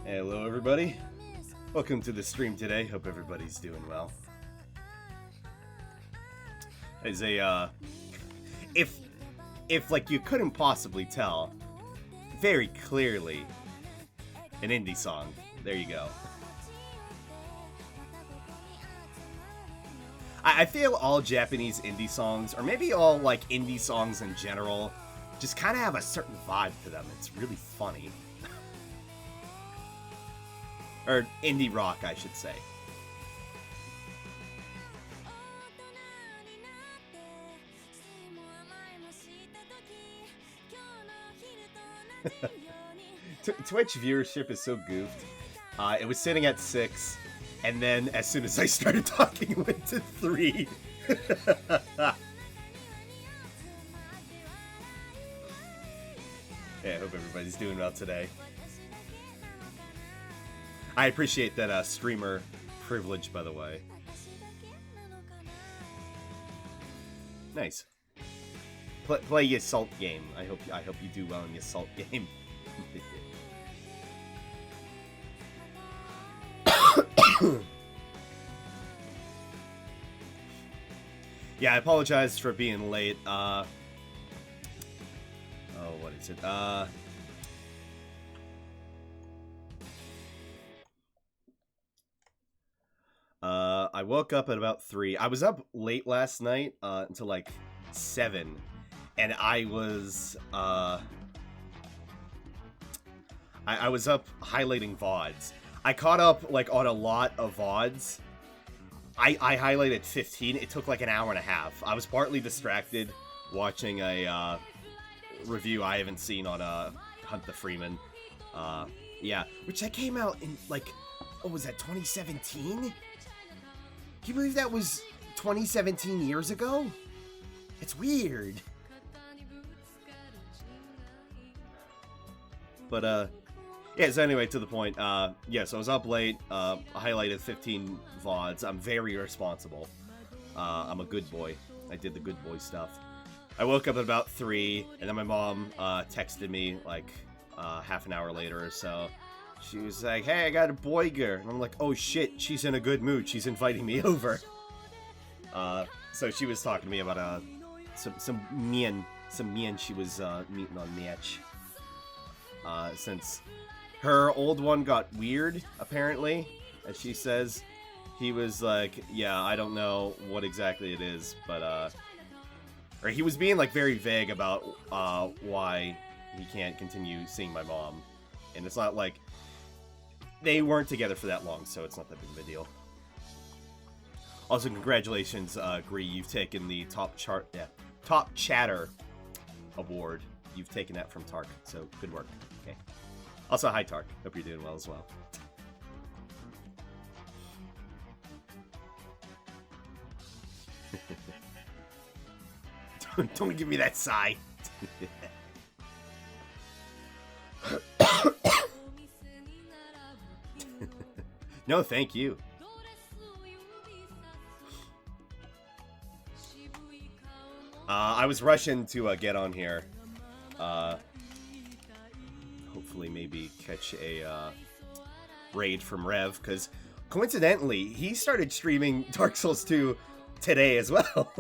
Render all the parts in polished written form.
Hello everybody, welcome to the stream today. Hope everybody's doing well. As a if like you couldn't possibly tell, very clearly an indie song. There you go. I feel all Japanese indie songs, or maybe all like indie songs in general, just kind of have a certain vibe to them. It's really funny. Or indie rock, I should say. Twitch viewership is so goofed. It was sitting at 6, and then as soon as I started talking, it went to 3. Yeah, I hope everybody's doing well today. I appreciate that streamer privilege, by the way. Nice. Play your Assault game. I hope you do well in the Assault game. Yeah, I apologize for being late. Oh, what is it? I woke up at about 3. I was up late last night until like 7, and I was I was up highlighting VODs. I caught up like on a lot of VODs. I highlighted 15. It took like an hour and a half. I was partly distracted watching a review I haven't seen on Hunt the Freeman. Yeah, which that came out in like, what was that, 2017? Can you believe that was 2017 years ago? It's weird. But, yeah, so anyway, to the point, yeah, so I was up late, I highlighted 15 VODs. I'm very responsible. I'm a good boy. I did the good boy stuff. I woke up at about 3, and then my mom texted me, like, half an hour later or so. She was like, hey, I got a boiger. And I'm like, oh shit, she's in a good mood. She's inviting me over. So she was talking to me about some mian she was meeting on Match. Since her old one got weird, apparently, as she says. He was like, yeah, I don't know what exactly it is, but, or he was being, like, very vague about, why he can't continue seeing my mom. And it's not like, they weren't together for that long, so it's not that big of a deal. Also, congratulations, Gree, you've taken the Top Chatter award. You've taken that from Tark, so good work. Okay. Also, hi Tark. Hope you're doing well as well. Don't give me that sigh. No, thank you. I was rushing to get on here. Hopefully maybe catch a raid from Rev, because coincidentally, he started streaming Dark Souls 2 today as well.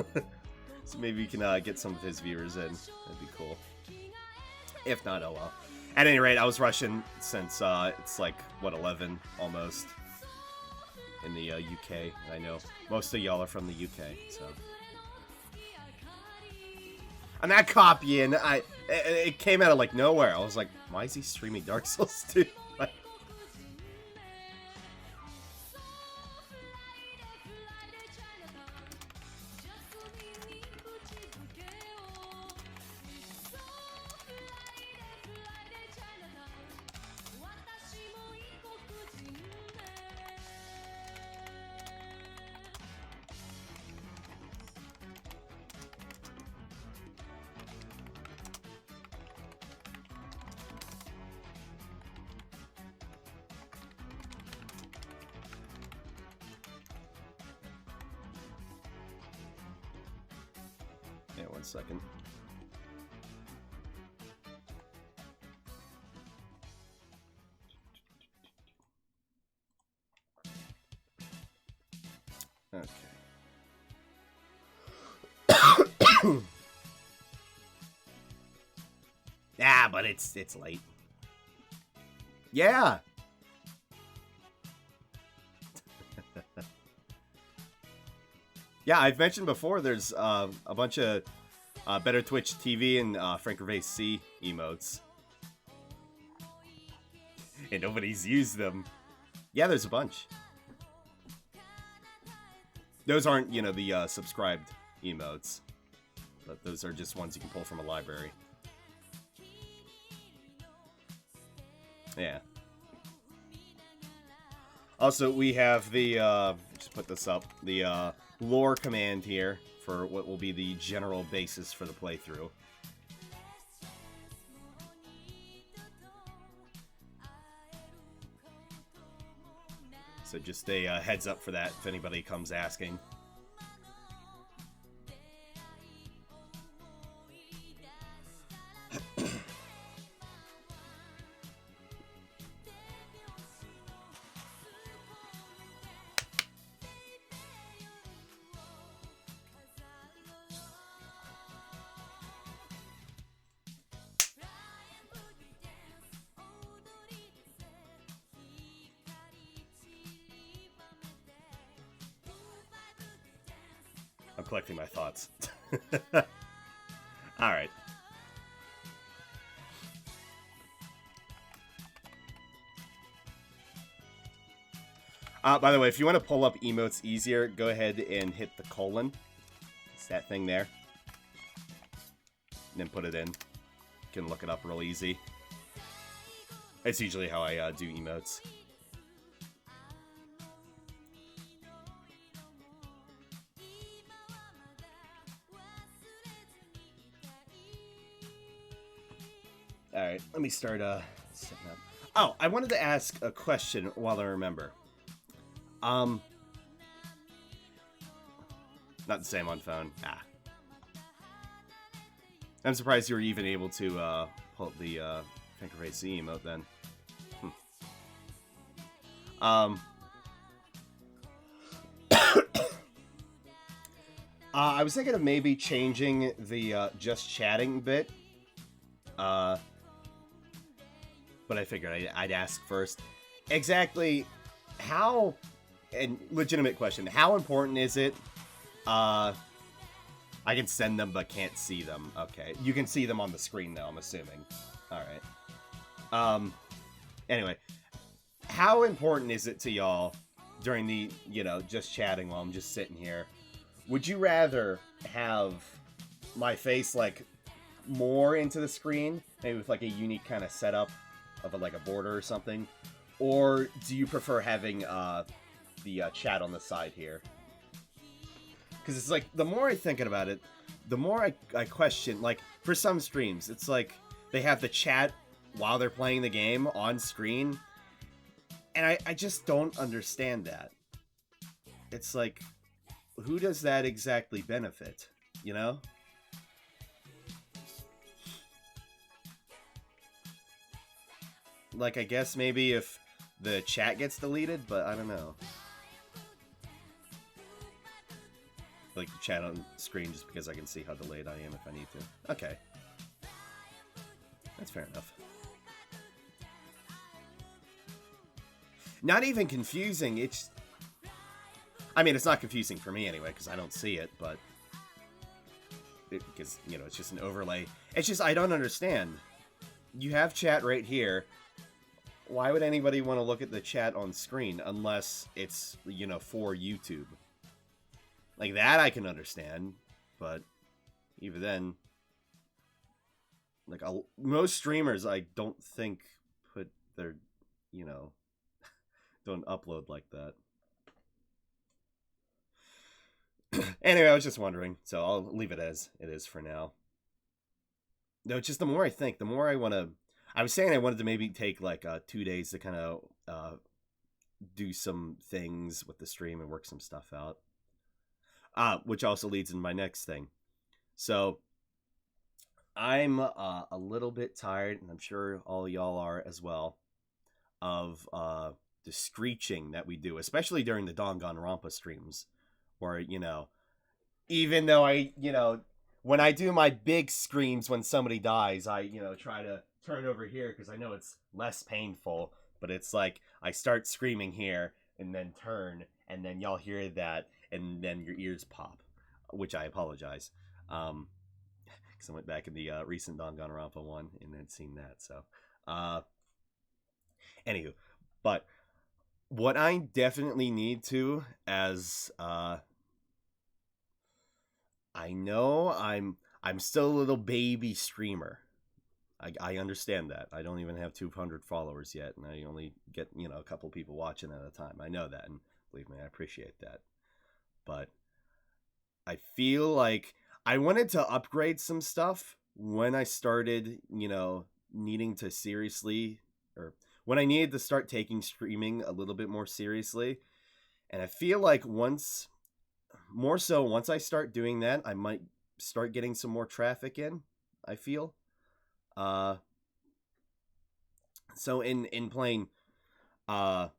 So maybe we can get some of his viewers in. That'd be cool. If not, oh well. At any rate, I was rushing since it's like, what, 11 almost in the UK. I know most of y'all are from the UK, so. I'm not copying. It came out of like nowhere. I was like, why is he streaming Dark Souls 2? Yeah, 1 second. Okay. Yeah, but it's late. Yeah. Yeah, I've mentioned before. There's a bunch of Better Twitch TV and Frank Gervais C emotes, and nobody's used them. Yeah, there's a bunch. Those aren't, the subscribed emotes, but those are just ones you can pull from a library. Yeah. Also, we have the, just put this up, the lore command here for what will be the general basis for the playthrough. So just a heads up for that if anybody comes asking. I'm collecting my thoughts. Alright. By the way, if you want to pull up emotes easier, go ahead and hit the colon. It's that thing there. And then put it in. You can look it up real easy. It's usually how I do emotes. Alright, let me start setting up. Oh, I wanted to ask a question while I remember. Not the same on phone. Ah. I'm surprised you were even able to pull up the Frank Gervais C emote then. I was thinking of maybe changing the just chatting bit. But I figured I'd ask first. Exactly how, and legitimate question, how important is it? I can send them but can't see them. Okay. You can see them on the screen though, I'm assuming. Alright. Anyway. How important is it to y'all during the, just chatting while I'm just sitting here? Would you rather have my face, more into the screen? Maybe with, a unique kind of setup of, a border or something? Or do you prefer having, the chat on the side here? Because it's the more I'm thinking about it, the more I question, for some streams, it's they have the chat while they're playing the game on screen, and I just don't understand that. It's who does that exactly benefit, I guess maybe if the chat gets deleted, but I don't know. The chat on screen just because I can see how delayed I am if I need to. Okay. That's fair enough. Not even confusing, it's... I mean, it's not confusing for me anyway, because I don't see it, but... Because, it's just an overlay. It's just, I don't understand. You have chat right here. Why would anybody want to look at the chat on screen unless it's, for YouTube? That I can understand, but even then, most streamers I don't think put their, don't upload like that. Anyway, I was just wondering, so I'll leave it as it is for now. No, just the more I think, the more I want to... I was saying I wanted to maybe take 2 days to kind of do some things with the stream and work some stuff out. Which also leads into my next thing. So, I'm a little bit tired, and I'm sure all y'all are as well, of the screeching that we do, especially during the Danganronpa streams where, even though when I do my big screams when somebody dies, I, try to turn over here because I know it's less painful. But it's like I start screaming here and then turn, and then y'all hear that, and then your ears pop, which I apologize. Because I went back in the recent Danganronpa one and had seen that. So, anywho, but what I definitely need to, as I know I'm still a little baby streamer. I understand that. I don't even have 200 followers yet, and I only get, a couple people watching at a time. I know that, and believe me, I appreciate that. But I feel like I wanted to upgrade some stuff when I started, needing to seriously, or when I needed to start taking streaming a little bit more seriously. And I feel like once I start doing that, I might start getting some more traffic in, I feel. So in playing, I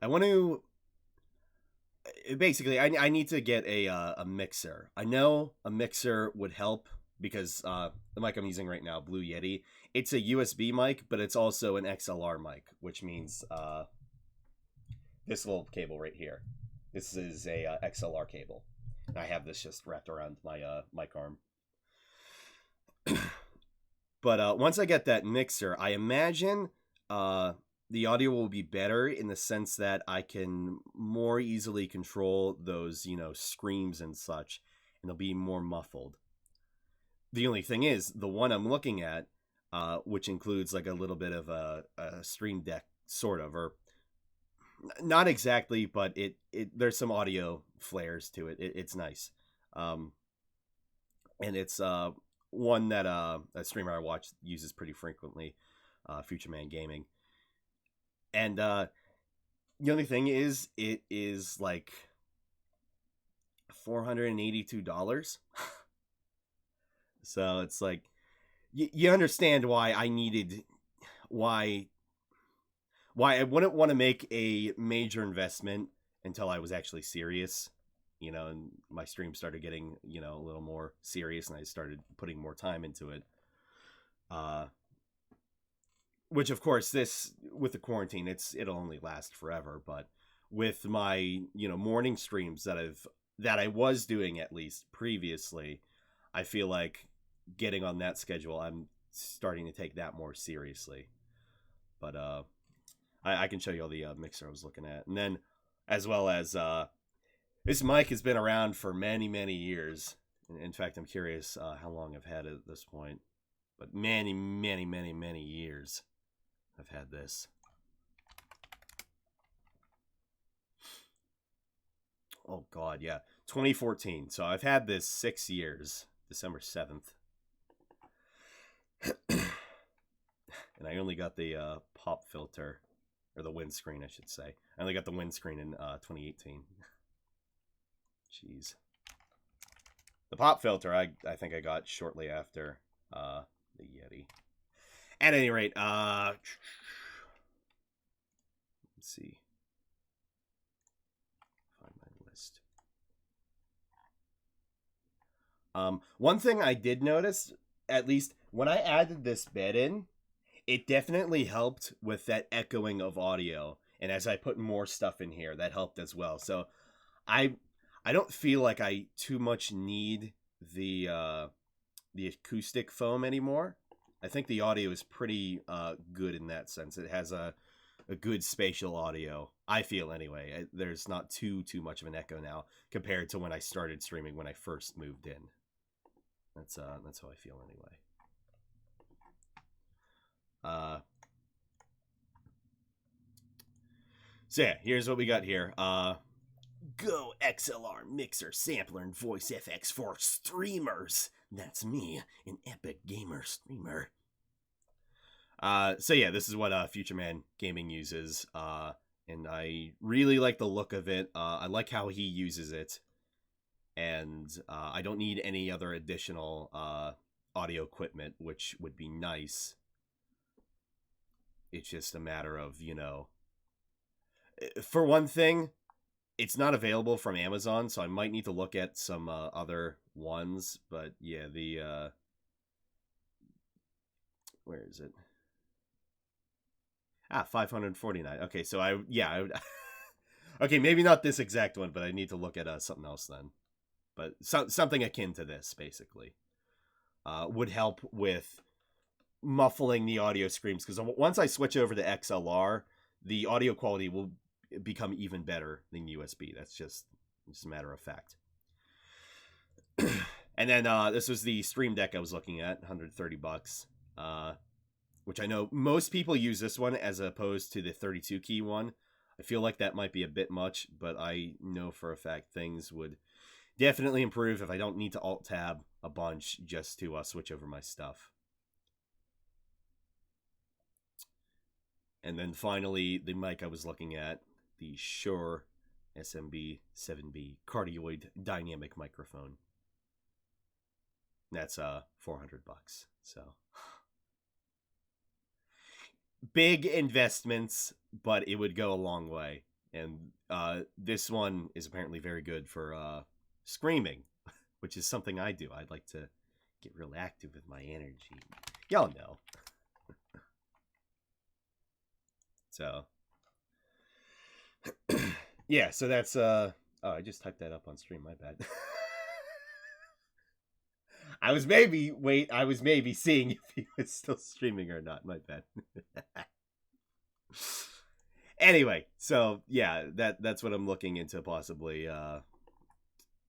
want to basically I need to get a mixer. I know a mixer would help because the mic I'm using right now, Blue Yeti, it's a USB mic, but it's also an XLR mic, which means this little cable right here. This is a XLR cable. And I have this just wrapped around my mic arm. But once I get that mixer, I imagine the audio will be better in the sense that I can more easily control those, screams and such, and they'll be more muffled. The only thing is, the one I'm looking at, which includes like a little bit of a stream deck, sort of, or not exactly, but it there's some audio flares to it. It's nice, and it's one that a streamer I watch uses pretty frequently, Future Man Gaming. And the only thing is, it is like $482. So it's like, you understand why I wouldn't want to make a major investment until I was actually serious, and my stream started getting, a little more serious, and I started putting more time into it. Which, of course, this, with the quarantine, it'll only last forever. But with my, morning streams that I was doing, at least previously, I feel like getting on that schedule, I'm starting to take that more seriously. But I can show you all the mixer I was looking at, and then as well as this mic has been around for many, many years. In fact, I'm curious how long I've had it at this point, but many, many, many, many years I've had this. Oh God, yeah, 2014. So I've had this 6 years. December 7th. And I only got the pop filter, or the windscreen, I should say. I only got the windscreen in 2018. Jeez. The pop filter, I think I got shortly after the Yeti. At any rate, let's see. Find my list. One thing I did notice, at least when I added this bed in, it definitely helped with that echoing of audio. And as I put more stuff in here, that helped as well. So I don't feel like I too much need the acoustic foam anymore. I think the audio is pretty good in that sense. It has a good spatial audio, I feel anyway. There's not too much of an echo now compared to when I started streaming when I first moved in. That's how I feel anyway. So yeah, here's what we got here. Go XLR mixer sampler and voice FX for streamers. That's me, an epic gamer streamer. So yeah, this is what Future Man Gaming uses, and I really like the look of it. I like how he uses it, and I don't need any other additional audio equipment, which would be nice. It's just a matter of, for one thing, it's not available from Amazon, so I might need to look at some other ones. But yeah, the where is it? 549. Okay, so I would okay, maybe not this exact one, but I need to look at something else then. But something akin to this, basically, would help with muffling the audio screams, because once I switch over to XLR, the audio quality will become even better than USB. That's just a matter of fact. And then this was the Stream Deck I was looking at, $130, which I know most people use this one as opposed to the 32 key one. I feel like that might be a bit much, but I know for a fact things would definitely improve if I don't need to alt tab a bunch just to switch over my stuff. And then finally, the mic I was looking at, the Shure SMB 7B cardioid dynamic microphone. That's $400. So big investments, but it would go a long way. And this one is apparently very good for screaming, which is something I do. I'd like to get real active with my energy. Y'all know. So yeah, so that's oh, I just typed that up on stream, my bad. I was maybe seeing if he was still streaming or not, my bad. Anyway, so yeah, that's what I'm looking into possibly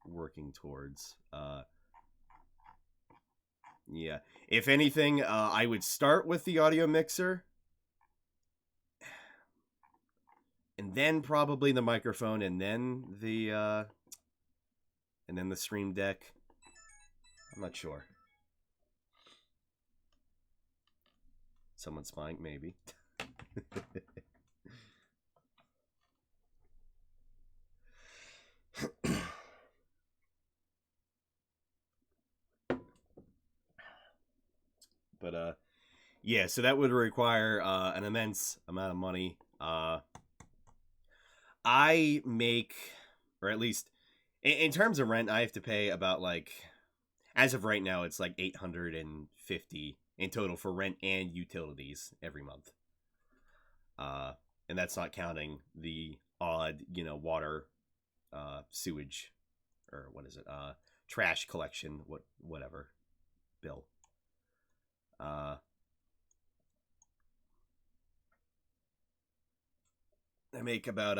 working towards. Yeah, if anything, I would start with the audio mixer, and then probably the microphone, and then the Stream Deck. I'm not sure. Someone's spying, maybe. But yeah, so that would require an immense amount of money. I make, or at least in terms of rent, I have to pay about, like, as of right now, it's like $850 in total for rent and utilities every month. And that's not counting the odd, water, sewage, or what is it? Trash collection, whatever bill. I make about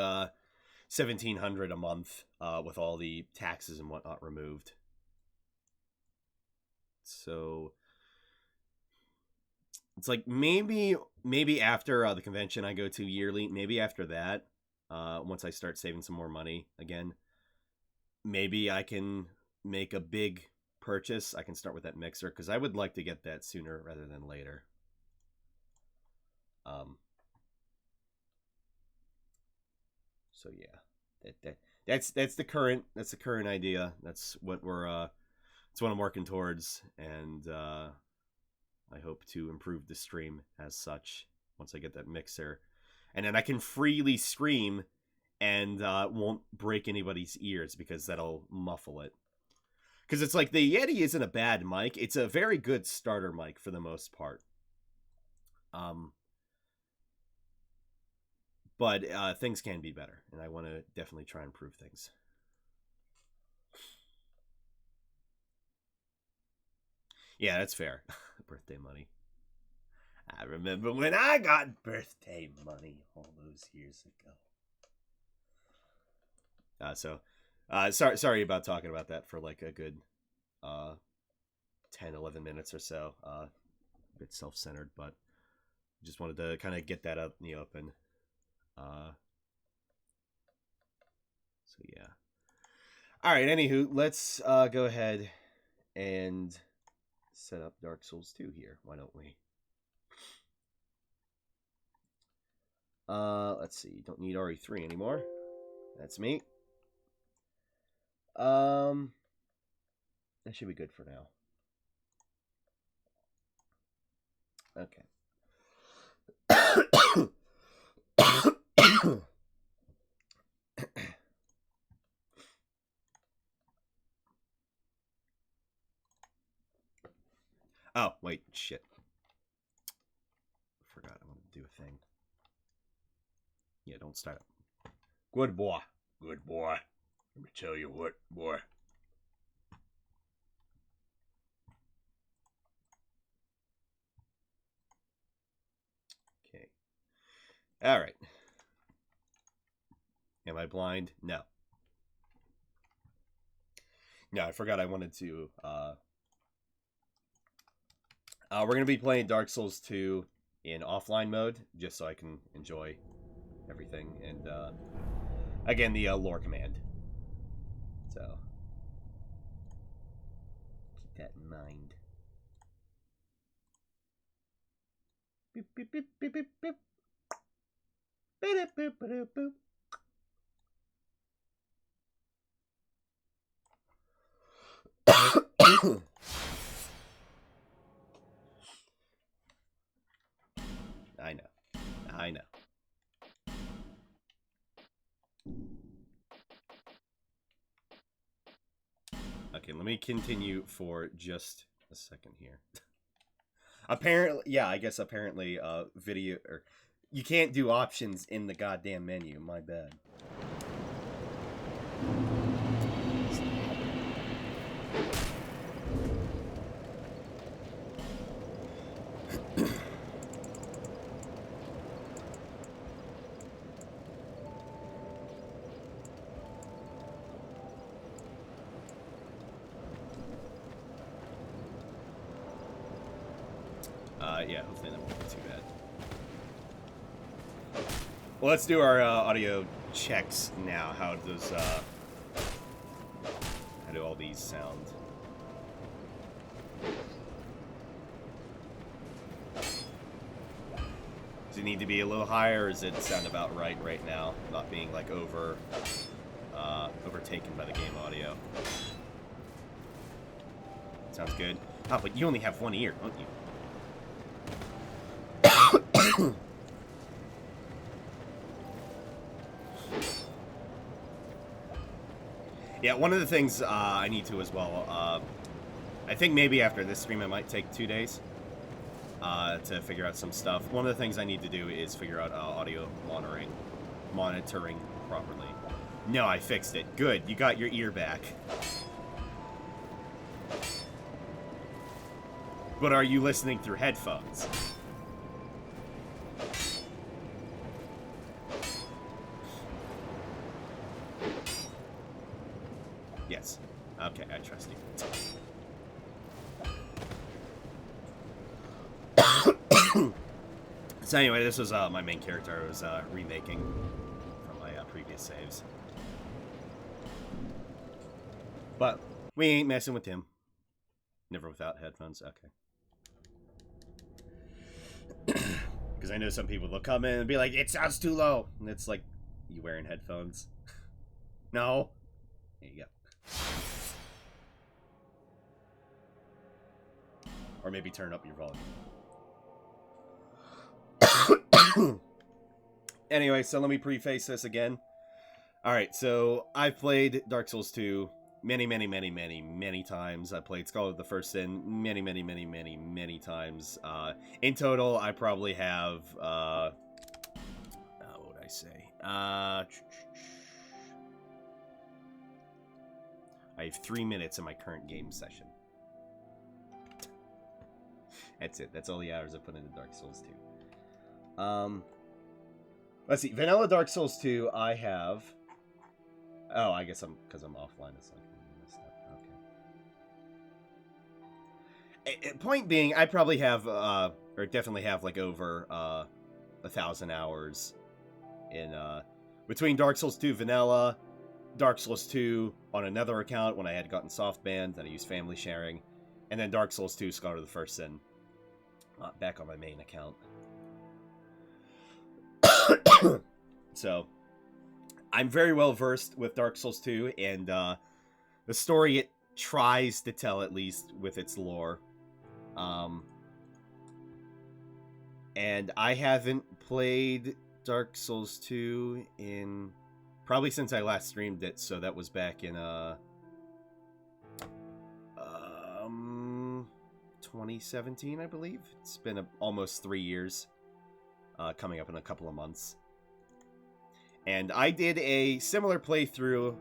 $1,700 a month with all the taxes and whatnot removed. So it's like maybe after the convention I go to yearly, maybe after that, once I start saving some more money again, maybe I can make a big purchase. I can start with that mixer, because I would like to get that sooner rather than later. So yeah, that's the current idea. That's what that's what I'm working towards, and I hope to improve the stream as such once I get that mixer, and then I can freely scream and won't break anybody's ears, because that'll muffle it. Because it's like, the Yeti isn't a bad mic. It's a very good starter mic for the most part. But things can be better, and I want to definitely try and improve things. Yeah, that's fair. Birthday money. I remember when I got birthday money all those years ago. Sorry about talking about that for like a good 10, 11 minutes or so. A bit self-centered, but just wanted to kind of get that out in the open. So yeah. All right, anywho, let's go ahead and set up Dark Souls 2 here. Why don't we? Let's see. Don't need RE3 anymore. That's me. That should be good for now. Okay. Oh, wait, shit. Forgot I wanted to do a thing. Yeah, don't start up. Good boy. Good boy. Let me tell you what, boy. Okay. Alright. Am I blind? No. No, I forgot I wanted to, we're going to be playing Dark Souls 2 in offline mode, just so I can enjoy everything. And, again, the lore command. So, keep that in mind. Beep, beep, beep, beep, beep, beep. Beep, beep, beep, beep, beep. I know. I know. Okay, let me continue for just a second here. Apparently, yeah, I guess apparently, video, or you can't do options in the goddamn menu. My bad. Yeah, hopefully that won't be too bad. Well, let's do our audio checks now. How does how do all these sound? Does it need to be a little higher, or does it sound about right now? Not being like overtaken by the game audio. Sounds good. Oh, but you only have one ear, don't you? Yeah, one of the things I need to as well, I think maybe after this stream it might take 2 days to figure out some stuff. One of the things I need to do is figure out audio monitoring properly. No, I fixed it. Good, you got your ear back. But are you listening through headphones? Yes. Okay, I trust you. So anyway, this was my main character I was remaking from my previous saves. But we ain't messing with him. Never without headphones. Okay. Because I know some people will come in and be like, it sounds too low. And it's like, you wearing headphones? No. There you go. Or maybe turn up your volume. Anyway, so let me preface this again. Alright, so I've played Dark Souls 2 many times. I played Strelok the First Sin many times. In total, I probably have, what would I say? I have 3 minutes in my current game session. That's it. That's all the hours I put into Dark Souls 2. Let's see. Vanilla Dark Souls 2, I have... Oh, I guess because I'm offline. It's like... Okay. Point being, I probably have, or definitely have, like, over 1,000 hours in, between Dark Souls 2 Vanilla, Dark Souls 2 on another account when I had gotten soft banned, then I used family sharing, and then Dark Souls 2 Strelok the First Sin back on my main account. So, I'm very well versed with Dark Souls 2, and the story it tries to tell, at least, with its lore. And I haven't played Dark Souls 2 in probably since I last streamed it, so that was back in 2017, I believe. It's been almost 3 years, coming up in a couple of months. And I did a similar playthrough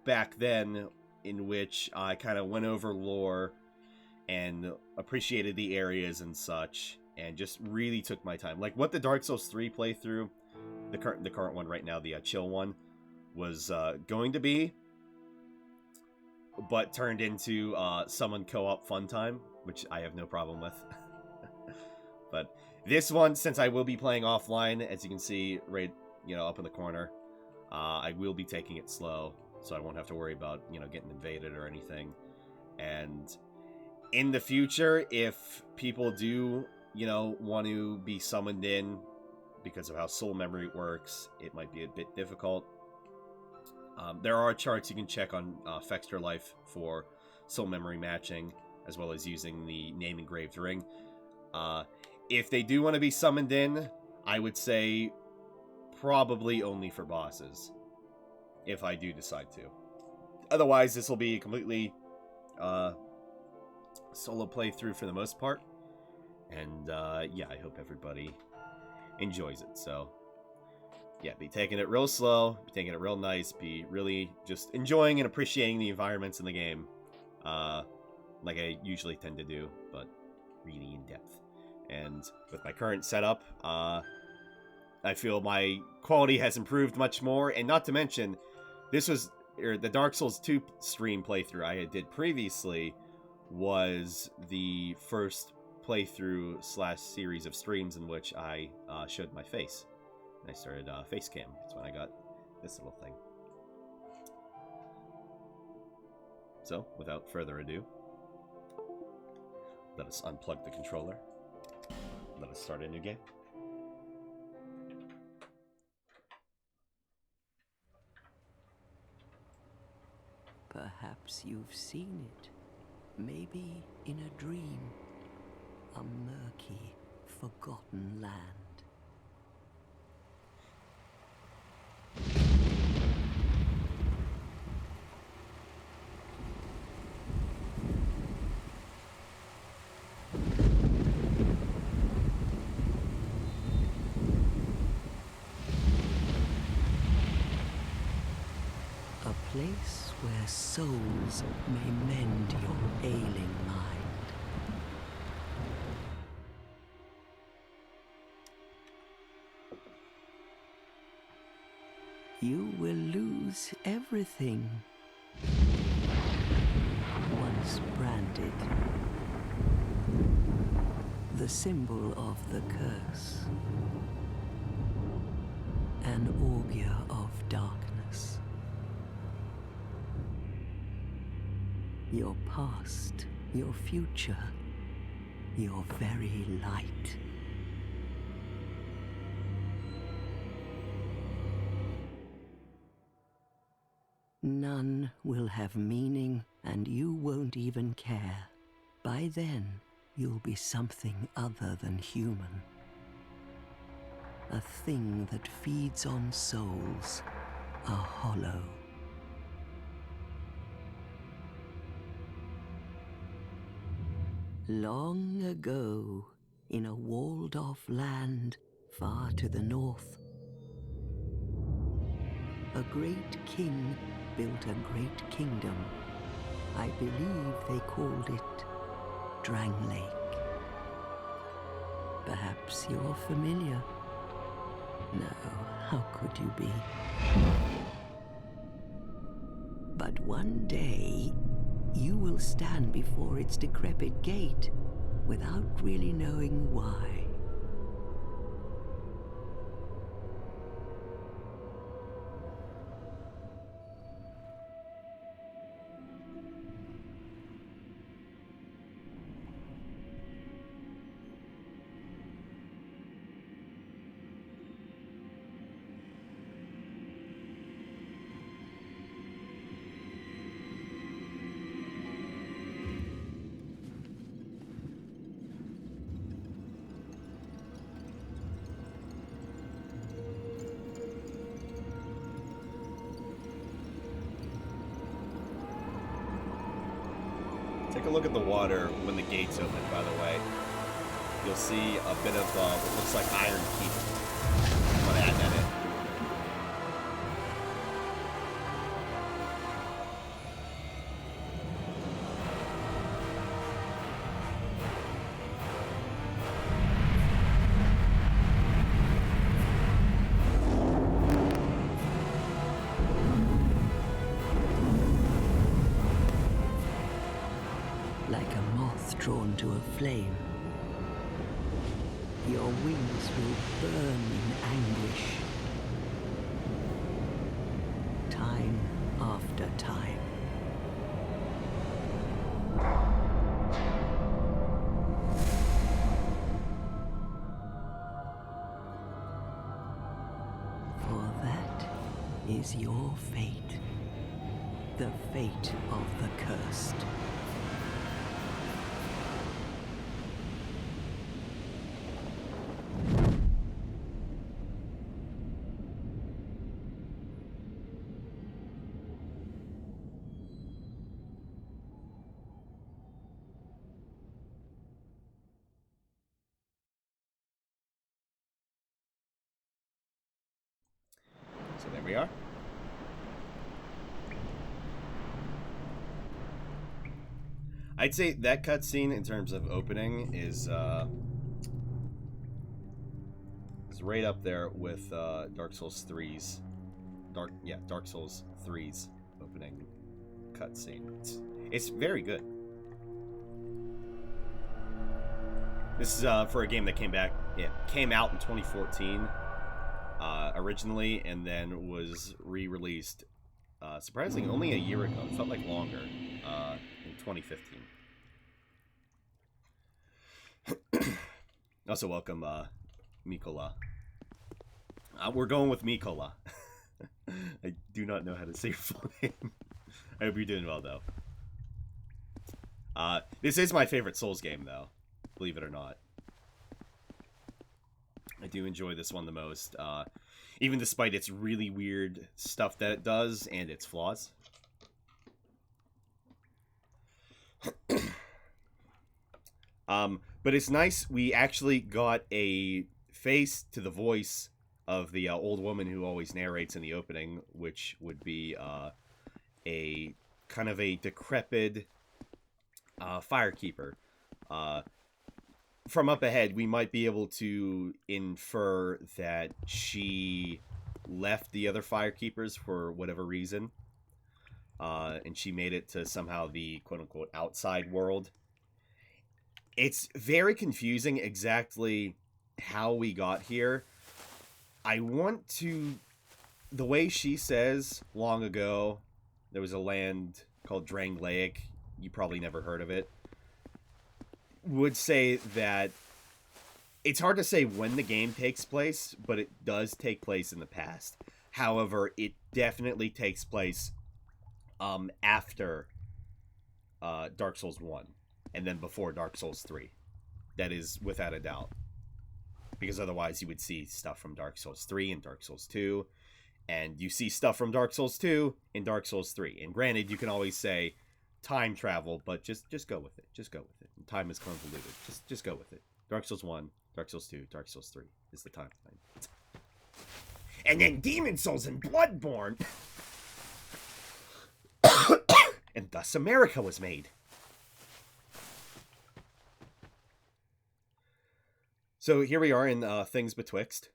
back then in which I kind of went over lore and appreciated the areas and such, and just really took my time. Like what the Dark Souls 3 playthrough, the current one right now, the chill one, was going to be, but turned into summon co-op fun time, which I have no problem with. But this one, since I will be playing offline, as you can see right, up in the corner, I will be taking it slow, so I won't have to worry about, getting invaded or anything. And in the future, if people do, want to be summoned in because of how soul memory works, it might be a bit difficult. There are charts you can check on Fextra Life for soul memory matching, as well as using the name engraved ring. If they do want to be summoned in, I would say probably only for bosses, if I do decide to. Otherwise, this will be a completely solo playthrough for the most part. And yeah, I hope everybody enjoys it. So yeah, be taking it real slow, be taking it real nice, be really just enjoying and appreciating the environments in the game, like I usually tend to do, but really in depth. And with my current setup, I feel my quality has improved much more, and not to mention, this was the Dark Souls 2 stream playthrough I did previously was the first playthrough / series of streams in which I showed my face. I started face cam. That's when I got this little thing. So, without further ado, let us unplug the controller. Let us start a new game. Perhaps you've seen it. Maybe in a dream. A murky, forgotten land. A place where souls may mend your ailing mind. You will lose everything. Once branded. The symbol of the curse. An augur of darkness. Your past, your future, your very light. None will have meaning, and you won't even care. By then, you'll be something other than human. A thing that feeds on souls, a hollow. Long ago, in a walled-off land far to the north, a great king built a great kingdom. I believe they called it Drang Lake. Perhaps you're familiar. No, how could you be? But one day, you will stand before its decrepit gate without really knowing why. look at the water when the gates open, by the way. You'll see a bit of what looks like iron keep. I'm going to add that in. Like a moth drawn to a flame, your wings will burn in anguish. Time after time. For that is your fate. The fate of the cursed. So there we are. I'd say that cutscene in terms of opening is right up there with Dark Souls 3's Dark Souls 3's opening cutscene. It's very good. This is for a game that came out in 2014 originally, and then was re-released surprisingly only a year ago. It felt like longer, in 2015. Also, welcome, Mikola. We're going with Mikola. I do not know how to say your full name. I hope you're doing well, though. This is my favorite Souls game, though. Believe it or not. I do enjoy this one the most. Even despite its really weird stuff that it does and its flaws. But it's nice we actually got a face to the voice of the old woman who always narrates in the opening, which would be a kind of a decrepit firekeeper. From up ahead, we might be able to infer that she left the other firekeepers for whatever reason. And she made it to somehow the quote-unquote outside world. It's very confusing exactly how we got here. I want to... The way she says long ago, there was a land called Drangleic. You probably never heard of it. Would say that it's hard to say when the game takes place, but it does take place in the past. However, it definitely takes place after Dark Souls 1 and then before Dark Souls 3. That is without a doubt. Because otherwise you would see stuff from Dark Souls 3 and Dark Souls 2, and you see stuff from Dark Souls 2 in Dark Souls 3. And granted, you can always say time travel, but just go with it. Just go with it. Time is convoluted. Just go with it. Dark Souls 1, Dark Souls 2, Dark Souls 3 is the timeline. And then Demon Souls and Bloodborne. And thus America was made. So here we are in Things Betwixt.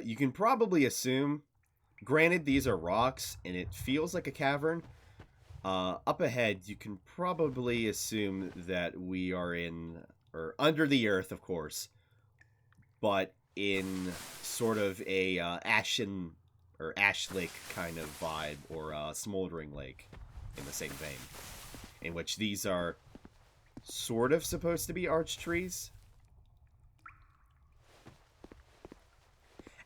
You can probably assume, granted these are rocks and it feels like a cavern, up ahead you can probably assume that we are in, or under the earth of course, but in sort of a ashen or ash lake kind of vibe, or a smoldering lake in the same vein, in which these are sort of supposed to be arch trees.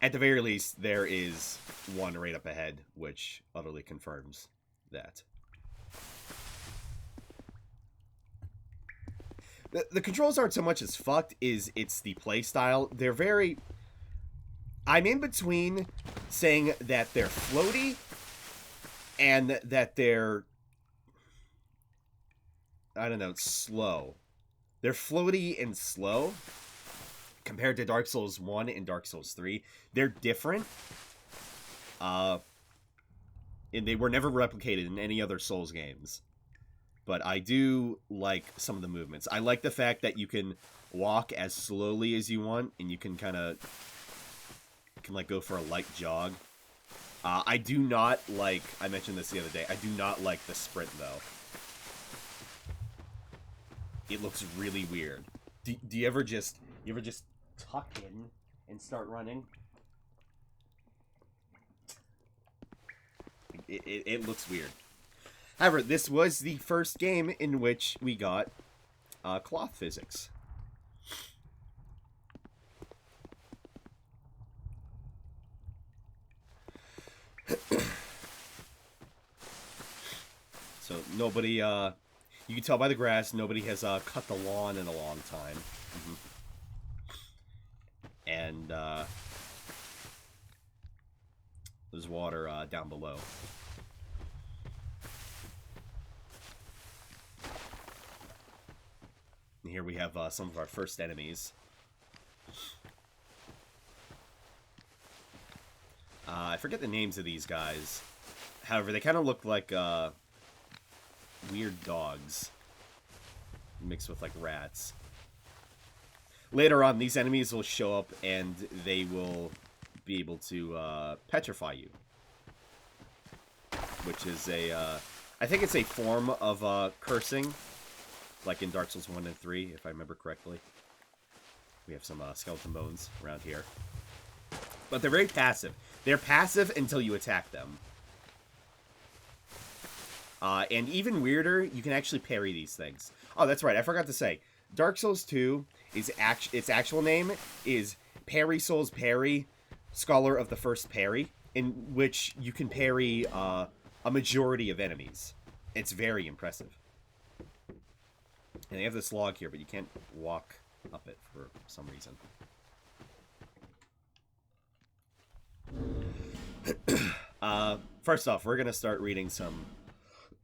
At the very least, there is one right up ahead, which utterly confirms that. The controls aren't so much as fucked, it's the playstyle. They're very... I'm in between saying that they're floaty and that they're I don't know, slow. They're floaty and slow compared to Dark Souls 1 and Dark Souls 3. They're different. And they were never replicated in any other Souls games. But I do like some of the movements. I like the fact that you can walk as slowly as you want, and you can kind of like go for a light jog. I do not like, I mentioned this the other day, I do not like the sprint though. It looks really weird. Do you ever just tuck in and start running? It looks weird. However, this was the first game in which we got cloth physics. So nobody, you can tell by the grass, nobody has cut the lawn in a long time. And there's water down below. And here we have some of our first enemies. I forget the names of these guys. However, they kind of look like weird dogs mixed with like rats. Later on, these enemies will show up and they will be able to petrify you, which is a I think it's a form of cursing, like in Dark Souls 1 and 3, if I remember correctly. We have some skeleton bones around here, but they're very passive. They're passive until you attack them. And even weirder, you can actually parry these things. Oh, that's right, I forgot to say. Dark Souls 2, is its actual name is Parry Souls Parry, Scholar of the First Parry, in which you can parry a majority of enemies. It's very impressive. And they have this log here, but you can't walk up it for some reason. First off, we're going to start reading some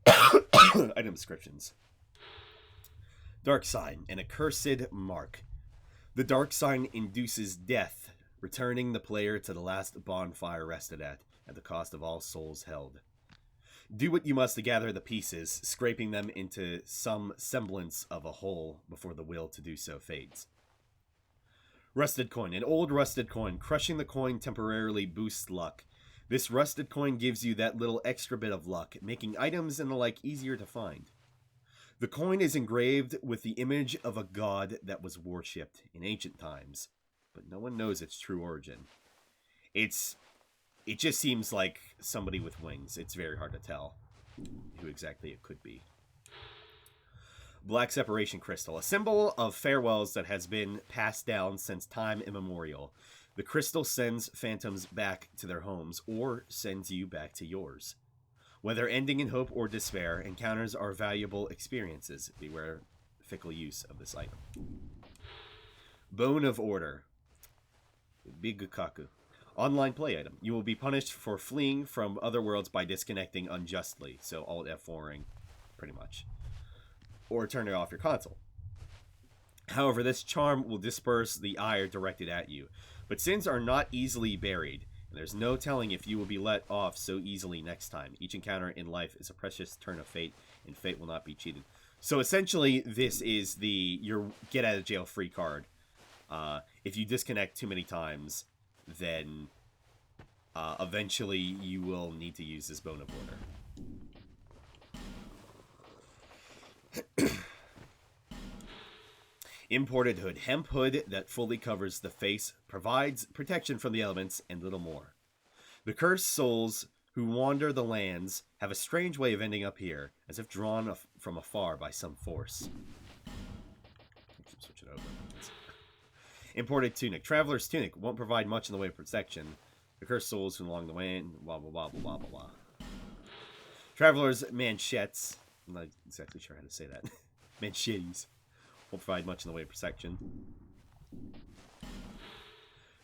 item descriptions. Dark Sign, an accursed mark. The dark sign induces death, returning the player to the last bonfire rested at the cost of all souls held. Do what you must to gather the pieces, scraping them into some semblance of a whole before the will to do so fades. Rusted coin, an old rusted coin. Crushing the coin temporarily boosts luck. This rusted coin gives you that little extra bit of luck, making items and the like easier to find. The coin is engraved with the image of a god that was worshipped in ancient times, but no one knows its true origin. It just seems like somebody with wings. It's very hard to tell who exactly it could be. Black Separation Crystal, a symbol of farewells that has been passed down since time immemorial. The crystal sends phantoms back to their homes, or sends you back to yours. Whether ending in hope or despair, encounters are valuable experiences. Beware fickle use of this item. Bone of Order. Bigukaku. Online play item. You will be punished for fleeing from other worlds by disconnecting unjustly. So Alt F4ing, pretty much. Or turning off your console. However, this charm will disperse the ire directed at you. But sins are not easily buried. There's no telling if you will be let off so easily next time. Each encounter in life is a precious turn of fate, and fate will not be cheated. So essentially, this is your get out of jail free card. If you disconnect too many times, then eventually you will need to use this Bone of Order. Imported hood. Hemp hood that fully covers the face, provides protection from the elements, and little more. The cursed souls who wander the lands have a strange way of ending up here, as if drawn from afar by some force. Switch it over. Imported tunic. Traveler's tunic won't provide much in the way of protection. The cursed souls who along the way, blah blah blah blah blah blah. Traveler's manchettes. I'm not exactly sure how to say that. Manchettes. Won't provide much in the way of protection.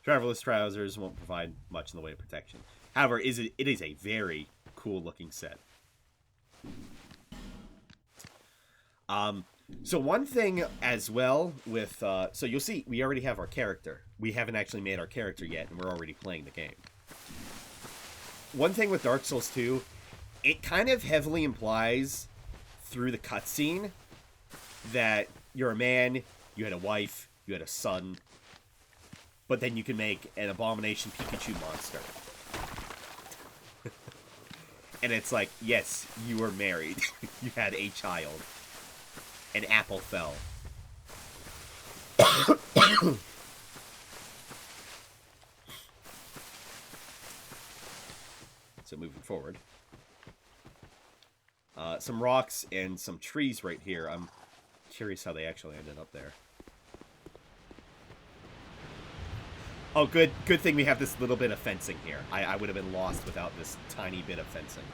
Traveler's trousers won't provide much in the way of protection. However, it is a very cool looking set. So one thing as well with, so you'll see, we already have our character. We haven't actually made our character yet, and we're already playing the game. One thing with Dark Souls 2, it kind of heavily implies through the cutscene that you're a man, you had a wife, you had a son, but then you can make an Abomination Pikachu monster. And it's like, yes, you were married. You had a child. An apple fell. So moving forward. Some rocks and some trees right here. I'm curious how they actually ended up there. Oh, good thing we have this little bit of fencing here. I would have been lost without this tiny bit of fencing.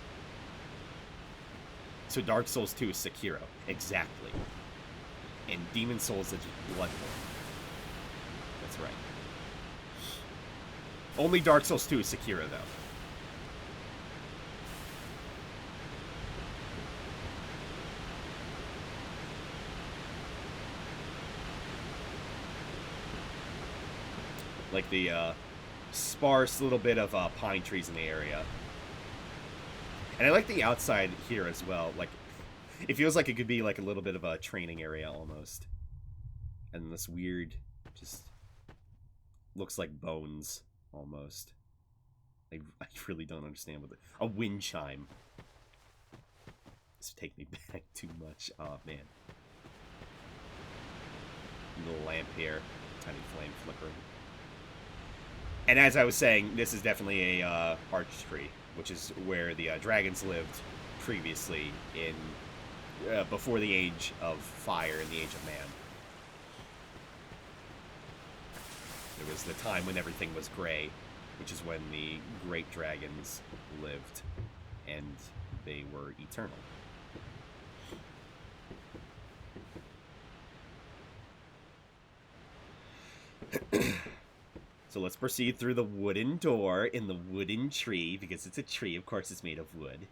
So Dark Souls 2 is Sekiro. Exactly. And Demon Souls is Bloodborne. That's right. Only Dark Souls 2 is Sekiro, though. Like the sparse little bit of pine trees in the area. And I like the outside here as well. Like, it feels like it could be like a little bit of a training area almost. And this weird, just looks like bones almost. I really don't understand what a wind chime. This would take me back too much. Oh man. Little lamp here, tiny flame flickering. And as I was saying, this is definitely a arch tree, which is where the dragons lived previously in before the Age of Fire and the Age of Man. There was the time when everything was gray, which is when the great dragons lived, and they were eternal. So let's proceed through the wooden door in the wooden tree, because it's a tree, of course it's made of wood.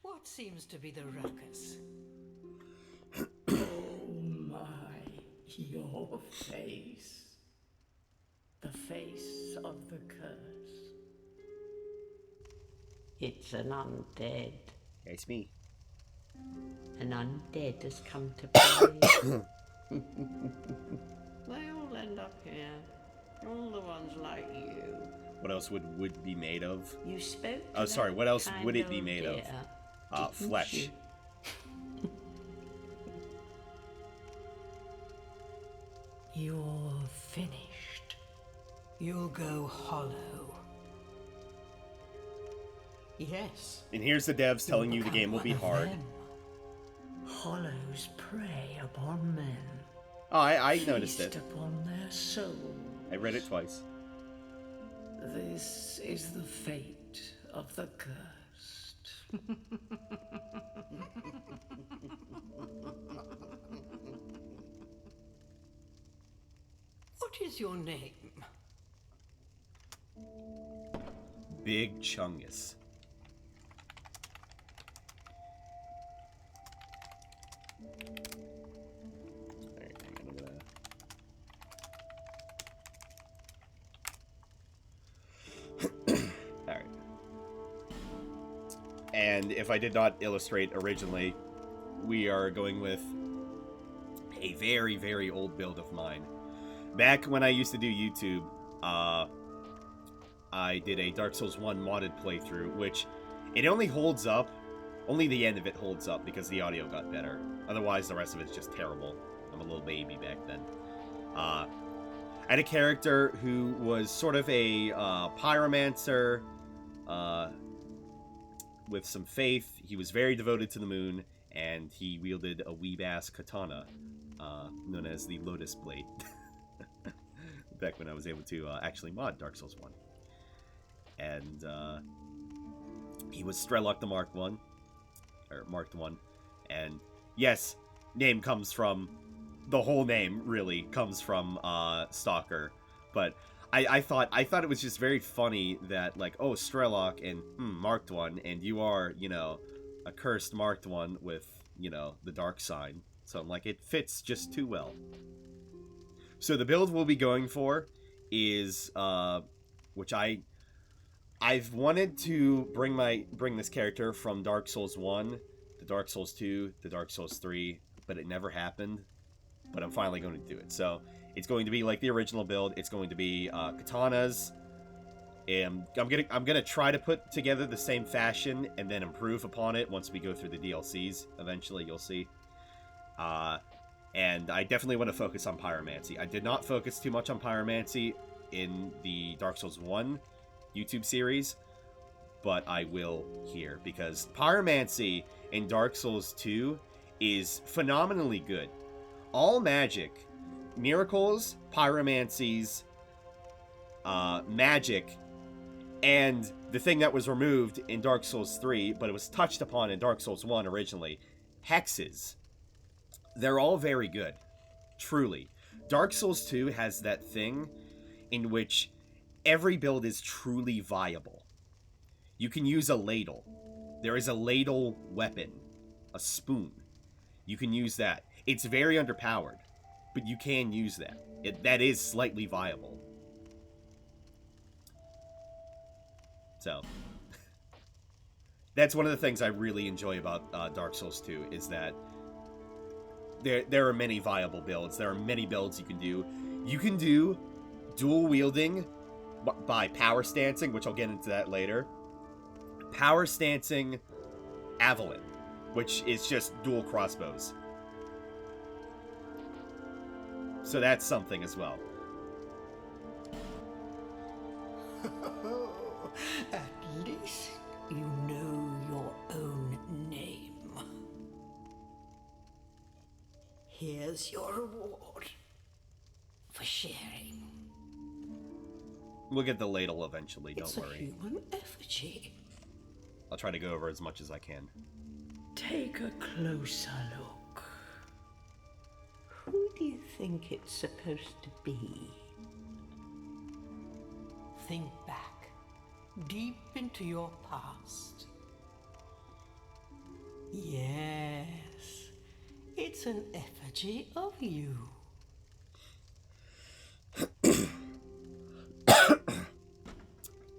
What seems to be the ruckus? Oh my, your face. The face of the curse. It's an undead. It's me. An undead has come to play. They all end up here. All the ones like you. What else would wood be made of? You spoke. Oh, sorry. What else would it be made of? Flesh. You? You're finished. You'll go hollow. Yes. And here's the devs telling you the game will be hard. Hollows prey upon men. Oh, I noticed Feast it. upon their souls. I read it twice. This is the fate of the cursed. What is your name? Big Chungus. Alright, hang on, Alright. And if I did not illustrate originally, we are going with a very, very old build of mine. Back when I used to do YouTube, I did a Dark Souls 1 modded playthrough, which it only holds up, only the end of it holds up because the audio got better. Otherwise, the rest of it's just terrible. I'm a little baby back then. I had a character who was sort of a pyromancer with some faith. He was very devoted to the moon, and he wielded a weeb-ass katana known as the Lotus Blade. Back when I was able to actually mod Dark Souls 1. And he was Strelok the Marked One, or Marked One. And yes, name comes from, the whole name really comes from Stalker. But I thought it was just very funny that, like, oh, Strelok and Marked One, and you are, you know, a cursed Marked One with, you know, the dark sign. So I'm like, it fits just too well. So the build we'll be going for is, which I've wanted to bring this character from Dark Souls 1 to Dark Souls 2 to Dark Souls 3, but it never happened. But I'm finally going to do it. So it's going to be like the original build. It's going to be katanas, and I'm gonna try to put together the same fashion and then improve upon it once we go through the DLCs. Eventually, you'll see. And I definitely want to focus on pyromancy. I did not focus too much on pyromancy in the Dark Souls 1 YouTube series, but I will here, because pyromancy in Dark Souls 2 is phenomenally good. All magic, miracles, pyromancies, magic, and the thing that was removed in Dark Souls 3, but it was touched upon in Dark Souls 1 originally, hexes. They're all very good, truly. Dark Souls 2 has that thing in which every build is truly viable. You can use a ladle. There is a ladle weapon, a spoon. You can use that. It's very underpowered, but you can use that. That is slightly viable. So, that's one of the things I really enjoy about Dark Souls 2, is that there are many viable builds. There are many builds you can do. You can do dual wielding by power stancing, which I'll get into that later. Power stancing Avalon, which is just dual crossbows. So that's something as well. At least you know your own name. Here's your reward for sharing. We'll get the ladle eventually, don't It's worry. a human effigy. I'll try to go over as much as I can. Take a closer look. Who do you think it's supposed to be? Think back, deep into your past. Yes, it's an effigy of you.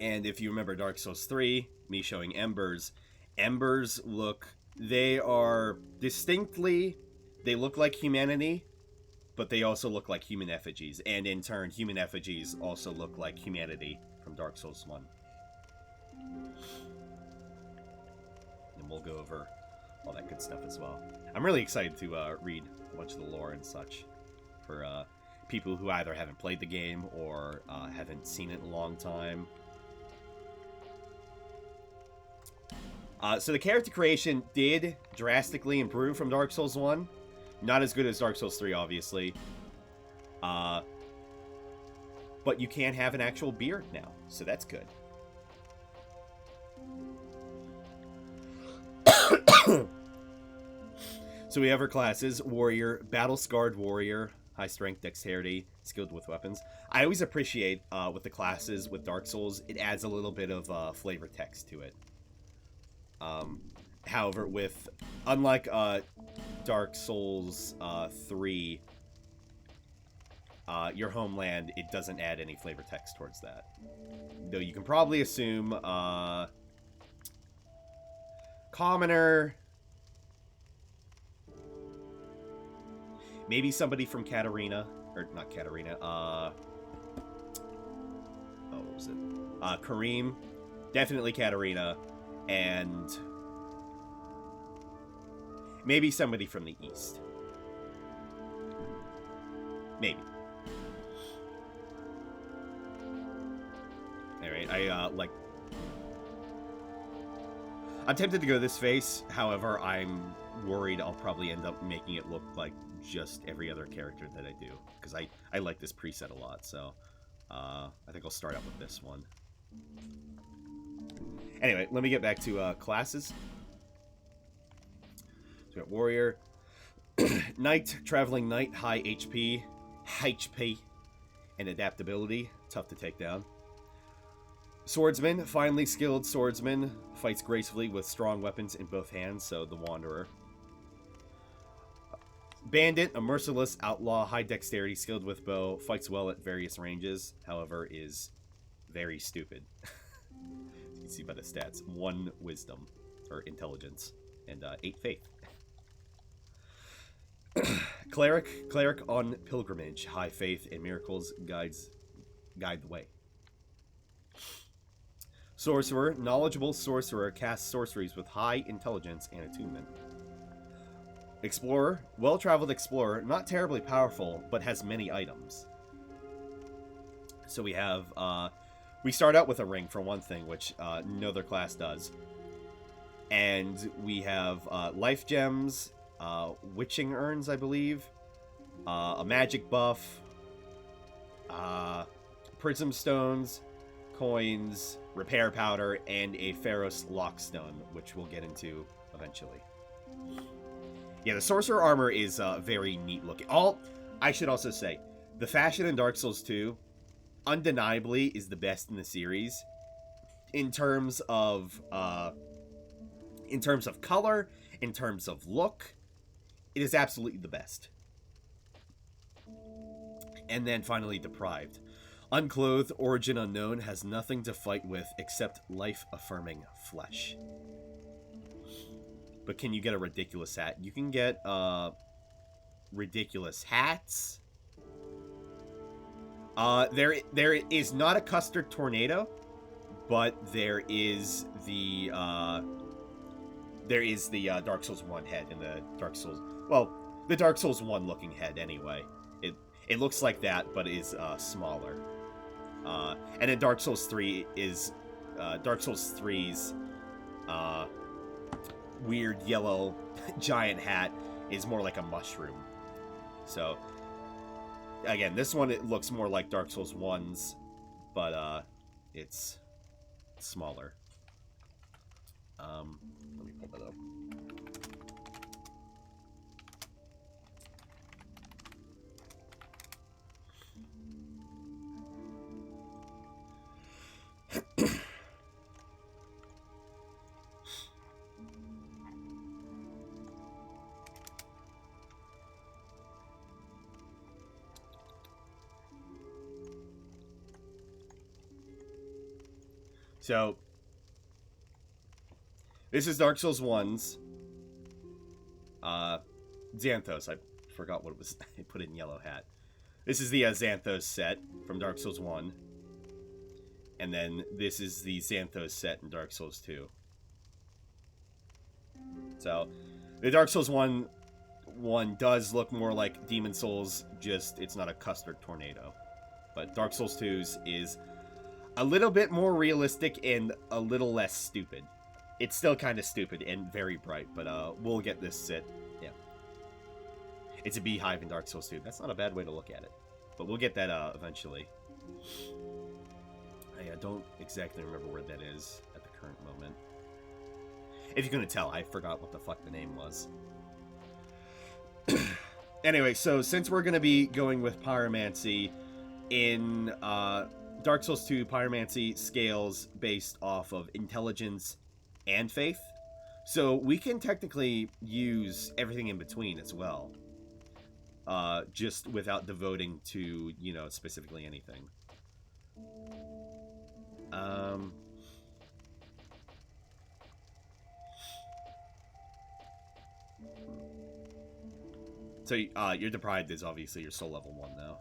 And if you remember Dark Souls 3, me showing embers, embers they are distinctly, they look like humanity, but they also look like human effigies. And in turn, human effigies also look like humanity from Dark Souls 1. And we'll go over all that good stuff as well. I'm really excited to read a bunch of the lore and such for people who either haven't played the game or haven't seen it in a long time. So the character creation did drastically improve from Dark Souls 1. Not as good as Dark Souls 3, obviously. But you can have an actual beard now, so that's good. So we have our classes: Warrior, Battle-Scarred Warrior, high strength, dexterity, skilled with weapons. I always appreciate with the classes with Dark Souls, it adds a little bit of flavor text to it. However, unlike Dark Souls 3, your homeland, it doesn't add any flavor text towards that. Though you can probably assume commoner, maybe somebody from Katarina, or not Katarina, what was it? Kareem, definitely Katarina. And maybe somebody from the east. Maybe. Alright, I'm tempted to go this face, however, I'm worried I'll probably end up making it look like just every other character that I do. Because I like this preset a lot, so I think I'll start out with this one. Anyway, let me get back to classes. So we got Warrior. Knight, Traveling Knight, high HP. HP. and adaptability. Tough to take down. Swordsman, finely skilled swordsman, fights gracefully with strong weapons in both hands, so the Wanderer. Bandit, a merciless outlaw, high dexterity, skilled with bow, fights well at various ranges, however, is very stupid. You can see by the stats. 1 wisdom, or intelligence, and 8 faith. Cleric on pilgrimage, high faith and miracles, guide the way. Sorcerer, knowledgeable sorcerer, casts sorceries with high intelligence and attunement. Explorer, well-traveled explorer, not terribly powerful, but has many items. So we have, we start out with a ring for one thing, which no other class does. And we have life gems, witching urns, I believe, a magic buff, prism stones, coins, repair powder, and a Pharos lockstone, which we'll get into eventually. Yeah, the sorcerer armor is very neat looking. I should also say, the fashion in Dark Souls 2 undeniably is the best in the series in terms of color, in terms of look. It is absolutely the best. And then finally, Deprived. Unclothed, origin unknown, has nothing to fight with except life-affirming flesh. But can you get a ridiculous hat? You can get ridiculous hats. There is not a custard tornado, but there is the Dark Souls 1 head in the Dark Souls. Well, the Dark Souls 1 looking head anyway. It looks like that, but is smaller. And then Dark Souls 3 is Dark Souls 3's weird yellow giant hat is more like a mushroom. So again, this one, it looks more like Dark Souls 1's, but it's smaller. Let me pull that up. So, this is Dark Souls 1's Xanthos. I forgot what it was. I put it in yellow hat. This is the Xanthos set from Dark Souls 1. And then this is the Xanthos set in Dark Souls 2. So, the Dark Souls 1 does look more like Demon Souls, just it's not a custard tornado. But Dark Souls 2's is a little bit more realistic and a little less stupid. It's still kind of stupid and very bright, but we'll get this set. Yeah. It's a beehive in Dark Souls 2. That's not a bad way to look at it. But we'll get that eventually. I don't exactly remember where that is at the current moment. If you couldn't tell, I forgot what the fuck the name was. Anyway, so since we're going to be going with Pyromancy in Dark Souls 2, Pyromancy scales based off of intelligence and faith. So we can technically use everything in between as well. Just without devoting to, specifically anything. So your Deprived is obviously your soul level 1 now.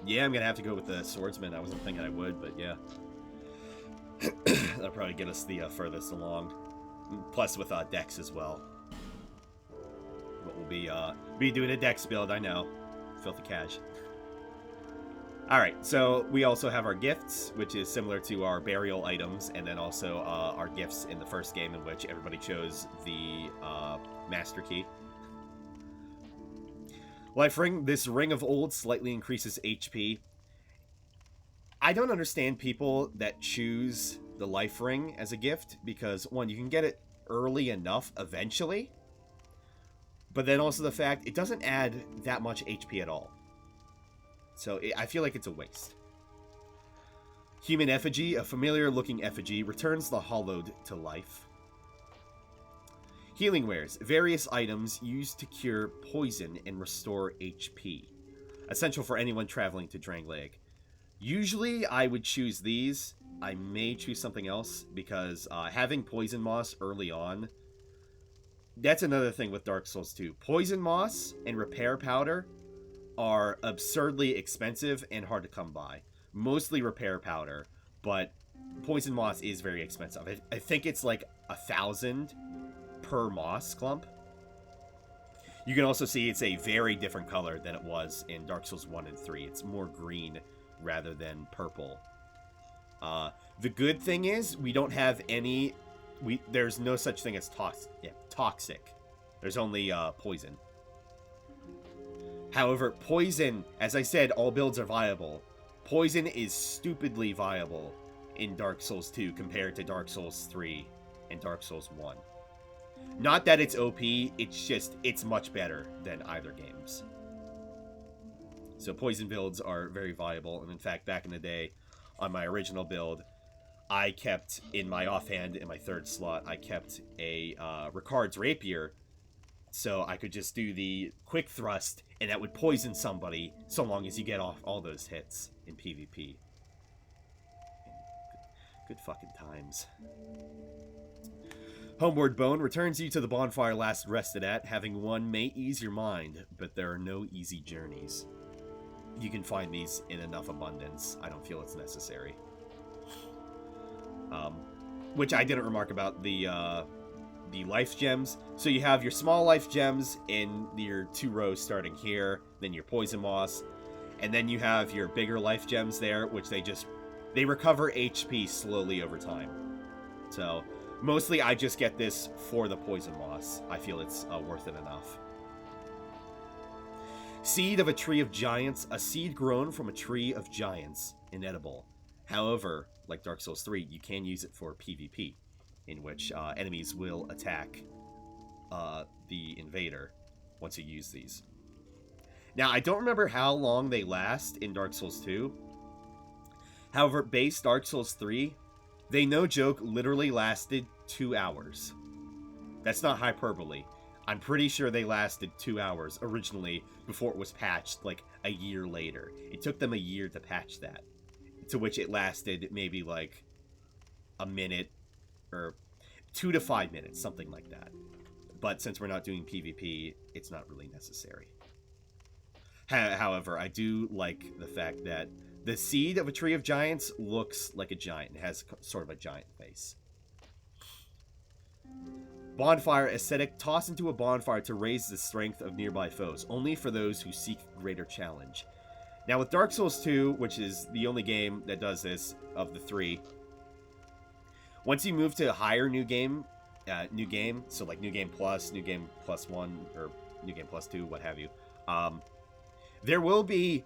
Yeah, I'm gonna have to go with the Swordsman. I wasn't thinking I would, but yeah. That'll probably get us the furthest along. Plus with Dex as well. But we'll be doing a Dex build, I know. Filthy cash. Alright, so we also have our gifts, which is similar to our burial items, and then also our gifts in the first game in which everybody chose the Master Key. Life Ring. This Ring of Old slightly increases HP. I don't understand people that choose the Life Ring as a gift, because, one, you can get it early enough eventually. But then also the fact it doesn't add that much HP at all. So I feel like it's a waste. Human Effigy, a familiar-looking effigy, returns the hollowed to life. Healing wares, various items used to cure poison and restore HP. Essential for anyone traveling to Drangleic. Usually I would choose these. I may choose something else because having Poison Moss early on, that's another thing with Dark Souls 2. Poison Moss and Repair Powder are absurdly expensive and hard to come by. Mostly Repair Powder, but Poison Moss is very expensive. I think it's like 1,000 per moss clump. You can also see it's a very different color than it was in Dark Souls 1 and 3. It's more green rather than purple. The good thing is we don't have any... There's no such thing as toxic. There's only poison. However, poison, as I said, all builds are viable. Poison is stupidly viable in Dark Souls 2 compared to Dark Souls 3 and Dark Souls 1. Not that it's OP, it's just, it's much better than either games. So poison builds are very viable, and in fact, back in the day, on my original build, I kept, in my offhand, in my third slot, I kept a Ricard's Rapier, so I could just do the quick thrust, and that would poison somebody, so long as you get off all those hits in PvP. Good fucking times. Homeward Bone returns you to the bonfire last rested at. Having one may ease your mind, but there are no easy journeys. You can find these in enough abundance. I don't feel it's necessary. Which I didn't remark about the life gems. So you have your small life gems in your 2 rows starting here, then your poison moss, and then you have your bigger life gems there, which they recover HP slowly over time. So mostly I just get this for the poison moss. I feel it's worth it enough. Seed of a Tree of Giants. A seed grown from a Tree of Giants. Inedible. However, like Dark Souls 3, you can use it for PvP, in which enemies will attack the invader once you use these. Now, I don't remember how long they last in Dark Souls 2. However, base Dark Souls 3, they no joke literally lasted 2 hours. That's not hyperbole. I'm pretty sure they lasted 2 hours originally before it was patched like a year later. It took them a year to patch that, to which it lasted maybe like a minute or 2 to 5 minutes, something like that. But since we're not doing PvP, it's not really necessary. However, I do like the fact that the seed of a Tree of Giants looks like a giant. It has sort of a giant face. Bonfire aesthetic. Toss into a bonfire to raise the strength of nearby foes, only for those who seek greater challenge. Now with Dark Souls 2, which is the only game that does this of the 3, once you move to a higher new game, so like New Game Plus, New Game Plus 1, or New Game Plus 2, what have you, there will be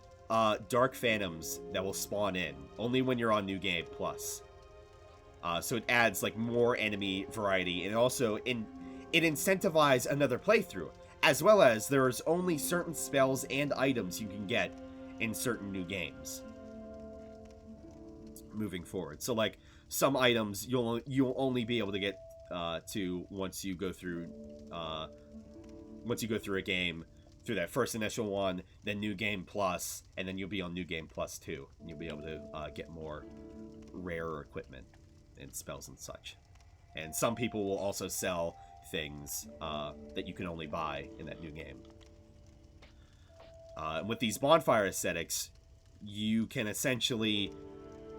Dark Phantoms that will spawn in, only when you're on New Game Plus. So it adds like more enemy variety, and also it incentivizes another playthrough, as well as there's only certain spells and items you can get in certain new games moving forward. So like some items you'll only be able to get to once you go through a game, through that first initial one, then New Game Plus, and then you'll be on New Game Plus 2, and you'll be able to get more rarer equipment and spells and such. And some people will also sell things that you can only buy in that new game. With these bonfire aesthetics, you can essentially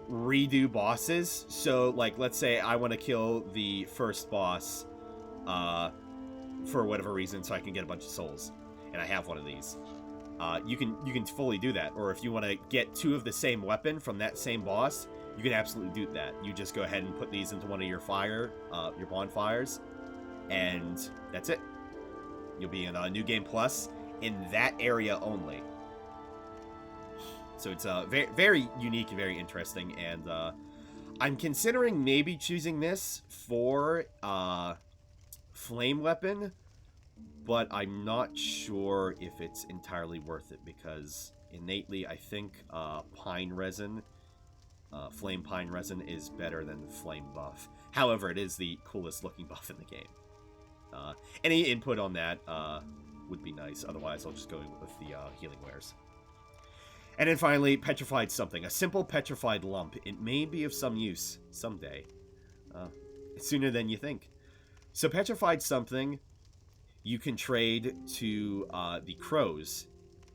redo bosses. So, like, let's say I want to kill the first boss for whatever reason, so I can get a bunch of souls, and I have one of these. You can fully do that. Or if you want to get 2 of the same weapon from that same boss, you can absolutely do that. You just go ahead and put these into one of your bonfires, and that's it. You'll be in a New Game Plus in that area only. So it's very, very unique and very interesting, and I'm considering maybe choosing this for flame weapon, but I'm not sure if it's entirely worth it, because innately I think pine resin, flame pine resin, is better than flame buff. However, it is the coolest looking buff in the game. Any input on that would be nice. Otherwise, I'll just go with the healing wares. And then finally, petrified something. A simple petrified lump. It may be of some use someday. Sooner than you think. So petrified something, you can trade to the crows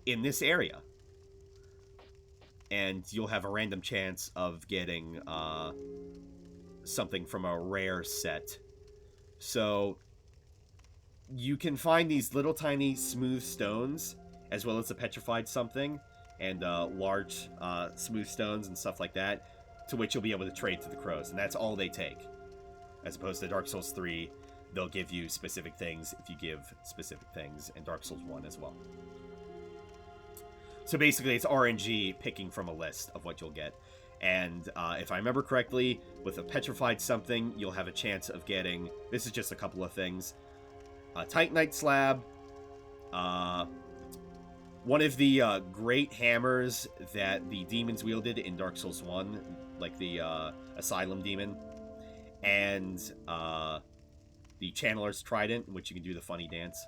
in this area. And you'll have a random chance of getting something from a rare set. So you can find these little tiny smooth stones, as well as a petrified something, and large smooth stones and stuff like that, to which you'll be able to trade to the crows, and that's all they take. As opposed to Dark Souls 3, they'll give you specific things if you give specific things, and Dark Souls 1 as well. So basically, it's RNG picking from a list of what you'll get. And if I remember correctly, with a petrified something, you'll have a chance of getting... This is just a couple of things. A Titanite slab. One of the great hammers that the demons wielded in Dark Souls 1. Like the Asylum Demon. And the Channeler's Trident, in which you can do the funny dance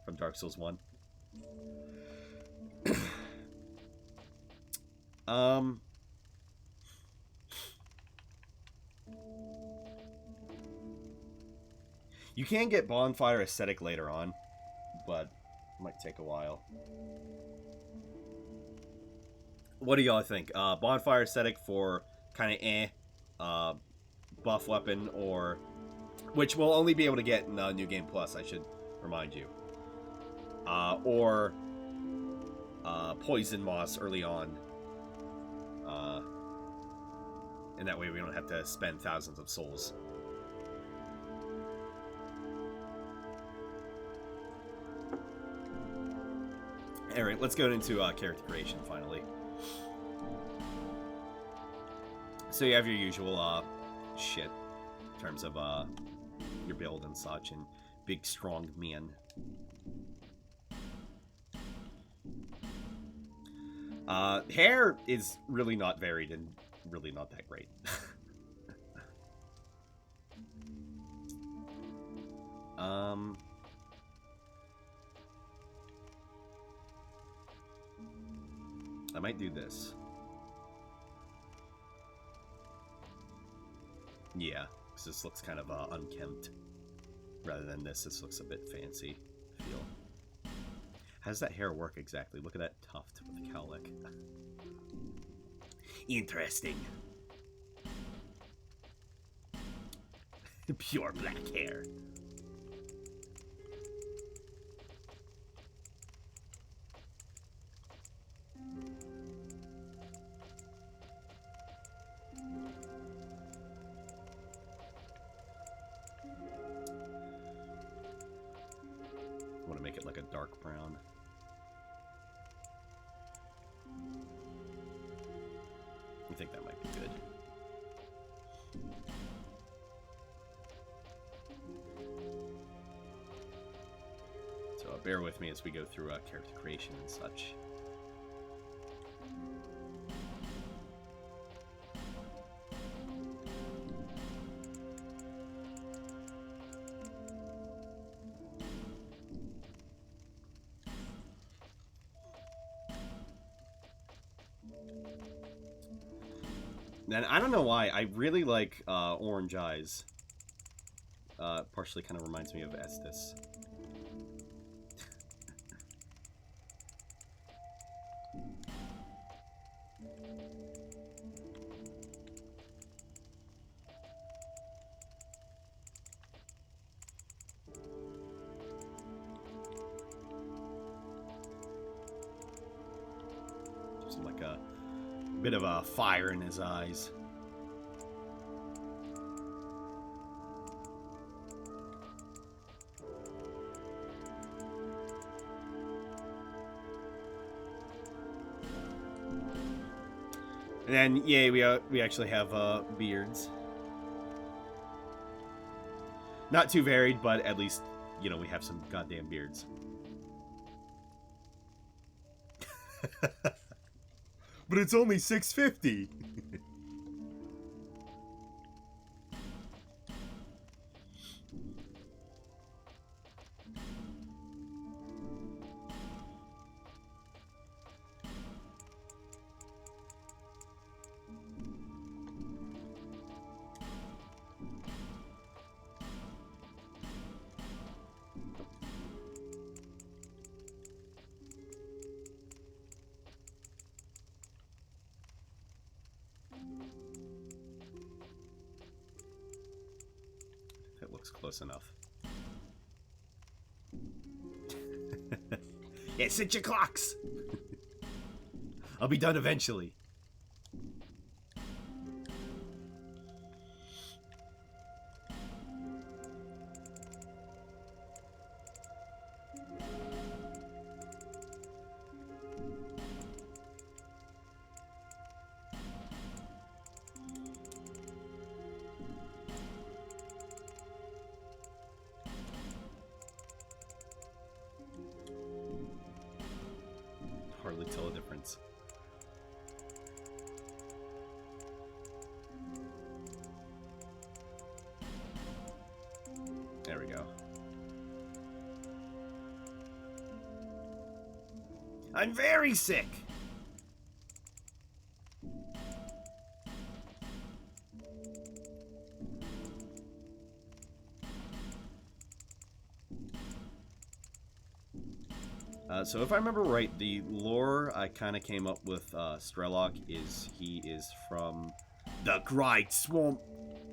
from Dark Souls 1. You can get Bonfire Aesthetic later on, but it might take a while. What do y'all think? Bonfire Aesthetic for kind of buff weapon, or... Which we'll only be able to get in New Game Plus, I should remind you. Or Poison Moss early on. And that way we don't have to spend thousands of souls. Alright, let's go into character creation finally. So you have your usual shit in terms of your build and such, and big strong men. Hair is really not varied and really not that great. I might do this. Yeah, because this looks kind of unkempt. Rather than this looks a bit fancy, I feel. How does that hair work exactly? Look at that tuft with the cowlick. Interesting. Pure black hair. I want to make it like a dark brown. I think that might be good. So bear with me as we go through character creation and such. And I don't know why, I really like orange eyes. Partially kind of reminds me of Estes. Just like a bit of a fire in his eyes. And then, yeah, we actually have beards. Not too varied, but at least, you know, we have some goddamn beards. But it's only $6.50. It looks close enough. Yeah, sit your clocks. I'll be done eventually. Hardly tell a difference. There we go. I'm very sick. So if I remember right, the lore I kind of came up with Strelok is he is from the Great Swamp.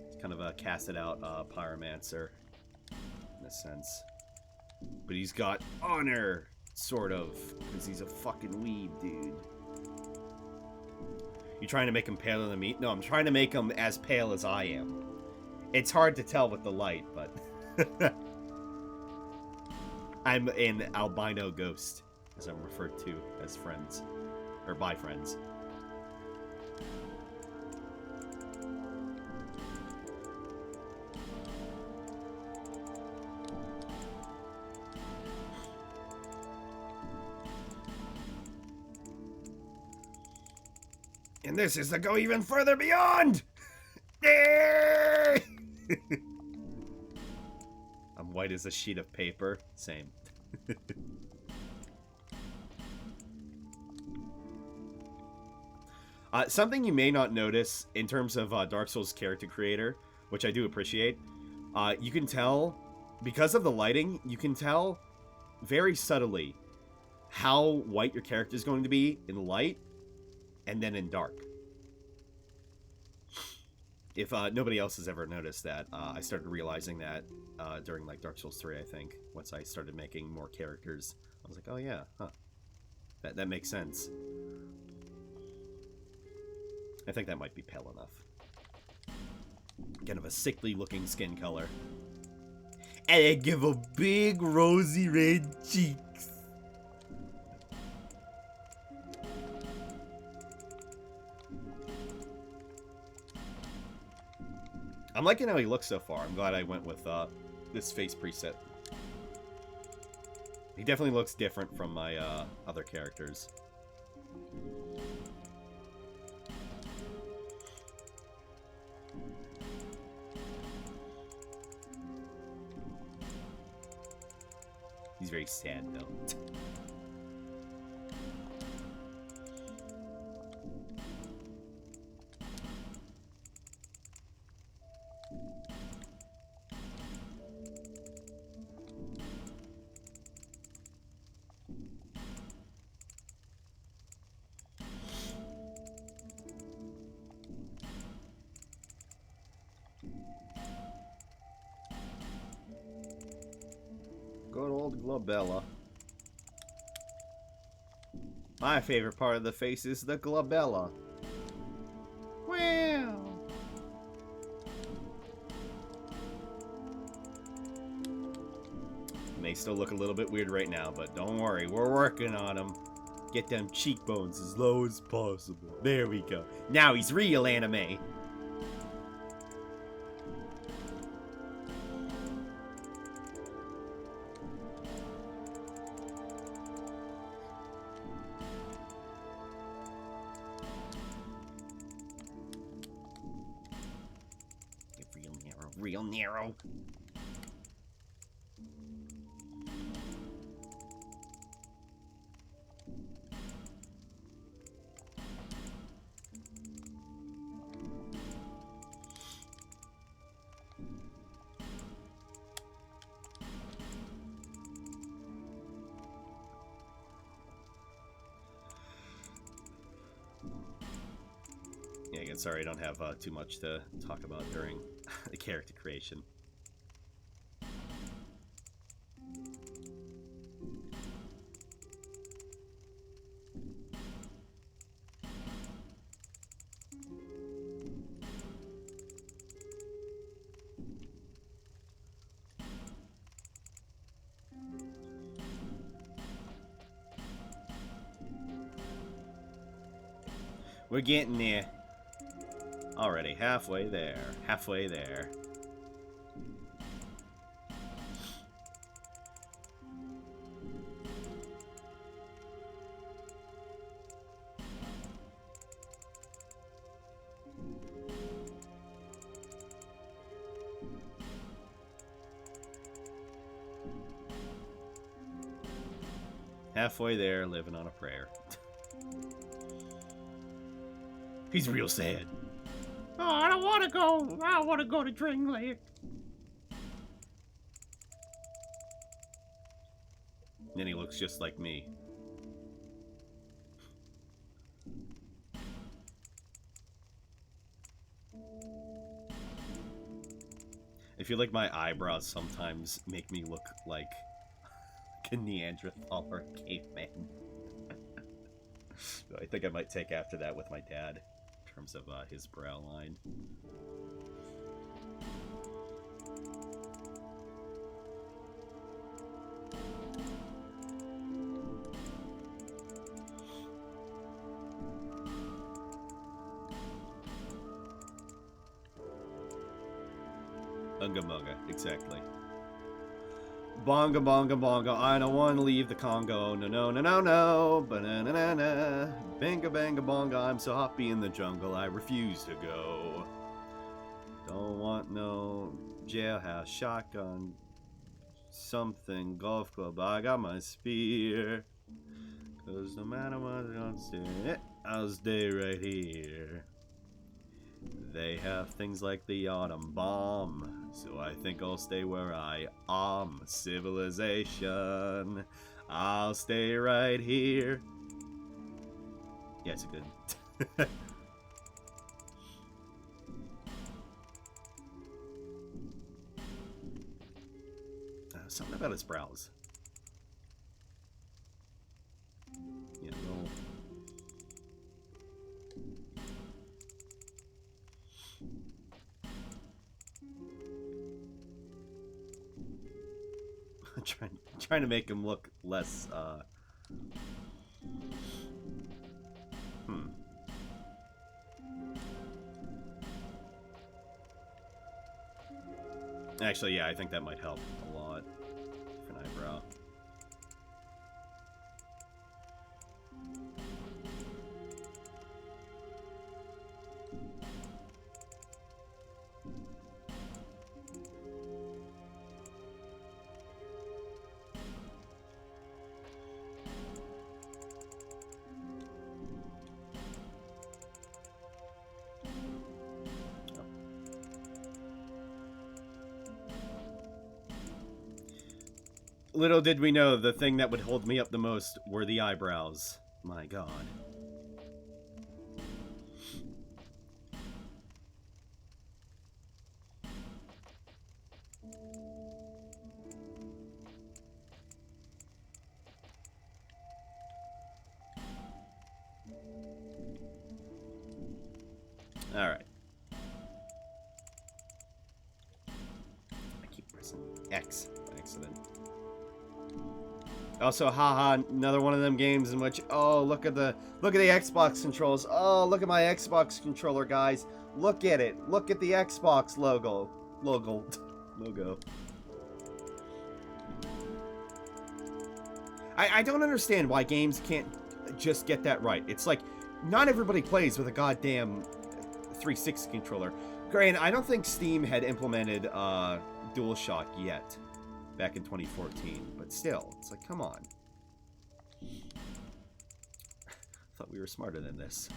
It's kind of a casted out pyromancer in a sense. But he's got honor, sort of, because he's a fucking weeb, dude. You trying to make him paler than me? No, I'm trying to make him as pale as I am. It's hard to tell with the light, but... I'm an albino ghost, as I'm referred to as friends, or by friends. And this is to go even further beyond! I'm white as a sheet of paper. Same. Something you may not notice in terms of Dark Souls character creator, which I do appreciate, you can tell, because of the lighting, you can tell very subtly how white your character is going to be in light and then in dark. If nobody else has ever noticed that, I started realizing that during like Dark Souls 3, I think. Once I started making more characters, I was like, oh yeah, huh. That makes sense. I think that might be pale enough. Kind of a sickly looking skin color. And I give a big rosy red cheeks. I'm liking how he looks so far. I'm glad I went with this face preset. He definitely looks different from my other characters. He's very sad, though. Good old glabella. My favorite part of the face is the glabella. Wow. May still look a little bit weird right now, but don't worry, we're working on them. Get them cheekbones as low as possible. There we go. Now he's real anime. real narrow. Yeah, again, sorry, I don't have too much to talk about during the character creation. We're getting there. Already halfway there. Halfway there. Halfway there, living on a prayer. He's real sad. Oh, I don't want to go. I don't want to go to Drink Lake. Then he looks just like me. I feel like my eyebrows sometimes make me look like a Neanderthal or a caveman. So I think I might take after that with my dad in terms of his brow line. Unga bunga, exactly. Bonga bonga bonga, I don't want to leave the Congo. No no no no no. Banana na na. Banga banga bonga, I'm so happy in the jungle, I refuse to go. Don't want no jailhouse, shotgun, something, golf club. I got my spear. Cause no matter what I'm stay, I'll stay right here. They have things like the autumn bomb, so I think I'll stay where I am. Civilization, I'll stay right here. Yeah, it's a good. Something about his brows. Yeah, no. trying to make him look less Actually, yeah, I think that might help a lot for an eyebrow. Little did we know, the thing that would hold me up the most were the eyebrows. My god. Alright. I keep pressing X by accident. Also, haha, another one of them games in which, oh, look at the Xbox controls. Oh, look at my Xbox controller, guys. Look at it. Look at the Xbox logo. I don't understand why games can't just get that right. It's like, not everybody plays with a goddamn 360 controller. Granted, I don't think Steam had implemented DualShock yet back in 2014, but still, it's like, come on. Thought we were smarter than this.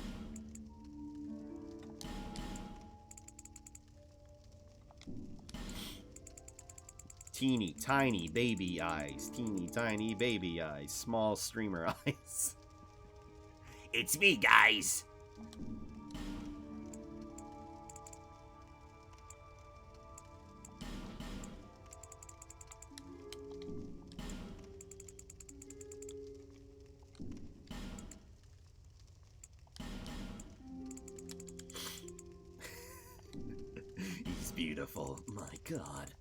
Teeny tiny baby eyes, teeny tiny baby eyes, small streamer eyes. It's me, guys. He's beautiful. My God.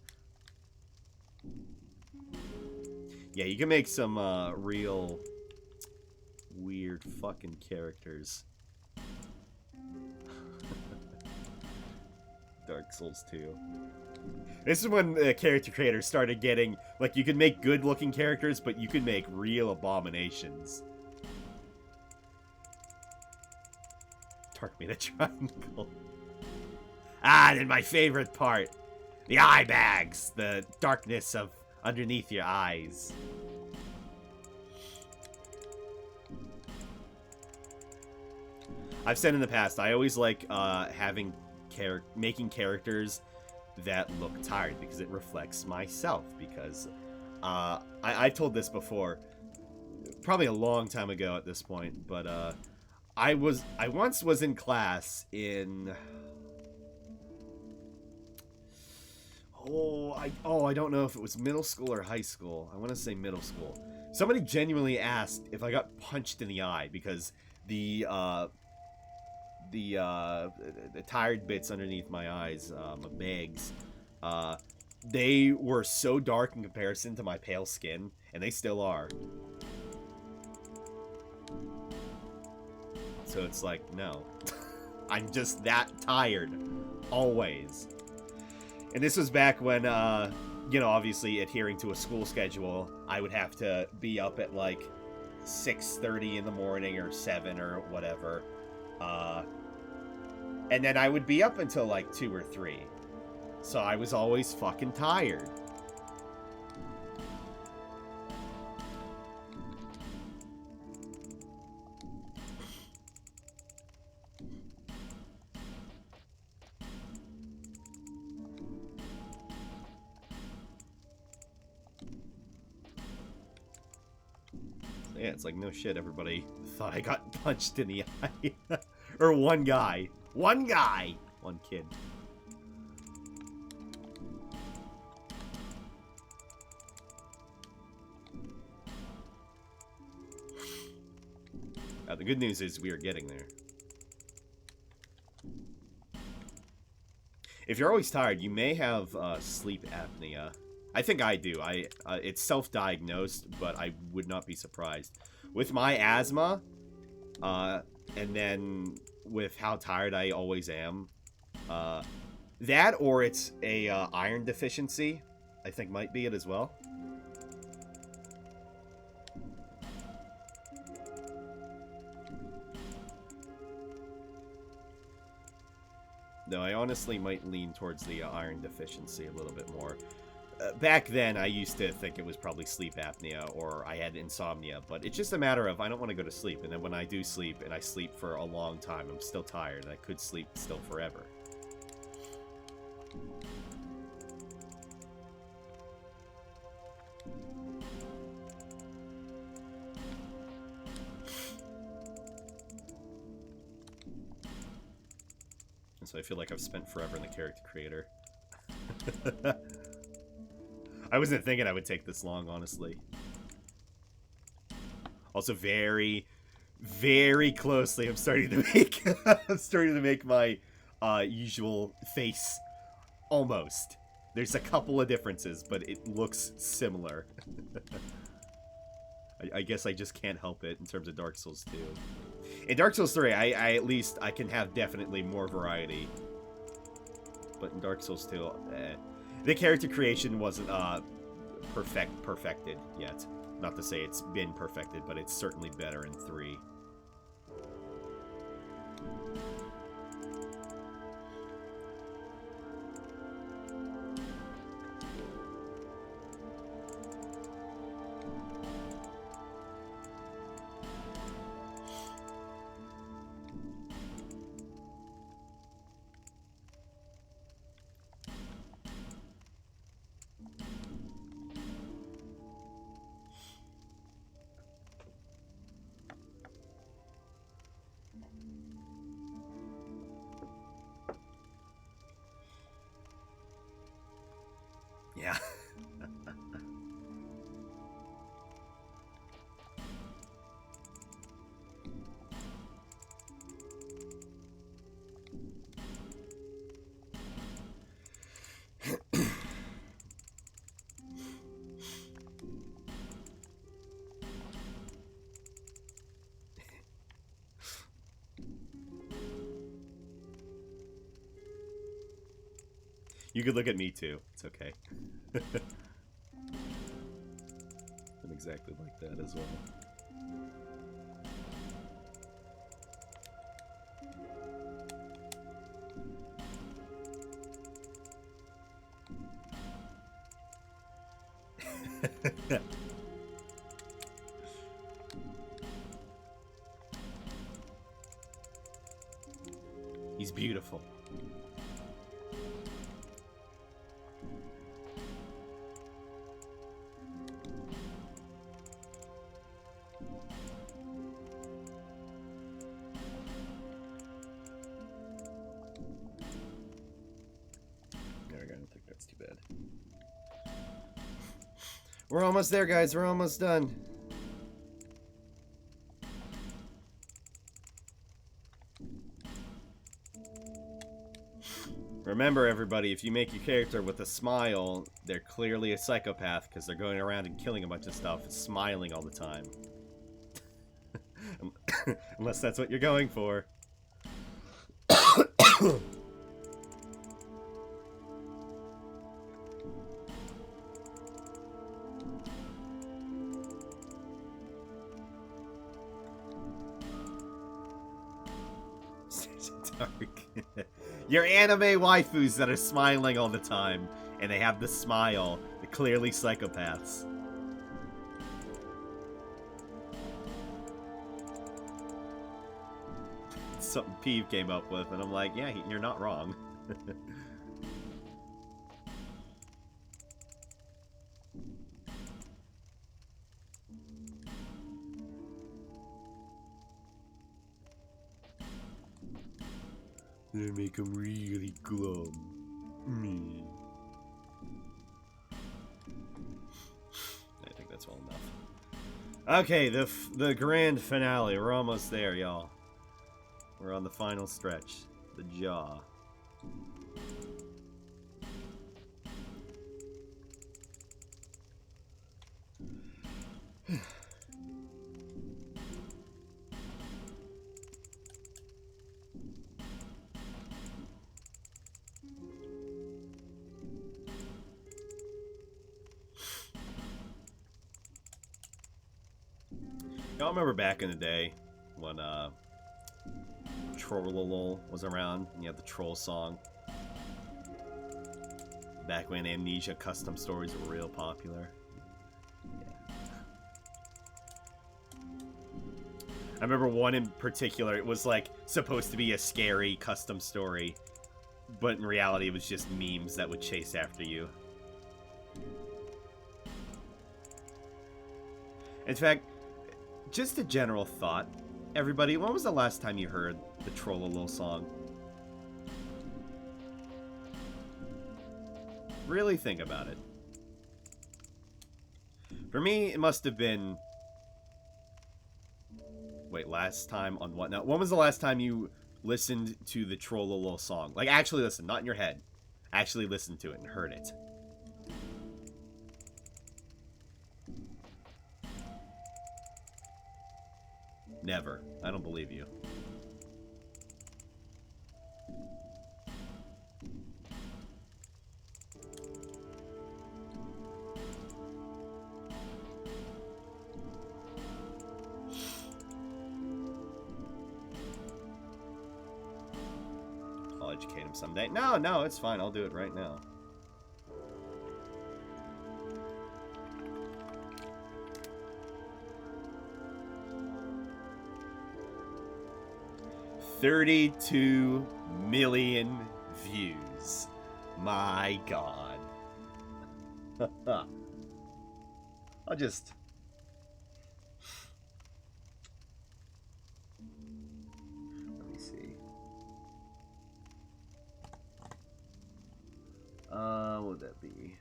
Yeah, you can make some real weird fucking characters. Dark Souls 2. This is when the character creators started getting, like, you could make good-looking characters, but you could make real abominations. Dark made a triangle. Ah, then my favorite part. The eye bags. The darkness of underneath your eyes. I've said in the past, I always like making characters that look tired because it reflects myself. Because I've told this before, probably a long time ago at this point, but I once was in class in I don't know if it was middle school or high school. I want to say middle school. Somebody genuinely asked if I got punched in the eye because the tired bits underneath my eyes, my bags, they were so dark in comparison to my pale skin, and they still are. So it's like, no. I'm just that tired. Always. And this was back when, you know, obviously adhering to a school schedule, I would have to be up at like 6:30 in the morning or 7 or whatever. And then I would be up until like 2 or 3. So I was always fucking tired. Yeah, it's like, no shit, everybody thought I got punched in the eye. Or one guy. One guy! One kid. The good news is we are getting there. If you're always tired, you may have sleep apnea. I think I do. It's self-diagnosed, but I would not be surprised. With my asthma, and then with how tired I always am, that or it's a iron deficiency, I think might be it as well. No, I honestly might lean towards the iron deficiency a little bit more. Back then, I used to think it was probably sleep apnea or I had insomnia, but it's just a matter of I don't want to go to sleep, and then when I do sleep, and I sleep for a long time, I'm still tired, and I could sleep still forever. And so I feel like I've spent forever in the character creator. I wasn't thinking I would take this long, honestly. Also, very, very closely, I'm starting to make my usual face. Almost. There's a couple of differences, but it looks similar. I guess I just can't help it in terms of Dark Souls 2. In Dark Souls 3, I at least I can have definitely more variety. But in Dark Souls 2, the character creation wasn't perfected yet. Not to say it's been perfected, but it's certainly better in 3. Yeah. You could look at me too. It's okay. I'm exactly like that as well. He's beautiful. There we go. I don't think that's too bad. We're almost there, guys. We're almost done. Remember, everybody, if you make your character with a smile, they're clearly a psychopath because they're going around and killing a bunch of stuff, smiling all the time. Unless that's what you're going for. Dark. Your anime waifus that are smiling all the time, and they have the smile. They're clearly psychopaths. It's something Peeve came up with, and I'm like, yeah, you're not wrong. They make them really glum. I think that's well enough. Okay, the grand finale. We're almost there, y'all. We're on the final stretch. The jaw. Y'all remember back in the day when Trollolol was around and you had the troll song? Back when Amnesia custom stories were real popular. Yeah. I remember one in particular, it was like supposed to be a scary custom story, but in reality it was just memes that would chase after you. In fact, just a general thought. Everybody, when was the last time you heard the Trollolol song? Really think about it. For me, it must have been... Wait, last time on what now? When was the last time you listened to the Trollolol song? Like, actually listen, not in your head. Actually listened to it and heard it. Never. I don't believe you. I'll educate him someday. No, it's fine. I'll do it right now. $32 million views. My God. I'll just... Let me see. We'll would that be?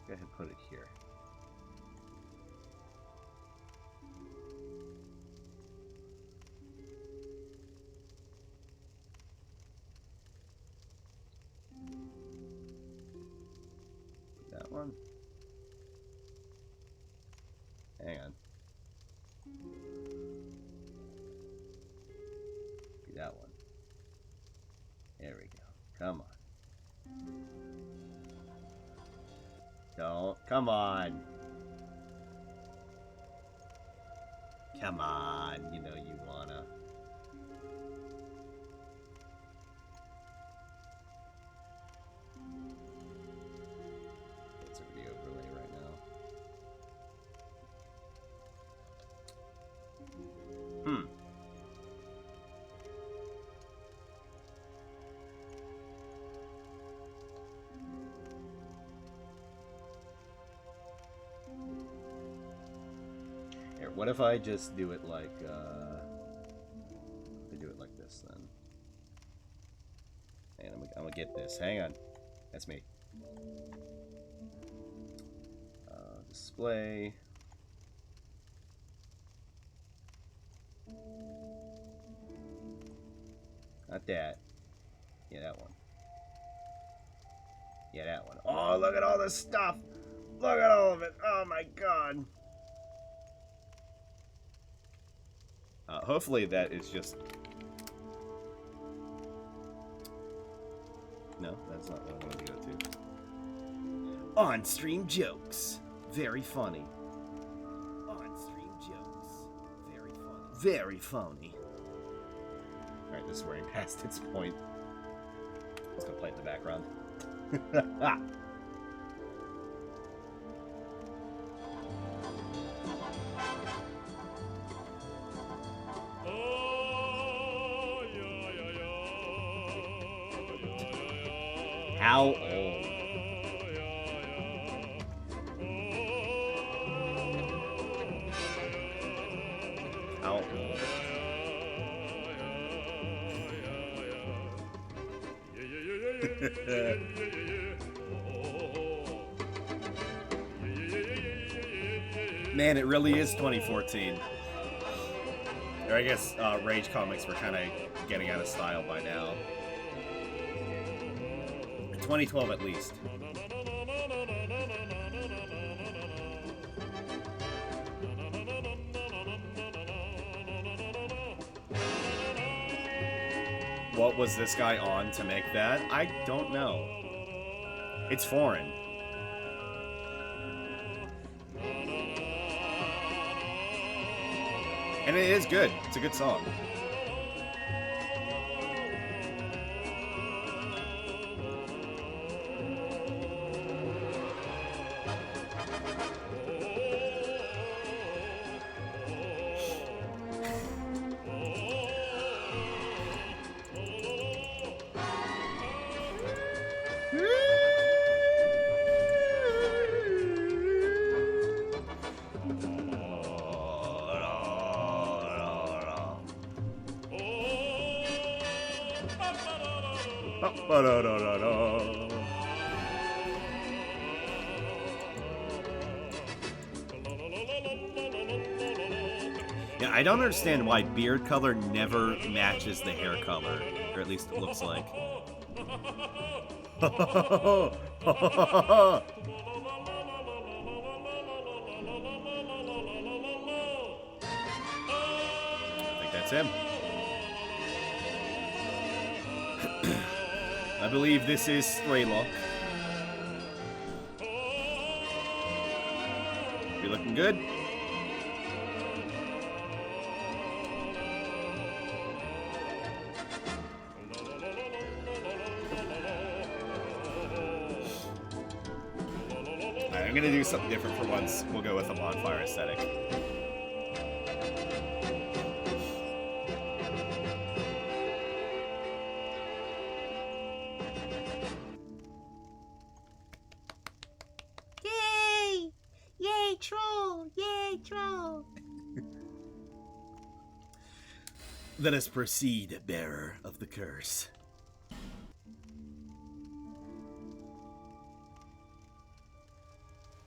Go ahead and put it here. That one. Hang on. Be that one. There we go. Come on. Don't. Come on. Come on. You know you wanna. It's a video overlay right now. Hmm. Here, what if I just do it like, I do it like this then? And I'm gonna get this. Hang on. That's me. Display. Not that. Yeah, that one. Yeah, that one. Oh, look at all this stuff! Look at all of it! Oh my god! Hopefully that is just... No, that's not what I wanted to go to. On-stream jokes. Very funny. On-stream jokes. Very funny. Very funny. Alright, this is wearing past its point. Let's go play it in the background. How old? How old? Man, it really is 2014. Or I guess Rage comics were kind of getting out of style by now. 2012 at least. What was this guy on to make that? I don't know. It's foreign. And it is good. It's a good song. Yeah, I don't understand why beard color never matches the hair color, or at least it looks like. I think that's him. I believe this is Strelok. You looking good? I'm gonna do something different for once. We'll go with a bonfire aesthetic. Yay! Yay, troll! Yay! Lorethrough! Let us proceed, bearer of the curse.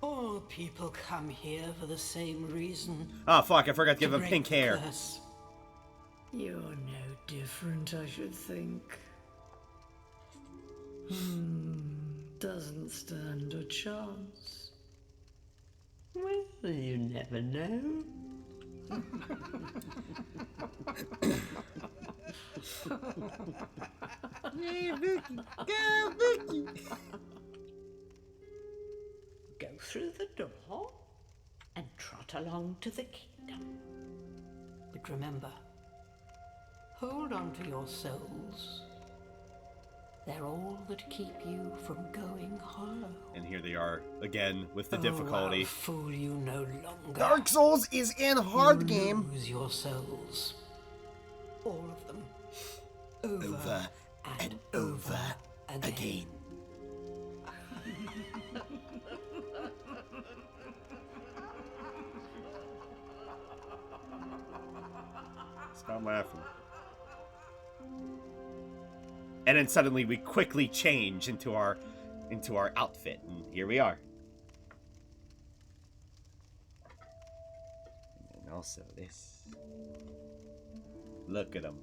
All people come here for the same reason. Ah, fuck, I forgot to give to him break pink the hair. curse. You're no different, I should think. Doesn't stand a chance. Well, you never know. Hey, Vicky. Go, Vicky. Go through the door and trot along to the kingdom. But remember, hold on to your souls. They're all that keep you from going hollow. And here they are again with the Oh, difficulty. I'll fool you no longer. Dark Souls is in hard You game. lose your souls. All of them. Over, and over again. Stop laughing. And then suddenly we quickly change into our outfit, and here we are. And also this. Look at him.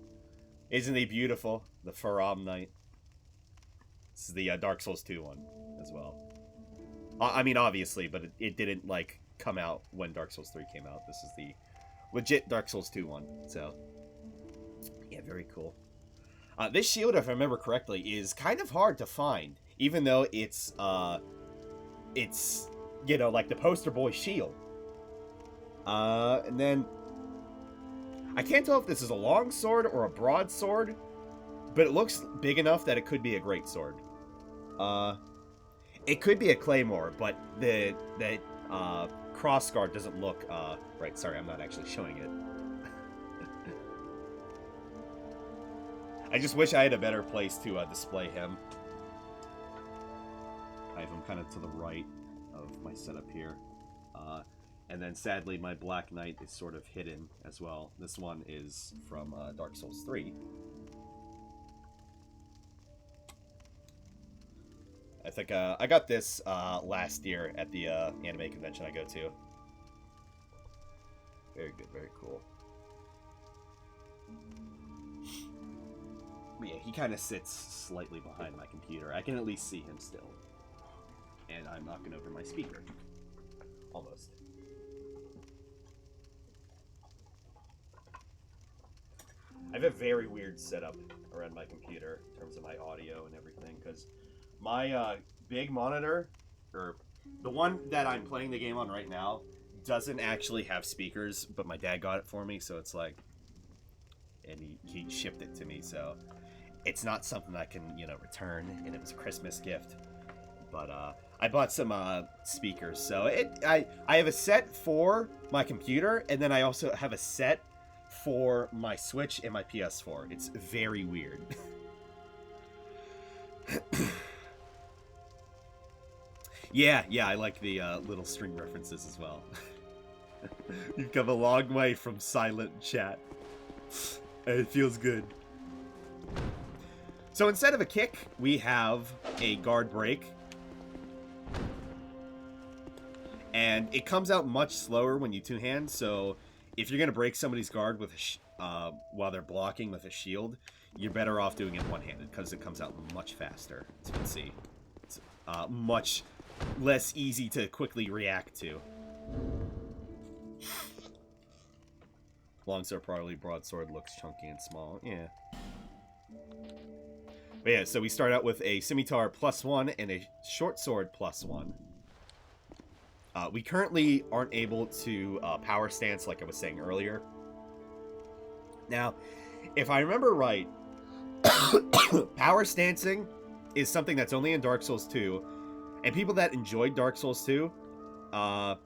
Isn't he beautiful? The Faram Knight. This is the Dark Souls 2 one as well. I mean, obviously, but it didn't, like, come out when Dark Souls 3 came out. This is the legit Dark Souls 2 one, so... yeah, very cool. This shield, if I remember correctly, is kind of hard to find, even though it's, you know, like the poster boy shield. And then, I can't tell if this is a long sword or a broadsword, but it looks big enough that it could be a great sword. It could be a claymore, but the crossguard doesn't look, right, sorry, I'm not actually showing it. I just wish I had a better place to display him. I have him kind of to the right of my setup here. And then sadly my Black Knight is sort of hidden as well. This one is from Dark Souls 3. I think I got this last year at the anime convention I go to. Very good, very cool. But yeah, he kind of sits slightly behind my computer. I can at least see him still. And I'm knocking over my speaker. Almost. I have a very weird setup around my computer in terms of my audio and everything, because my big monitor, or the one that I'm playing the game on right now, doesn't actually have speakers, but my dad got it for me, so it's like... and he shipped it to me, so... it's not something I can, you know, return, and it was a Christmas gift. But I bought some speakers, so I have a set for my computer, and then I also have a set for my Switch and my PS4. It's very weird. yeah, I like the little string references as well. You've come a long way from silent chat. It feels good. So instead of a kick, we have a guard break. And it comes out much slower when you two-hand, so if you're going to break somebody's guard with while they're blocking with a shield, you're better off doing it one-handed, because it comes out much faster, as you can see. It's much less easy to quickly react to. Longsword, probably broadsword, looks chunky and small. Yeah. But yeah, so we start out with a scimitar +1 and a short sword +1. We currently aren't able to power stance like I was saying earlier. Now, if I remember right, power stancing is something that's only in Dark Souls 2, and people that enjoyed Dark Souls 2 are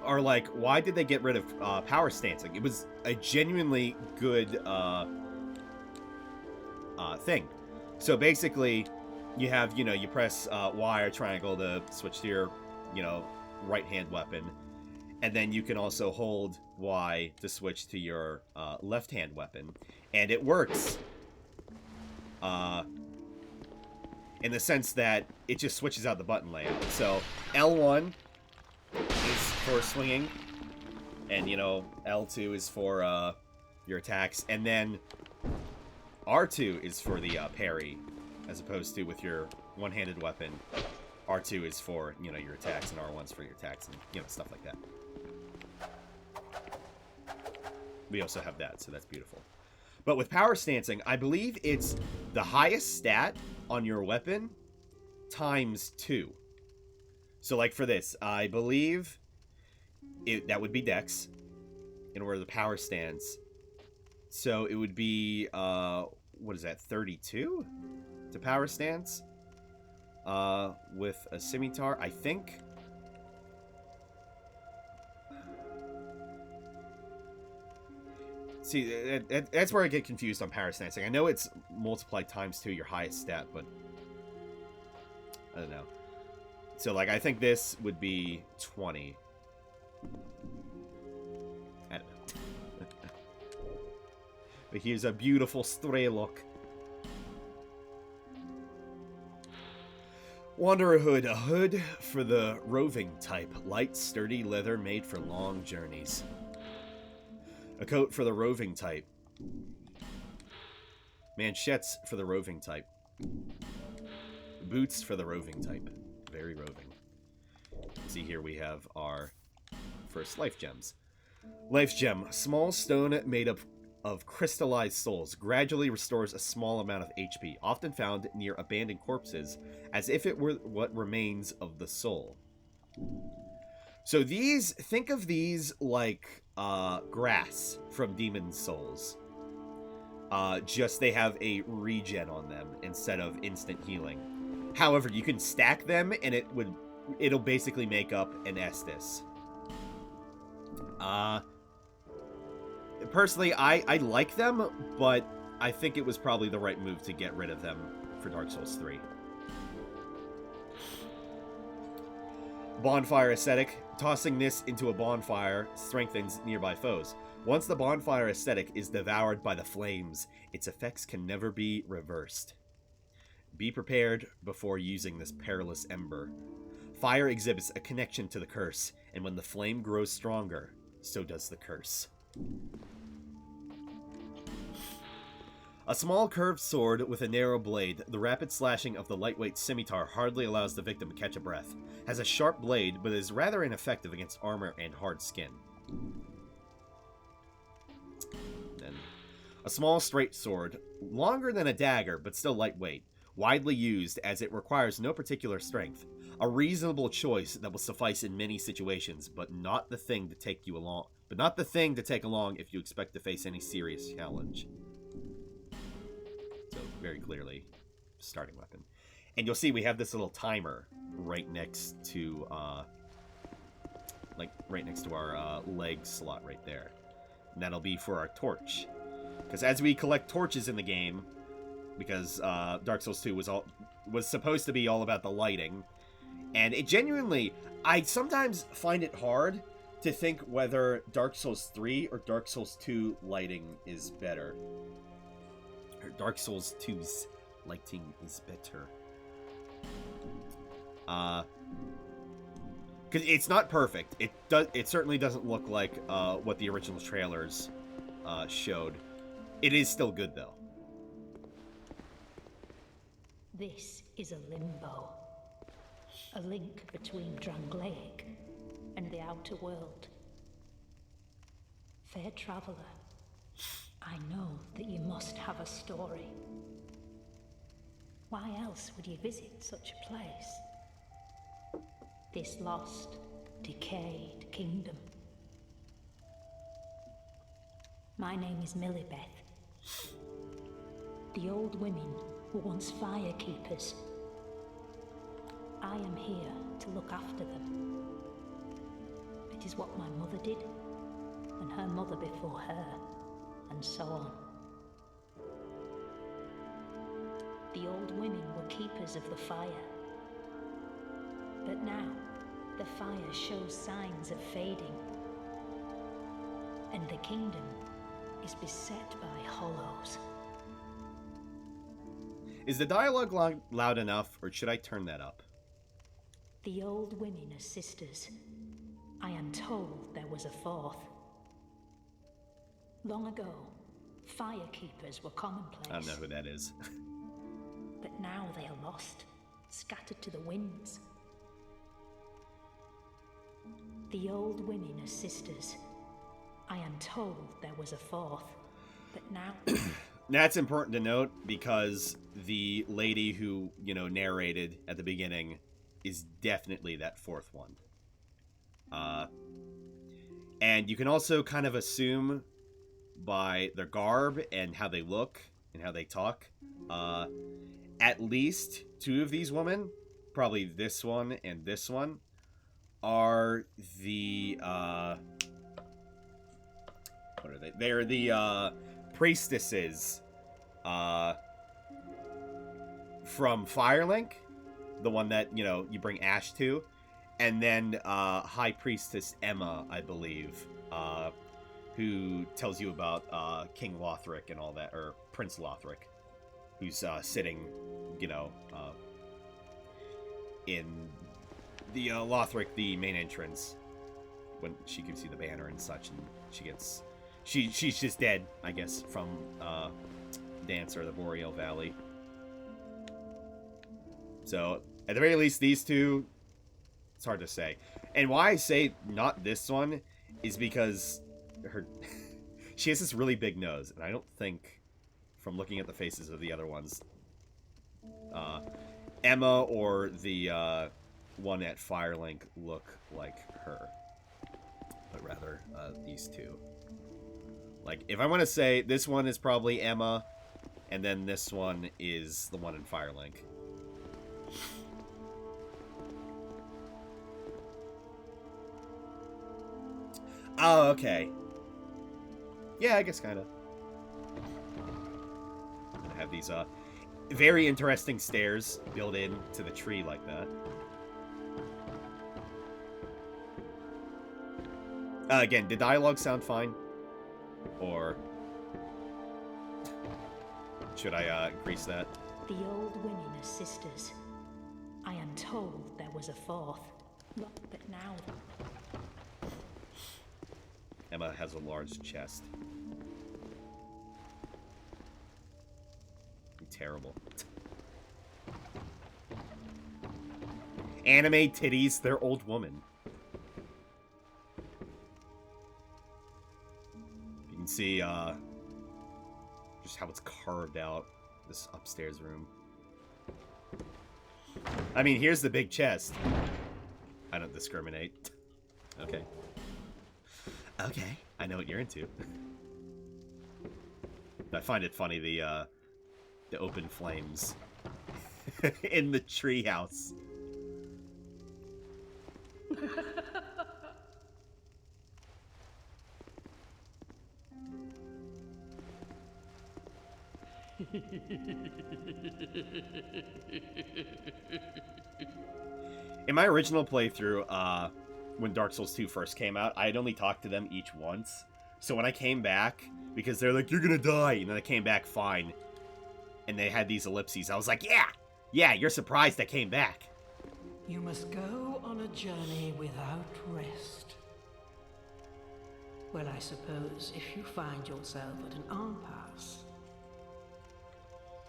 like, why did they get rid of power stancing? It was a genuinely good thing. So basically, you have, you press Y or triangle to switch to your, right hand weapon, And then you can also hold Y to switch to your left-hand weapon. And it works. In the sense that it just switches out the button layout. So L1 is for swinging. And, you know, L2 is for your attacks. And then R2 is for the parry. As opposed to with your one-handed weapon. R2 is for, you know, your attacks. And R1's for your attacks. And, you know, stuff like that. We also have that, so that's beautiful. But with power stancing, I believe it's the highest stat on your weapon times 2. So, like for this, I believe that would be Dex in order the power stance. So it would be, what is that, 32 to power stance? With a scimitar, I think. See, that's where I get confused on power stancing. I know it's multiplied times 2 your highest stat, but I don't know. So, like, I think this would be 20. I don't know. But here's a beautiful Strelok. Wanderer hood, a hood for the roving type. Light, sturdy leather made for long journeys. A coat for the roving type. Manchettes for the roving type. Boots for the roving type. Very roving. See, here we have our first life gems. Life gem. Small stone made up of crystallized souls. Gradually restores a small amount of HP. Often found near abandoned corpses. As if it were what remains of the soul. So these, think of these like grass from Demon Souls. Just they have a regen on them instead of instant healing. However, you can stack them and it'll basically make up an Estus. Personally, I like them, but I think it was probably the right move to get rid of them for Dark Souls 3. Bonfire aesthetic. Tossing this into a bonfire strengthens nearby foes. Once the bonfire aesthetic is devoured by the flames, its effects can never be reversed. Be prepared before using this perilous ember. Fire exhibits a connection to the curse, and when the flame grows stronger, so does the curse. A small curved sword with a narrow blade, the rapid slashing of the lightweight scimitar hardly allows the victim to catch a breath. Has a sharp blade, but is rather ineffective against armor and hard skin. Then, a small straight sword, longer than a dagger, but still lightweight. Widely used, as it requires no particular strength. A reasonable choice that will suffice in many situations, but not the thing to take you along. But not the thing to take along if you expect to face any serious challenge. So, very clearly, starting weapon. And you'll see we have this little timer right next to, right next to our leg slot right there. And that'll be for our torch. Because as we collect torches in the game, because Dark Souls 2 was supposed to be all about the lighting, and it genuinely, I sometimes find it hard to think whether Dark Souls 3 or Dark Souls 2 lighting is better. Or Dark Souls 2's lighting is better. Because it's not perfect. It certainly doesn't look like what the original trailers showed. It is still good, though. This is a limbo. A link between Drangleic and the outer world. Fair traveler, I know that you must have a story. Why else would you visit such a place? This lost, decayed kingdom. My name is Millibeth. The old women were once fire keepers. I am here to look after them. It is what my mother did, and her mother before her, and so on. The old women were keepers of the fire. But now, the The fire shows signs of fading, and the kingdom is beset by hollows. Is the dialogue loud enough, or should I turn that up? The old women are sisters. I am told there was a fourth. Long ago, firekeepers were commonplace. I don't know who that is. But now they are lost, scattered to the winds. The old women are sisters. I am told there was a fourth, but now... That's important to note, because the lady who, narrated at the beginning is definitely that fourth one. And you can also kind of assume by their garb and how they look and how they talk, at least two of these women, probably this one and this one, are the, what are they? They're the, priestesses, from Firelink, the one that, you bring Ash to, and then, High Priestess Emma, I believe, who tells you about, King Lothric and all that, or Prince Lothric, who's, sitting, in the, Lothric, the main entrance, when she gives you the banner and such, and she gets... She's just dead, I guess, from Dancer, the Boreal Valley. So, at the very least, these two, it's hard to say. And why I say not this one is because she has this really big nose, and I don't think, from looking at the faces of the other ones, Emma or the one at Firelink look like her, but rather these two. Like, if I want to say, this one is probably Emma, and then this one is the one in Firelink. Oh, okay. Yeah, I guess kind of. I have these, very interesting stairs built into the tree like that. Again, did dialogue sound fine? Or should I increase that? The old women are sisters. I am told there was a fourth, but now... Emma has a large chest. Terrible. Anime titties, they're old woman. You can see just how it's carved out, this upstairs room. I mean, here's the big chest. I don't discriminate. Okay. Okay, I know what you're into. I find it funny, the open flames in the treehouse. In my original playthrough, when Dark Souls 2 first came out, I had only talked to them each once. So when I came back, because they're like, you're gonna die, and then I came back fine, and they had these ellipses, I was like, yeah, you're surprised I came back. You must go on a journey without rest. Well, I suppose if you find yourself at an impasse.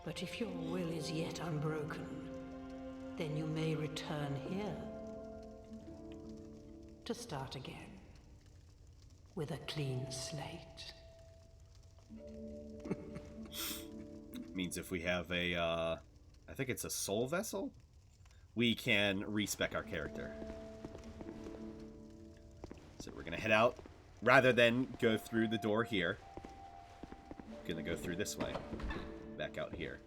But if your will is yet unbroken, then you may return here to start again with a clean slate. Means if we have a, I think it's a soul vessel, we can respec our character. So we're gonna head out. Rather than go through the door here, we're gonna go through this way. Back out here.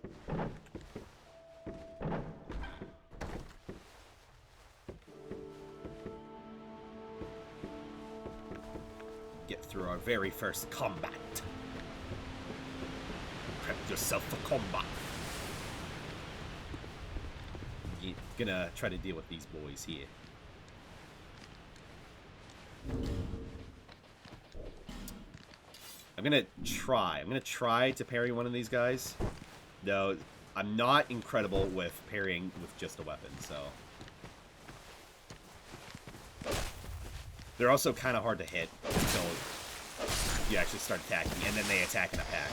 Get through our very first combat. Prep yourself for combat. You're gonna try to deal with these boys here. I'm gonna try to parry one of these guys. Though I'm not incredible with parrying with just a weapon, so. They're also kind of hard to hit until you actually start attacking, and then they attack in a pack.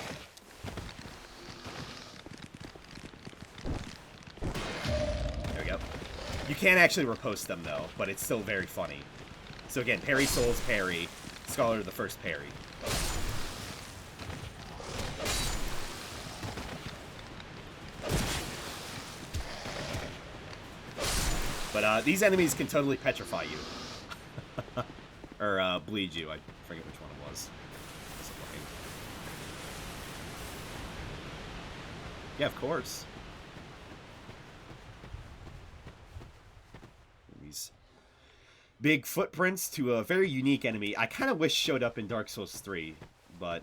There we go. You can't actually riposte them, though, but it's still very funny. So again, parry souls parry, Scholar the first parry. But these enemies can totally petrify you. Or bleed you. I forget which one it was. Yeah, of course. These big footprints to a very unique enemy. I kind of wish showed up in Dark Souls 3, but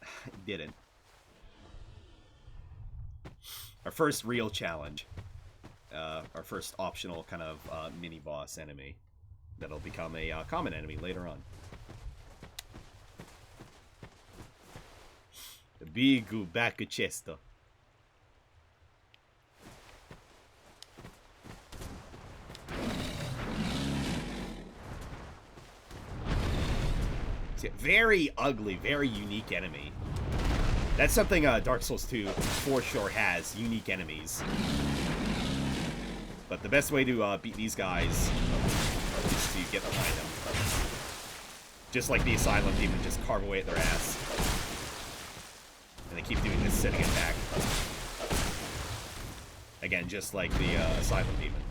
it didn't. Our first real challenge. Our first optional kind of mini-boss enemy. That'll become a common enemy later on. Big back chest. Very ugly, very unique enemy. That's something Dark Souls 2 for sure has, unique enemies. But the best way to beat these guys is to get behind them. Just like the Asylum Demon, just carve away at their ass. And they keep doing this sitting attack. Again, just like the Asylum Demon.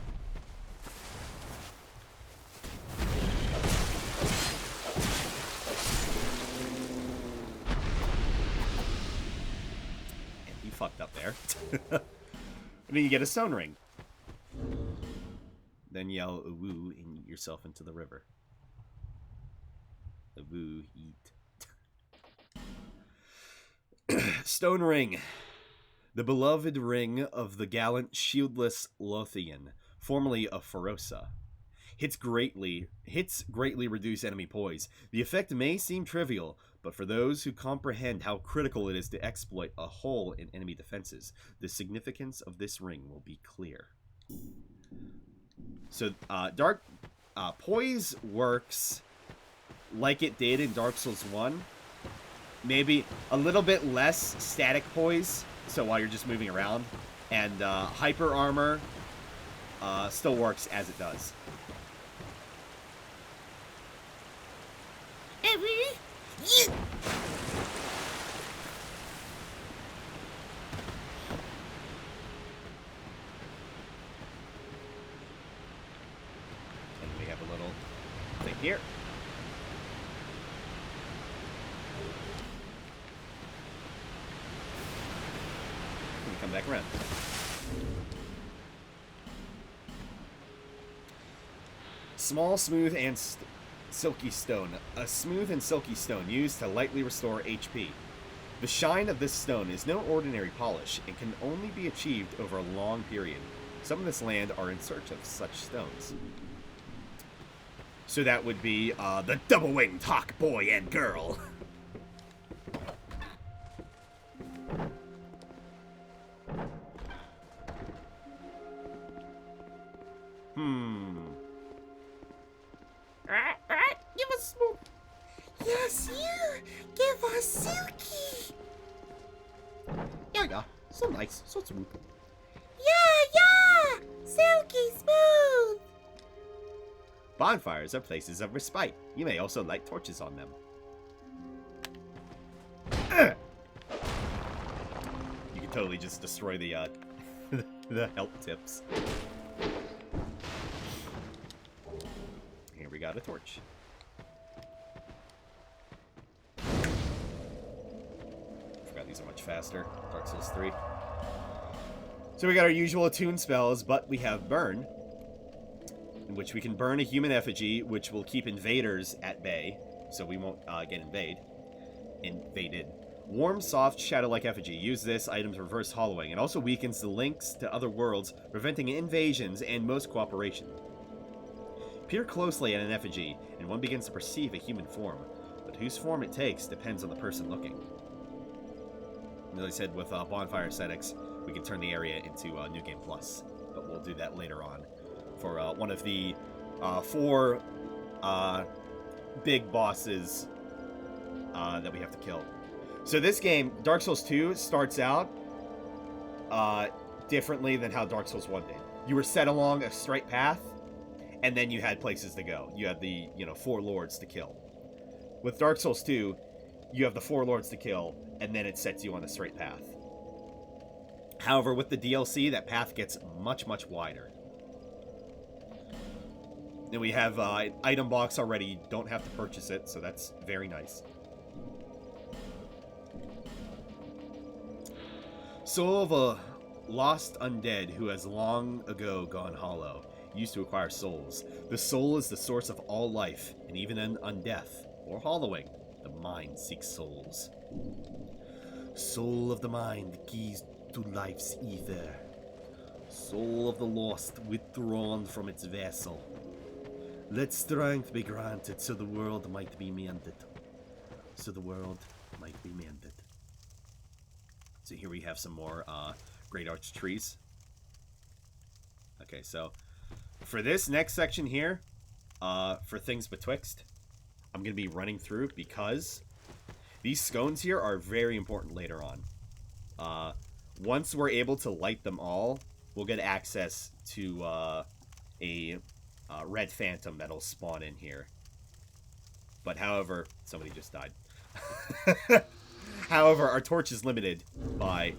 And he fucked up there. And then you get a stone ring. Then yell "woo" and eat yourself into the river. Woo, eat. Stone ring. The beloved ring of the gallant shieldless Lothian, formerly of Ferosa. Hits greatly reduce enemy poise. The effect may seem trivial, but for those who comprehend how critical it is to exploit a hole in enemy defenses, the significance of this ring will be clear. So, poise works like it did in Dark Souls 1. Maybe a little bit less static poise, so while you're just moving around. And hyper armor still works as it does. Here. Let me come back around. Small, smooth, and silky stone. A smooth and silky stone used to lightly restore HP. The shine of this stone is no ordinary polish and can only be achieved over a long period. Some in this land are in search of such stones. So that would be the double-winged hawk boy and girl. Give us smooth. Yes, you. Give us silky. Yeah. So nice. So smooth. Yeah. Silky smooth. Bonfires are places of respite. You may also light torches on them. You can totally just destroy the the health tips. Here we got a torch. Forgot these are much faster. Dark Souls 3. So we got our usual attune spells, but we have burn, in which we can burn a human effigy, which will keep invaders at bay, so we won't get invaded. Warm, soft, shadow-like effigy. Use this item's reverse hollowing. It also weakens the links to other worlds, preventing invasions and most cooperation. Peer closely at an effigy, and one begins to perceive a human form, but whose form it takes depends on the person looking. As I said, with Bonfire Aesthetics, we can turn the area into New Game Plus, but we'll do that later on for one of the 4 big bosses that we have to kill. So this game, Dark Souls 2, starts out differently than how Dark Souls 1 did. You were set along a straight path, and then you had places to go. You had the, 4 lords to kill. With Dark Souls 2, you have the 4 lords to kill, and then it sets you on a straight path. However, with the DLC, that path gets much, much wider. And we have an item box already. You don't have to purchase it, so that's very nice. Soul of a lost undead who has long ago gone hollow, used to acquire souls. The soul is the source of all life, and even in undeath, or hollowing, the mind seeks souls. Soul of the mind, the keys to life's ether. Soul of the lost, withdrawn from its vessel. Let strength be granted, so the world might be mended. So the world might be mended. So here we have some more Great Arch trees. Okay, so for this next section here, for things betwixt, I'm going to be running through because these scones here are very important later on. Once we're able to light them all, we'll get access to a red phantom that'll spawn in here. But however, somebody just died. However, our torch is limited by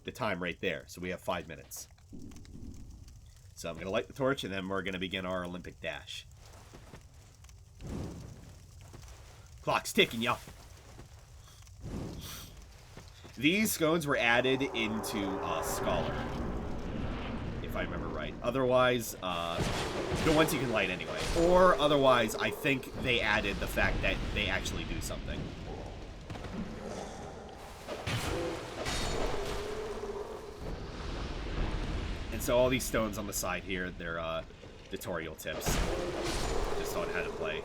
the time right there, so we have 5 minutes. So I'm going to light the torch, and then we're going to begin our Olympic dash. Clock's ticking, y'all. These scones were added into Scholar, if I remember right. Otherwise, the ones you can light anyway. Or otherwise, I think they added the fact that they actually do something. And so all these stones on the side here, they're tutorial tips. Just on how to play.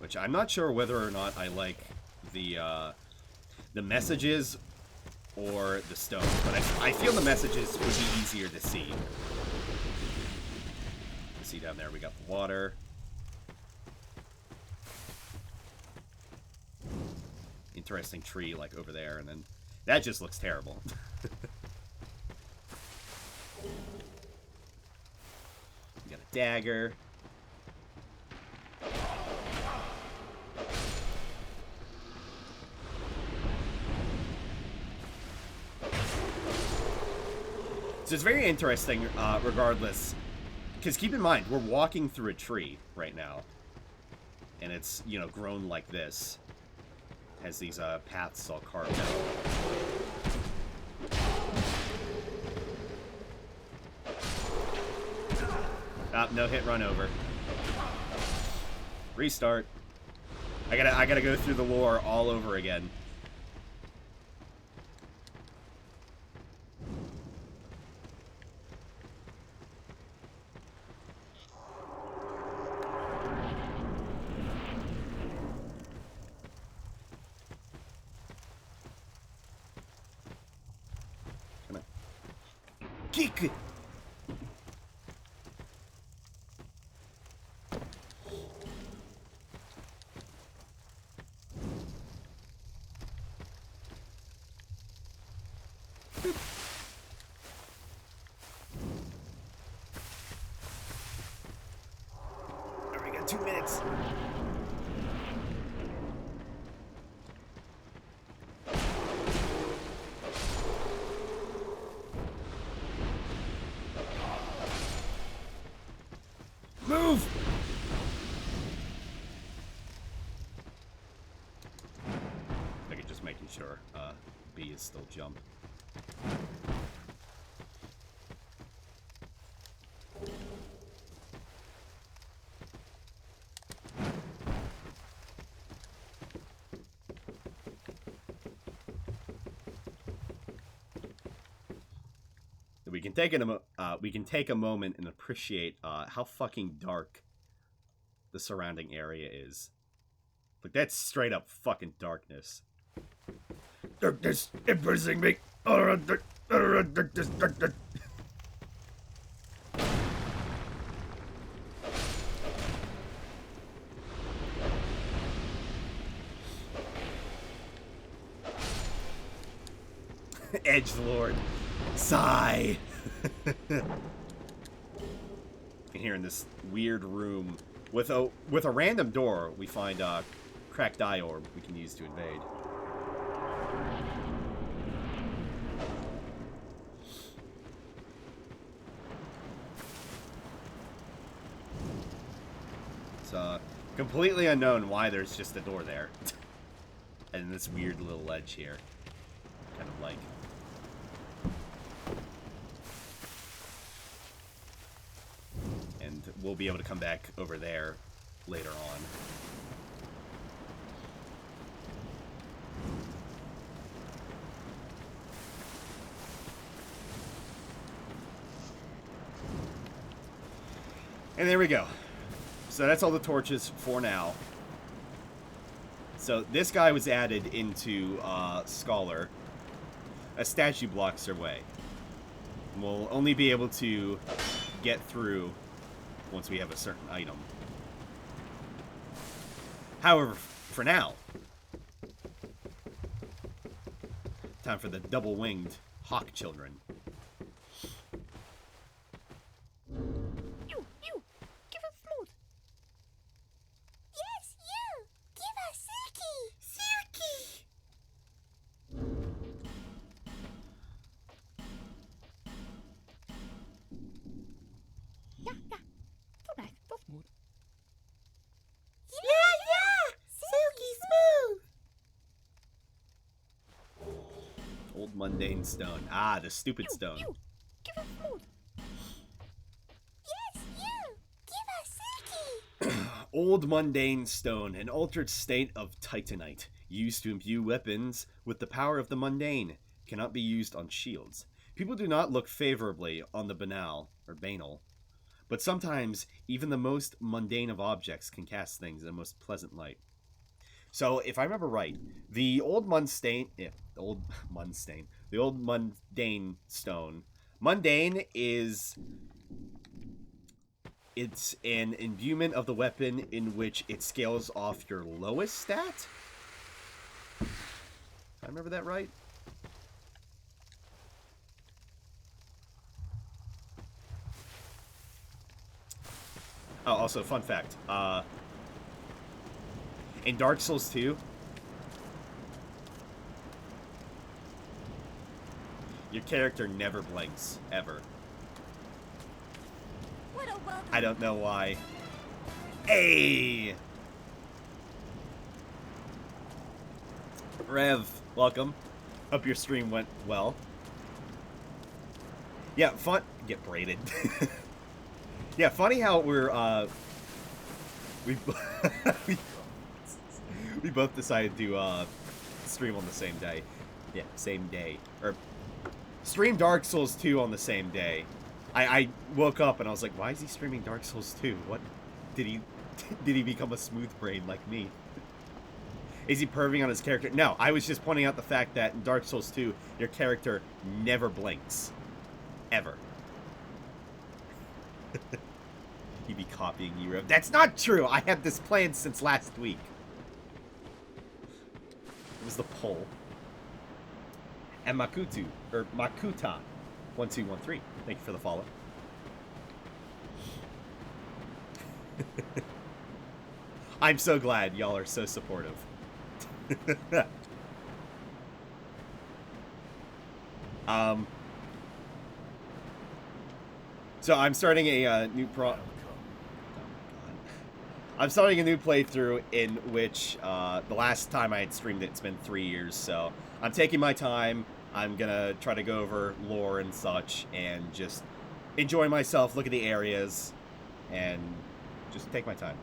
Which I'm not sure whether or not I like the messages or the stones, but I feel the messages would be easier to see. You see down there we got the water. Interesting tree like over there, and then that just looks terrible. We got a dagger. So it's very interesting, regardless, because keep in mind, we're walking through a tree right now, and it's, grown like this. Has these paths all carved out. No hit, run over. Restart. I gotta go through the lore all over again. Kick! Alright, we got 2 minutes. Move! I think just making sure B is still jump. We can take a moment and appreciate how fucking dark the surrounding area is. Like, that's straight up fucking darkness. Darkness imprisoning me. Edgelord. Sigh. And here in this weird room with a random door, we find a cracked eye orb we can use to invade. It's completely unknown why there's just a door there. And this weird little ledge here. Kind of like. And we'll be able to come back over there later on. And there we go. So that's all the torches for now. So this guy was added into Scholar. A statue blocks their way. We'll only be able to get through once we have a certain item. However, for now, time for the double-winged hawk children. You, give us smooth. Yes, you, give us Silky. Yeah, so nice, so smooth. Yeah, Silky smooth. Old mundane stone. Ah, the stupid stone. You, give us smooth. Yes, you, give us Silky. Old mundane stone, an altered state of titanite, used to imbue weapons with the power of the mundane, cannot be used on shields. People do not look favorably on the banal, or banal, but sometimes even the most mundane of objects can cast things in a most pleasant light. So, if I remember right, the old mundane stone. Mundane is... It's an imbuement of the weapon in which it scales off your lowest stat? If I remember that right? Oh, also, fun fact. In Dark Souls 2, your character never blinks, ever. What a welcome. I don't know why. Hey! Rev, welcome. Hope your stream went well. Yeah, fun. Get braided. Yeah, funny how we're, we both decided to, stream on the same day. Yeah, same day. Or, stream Dark Souls 2 on the same day. I woke up and I was like, why is he streaming Dark Souls 2? What? Did he become a smooth brain like me? Is he perving on his character? No, I was just pointing out the fact that in Dark Souls 2, your character never blinks. Ever. He'd be copying you, Rev. That's not true! I had this planned since last week. It was the poll. And Makuta, 1213. Thank you for the follow. I'm so glad y'all are so supportive. So I'm starting a I'm starting a new playthrough in which the last time I had streamed it's been 3 years, so I'm taking my time. I'm gonna try to go over lore and such and just enjoy myself, look at the areas, and just take my time.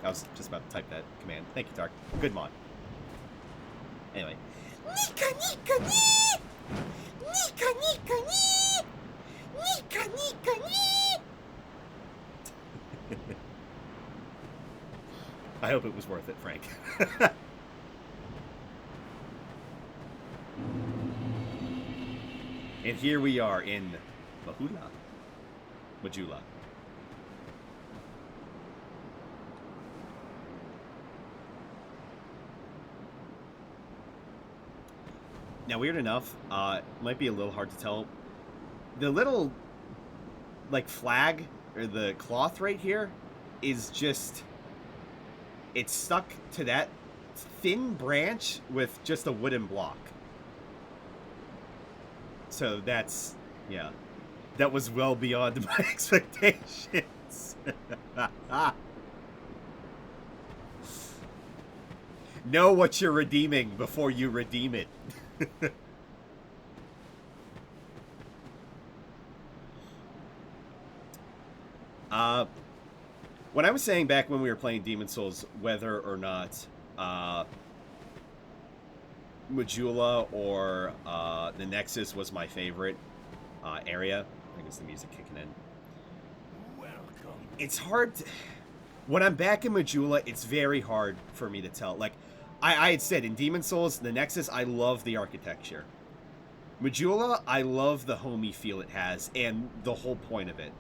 I was just about to type that command. Thank you, Tark. Good mod. Anyway. Nika, Nika, nee! Nika, Nika, nee! I hope it was worth it, Frank. And here we are in Majula. Now, weird enough, might be a little hard to tell. The little, like, flag, or the cloth right here, is just... It's stuck to that thin branch with just a wooden block. So that's... Yeah. That was well beyond my expectations. Know what you're redeeming before you redeem it. When I was saying back when we were playing Demon Souls whether or not Majula or the Nexus was my favorite area, I guess the music kicking in. It's hard to... When I'm back in Majula, it's very hard for me to tell. Like, I had said, in Demon Souls, the Nexus, I love the architecture. Majula, I love the homey feel it has, and the whole point of it.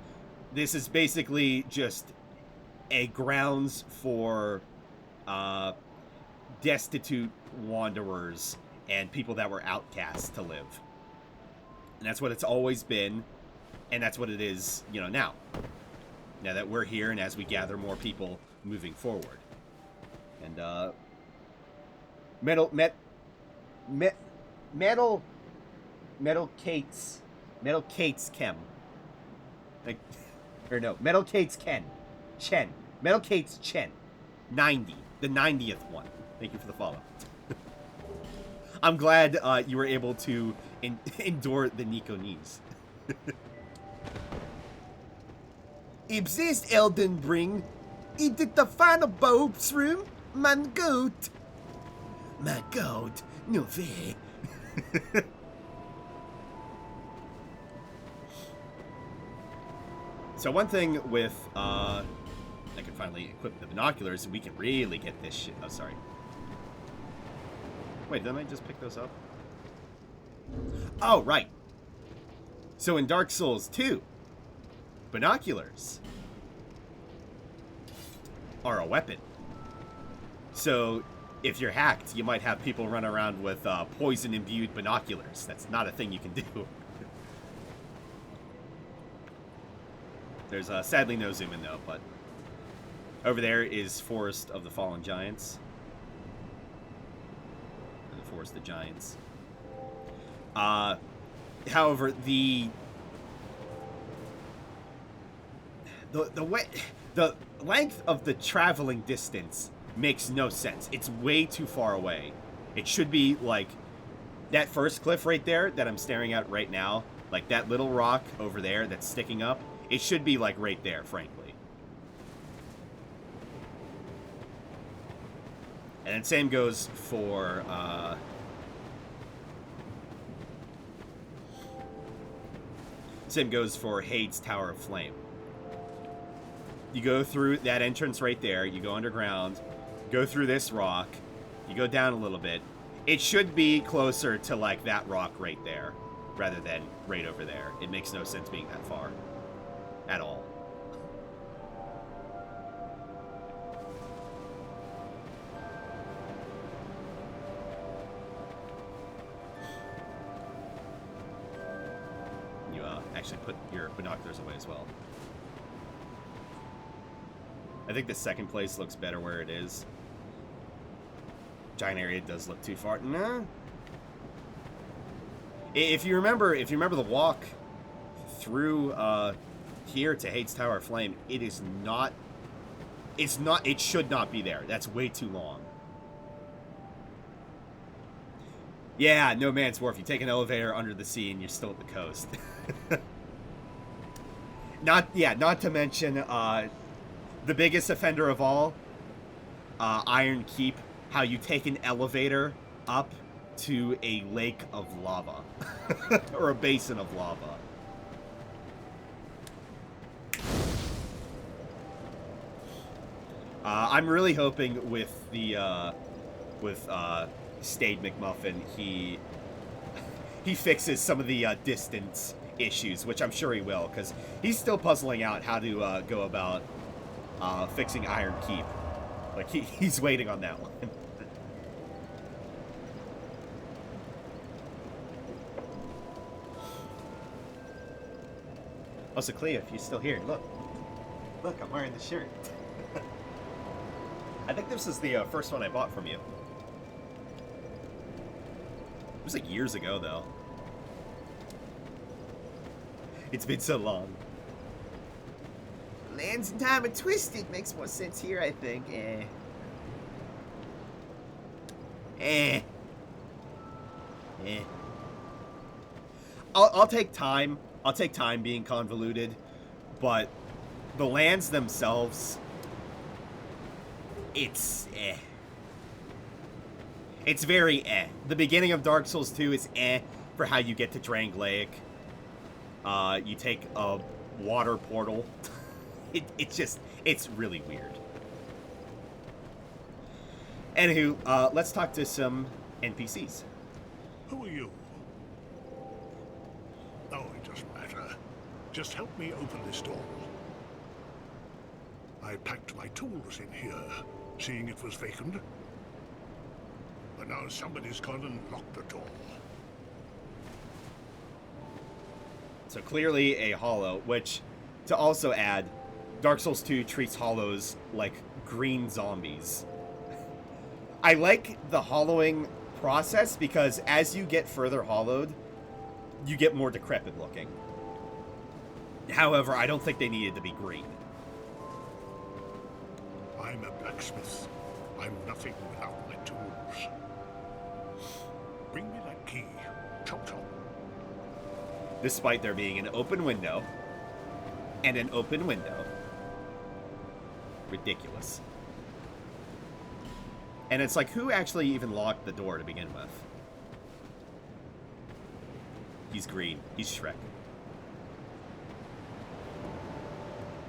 This is basically just a grounds for destitute wanderers and people that were outcasts to live. And that's what it's always been, and that's what it is, you know, now. Now that we're here, and as we gather more people moving forward. And, Metal Kate's Chem. Like, or no, Metal Kate's Chen. Metal Kate's Chen. 90. The 90th one. Thank you for the follow. I'm glad you were able to endure the Nico knees. Exist Elden Ring. Is it the final boss room? Man goat. My god, no way. So one thing with, I can finally equip the binoculars, we can really get this shit. Oh, sorry. Wait, didn't I just pick those up? Oh, right. So in Dark Souls 2, binoculars are a weapon. So if you're hacked, you might have people run around with poison-imbued binoculars. That's not a thing you can do. There's sadly no zoom in, though, but over there is Forest of the Fallen Giants. And the Forest of Giants. However, the length of the traveling distance makes no sense. It's way too far away. It should be like that first cliff right there that I'm staring at right now, like that little rock over there that's sticking up. It should be like right there, frankly. And then same goes for Hade's Tower of Flame. You go through that entrance right there, you go underground, go through this rock, you go down a little bit. It should be closer to like that rock right there, rather than right over there. It makes no sense being that far. At all. You actually put your binoculars away as well. I think the second place looks better where it is. Giant area does look too far. Nah. If you remember the walk through here to Hade's Tower of Flame, it should not be there. That's way too long. Yeah, No Man's Wharf. You take an elevator under the sea and you're still at the coast. Not to mention the biggest offender of all, Iron Keep, how you take an elevator up to a lake of lava. Or a basin of lava. I'm really hoping with the Stade McMuffin, he fixes some of the distance issues, which I'm sure he will, because he's still puzzling out how to go about fixing Iron Keep. Like, he's waiting on that one. Oh, so Clea, if you're still here, look, I'm wearing the shirt. I think this is the first one I bought from you. It was like years ago, though. It's been so long. Lands in Time and Twisted makes more sense here, I think. I'll take time. I'll take time being convoluted, but the lands themselves, it's It's very The beginning of Dark Souls 2 is for how you get to Drangleic. You take a water portal. It's really weird. Anywho, let's talk to some NPCs. Who are you? Oh, it doesn't matter. Just help me open this door. I packed my tools in here, seeing it was vacant. But now somebody's gone and locked the door. So clearly a hollow, which, to also add, Dark Souls 2 treats hollows like green zombies. I like the hollowing process because as you get further hollowed, you get more decrepit looking. However, I don't think they needed to be green. I'm a blacksmith. I'm nothing without my tools. Bring me that key. Chop chop. Despite there being an open window and an open window. Ridiculous. And it's like, who actually even locked the door to begin with? He's green. He's Shrek.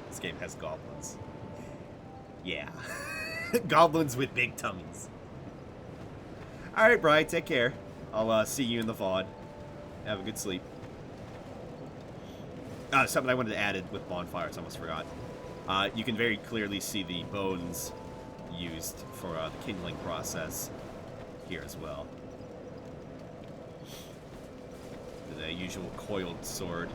This game has goblins. Yeah. Goblins with big tummies. Alright, Bri, take care. I'll see you in the VOD. Have a good sleep. Something I wanted to add with bonfires, I almost forgot. You can very clearly see the bones used for the kindling process here as well. The usual coiled sword.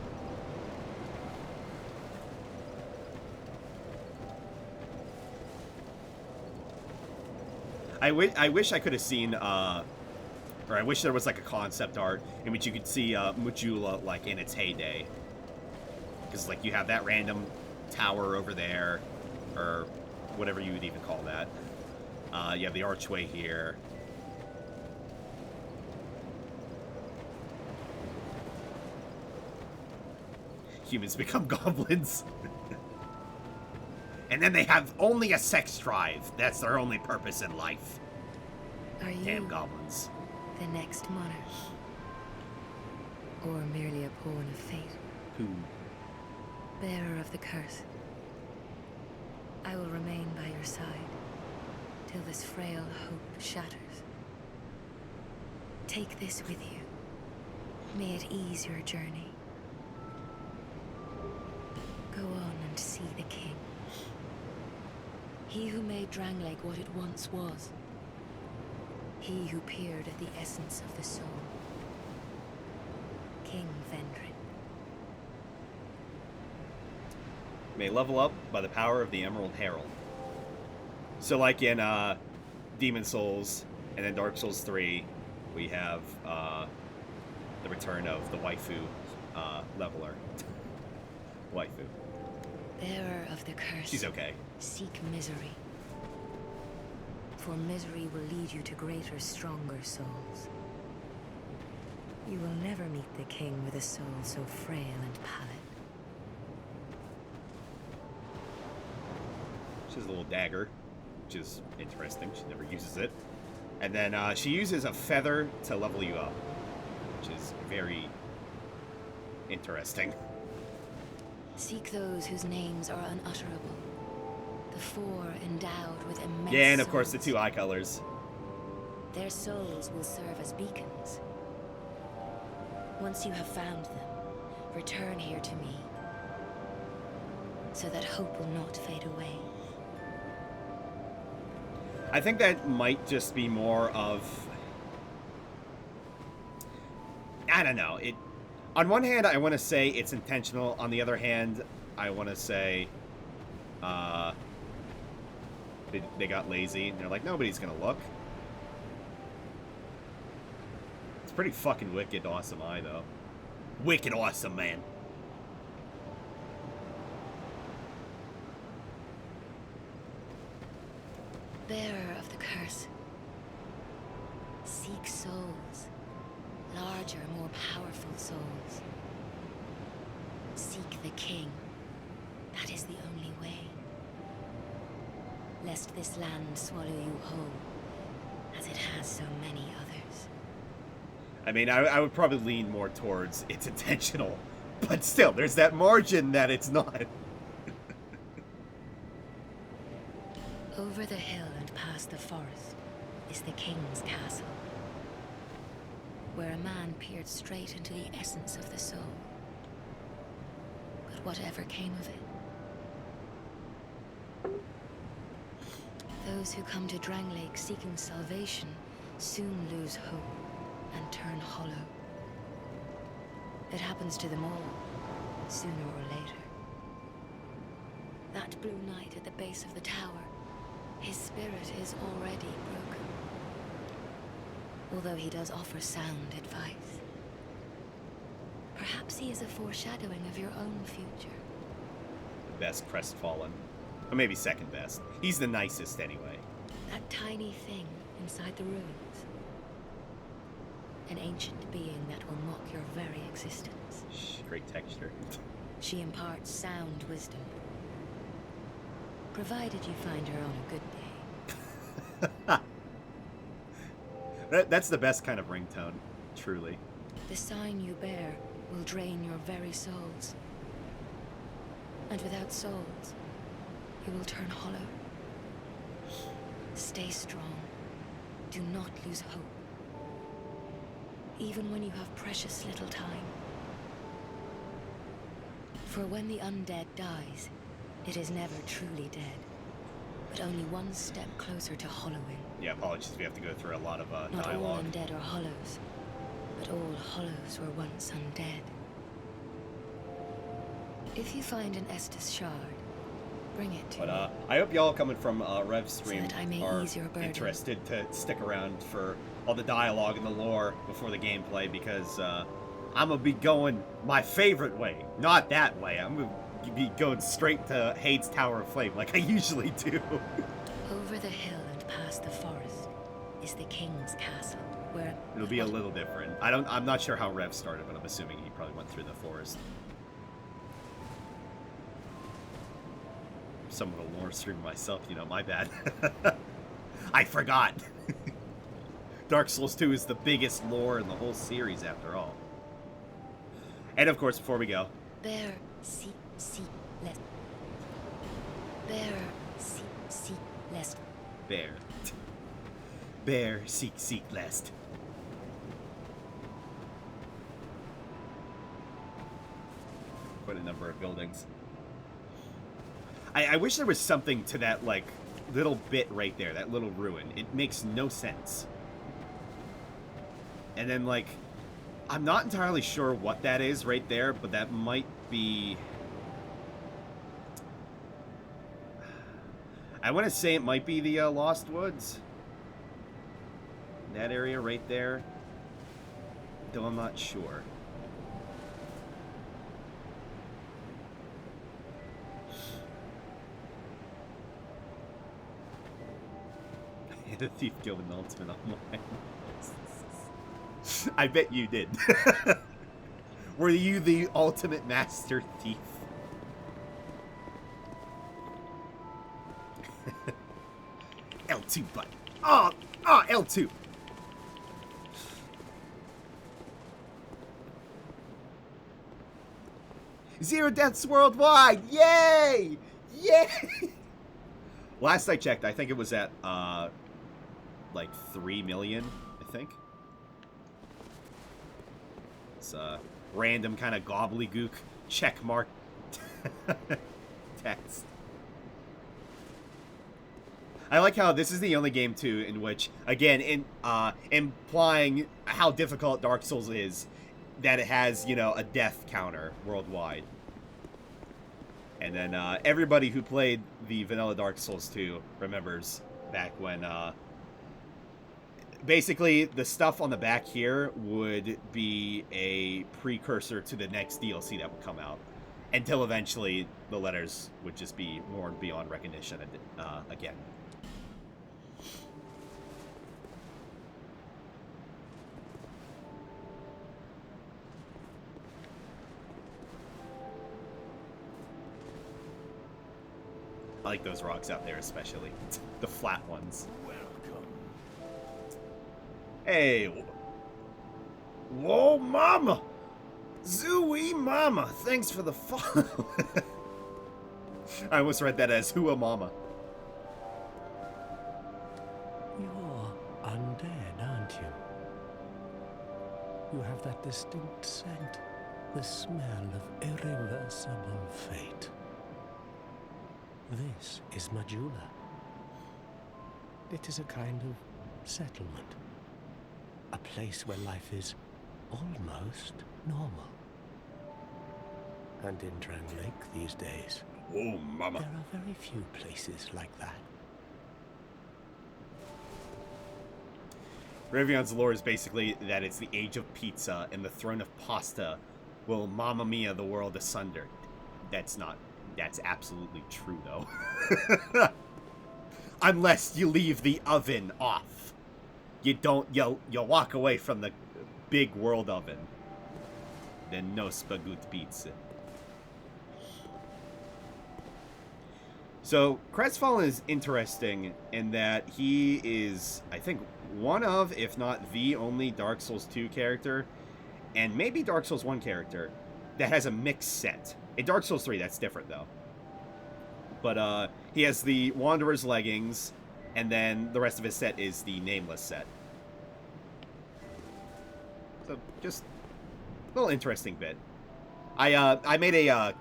I wish I could have seen, or I wish there was like a concept art in which you could see Majula like in its heyday. Because like you have that random tower over there, or whatever you would even call that. You have the archway here. Humans become goblins. And then they have only a sex drive. That's their only purpose in life. Are you Damn goblins. the next monarch? Or merely a pawn of fate? Who? Bearer of the curse. I will remain by your side till this frail hope shatters. Take this with you. May it ease your journey. Go on and see the king. He who made Drangleic what it once was. He who peered at the essence of the soul. King Vendrin. May level up by the power of the Emerald Herald. So like in Demon Souls and then Dark Souls 3, we have the return of the waifu leveler. Waifu. Bearer of the curse. She's okay. Seek misery. For misery will lead you to greater, stronger souls. You will never meet the king with a soul so frail and pallid. She has a little dagger, which is interesting. She never uses it. And then she uses a feather to level you up, which is very interesting. Seek those whose names are unutterable. The four endowed with immense Yeah, and of course the souls. two eye colors. Their souls will serve as beacons. Once you have found them, return here to me, so that hope will not fade away. I think that might just be more of... I don't know. On one hand, I want to say it's intentional. On the other hand, I want to say they got lazy and they're like, nobody's gonna look. It's pretty fucking wicked awesome eye, though. Wicked awesome, man. Bearer of the curse, seek souls. Larger, more powerful souls. Seek the king. That is the only way. Lest this land swallow you whole, as it has so many others. I mean, I would probably lean more towards it's intentional. But still, there's that margin that it's not. Over the hill and past the forest is the king's castle, where a man peered straight into the essence of the soul. But whatever came of it, those who come to Dranglake seeking salvation soon lose hope and turn hollow. It happens to them all, sooner or later. That blue knight at the base of the tower, his spirit is already broken. Although he does offer sound advice. Perhaps he is a foreshadowing of your own future. Best crestfallen. Or maybe second best. He's the nicest anyway. That tiny thing inside the ruins. An ancient being that will mock your very existence. Shh, great texture. She imparts sound wisdom. Provided you find her on a good day. That's the best kind of ringtone, truly. The sign you bear will drain your very souls. And without souls, you will turn hollow. Stay strong. Do not lose hope. Even when you have precious little time. For when the undead dies, it is never truly dead, but only one step closer to hollowing. Yeah, apologies, we have to go through a lot of Not all dialogue. undead are hollows, but all hollows were once undead. If you find an Estus shard, bring it to But me. I hope y'all coming from Rev Stream that I may are ease your burden. interested to stick around for all the dialogue and the lore before the gameplay, because I'm gonna be going my favorite way, not that way. I'm gonna be going straight to Hade's Tower of Flame like I usually do. Over the hill and past the forest is the king's castle, where It'll be a little different. I'm not sure how Rev started, but I'm assuming he probably went through the forest. Somewhat a lore streamer myself, you know, my bad. I forgot. Dark Souls 2 is the biggest lore in the whole series, after all. And of course, before we go, bear, seek, lest. Bear, seek, lest. bear. Bear, seek, lest. Quite a number of buildings. I wish there was something to that, like, little bit right there, that little ruin. It makes no sense. And then, like, I'm not entirely sure what that is right there, but that might be... I want to say it might be the Lost Woods. That area right there. Though I'm not sure. The thief killed an ultimate online. I bet you did. Were you the ultimate master thief? L2 button. L2. Zero deaths worldwide. Yay! Yay! Last I checked, I think it was at, like 3 million, I think. It's random kind of gobbledygook checkmark text. I like how this is the only game, too, in which, again, implying how difficult Dark Souls is, that it has, you know, a death counter worldwide. And then everybody who played the vanilla Dark Souls 2 remembers back when, basically, the stuff on the back here would be a precursor to the next DLC that would come out. Until eventually, the letters would just be worn beyond recognition again. I like those rocks out there especially. The flat ones. Welcome. Hey. Whoa, mama. Zooey mama. Thanks for the follow. I almost read that as Hua mama. You're undead, aren't you? You have that distinct scent, the smell of irreversible fate. This is Majula. It is a kind of settlement. A place where life is almost normal. And in Drang Lake these days, Whoa, mama. there are very few places like that. Ravion's lore is basically that it's the age of pizza and the throne of pasta will mamma mia the world asunder. That's absolutely true, though. Unless you leave the oven off. You'll walk away from the big world oven. Then no spagut pizza. So, Crestfallen is interesting in that he is, I think, one of, if not the only Dark Souls 2 character, and maybe Dark Souls 1 character, that has a mixed set. In Dark Souls 3, that's different, though. But he has the Wanderer's leggings, and then the rest of his set is the Nameless set. So, just a little interesting bit. I made a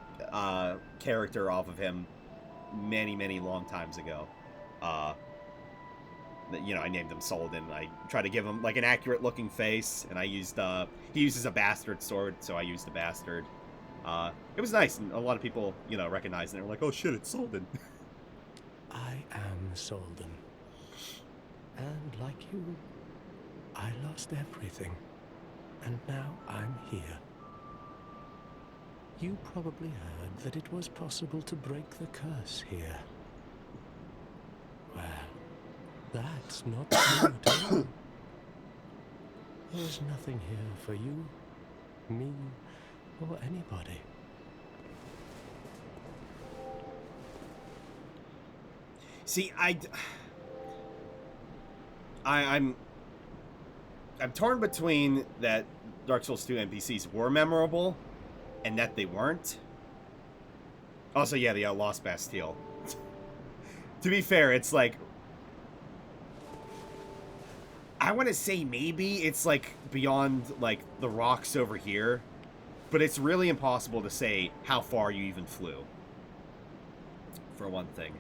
character off of him many long times ago. You know, I named him Soldan. I tried to give him like an accurate looking face, and I used he uses a bastard sword, so I used a bastard. It was nice, and a lot of people, you know, recognized it. They were like, "Oh shit, it's Soldan." I am Soldan. And like you, I lost everything. And now I'm here. You probably heard that it was possible to break the curse here. Well, that's not true at all. There's nothing here for you, me, or anybody. See, I'm torn between that Dark Souls 2 NPCs were memorable and that they weren't. Also, yeah, the Lost Bastille. To be fair, it's like, I want to say maybe it's like beyond like the rocks over here, but it's really impossible to say how far you even flew, for one thing.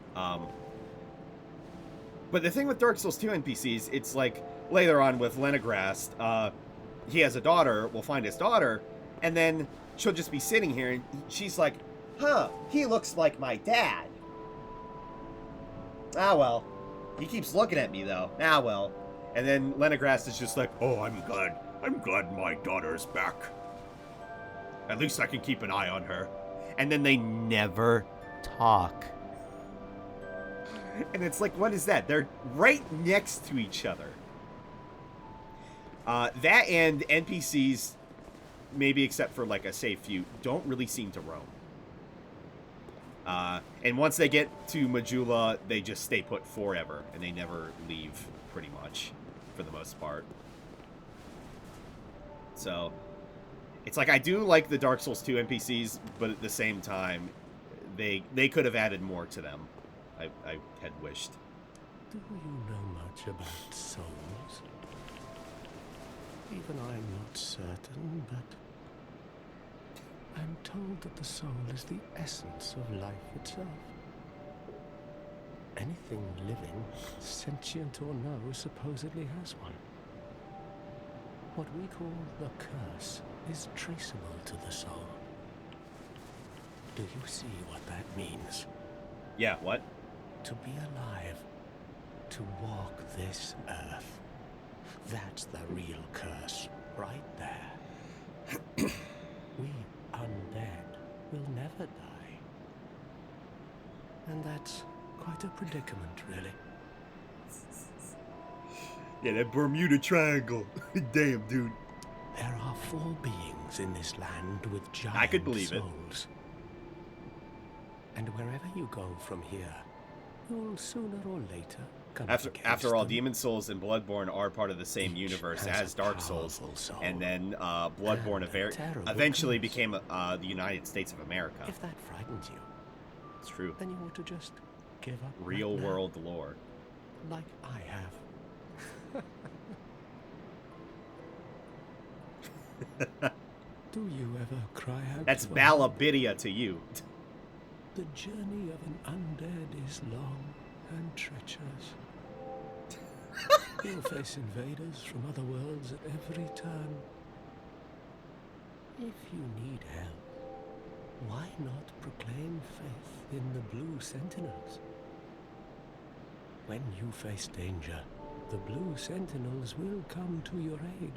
But the thing with Dark Souls 2 NPCs, it's like later on with Lenegrast, he has a daughter, we'll find his daughter, and then she'll just be sitting here and she's like, "Huh, he looks like my dad. Ah, well. He keeps looking at me, though. Ah, well." And then Lenegrast is just like, "Oh, I'm glad my daughter's back. At least I can keep an eye on her." And then they never talk. And it's like, what is that? They're right next to each other. That and NPCs, maybe except for like a safe few, don't really seem to roam. And once they get to Majula, they just stay put forever, and they never leave, pretty much, for the most part. So, it's like, I do like the Dark Souls 2 NPCs, but at the same time, they could have added more to them. I had wished. Do you know much about souls? Even I'm not certain, but I'm told that the soul is the essence of life itself. Anything living, sentient or no, supposedly has one. What we call the curse is traceable to the soul. Do you see what that means? Yeah, what? To be alive, to walk this earth. That's the real curse, right there. We undead will never die. And that's quite a predicament, really. Yeah, that Bermuda Triangle. Damn, dude. There are 4 beings in this land with giant I could believe souls. And wherever you go from here, you'll sooner or later come After all, them. Demon Souls and Bloodborne are part of the same universe as Dark Souls, and then Bloodborne eventually became the United States of America. If that frightens you, It's true. then you ought to just give up. Real right now, world lore. like I have. Do you ever cry out? That's for Balabidia to you. The journey of an undead is long and treacherous. You'll face invaders from other worlds at every turn. If you need help, why not proclaim faith in the Blue Sentinels? When you face danger, the Blue Sentinels will come to your aid.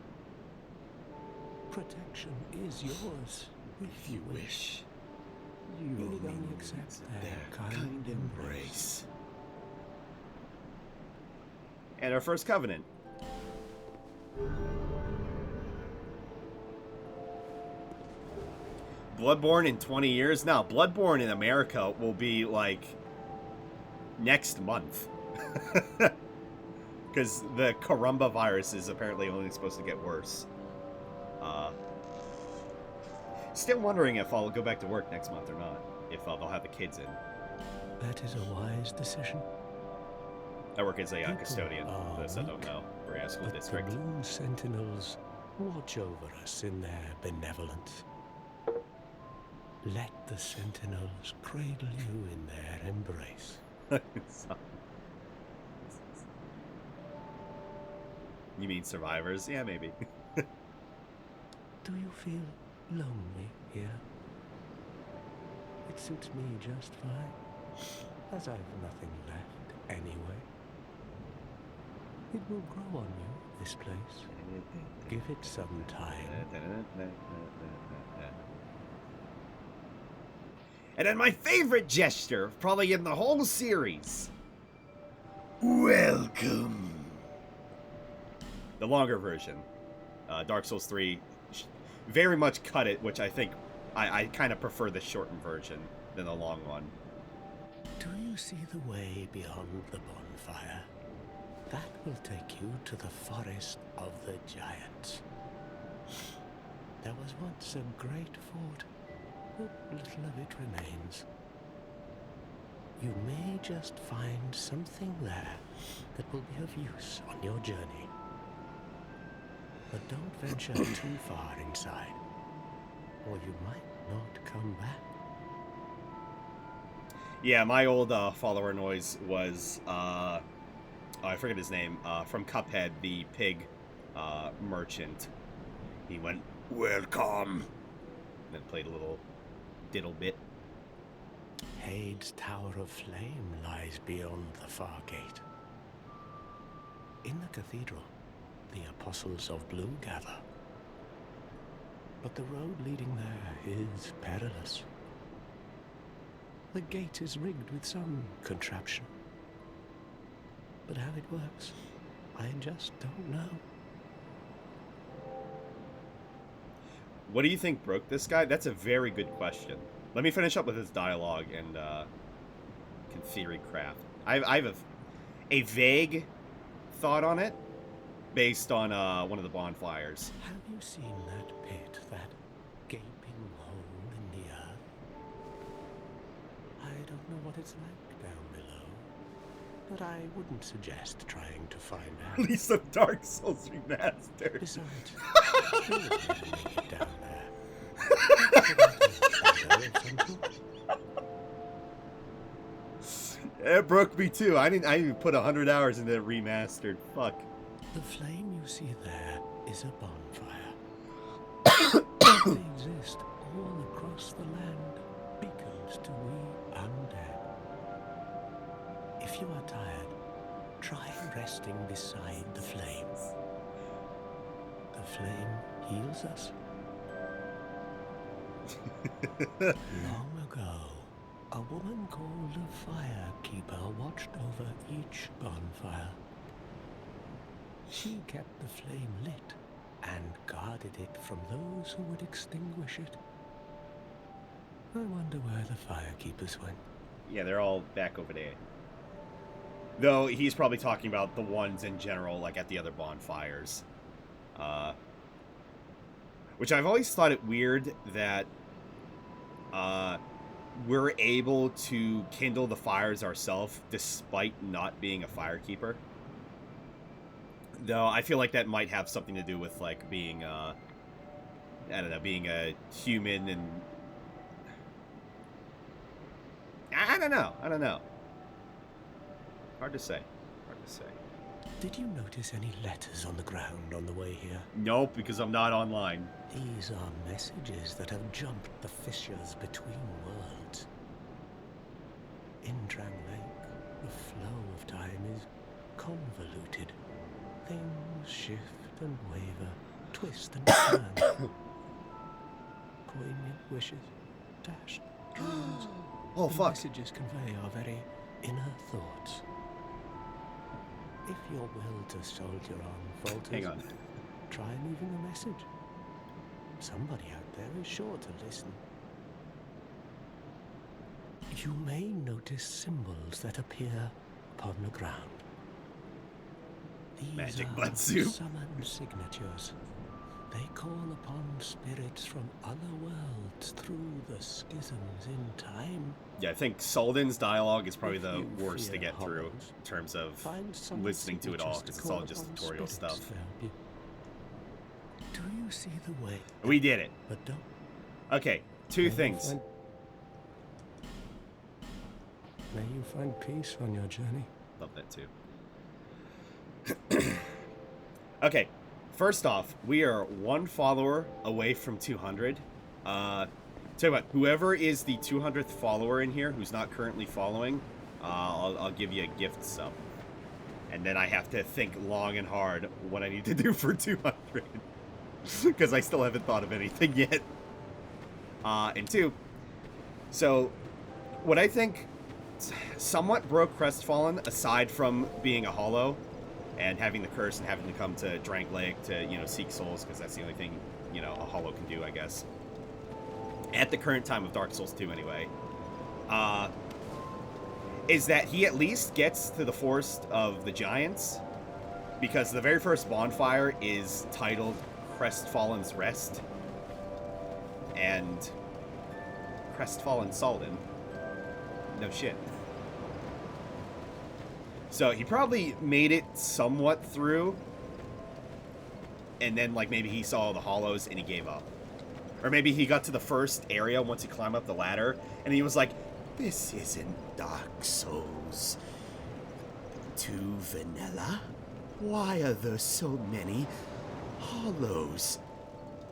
Protection is yours, if you wish. You need only accept their kind embrace. And our first covenant. Bloodborne in 20 years? No, Bloodborne in America will be like next month. Because the Carumba virus is apparently only supposed to get worse. Still wondering if I'll go back to work next month or not. If they'll have the kids in. That is a wise decision. I work as a People custodian, are for those that don't weak, know, for a school but district. the Blue Sentinels watch over us in their benevolence. Let the Sentinels cradle you in their embrace. You mean survivors? Yeah, maybe. Do you feel lonely here? It suits me just fine, as I've nothing left anyway. It will grow on you, this place. Give it some time. And then my favorite gesture, probably in the whole series. Welcome. The longer version. Dark Souls 3 very much cut it, which I think I kind of prefer the shortened version than the long one. Do you see the way beyond the bonfire? That will take you to the forest of the giants. There was once a great fort, but little of it remains. You may just find something there that will be of use on your journey. But don't venture too far inside, or you might not come back. Yeah, my old follower noise was, I forget his name, from Cuphead, the pig merchant. He went, welcome, and then played a little diddle bit. Hade's Tower of Flame lies beyond the far gate. In the cathedral, the Apostles of Blue gather. But the road leading there is perilous. The gate is rigged with some contraption. But how it works, I just don't know. What do you think broke this guy? That's a very good question. Let me finish up with his dialogue and can theory craft. I have a vague thought on it based on one of the bonfires. Have you seen that pit, that gaping hole in the earth? I don't know what it's like down below, but I wouldn't suggest trying to find out. Release of Dark Souls Remastered. Besides, you would never make it down there. It broke me too. I didn't even put 100 hours into Remastered. Fuck. The flame you see there is a bonfire. They exist all across the land, beacons to we undead. If you are tired, try resting beside the flames. The flame heals us. Long ago, a woman called a firekeeper watched over each bonfire. She kept the flame lit and guarded it from those who would extinguish it. I wonder where the firekeepers went. Yeah, they're all back over there. Though he's probably talking about the ones in general, like at the other bonfires. Which I've always thought it weird that we're able to kindle the fires ourselves despite not being a firekeeper. Though I feel like that might have something to do with like being I don't know, being a human and I don't know. Hard to say. Did you notice any letters on the ground on the way here? Nope, because I'm not online. These are messages that have jumped the fissures between worlds. In Drang Lake, the flow of time is convoluted. Things shift and waver, twist and turn. Poignant wishes, dashed dreams. Oh, the fuck. Messages convey our very inner thoughts. If your will to soldier on falters, Hang on. try leaving a message. Somebody out there is sure to listen. You may notice symbols that appear upon the ground. These Magic are butt soup. summoned signatures. They call upon spirits from other worlds through the schisms in time. Yeah, I think Solden's dialogue is probably If the you worst to fear get through hollows, in terms of find some listening to it all, signatures because to it's all call just upon tutorial spirits stuff. to help you. Do you see the way? We did it. But don't. Okay, two things. May you find peace on your journey. Love that too. Okay, first off, we are one follower away from 200. Tell you what, whoever is the 200th follower in here who's not currently following, I'll give you a gift sub. And then I have to think long and hard what I need to do for 200. Because I still haven't thought of anything yet. And two, so what I think somewhat broke Crestfallen, aside from being a hollow and having the curse and having to come to Drang Lake to, you know, seek souls, because that's the only thing, you know, a hollow can do, I guess. At the current time of Dark Souls 2, anyway. Is that he at least gets to the Forest of the Giants, because the very first bonfire is titled Crestfallen's Rest. And Crestfallen Solden. No shit. So he probably made it somewhat through, and then like maybe he saw the hollows and he gave up. Or maybe he got to the first area once he climbed up the ladder and he was like, This isn't Dark Souls. Too vanilla? Why are there so many hollows?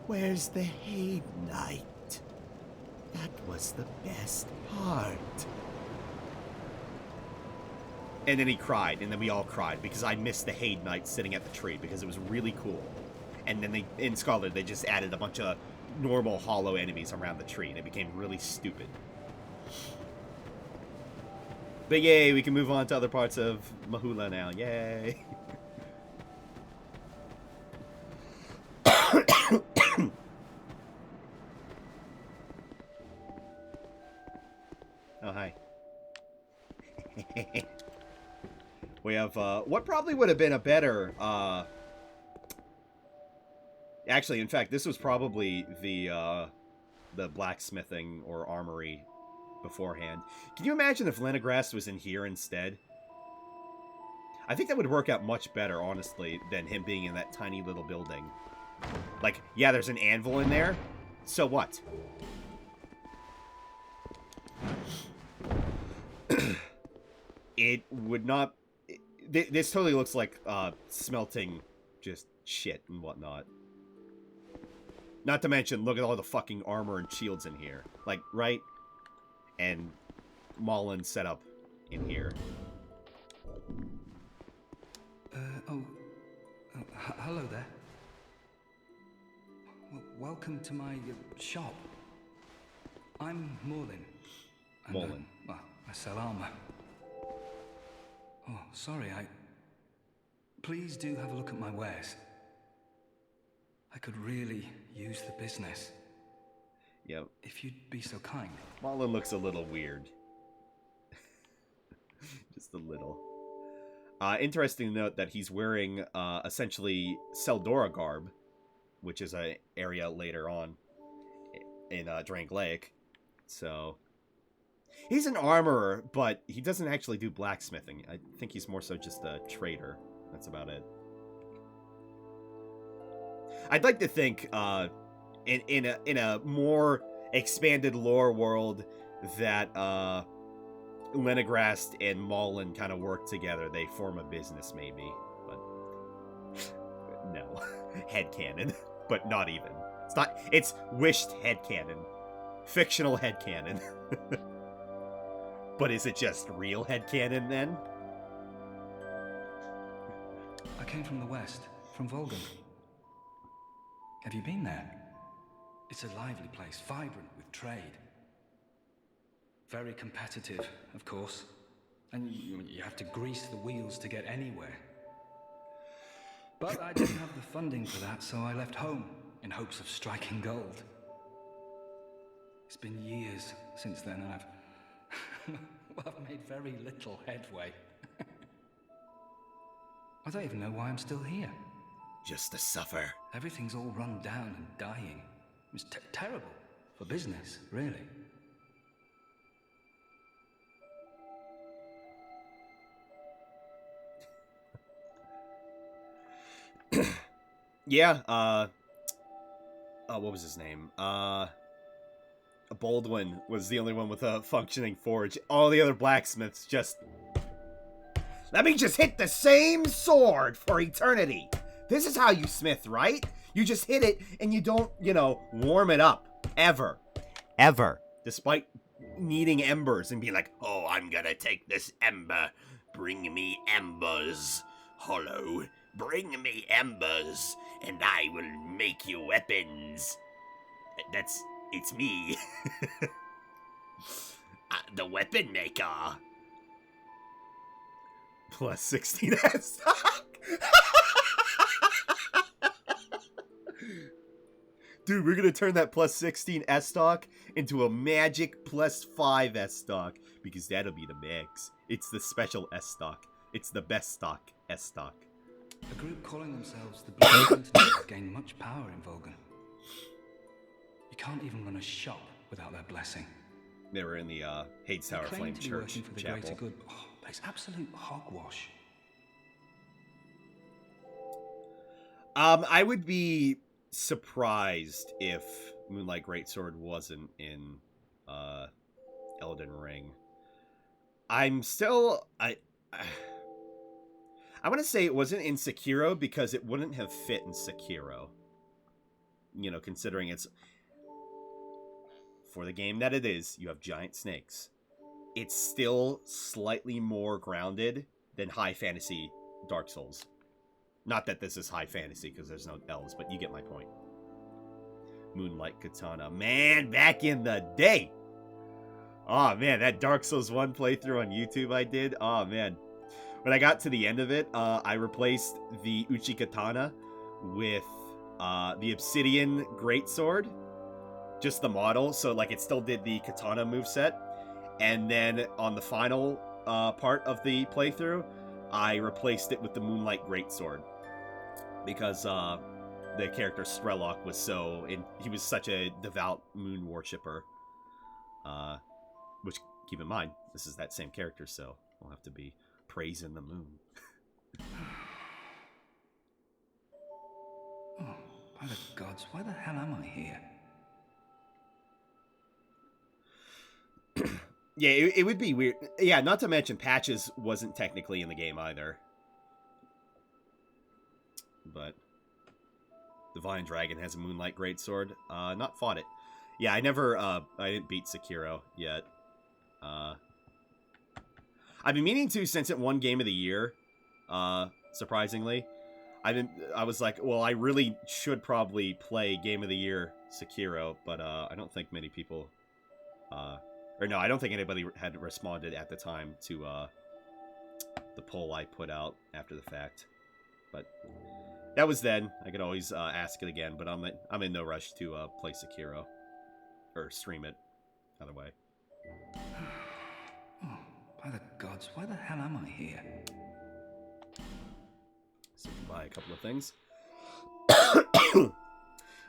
Where's the Haid Knight? That was the best part. and then he cried, and then we all cried because I missed the Haid Knight sitting at the tree because it was really cool. And then they, in Scholar, they just added a bunch of normal hollow enemies around the tree, and it became really stupid. But yay, we can move on to other parts of Mahula now. Yay. Oh, hi. We have, what probably would have been a better, actually, in fact, this was probably the blacksmithing or armory beforehand. Can you imagine if Lenigrast was in here instead? I think that would work out much better, honestly, than him being in that tiny little building. Like, yeah, there's an anvil in there. So what? It would not... This totally looks like smelting just shit and whatnot. Not to mention, look at all the fucking armor and shields in here. Like, right? And Mullen's set up in here. Hello there. Welcome to my shop. I'm Morlin. Mullen. Well, I sell armor. Oh, sorry, Please do have a look at my wares. I could really use the business. Yep. If you'd be so kind. Mullen looks a little weird. Just a little. Interesting to note that he's wearing essentially Seldora garb, which is an area later on in Drangleic. So he's an armorer, but he doesn't actually do blacksmithing. I think he's more so just a trader. That's about it. I'd like to think in a more expanded lore world that Lenegrast and Mullen kind of work together. They form a business, maybe. But no. Headcanon. But not even. It's not. It's wished headcanon. Fictional headcanon. But is it just real headcanon then? I came from the west, from Volgan. Have you been there? It's a lively place, vibrant with trade. Very competitive, of course. And you have to grease the wheels to get anywhere. But I didn't have the funding for that, so I left home in hopes of striking gold. It's been years since then, and I've made very little headway. I don't even know why I'm still here. Just to suffer. Everything's all run down and dying. It's terrible for business, really. Yeah, what was his name? Baldwin was the only one with a functioning forge. All the other blacksmiths just... Let me just hit the same sword for eternity. This is how you smith, right? You just hit it and you don't, warm it up. Ever. Ever. Despite needing embers and being like, oh, I'm gonna take this ember. Bring me embers. Hollow. Bring me embers, and I will make you weapons. It's me. The weapon maker. Plus 16 S-Stock. Dude, we're gonna turn that plus 16 S-Stock into a magic plus 5 S-Stock, because that'll be the max. It's the special S-Stock. It's the best stock S-Stock. A group calling themselves the Blue Sentinels has gained much power in Volgan. You can't even run a shop without their blessing. They were in the Hades Tower Flame Church for the chapel. greater good. Oh, but it's absolute hogwash. I would be surprised if Moonlight Greatsword wasn't in Elden Ring. I'm still... I want to say it wasn't in Sekiro because it wouldn't have fit in Sekiro. Considering it's... For the game that it is, you have giant snakes. It's still slightly more grounded than high fantasy Dark Souls. Not that this is high fantasy because there's no elves, but you get my point. Moonlight Katana. Man, back in the day! Oh man, that Dark Souls 1 playthrough on YouTube I did. Oh man. When I got to the end of it, I replaced the Uchi Katana with the Obsidian Greatsword. Just the model, so it still did the Katana moveset. And then on the final part of the playthrough, I replaced it with the Moonlight Greatsword. Because the character Strelok was he was such a devout moon worshipper. Which, keep in mind, this is that same character, so we'll have to be praising the moon. By the gods, why the hell am I here? Yeah, it would be weird. Yeah, not to mention Patches wasn't technically in the game either. But Divine Dragon has a Moonlight Greatsword. Not fought it. Yeah, I didn't beat Sekiro yet. I've been meaning to since it won Game of the Year. Surprisingly, I was like, well, I really should probably play Game of the Year Sekiro, but I don't think many people, or no, I don't think anybody had responded at the time to the poll I put out after the fact. But that was then. I could always ask it again, but I'm in no rush to play Sekiro or stream it. Either way. Oh, by the gods, why the hell am I here? So we can buy a couple of things.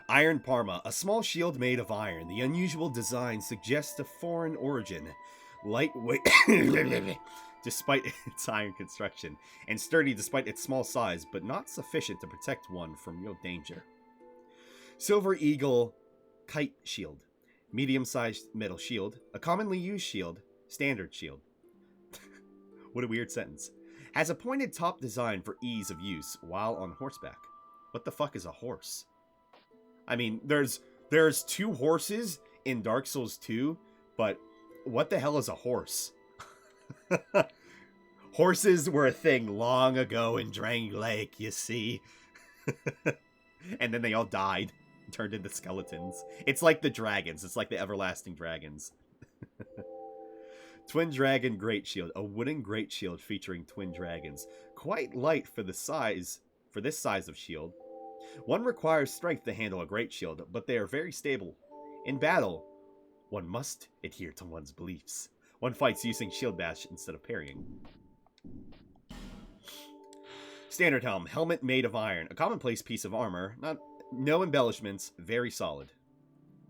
Iron Parma, a small shield made of iron. The unusual design suggests a foreign origin. Lightweight despite its iron construction, and sturdy despite its small size, but not sufficient to protect one from real danger. Silver Eagle Kite Shield. Medium-sized metal shield. A commonly used shield. Standard shield. What a weird sentence. Has a pointed top design for ease of use while on horseback. What the fuck is a horse? I mean, there's 2 horses in Dark Souls 2, but what the hell is a horse? Horses were a thing long ago in Drang Lake, you see. And then they all died and turned into skeletons. It's like the dragons. It's like the everlasting dragons. Twin Dragon Great Shield, a wooden great shield featuring twin dragons. Quite light for this size of shield. One requires strength to handle a great shield, but they are very stable. In battle, one must adhere to one's beliefs. One fights using shield bash instead of parrying. Standard helm, helmet made of iron, a commonplace piece of armor, no embellishments, very solid.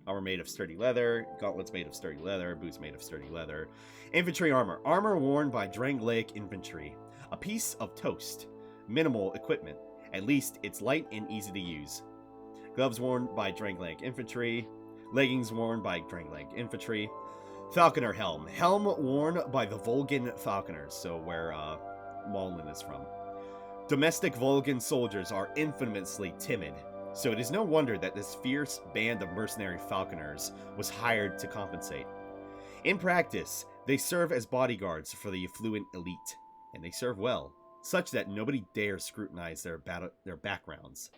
Armor made of sturdy leather, gauntlets made of sturdy leather, boots made of sturdy leather. Infantry armor, armor worn by Drang Lake infantry, a piece of toast. Minimal equipment, at least it's light and easy to use. Gloves worn by Drang Lake infantry, leggings worn by Drang Lake infantry. Falconer helm, helm worn by the Volgan falconers, so where Malin is from. Domestic Volgan soldiers are infamously timid, so it is no wonder that this fierce band of mercenary falconers was hired to compensate. In practice, they serve as bodyguards for the affluent elite, and they serve well, such that nobody dares scrutinize their backgrounds.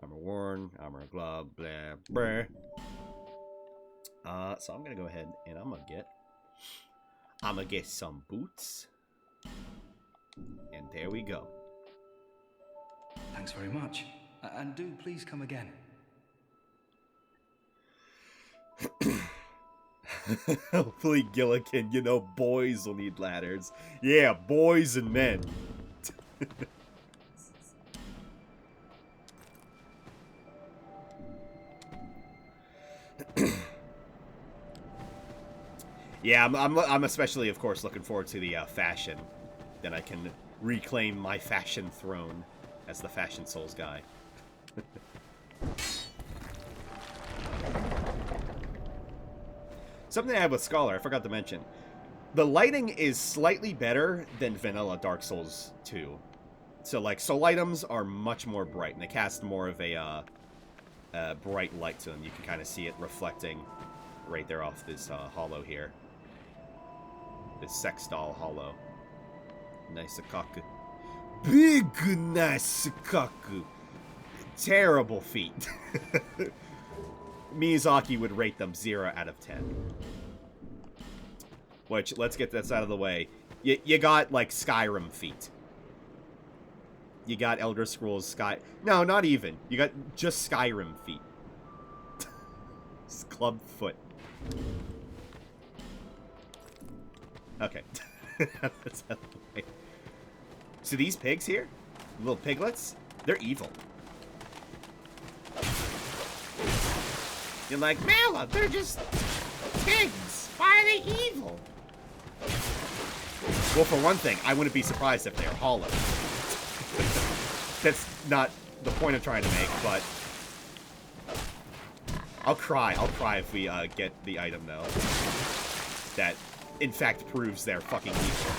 Armor worn, armor glove, blah, blah. So I'm gonna go ahead and I'm gonna get some boots. And there we go. Thanks very much. And do please come again. Hopefully Gillikin, boys will need ladders. Yeah, boys and men. Yeah, I'm especially, of course, looking forward to the fashion. Then I can reclaim my fashion throne as the Fashion Souls guy. Something I have with Scholar, I forgot to mention. The lighting is slightly better than vanilla Dark Souls 2. So, soul items are much more bright, and they cast more of a bright light to them. You can kind of see it reflecting right there off this hollow here. This sex doll hollow. Nice kaku. Big nice kaku. Terrible feet. Miyazaki would rate them 0 out of 10. Which, let's get this out of the way. You got, Skyrim feet. You got Elder Scrolls Sky... No, not even. You got just Skyrim feet. Club foot. Okay. That's out of the way. So these pigs here, little piglets, they're evil. You're like, Mela, they're just pigs. Why are they evil? Well, for one thing, I wouldn't be surprised if they are hollow. That's not the point I'm trying to make, but I'll cry if we get the item, though. That, in fact, proves they're fucking evil.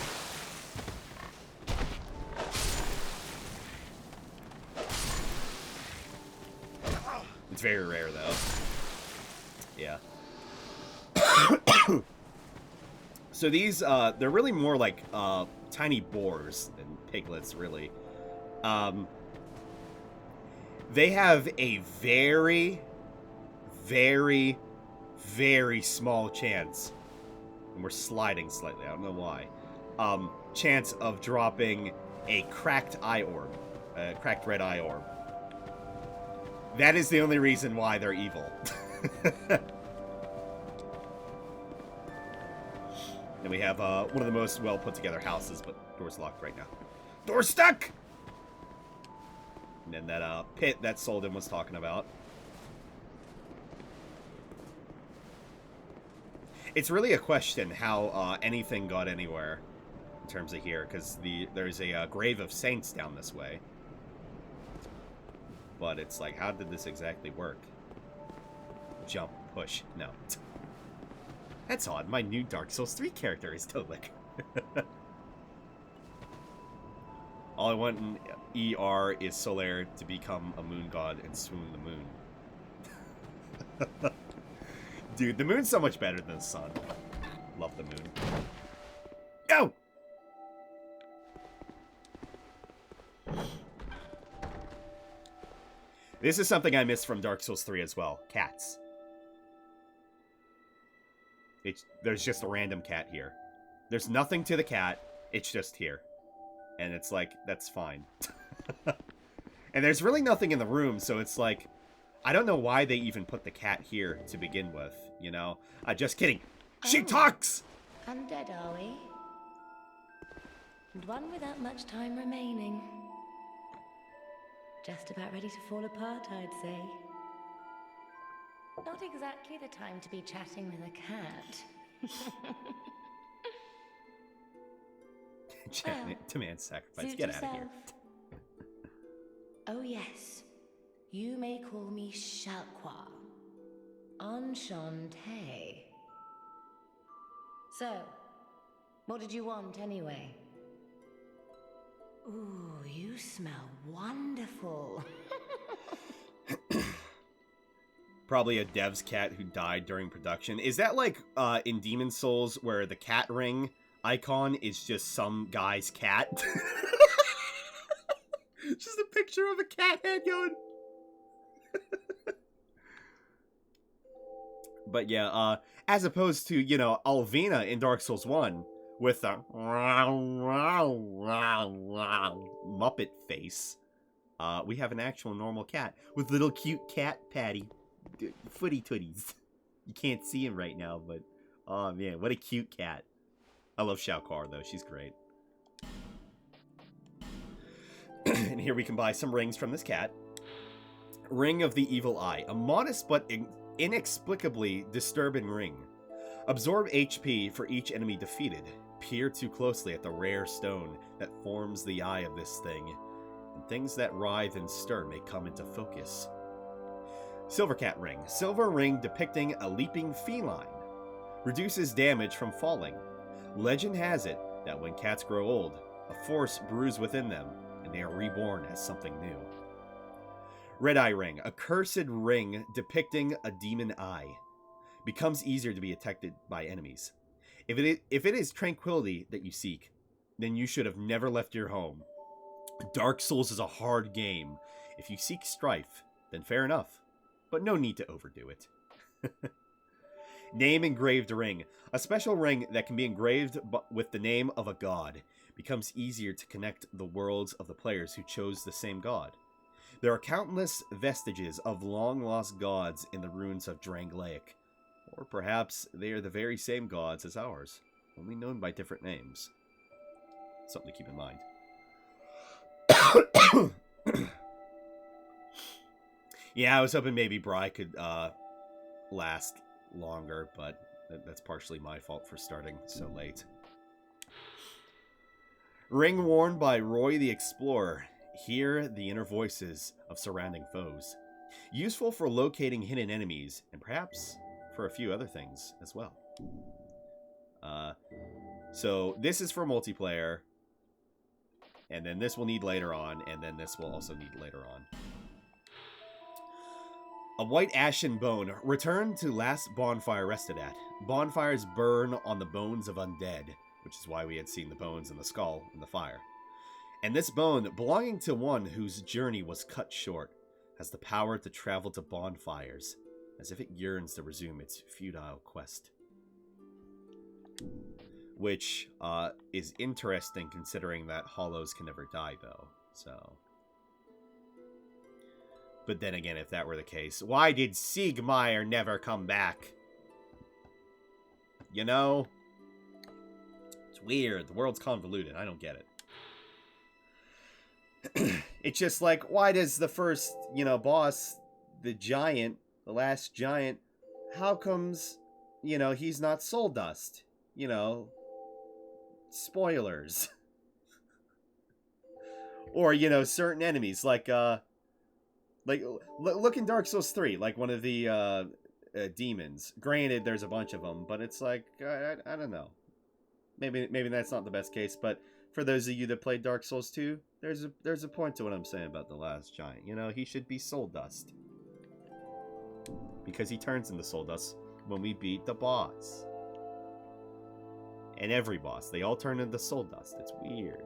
It's very rare, though. Yeah. So these, they're really more like, tiny boars than piglets, really. They have a very, very, very small chance, and we're sliding slightly, I don't know why, chance of dropping a cracked eye orb, a cracked red eye orb. That is the only reason why they're evil. And we have one of the most well put together houses, but door's locked right now. Door's stuck! And then that pit that Solden was talking about. It's really a question how anything got anywhere in terms of here, because there's a grave of saints down this way. But it's like, how did this exactly work? Jump, push, no. That's odd. My new Dark Souls 3 character is Tobik. All I want in ER is Solaire to become a moon god and swoon the moon. Dude, the moon's so much better than the sun. Love the moon. Go! This is something I missed from Dark Souls 3 as well. Cats. There's just a random cat here. There's nothing to the cat. It's just here. And it's like, that's fine. And there's really nothing in the room, so it's like, I don't know why they even put the cat here to begin with, you know? Just kidding. She talks! Undead, are we? And one without much time remaining. Just about ready to fall apart, I'd say. Not exactly the time to be chatting with a cat. Demand sacrifice. Get out of here. Oh yes, you may call me Shalqua. Enchanté. So, what did you want anyway? Ooh, you smell wonderful. Probably a dev's cat who died during production. Is that like in Demon Souls where the cat ring icon is just some guy's cat? Just a picture of a cat head going. But yeah, as opposed to, you know, Alvina in Dark Souls 1 with a Muppet face, we have an actual normal cat with little cute cat patty. Footy tooties. You can't see him right now, but oh man, what a cute cat. I love Shalkar though, she's great. And here we can buy some rings from this cat. Ring of the Evil Eye, a modest but inexplicably disturbing ring. Absorb HP for each enemy defeated. Peer too closely at the rare stone that forms the eye of this thing, and things that writhe and stir may come into focus. Silver Cat Ring. Silver ring depicting a leaping feline. Reduces damage from falling. Legend has it that when cats grow old, a force brews within them, and they are reborn as something new. Red Eye Ring. A cursed ring depicting a demon eye. Becomes easier to be detected by enemies. If it is tranquility that you seek, then you should have never left your home. Dark Souls is a hard game. If you seek strife, then fair enough. But no need to overdo it. Name Engraved Ring. A special ring that can be engraved with the name of a god. Becomes easier to connect the worlds of the players who chose the same god. There are countless vestiges of long-lost gods in the ruins of Drangleic. Or perhaps they are the very same gods as ours, only known by different names. Something to keep in mind. Yeah, I was hoping maybe Bri could last longer, but that's partially my fault for starting so late. Ring worn by Roy the Explorer. Hear the inner voices of surrounding foes. Useful for locating hidden enemies, and perhaps for a few other things as well. So this is for multiplayer, and then this we'll need later on, and then this will also need later on. A white ashen bone. Return to last bonfire rested at. Bonfires burn on the bones of undead, which is why we had seen the bones in the skull in the fire. And this bone, belonging to one whose journey was cut short, has the power to travel to bonfires, as if it yearns to resume its futile quest. Which is interesting considering that hollows can never die, though. So, but then again, if that were the case, why did Siegmeyer never come back? You know? It's weird. The world's convoluted. I don't get it. It's just like, why does the first, boss, the giant, the last giant, how comes, he's not soul dust? Spoilers. Or, certain enemies, like look in Dark Souls 3, like one of the demons. Granted, there's a bunch of them, but it's like, I don't know. Maybe that's not the best case, but for those of you that played Dark Souls 2, there's a point to what I'm saying about the last giant. He should be soul dust. Because he turns into soul dust when we beat the boss. And every boss, they all turn into soul dust. It's weird.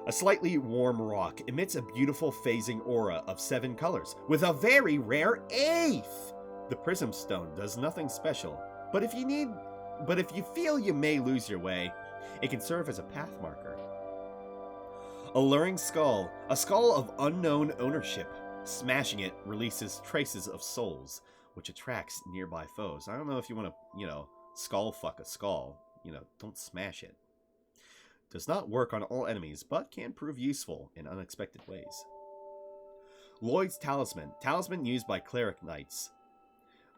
A slightly warm rock emits a beautiful phasing aura of 7 colors, with a very rare 8th! The prism stone does nothing special, but if you feel you may lose your way, it can serve as a path marker. Alluring skull, a skull of unknown ownership. Smashing it releases traces of souls, which attracts nearby foes. I don't know if you want to, skull fuck a skull. Don't smash it. Does not work on all enemies, but can prove useful in unexpected ways. Lloyd's Talisman. Talisman used by Cleric Knights.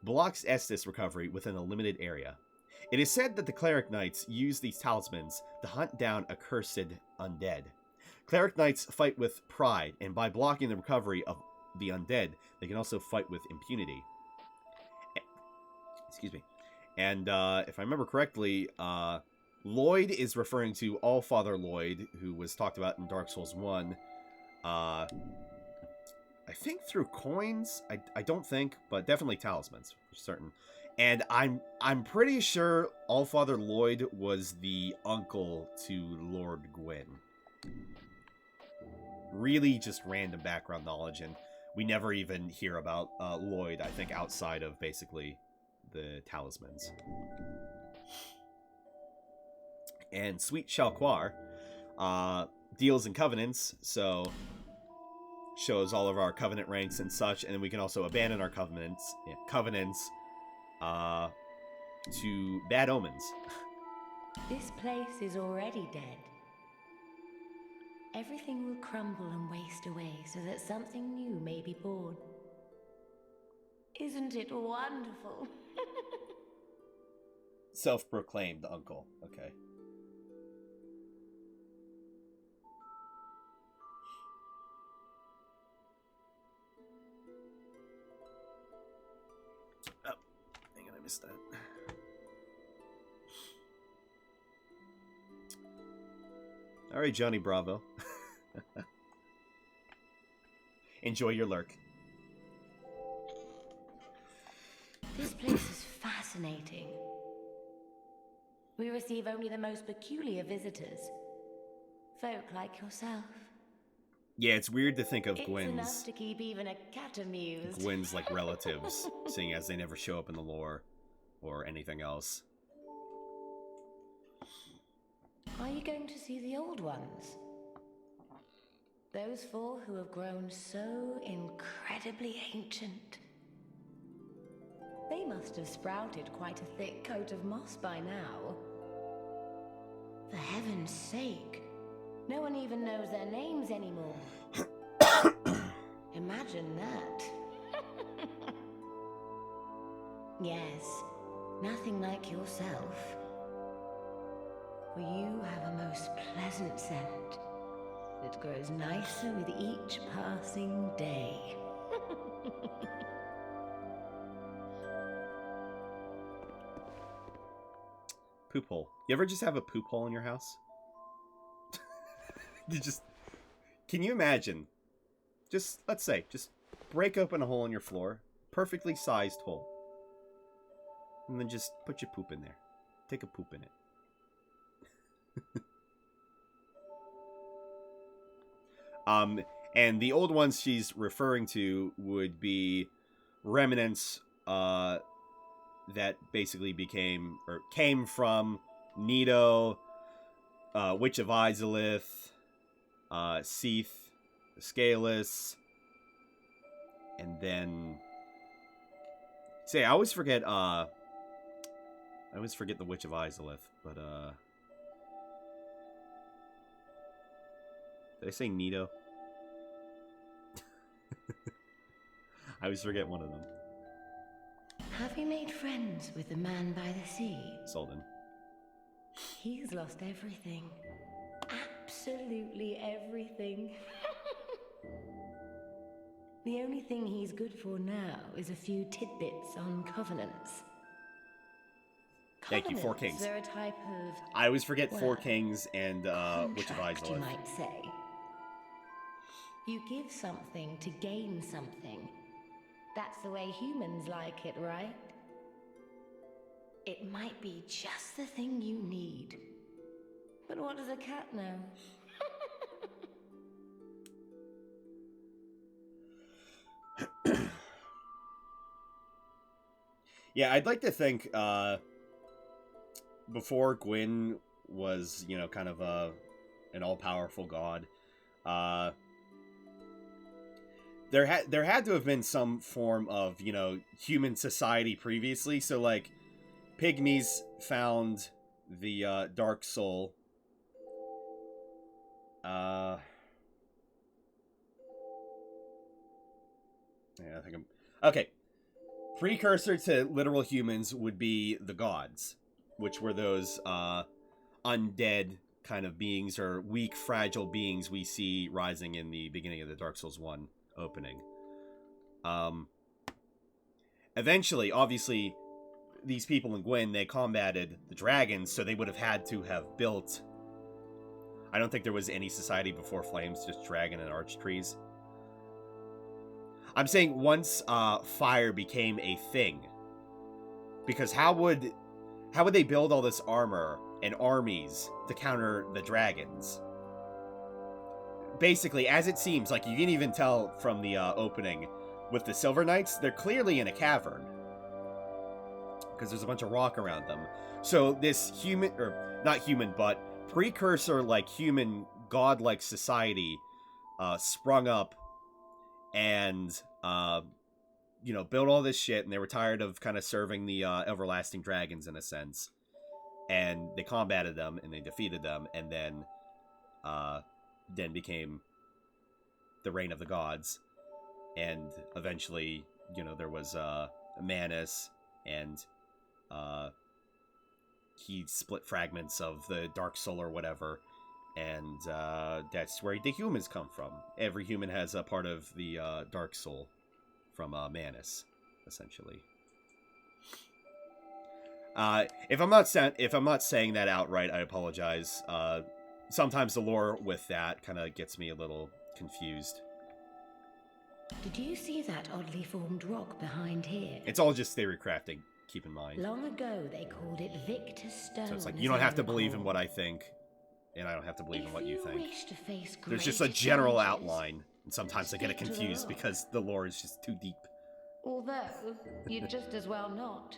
Blocks Estus recovery within a limited area. It is said that the Cleric Knights use these talismans to hunt down accursed undead. Cleric Knights fight with pride, and by blocking the recovery of the undead, they can also fight with impunity. Excuse me. And if I remember correctly, Lloyd is referring to Allfather Lloyd, who was talked about in Dark Souls 1. I think through coins. I don't think, but definitely talismans for certain. And I'm pretty sure Allfather Lloyd was the uncle to Lord Gwyn. Really just random background knowledge, and we never even hear about Lloyd, I think, outside of basically the talismans. And Sweet Shalquar deals in covenants, so shows all of our covenant ranks and such, and then we can also abandon our covenants to bad omens. This place is already dead. Everything will crumble and waste away so that something new may be born. Isn't it wonderful? Self-proclaimed uncle. Okay. Oh, hang on, I missed that. All right, Johnny Bravo. Enjoy your lurk. This place is fascinating. We receive only the most peculiar visitors. Folk like yourself. Yeah, it's weird to think of It's Gwyn's enough to keep even a cat amused. Gwyn's like relatives, seeing as they never show up in the lore or anything else. Are you going to see the old ones? Those 4 who have grown so incredibly ancient. They must have sprouted quite a thick coat of moss by now. For heaven's sake, no one even knows their names anymore. Imagine that. Yes, nothing like yourself. For you have a most pleasant scent. that grows nicer with each passing day. Poop hole. You ever just have a poop hole in your house? Can you imagine? Let's say, just break open a hole in your floor. Perfectly sized hole. And then just put your poop in there. Take a poop in it. And the old ones she's referring to would be remnants, that basically came from Nito, Witch of Izalith, Seath, Scalus, and then... I always forget the Witch of Izalith, but, did I say Nito? I always forget one of them. Have you made friends with the man by the sea? Solden. He's lost everything. Absolutely everything. The only thing he's good for now is a few tidbits on covenants. Thank you, Four Kings. They're a type of... I always forget Four Kings and Witch of Izalith. You might say. You give something to gain something. That's the way humans like it, right? It might be just the thing you need. But what does a cat know? Yeah, I'd like to think before Gwyn was, kind of an all-powerful god, there had to have been some form of, human society previously. So, like, pygmies found the Dark Soul. Yeah, I think okay. Precursor to literal humans would be the gods, which were those undead kind of beings, or weak, fragile beings we see rising in the beginning of the Dark Souls 1 opening. Eventually, obviously, these people in Gwyn, they combated the dragons, so they would have had to have built... I don't think there was any society before Flames, just dragon and arch trees. I'm saying once fire became a thing, because how would they build all this armor and armies to counter the dragons? Basically, as it seems, like you can even tell from the opening with the Silver Knights, they're clearly in a cavern because there's a bunch of rock around them. So this human, or not human, but precursor like human godlike society sprung up and built all this shit, and they were tired of kind of serving the everlasting dragons in a sense, and they combated them and they defeated them, and then became the reign of the gods, and eventually there was Manus, and he split fragments of the Dark Soul or whatever. And that's where the humans come from. Every human has a part of the Dark Soul from Manus, essentially. If I'm not saying that outright, I apologize. Sometimes the lore with that kind of gets me a little confused. Did you see that oddly formed rock behind here? It's all just theory crafting. Keep in mind. Long ago, they called it Victor's Stone. So it's like you don't have to believe in what I think. And I don't have to believe in what you think. There's just a general outline, and sometimes I get it confused because the lore is just too deep. Although, you'd just as well not.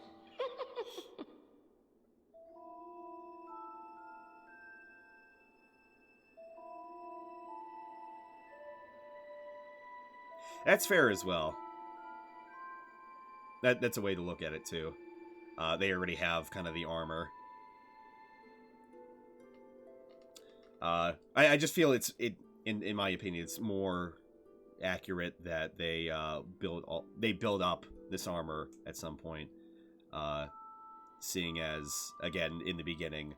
That's fair as well. That's a way to look at it too. They already have kind of the armor. I just feel in my opinion, it's more accurate that they build up this armor at some point, seeing as, again, in the beginning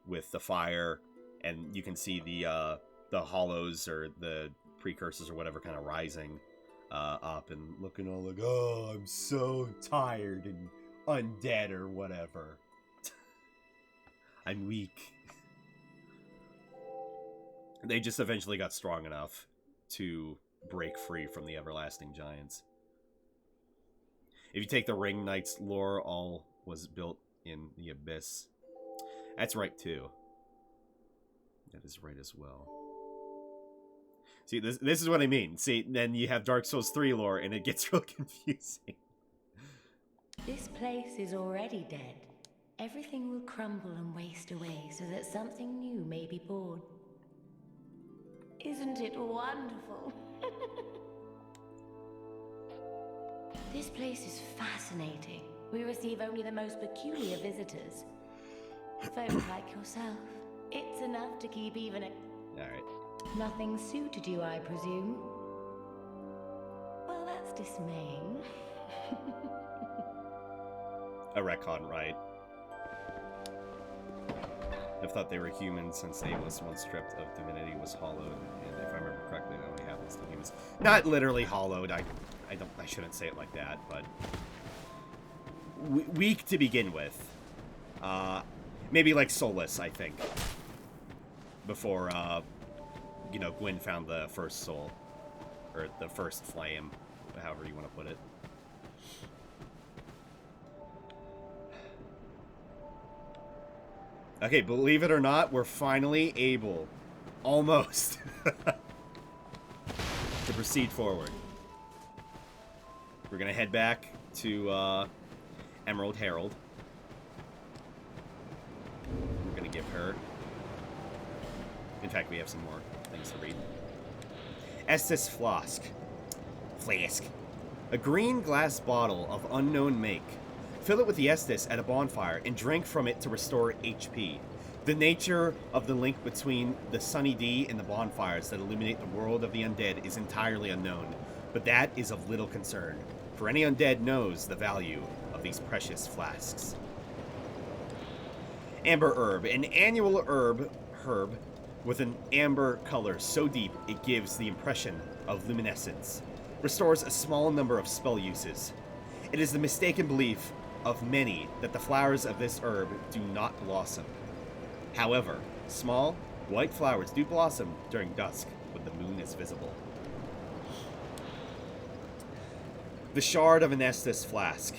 with the fire, and you can see the the hollows or the precursors or whatever kind of rising up and looking all like, oh, I'm so tired and undead or whatever. I'm weak. They just eventually got strong enough to break free from the everlasting giants. If you take the Ring Knights lore, all was built in the Abyss. That's right, too. That is right as well. See, this is what I mean. See, then you have Dark Souls 3 lore, and it gets real confusing. This place is already dead. Everything will crumble and waste away so that something new may be born. Isn't it wonderful? This place is fascinating. We receive only the most peculiar visitors. Folk like yourself. It's enough to keep even a... Alright. Nothing suited you, I presume? Well, that's dismaying. A retcon, right? I've thought they were human since nameless, once stripped of divinity, was hollowed, and if I remember correctly, that only happens to humans. Not literally hollowed. I shouldn't say it like that, but weak to begin with. Maybe like soulless, I think. Before, you know, Gwyn found the first soul, or the first flame, however you want to put it. Okay, believe it or not, we're finally able, almost, to proceed forward. We're gonna head back to Emerald Herald. We're gonna give her... In fact, we have some more things to read. Estus Flask. A green glass bottle of unknown make. Fill it with the Estus at a bonfire and drink from it to restore HP. The nature of the link between the Sunny D and the bonfires that illuminate the world of the undead is entirely unknown, but that is of little concern, for any undead knows the value of these precious flasks. Amber Herb, an annual herb with an amber color so deep it gives the impression of luminescence. Restores a small number of spell uses. It is the mistaken belief of many that the flowers of this herb do not blossom. However, small, white flowers do blossom during dusk when the moon is visible. The Shard of an Estus Flask.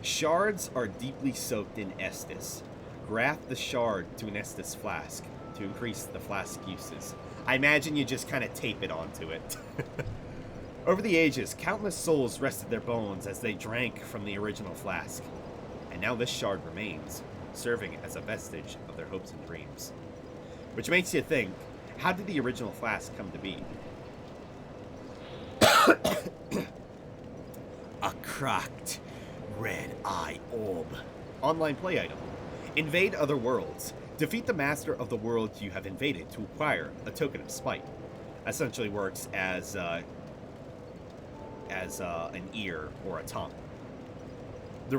Shards are deeply soaked in Estus. Graft the shard to an Estus flask to increase the flask uses. I imagine you just kind of tape it onto it. Over the ages, countless souls rested their bones as they drank from the original flask. And now this shard remains, serving as a vestige of their hopes and dreams. Which makes you think, how did the original flask come to be? A cracked red eye orb. Online play item. Invade other worlds. Defeat the master of the world you have invaded to acquire a token of spite. Essentially works as an ear or a tongue. The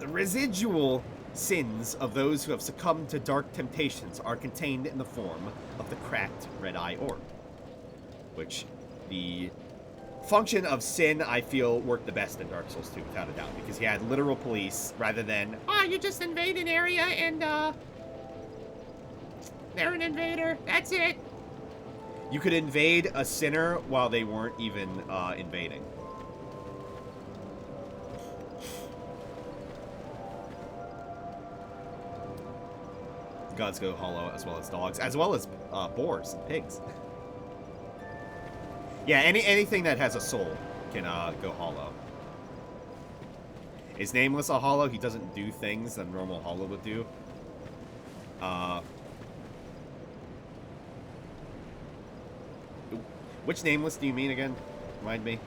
residual sins of those who have succumbed to dark temptations are contained in the form of the cracked red eye orb. Which the function of sin, I feel, worked the best in Dark Souls 2, without a doubt, because you had literal police rather than, you just invade an area and, they're an invader, that's it. You could invade a sinner while they weren't even, invading. Gods go hollow, as well as dogs, as well as, boars and pigs. Yeah, anything that has a soul can go hollow. Is Nameless a hollow? He doesn't do things that a normal hollow would do. Which Nameless do you mean again? Remind me.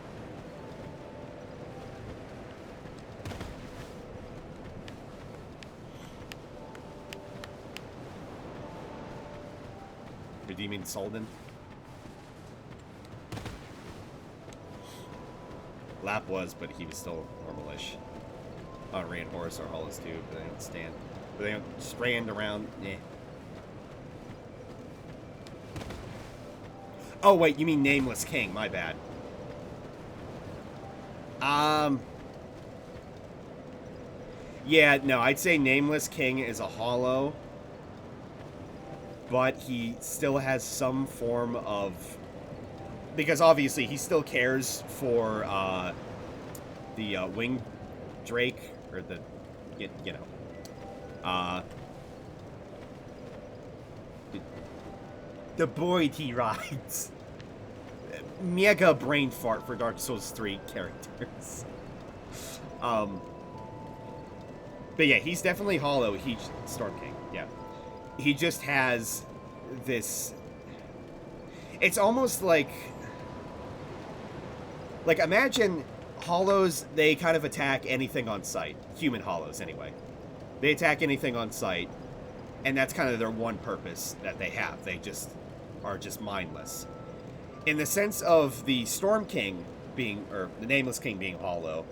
Or do you mean Solden? Lap was, but he was still normalish. Ray and Horus are hollows too, but they don't stand. But they don't strand around. Eh. Oh, wait, you mean Nameless King. My bad. Yeah, no, I'd say Nameless King is a hollow, but he still has some form of... Because obviously he still cares for the winged drake, or the, you know, the Boyd he rides. Mega brain fart for Dark Souls 3 characters. But yeah, he's definitely hollow. He's Storm King, yeah. He just has this... It's almost like... Like, imagine hollows, they kind of attack anything on sight. Human hollows, anyway. They attack anything on sight, and that's kind of their one purpose that they have. They just are just mindless. In the sense of the Storm King being, or the Nameless King being hollow,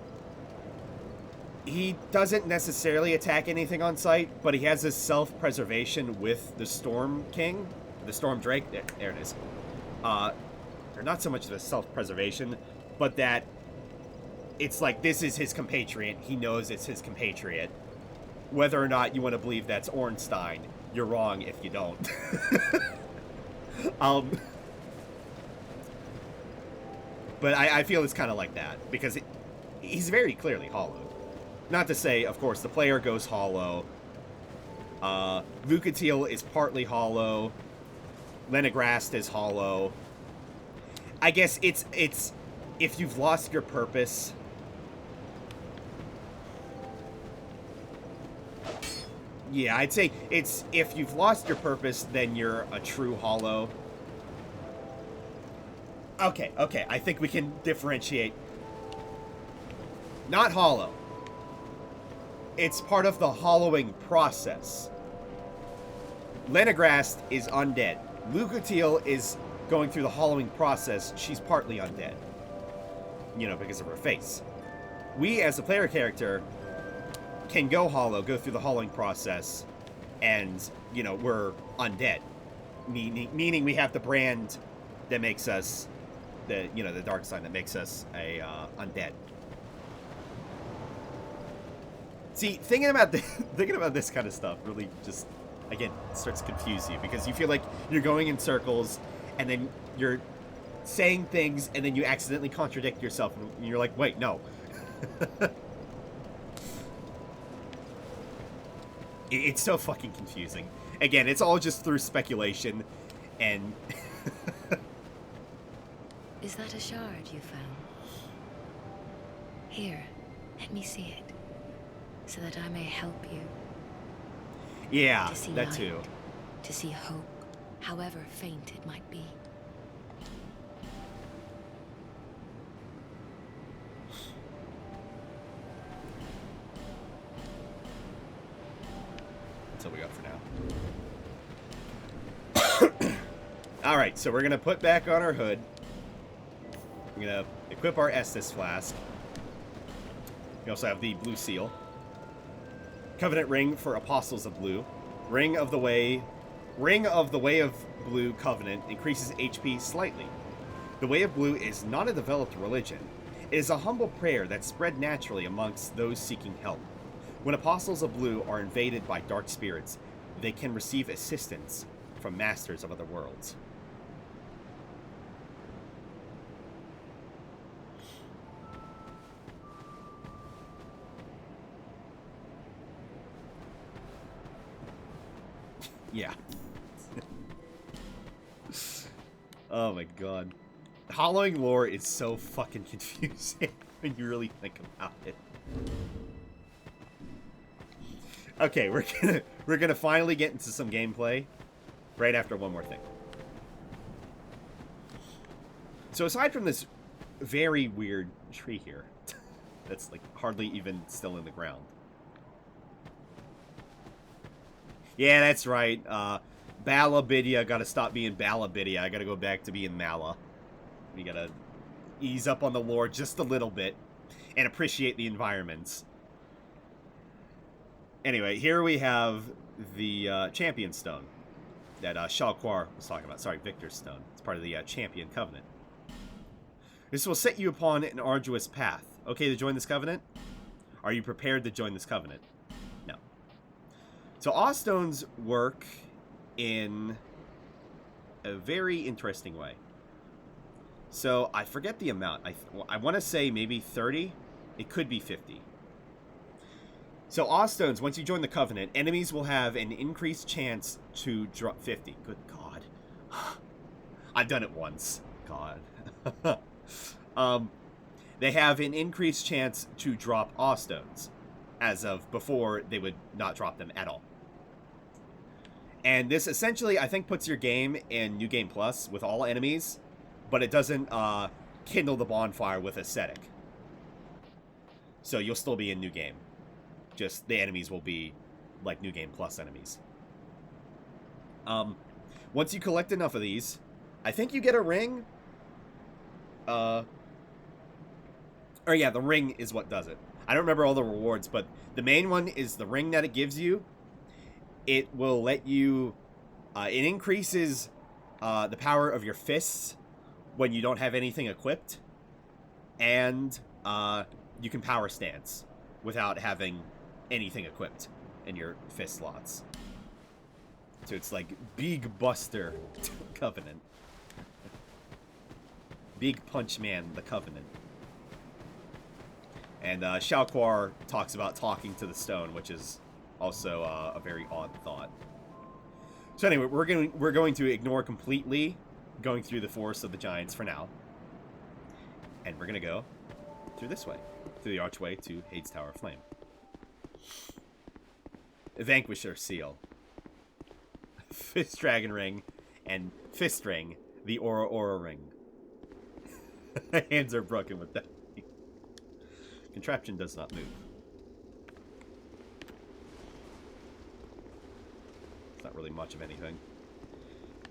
he doesn't necessarily attack anything on sight, but he has this self-preservation with the Storm King, the Storm Drake, there it is. Or not so much of a self-preservation, but that it's like this is his compatriot. He knows it's his compatriot. Whether or not you want to believe that's Ornstein, you're wrong if you don't. But I feel it's kind of like that, because he's very clearly hollow. Not to say, of course, the player goes hollow. Lucatiel is partly hollow. Lenegrast is hollow. I guess it's if you've lost your purpose. Yeah, I'd say it's if you've lost your purpose, then you're a true hollow. Okay, I think we can differentiate. Not hollow. It's part of the hollowing process. Lenegrast is undead. Lucatiel is going through the hollowing process. She's partly undead. You know, because of her face. We, as a player character, can go hollow, go through the hollowing process, and, you know, we're undead. Meaning we have the brand that makes us, the dark sign that makes us a undead. See, thinking about this kind of stuff really just, again, starts to confuse you, because you feel like you're going in circles, and then you're saying things, and then you accidentally contradict yourself, and you're like, wait, no. It's so fucking confusing. Again, it's all just through speculation, and... Is that a shard you found? Here, let me see it, so that I may help you. Yeah, to see that light, too. To see hope, however faint it might be. That's all we got for now. Alright, so we're going to put back on our hood. We're going to equip our Estus flask. We also have the blue seal. Covenant ring for Apostles of Blue. Ring of the Way of Blue Covenant increases HP slightly. The Way of Blue is not a developed religion. It is a humble prayer that spread naturally amongst those seeking help. When Apostles of Blue are invaded by dark spirits, they can receive assistance from masters of other worlds. Yeah. Oh my god. Hollowing lore is so fucking confusing when you really think about it. Okay, we're gonna finally get into some gameplay right after one more thing. So aside from this very weird tree here, that's like hardly even still in the ground. Yeah, that's right. Balabidia gotta stop being Balabidia. I gotta go back to being Mala. We gotta ease up on the lore just a little bit and appreciate the environments. Anyway, here we have the Champion Stone. that Shalquar was talking about. Sorry, Victor's Stone. It's part of the Champion Covenant. This will set you upon an arduous path. Okay to join this covenant? Are you prepared to join this covenant? No. So Awstones work in a very interesting way. So I forget the amount. I want to say maybe 30. It could be 50. So Awstones, once you join the covenant, enemies will have an increased chance to drop 50. Good God. I've done it once. God. They have an increased chance to drop Awstones. As of before, they would not drop them at all. And this essentially, I think, puts your game in New Game Plus with all enemies, but it doesn't kindle the bonfire with Ascetic. So you'll still be in New Game. Just the enemies will be like New Game Plus enemies. Once you collect enough of these, I think you get a ring. Or yeah, the ring is what does it. I don't remember all the rewards, but the main one is the ring that it gives you. It will let you... it increases the power of your fists when you don't have anything equipped. And you can power stance without having anything equipped in your fist slots. So it's like Big Buster Covenant. Big Punch Man, the Covenant. And Shalquar talks about talking to the stone, which is also a very odd thought. So anyway, we're going to ignore completely going through the Forest of the Giants for now. And we're going to go through this way. Through the archway to Hades Tower of Flame. Vanquisher Seal. Fist Dragon Ring. And Fist Ring. The Aura Aura Ring. Hands are broken with that. Contraption does not move. It's not really much of anything.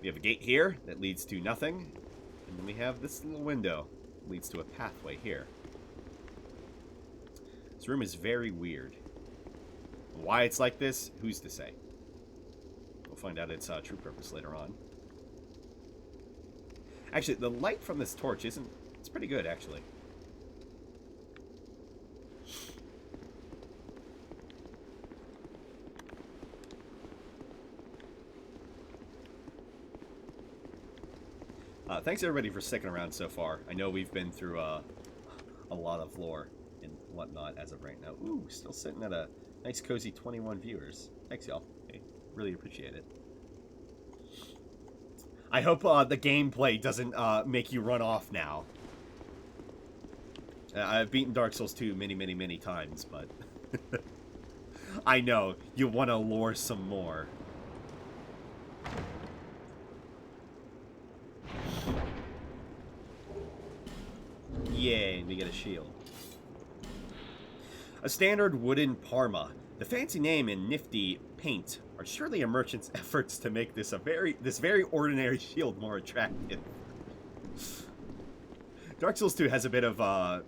We have a gate here that leads to nothing. And then we have this little window that leads to a pathway here. This room is very weird. Why it's like this, who's to say? We'll find out its true purpose later on. Actually, the light from this torch isn't... It's pretty good, actually. Thanks everybody for sticking around so far. I know we've been through a lot of lore and whatnot as of right now. Ooh, still sitting at a nice cozy 21 viewers. Thanks y'all. I really appreciate it. I hope the gameplay doesn't make you run off now. I've beaten Dark Souls 2 many times, but I know you want to lore some more. Yay, we get a shield. A standard wooden Parma. The fancy name and nifty paint are surely a merchant's efforts to make this very ordinary shield more attractive. Dark Souls 2 has a bit of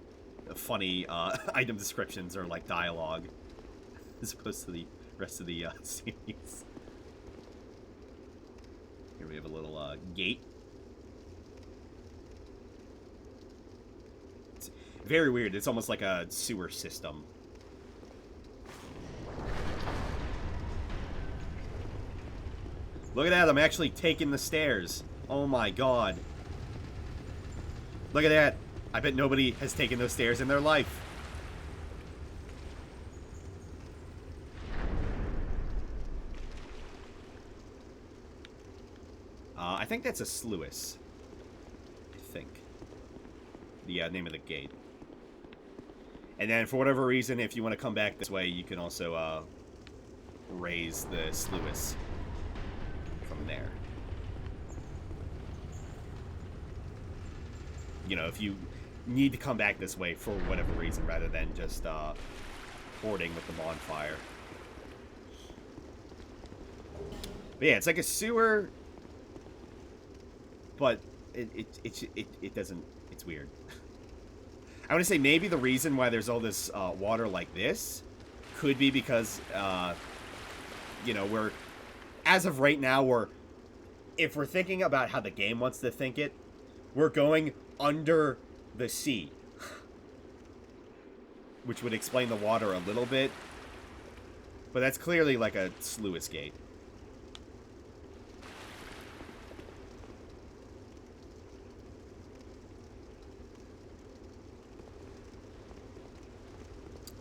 funny item descriptions or like dialogue as opposed to the rest of the series. Here we have a little gate. It's very weird. It's almost like a sewer system. Look at that, I'm actually taking the stairs. Oh my god. Look at that. I bet nobody has taken those stairs in their life. I think that's a sluice. I think. The name of the gate. And then for whatever reason, if you want to come back this way, you can also raise the sluice from there. You know, if you need to come back this way for whatever reason, rather than just hoarding with the bonfire. But yeah, it's like a sewer, but it doesn't. It's weird. I want to say maybe the reason why there's all this water like this could be because you know, as of right now, we're if we're thinking about how the game wants to think it, we're going under the sea. Which would explain the water a little bit. But that's clearly like a sluice gate.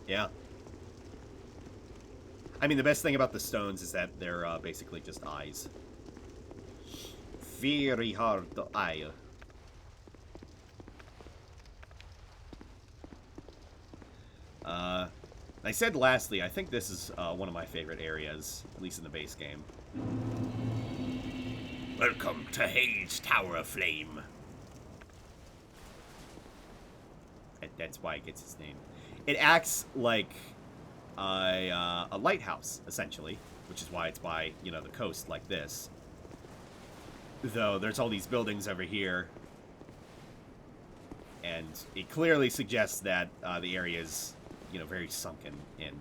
Yeah. I mean, the best thing about the stones is that they're basically just eyes. Very hard to eye. I said lastly, I think this is one of my favorite areas, at least in the base game. Welcome to Hades Tower of Flame. That's why it gets its name. It acts like a lighthouse, essentially, which is why it's by, you know, the coast like this. Though there's all these buildings over here, and it clearly suggests that the area is, you know, very sunken in. And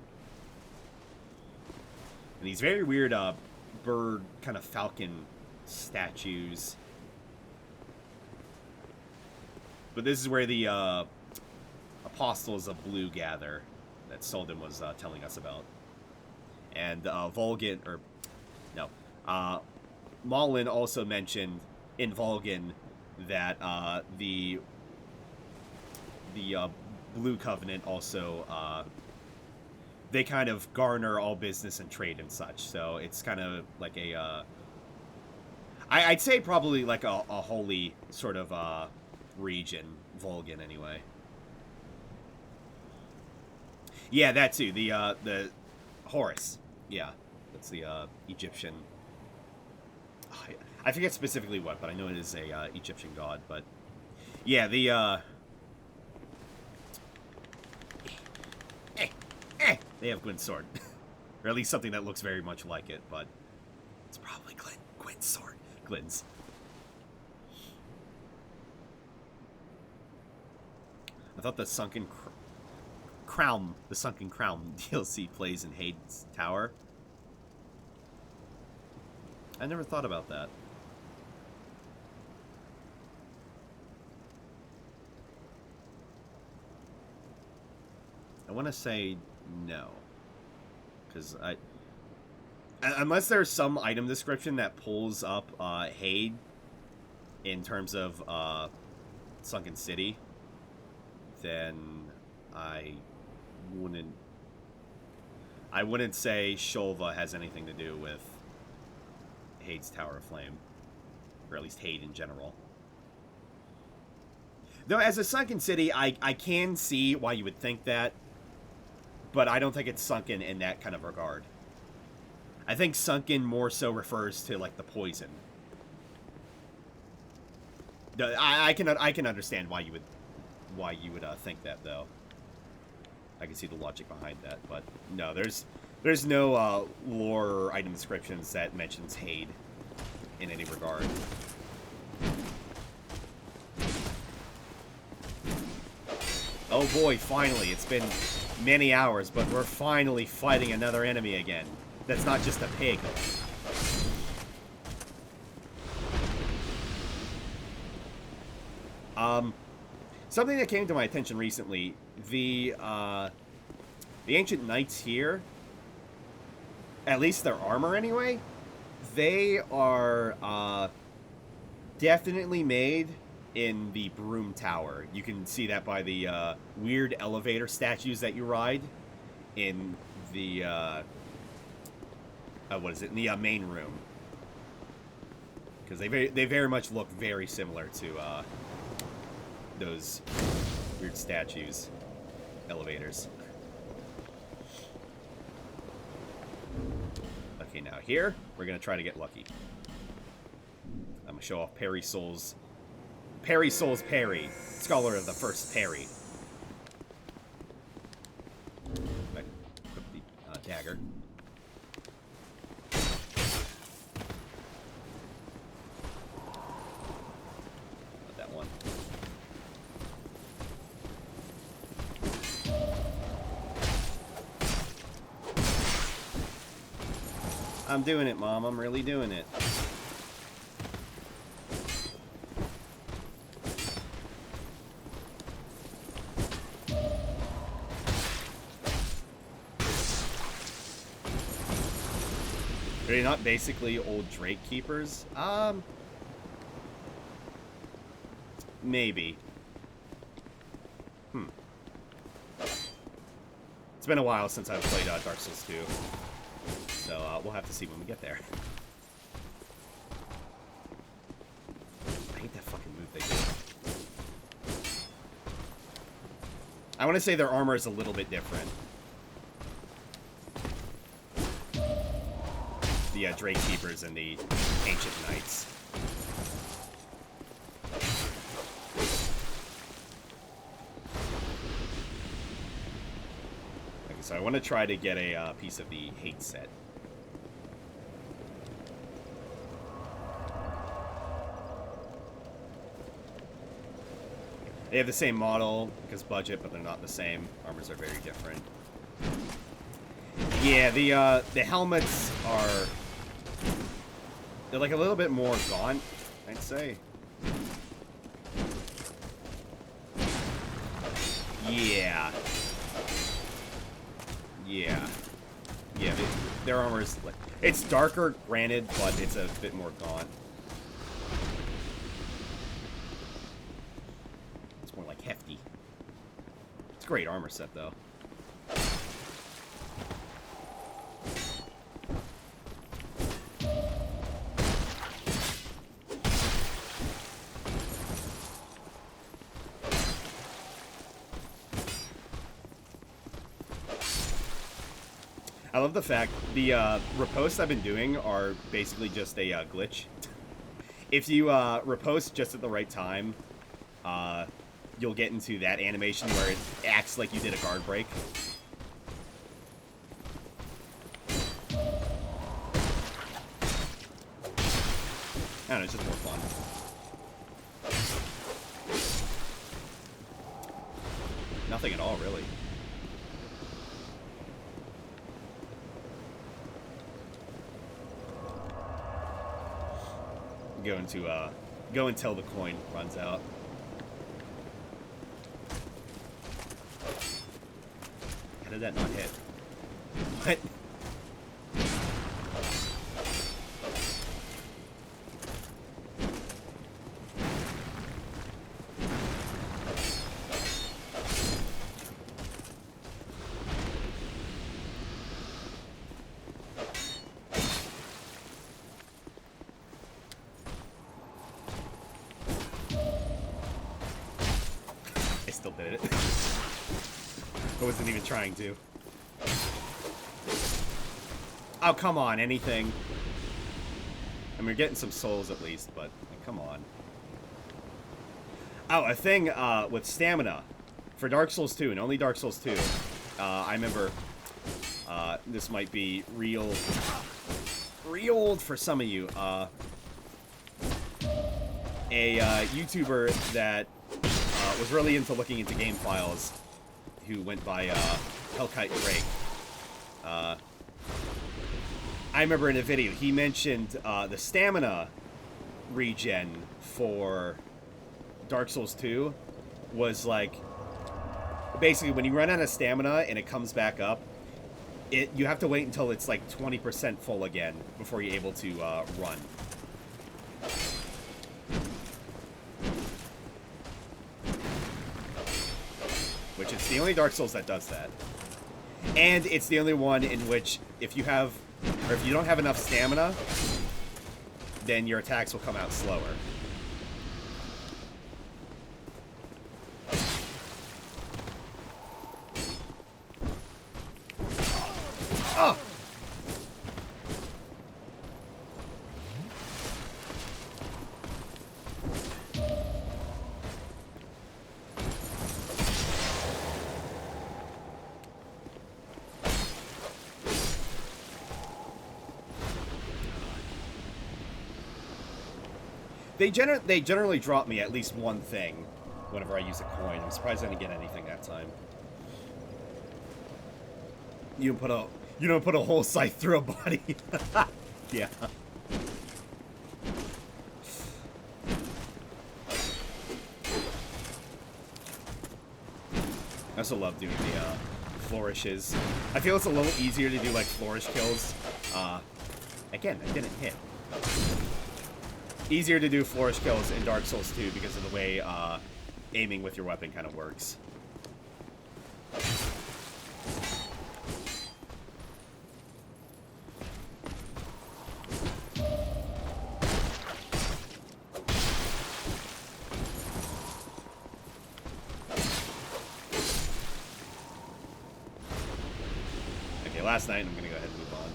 these very weird bird, kind of falcon statues. But this is where the Apostles of Blue gather, that Soldan was telling us about. And Volgin, or no, Malin also mentioned in Volgin that the Blue Covenant also, they kind of garner all business and trade and such. So it's kind of like a, I'd say probably like a holy sort of region, Volgin anyway. Yeah, that too. The Horus. Yeah, that's the Egyptian. I forget specifically what, but I know it is a Egyptian god. But yeah, the they have Gwyn's sword, or at least something that looks very much like it. But it's probably Gwyn's sword. Gwyn's. I thought the Sunken Crown DLC plays in Hades Tower. I never thought about that. I want to say no, because unless there's some item description that pulls up Hade in terms of Sunken City, then I wouldn't say Shulva has anything to do with Hades Tower of Flame, or at least Hade in general. Though as a sunken city, I can see why you would think that, but I don't think it's sunken in that kind of regard. I think sunken more so refers to like the poison. I can understand why you would think that, though. I can see the logic behind that, but no, there's no lore or item descriptions that mentions Hade in any regard. Oh boy, finally, it's been many hours, but we're finally fighting another enemy again. That's not just a pig. Something that came to my attention recently, the ancient knights here, at least their armor anyway, they are definitely made in the Broom Tower. You can see that by the weird elevator statues that you ride in the what is it? In the main room, because they very much look very similar to those weird statues, elevators. Okay, now here we're gonna try to get lucky. I'm gonna show off Parry Soul's parry, scholar of the first parry. Equip the dagger. Not that one. I'm doing it, Mom. I'm really doing it. Are they not basically old Drake keepers? Maybe. It's been a while since I've played Dark Souls 2. So we'll have to see when we get there. I hate that fucking move they do. I want to say their armor is a little bit different. The Drake Keepers and the Ancient Knights. Okay, so I want to try to get a piece of the hate set. They have the same model because budget, but they're not the same. Armors are very different. Yeah, the helmets are... They're like a little bit more gaunt, I'd say. Yeah. Yeah. Yeah, their armor is... Like, it's darker, granted, but it's a bit more gaunt. It's more like hefty. It's a great armor set, though. I love the fact the riposts I've been doing are basically just a glitch. If you riposte just at the right time, you'll get into that animation where it acts like you did a guard break. I don't know, it's just more fun. Nothing at all, really. Go until the coin runs out. How did that not hit? What? Did it. I wasn't even trying to. Oh, come on, anything. I mean, we're getting some souls at least, but like, come on. Oh, a thing with stamina. For Dark Souls 2, and only Dark Souls 2, I remember, this might be real old for some of you. A YouTuber that was really into looking into game files, who went by Hellkite Drake. I remember in a video he mentioned the stamina regen for Dark Souls 2 was like, basically when you run out of stamina and it comes back up, you have to wait until it's like 20% full again before you're able to run. Which it's the only Dark Souls that does that. And it's the only one in which if you don't have enough stamina, then your attacks will come out slower. Oh! They generally drop me at least one thing whenever I use a coin. I'm surprised I didn't get anything that time. You don't put a whole scythe through a body. Yeah. I also love doing the flourishes. I feel it's a little easier to do like flourish kills Again, I didn't hit. Easier to do flourish kills in Dark Souls 2 because of the way aiming with your weapon kind of works. Okay, last night, I'm gonna go ahead and move on.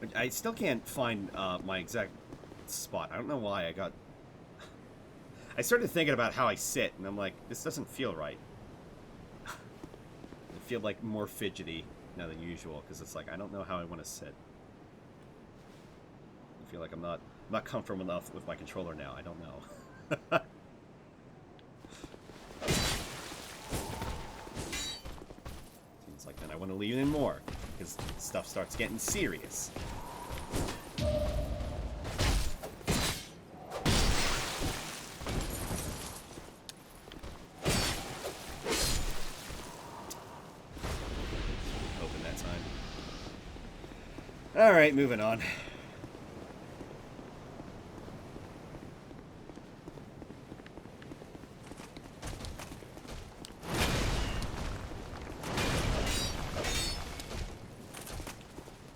But I still can't find my exact spot. I don't know why I got... I started thinking about how I sit, and I'm like, this doesn't feel right. I feel like more fidgety now than usual, because it's like, I don't know how I want to sit. I feel like I'm not comfortable enough with my controller now. I don't know. Seems like then I want to leave in more, because stuff starts getting serious. Open that time. Alright, moving on.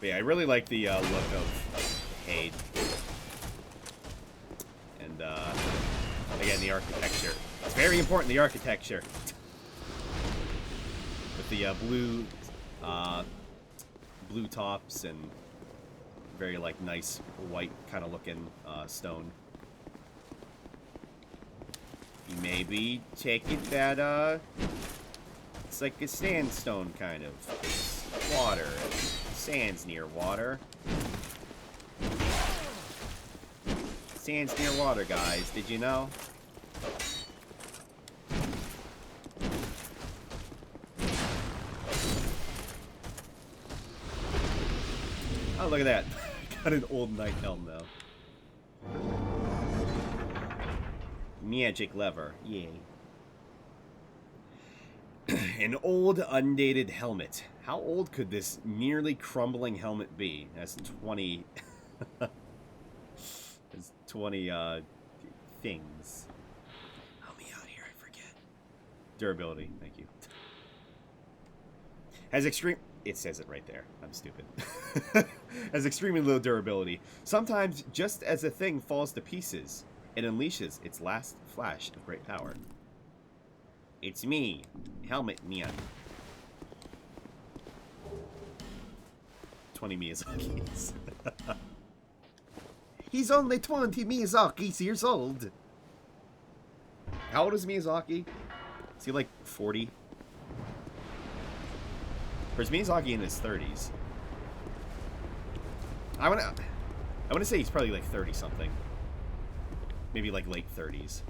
But yeah, I really like the look of Haid. And, again, the architecture. It's very important, the architecture. With the blue tops and very, like, nice white kind of looking stone. You maybe take it that, it's like a sandstone kind of. It's water. Sand's near water. Sand's near water, guys. Did you know? Oh, look at that. Got an old knight helm, though. Magic lever. Yay. An old, undated helmet. How old could this nearly crumbling helmet be? That's 20... That's 20, things. Help me out here, I forget. Durability, thank you. Has extreme... It says it right there. I'm stupid. Has extremely low durability. Sometimes, just as a thing falls to pieces, it unleashes its last flash of great power. It's me, Helmet Neon. 20 Miyazakis. He's only 20 Miyazakis years old. How old is Miyazaki? Is he like 40? Or is Miyazaki in his 30s? I wanna say he's probably like 30 something. Maybe like late 30s.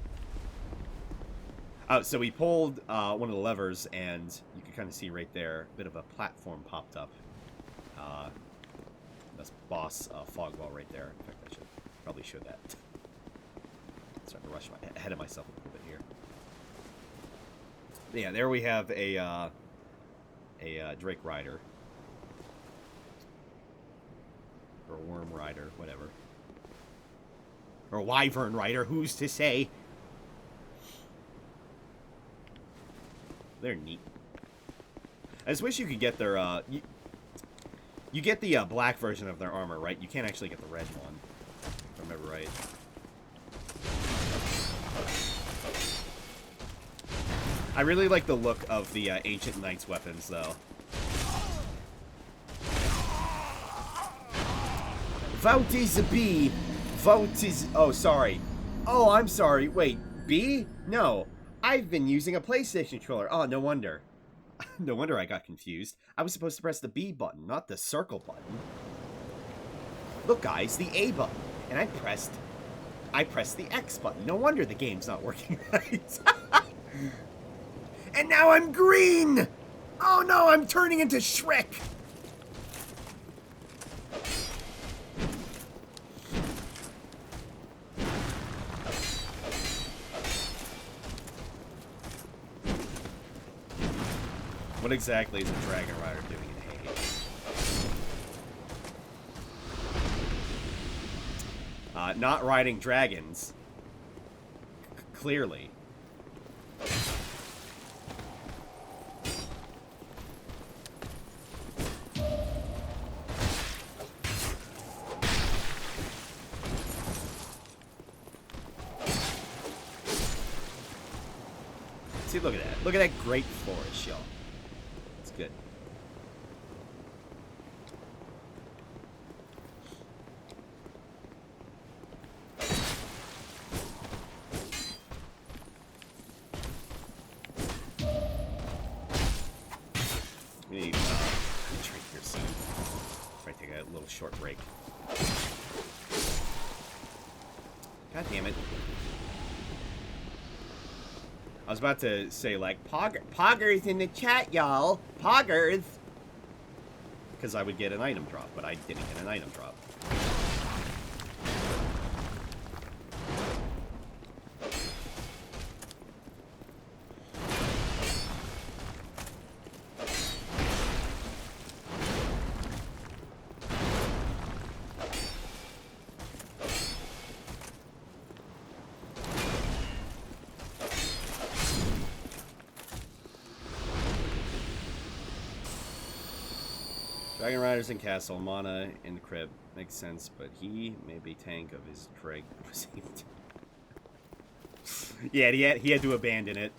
So we pulled one of the levers, and you can kind of see right there, a bit of a platform popped up. That's boss fog wall right there. In fact, I should probably show that. Starting to rush ahead of myself a little bit here. Yeah, there we have a Drake Rider. Or a Worm Rider, whatever. Or a Wyvern Rider, who's to say? They're neat. I just wish you could get their, you get the black version of their armor, right? You can't actually get the red one, if I remember right. I really like the look of the Ancient Knight's weapons, though. Vote is a B. Vote is... Oh, sorry. Oh, I'm sorry. Wait, B? No. I've been using a PlayStation controller. Oh, no wonder. No wonder I got confused. I was supposed to press the B button, not the circle button. Look, guys, the A button. And I pressed the X button. No wonder the game's not working right. And now I'm green! Oh no, I'm turning into Shrek! What exactly is a Dragon Rider doing in Hades? Not riding dragons. Clearly. See, look at that. Look at that great flourish, y'all. It's good. We need a drink here soon. Might take a little short break. God damn it. I was about to say, like, poggers in the chat, y'all. Poggers. Because I would get an item drop, but I didn't get an item drop. Dragon Riders in Castle, Mana in the Crib. Makes sense, but he may be tank of his drag. Yeah, he had to abandon it.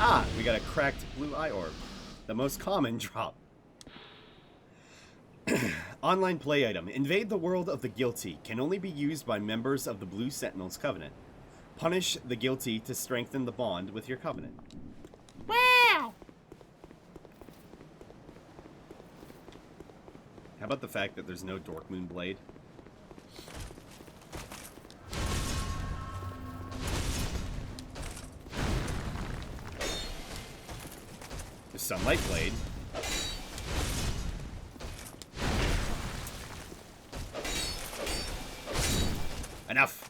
Ah, we got a cracked blue eye orb. The most common drop. Online play item. Invade the world of the guilty. Can only be used by members of the Blue Sentinels Covenant. Punish the guilty to strengthen the bond with your covenant. Wow! How about the fact that there's no Dorkmoon Blade? There's Sunlight Blade. Enough.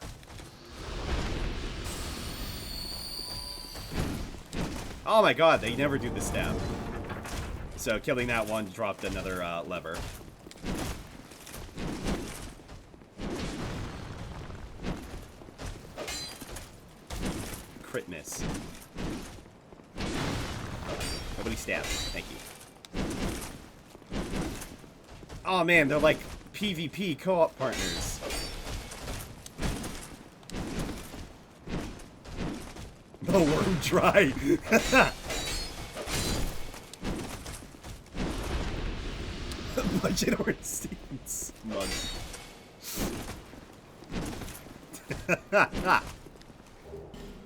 Oh my god, they never do the stab. So killing that one dropped another lever. Crit miss. Nobody stabbed. Thank you. Oh man, they're like PvP co-op partners. The worm dry. Budget or seeds. Mug.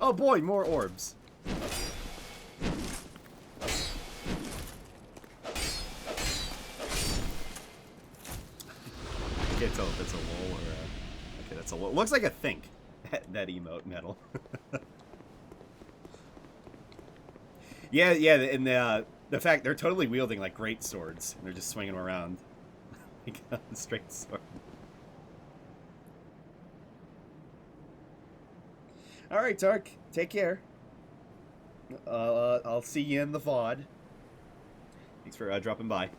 Oh boy, more orbs. Can't tell if it's a lol or okay, that's a lol. Looks like a think. That emote metal. Yeah, and the fact they're totally wielding like great swords, and they're just swinging them around like a straight sword. All right, Tark, take care. I'll see you in the VOD. Thanks for dropping by.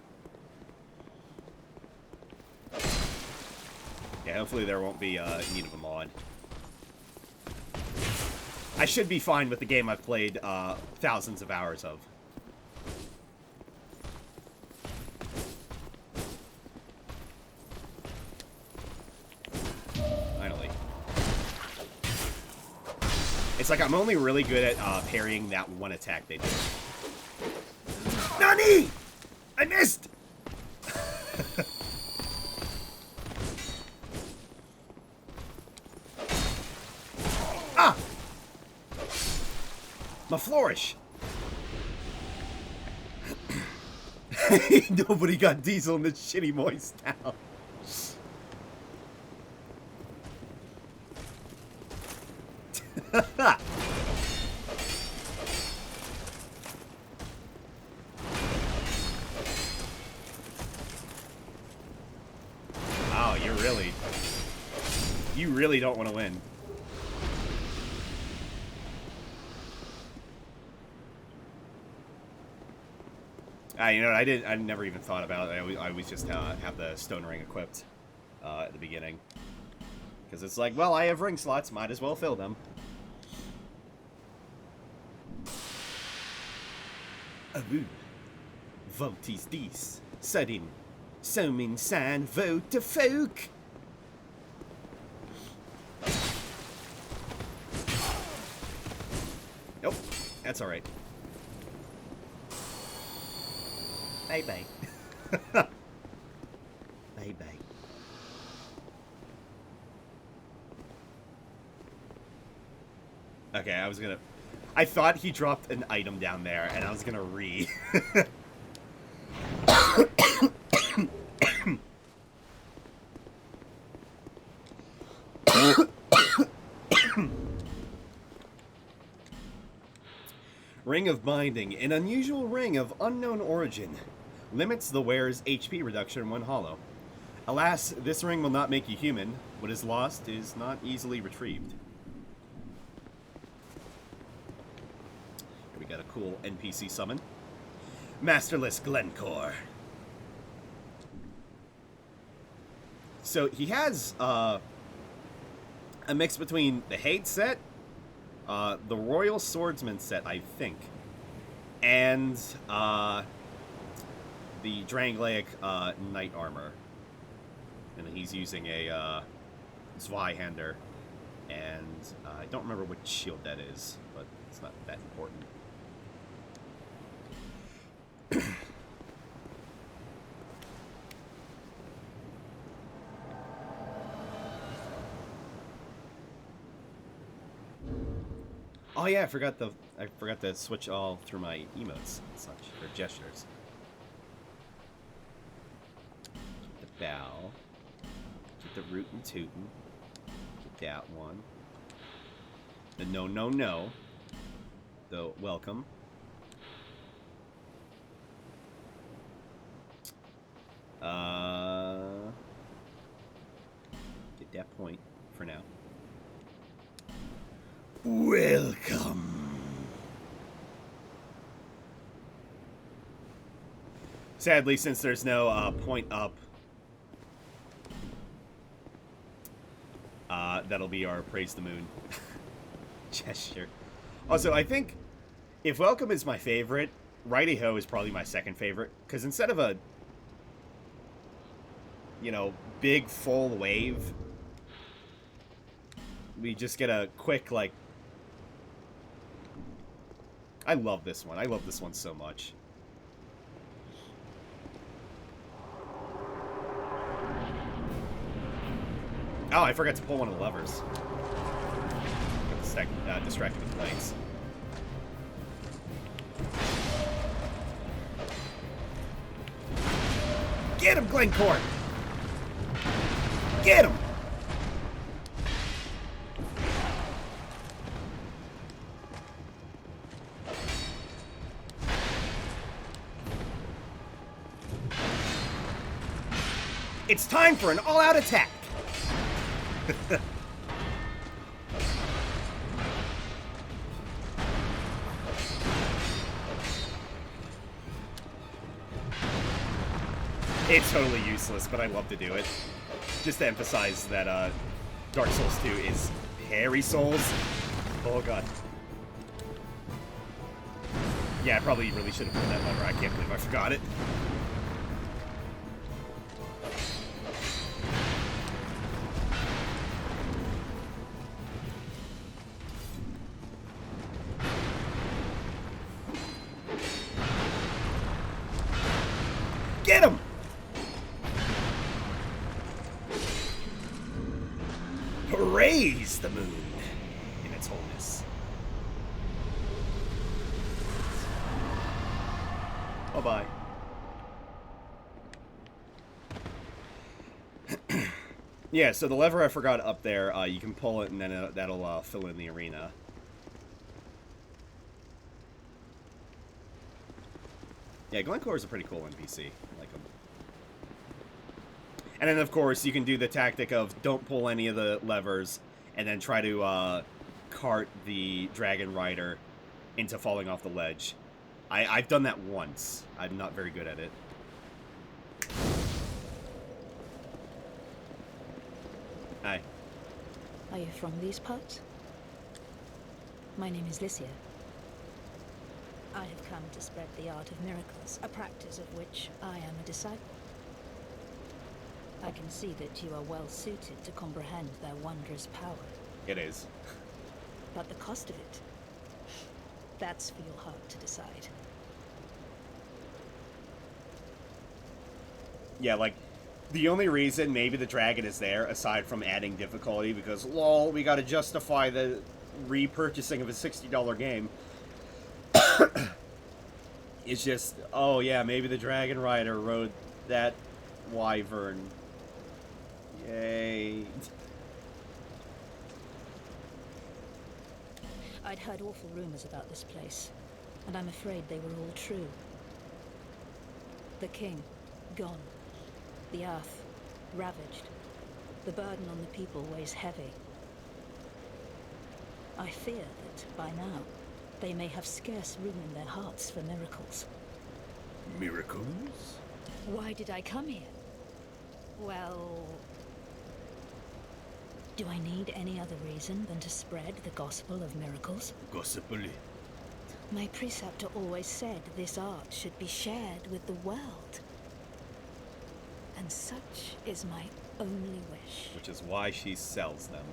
Yeah, hopefully there won't be need of a mod. I should be fine with the game I've played thousands of hours of. Finally. It's like I'm only really good at parrying that one attack they do. Nani! I missed! Ah! My flourish! Nobody got Diesel in this shitty moist town. Wow, you really don't want to win. You know, I never even thought about it. I always just have the stone ring equipped at the beginning. Because it's like, well, I have ring slots, might as well fill them. Abu. Vote is this. Sudden. So min san vote to folk. Nope. That's alright. Bye-bye. Bye-bye. Okay, I thought he dropped an item down there, and I was gonna re. Ring of Binding, an unusual ring of unknown origin. Limits the wearer's HP reduction when hollow. Alas, this ring will not make you human. What is lost is not easily retrieved. Here we got a cool NPC summon. Masterless Glencore. So he has a mix between the Hate set, the Royal Swordsman set, I think, and the Drangleic Knight Armor. And he's using a Zweihander, and I don't remember which shield that is, but it's not that important. Oh yeah, I forgot to switch all through my emotes and such, or gestures. The bow. Get the root and tootin'. Get that one. The no no no. The welcome. Get that point for now. Welcome. Sadly, since there's no point up, that'll be our Praise the Moon gesture. Also, I think if Welcome is my favorite, Righty-Ho is probably my second favorite, because instead of a, you know, big full wave, we just get a quick, like... I love this one. I love this one so much. Oh, I forgot to pull one of the levers. Got distracted with planes. Get him, Glencore! Get him! It's time for an all-out attack! It's totally useless, but I love to do it. Just to emphasize that Dark Souls 2 is Harry Souls. Oh god. Yeah, I probably really should have pulled that lever. I can't believe I forgot it. Get him! Praise the moon in its wholeness. Bye-bye. Yeah, so the lever I forgot up there, you can pull it and then that'll fill in the arena. Yeah, Glencore is a pretty cool NPC. I like him. And then, of course, you can do the tactic of don't pull any of the levers and then try to cart the Dragon Rider into falling off the ledge. I've done that once. I'm not very good at it. Hi. Are you from these parts? My name is Lycia. I have come to spread the art of miracles, a practice of which I am a disciple. I can see that you are well suited to comprehend their wondrous power. It is. But the cost of it, that's for your heart to decide. Yeah, like, the only reason maybe the dragon is there, aside from adding difficulty, because, lol, we gotta justify the repurchasing of a $60 game, it's just, oh yeah, maybe the Dragon Rider rode that wyvern. Yay. I'd heard awful rumors about this place, and I'm afraid they were all true. The king, gone. The earth, ravaged. The burden on the people weighs heavy. I fear that, by now, they may have scarce room in their hearts for miracles. Miracles? Why did I come here? Well... do I need any other reason than to spread the gospel of miracles? Gospel. My preceptor always said this art should be shared with the world. And such is my only wish. Which is why she sells them.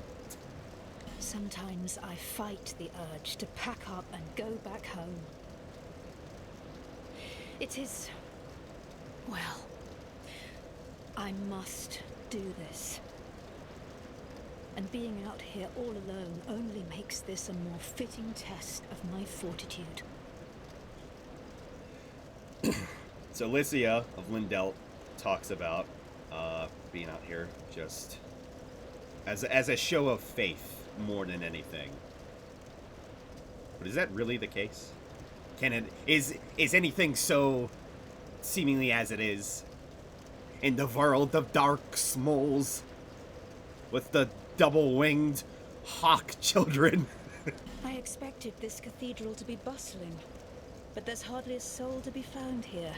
Sometimes I fight the urge to pack up and go back home. It is... well, I must do this. And being out here all alone only makes this a more fitting test of my fortitude. So Lycia of Lindelt talks about being out here just as a show of faith more than anything. But is that really the case? Can it is anything so seemingly as it is in the world of dark smalls with the double-winged hawk children? I expected this cathedral to be bustling, but there's hardly a soul to be found here.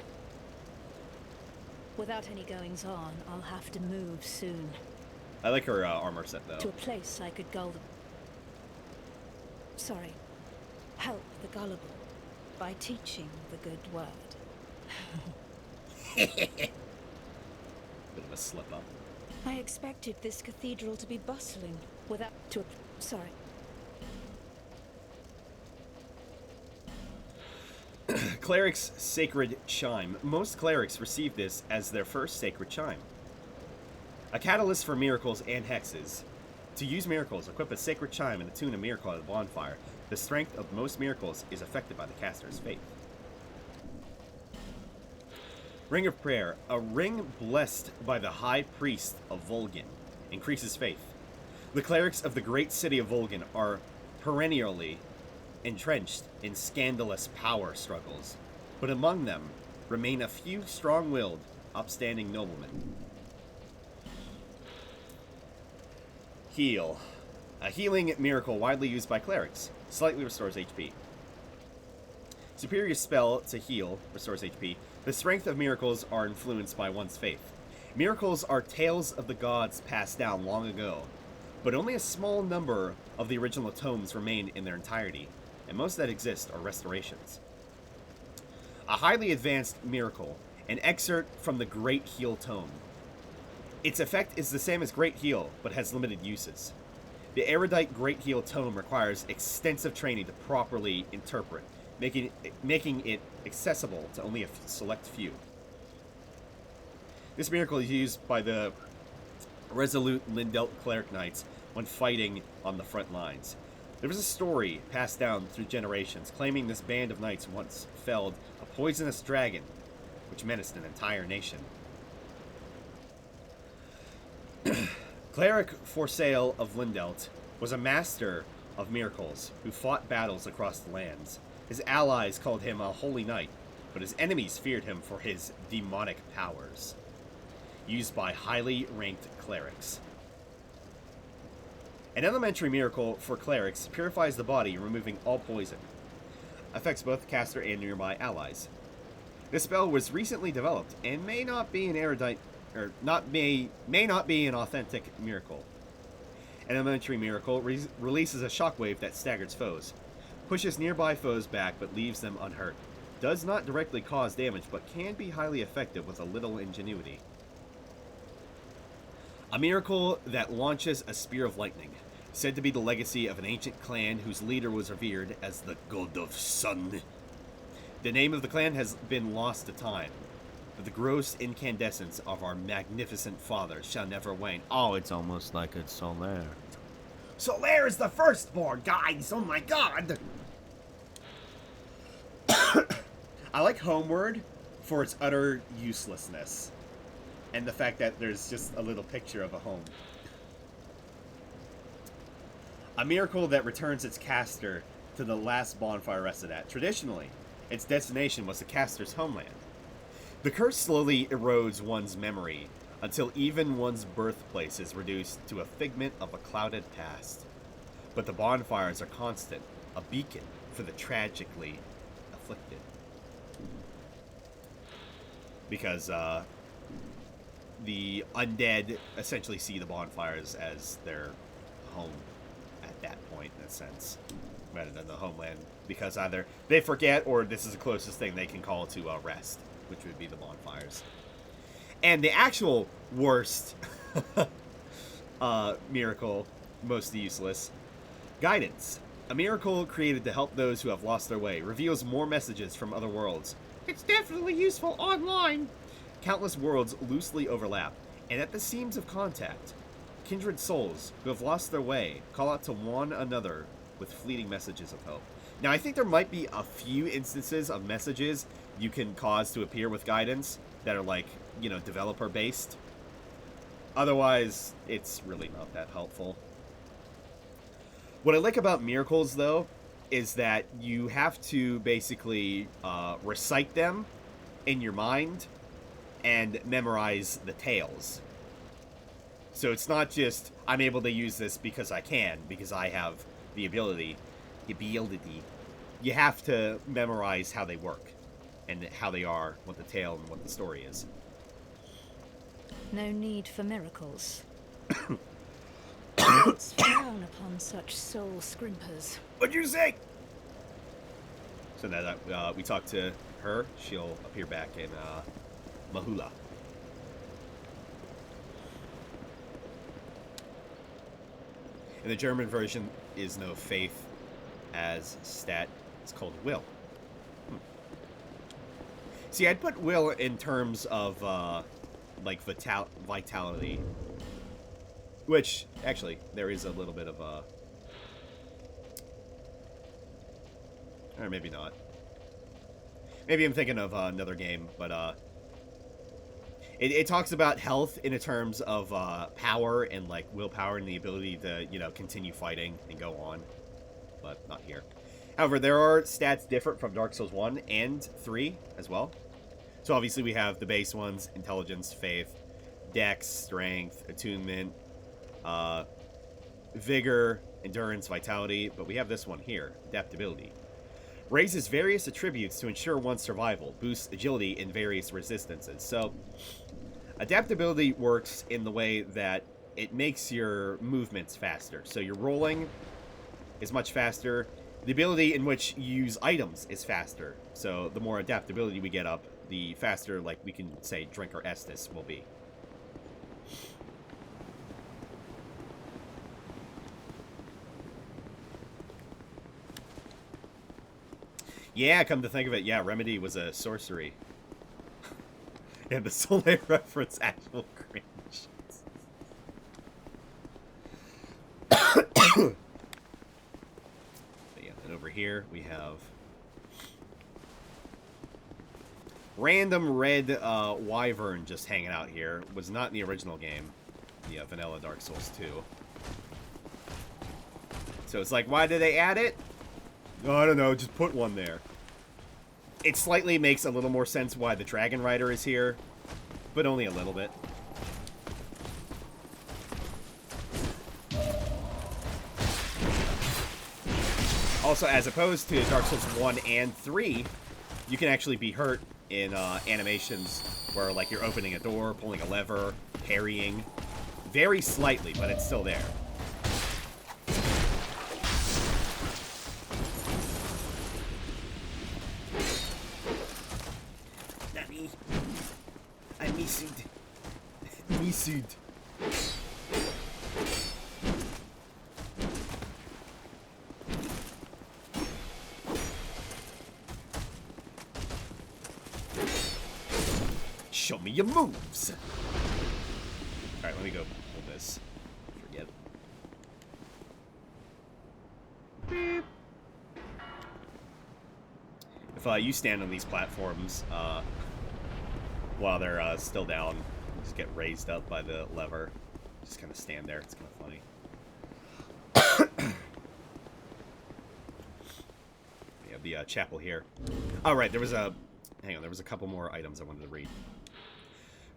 Without any goings-on, I'll have to move soon. I like her armor set, though. To a place I could gull the... sorry. Help the gullible by teaching the good word. Bit of a slip-up. I expected this cathedral to be bustling without... sorry. Cleric's Sacred Chime. Most clerics receive this as their first sacred chime. A catalyst for miracles and hexes. To use miracles, equip a sacred chime and attune a miracle at a bonfire. The strength of most miracles is affected by the caster's faith. Ring of Prayer. A ring blessed by the High Priest of Volgin increases faith. The clerics of the great city of Volgin are perennially entrenched in scandalous power struggles, but among them remain a few strong-willed, upstanding noblemen. Heal. A healing miracle widely used by clerics. Slightly restores HP. Superior spell to heal restores HP. The strength of miracles are influenced by one's faith. Miracles are tales of the gods passed down long ago, but only a small number of the original tomes remain in their entirety, and most that exist are restorations. A highly advanced miracle, an excerpt from the Great Heal Tome. Its effect is the same as Great Heal, but has limited uses. The erudite Great Heal Tome requires extensive training to properly interpret, making it accessible to only a select few. This miracle is used by the resolute Lindelt cleric knights when fighting on the front lines. There was a story passed down through generations claiming this band of knights once felled a poisonous dragon which menaced an entire nation. Cleric Forsale of Lindelt was a master of miracles who fought battles across the lands. His allies called him a holy knight, but his enemies feared him for his demonic powers, used by highly ranked clerics. An elementary miracle for clerics purifies the body, removing all poison. Affects both the caster and nearby allies. This spell was recently developed and may not be an erudite, or may not be an authentic miracle. An elementary miracle releases a shockwave that staggers foes, pushes nearby foes back but leaves them unhurt. Does not directly cause damage, but can be highly effective with a little ingenuity. A miracle that launches a spear of lightning, said to be the legacy of an ancient clan whose leader was revered as the God of Sun. The name of the clan has been lost to time, but the gross incandescence of our magnificent father shall never wane. Oh, it's almost like it's Solaire. Solaire is the firstborn, guys! Oh my god! I like Homeward for its utter uselessness, and the fact that there's just a little picture of a home. A miracle that returns its caster to the last bonfire rested at. Traditionally, its destination was the caster's homeland. The curse slowly erodes one's memory until even one's birthplace is reduced to a figment of a clouded past. But the bonfires are constant, a beacon for the tragically afflicted. Because the undead essentially see the bonfires as their home at that point, in a sense, rather than the homeland, because either they forget or this is the closest thing they can call to rest, which would be the bonfires. And the actual worst miracle, most useless, guidance. A miracle created to help those who have lost their way. Reveals more messages from other worlds. It's definitely useful online. Countless worlds loosely overlap, and at the seams of contact, kindred souls who have lost their way call out to one another with fleeting messages of hope. Now, I think there might be a few instances of messages you can cause to appear with guidance that are like, you know, developer based. Otherwise, it's really not that helpful. What I like about miracles, though, is that you have to basically recite them in your mind and memorize the tales. So it's not just, I'm able to use this because I can, because I have the ability. You have to memorize how they work, and how they are, what the tale and what the story is. No need for miracles. Let's frown upon such soul scrimpers. What'd you say? So now that we talk to her, she'll appear back in Mahula. In the German version is no faith as stat. It's called will. See, I'd put will in terms of like vitality. Which, actually, there is a little bit of a... Or maybe not. Maybe I'm thinking of another game, but it talks about health in terms of power and like willpower and the ability to, you know, continue fighting and go on. But not here. However, there are stats different from Dark Souls 1 and 3 as well. So obviously we have the base ones: intelligence, faith, dex, strength, attunement, vigor, endurance, vitality, but we have this one here, adaptability. Raises various attributes to ensure one's survival, boosts agility and various resistances. So, adaptability works in the way that it makes your movements faster. So your rolling is much faster. The ability in which you use items is faster. So the more adaptability we get up, the faster, like, we can say, drink or Estus will be. Yeah, come to think of it, yeah, Remedy was a sorcery. And the Soleil reference actual cringe. But yeah, and over here we have random red wyvern just hanging out here. Was not in the original game. yeah, vanilla Dark Souls 2. So it's like, why did they add it? Oh, I don't know, just put one there. It slightly makes a little more sense why the Dragon Rider is here, but only a little bit. Also, as opposed to Dark Souls 1 and 3, you can actually be hurt in animations where, like, you're opening a door, pulling a lever, parrying. Very slightly, but it's still there. Nani? I missed. Missed. Show me your moves. Alright, let me go pull this. Forget. Beep. If you stand on these platforms while they're still down, just get raised up by the lever. Just kind of stand there. It's kind of funny. We have the chapel here. Oh, right. There was a... Hang on. There was a couple more items I wanted to read.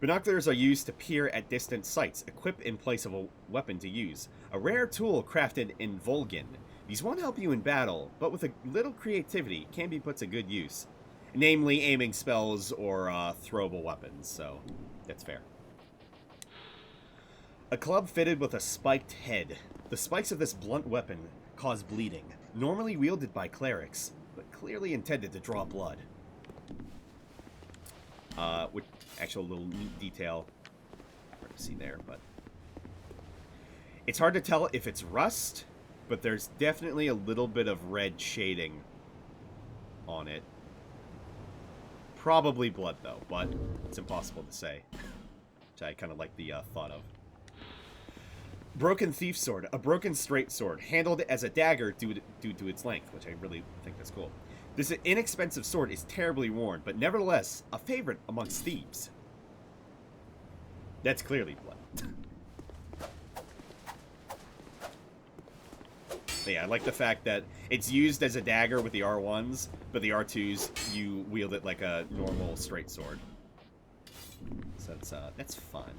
Binoculars are used to peer at distant sights, equipped in place of a weapon to use. A rare tool crafted in Volgan. These won't help you in battle, but with a little creativity can be put to good use. Namely, aiming spells or throwable weapons, so that's fair. A club fitted with a spiked head. The spikes of this blunt weapon cause bleeding, normally wielded by clerics, but clearly intended to draw blood. With actual little neat detail. Hard to see there, but it's hard to tell if it's rust, but there's definitely a little bit of red shading on it. Probably blood, though, but it's impossible to say. Which I kind of like the thought of. Broken thief sword. A broken straight sword, handled as a dagger due to its length, which I really think that's cool. This inexpensive sword is terribly worn, but nevertheless a favorite amongst thieves. That's clearly blood. But yeah, I like the fact that it's used as a dagger with the R1s, but the R2s, you wield it like a normal straight sword. So that's fun.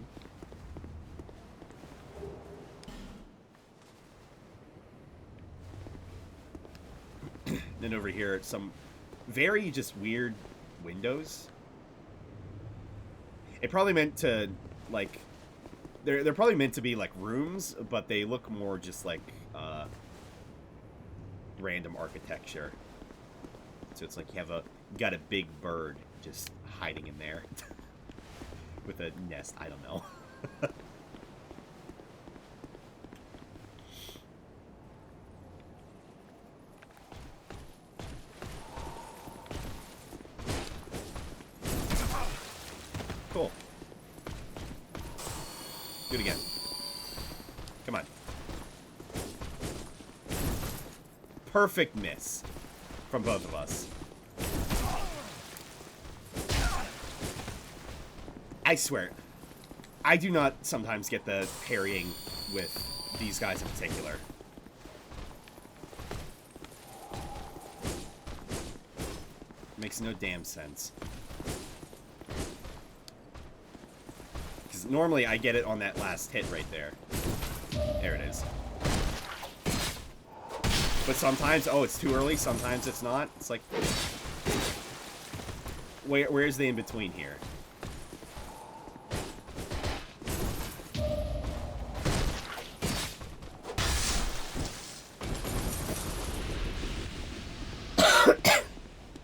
Then over here, some very just weird windows. It probably meant to, like, they're probably meant to be like rooms, but they look more just like random architecture. So it's like you got a big bird just hiding in there with a nest. I don't know. Cool. Do it again. Come on. Perfect miss from both of us. I swear, I do not sometimes get the parrying with these guys in particular. Makes no damn sense. Because normally I get it on that last hit right there. There it is. But sometimes, oh, it's too early. Sometimes it's not. It's like, where's the in-between here?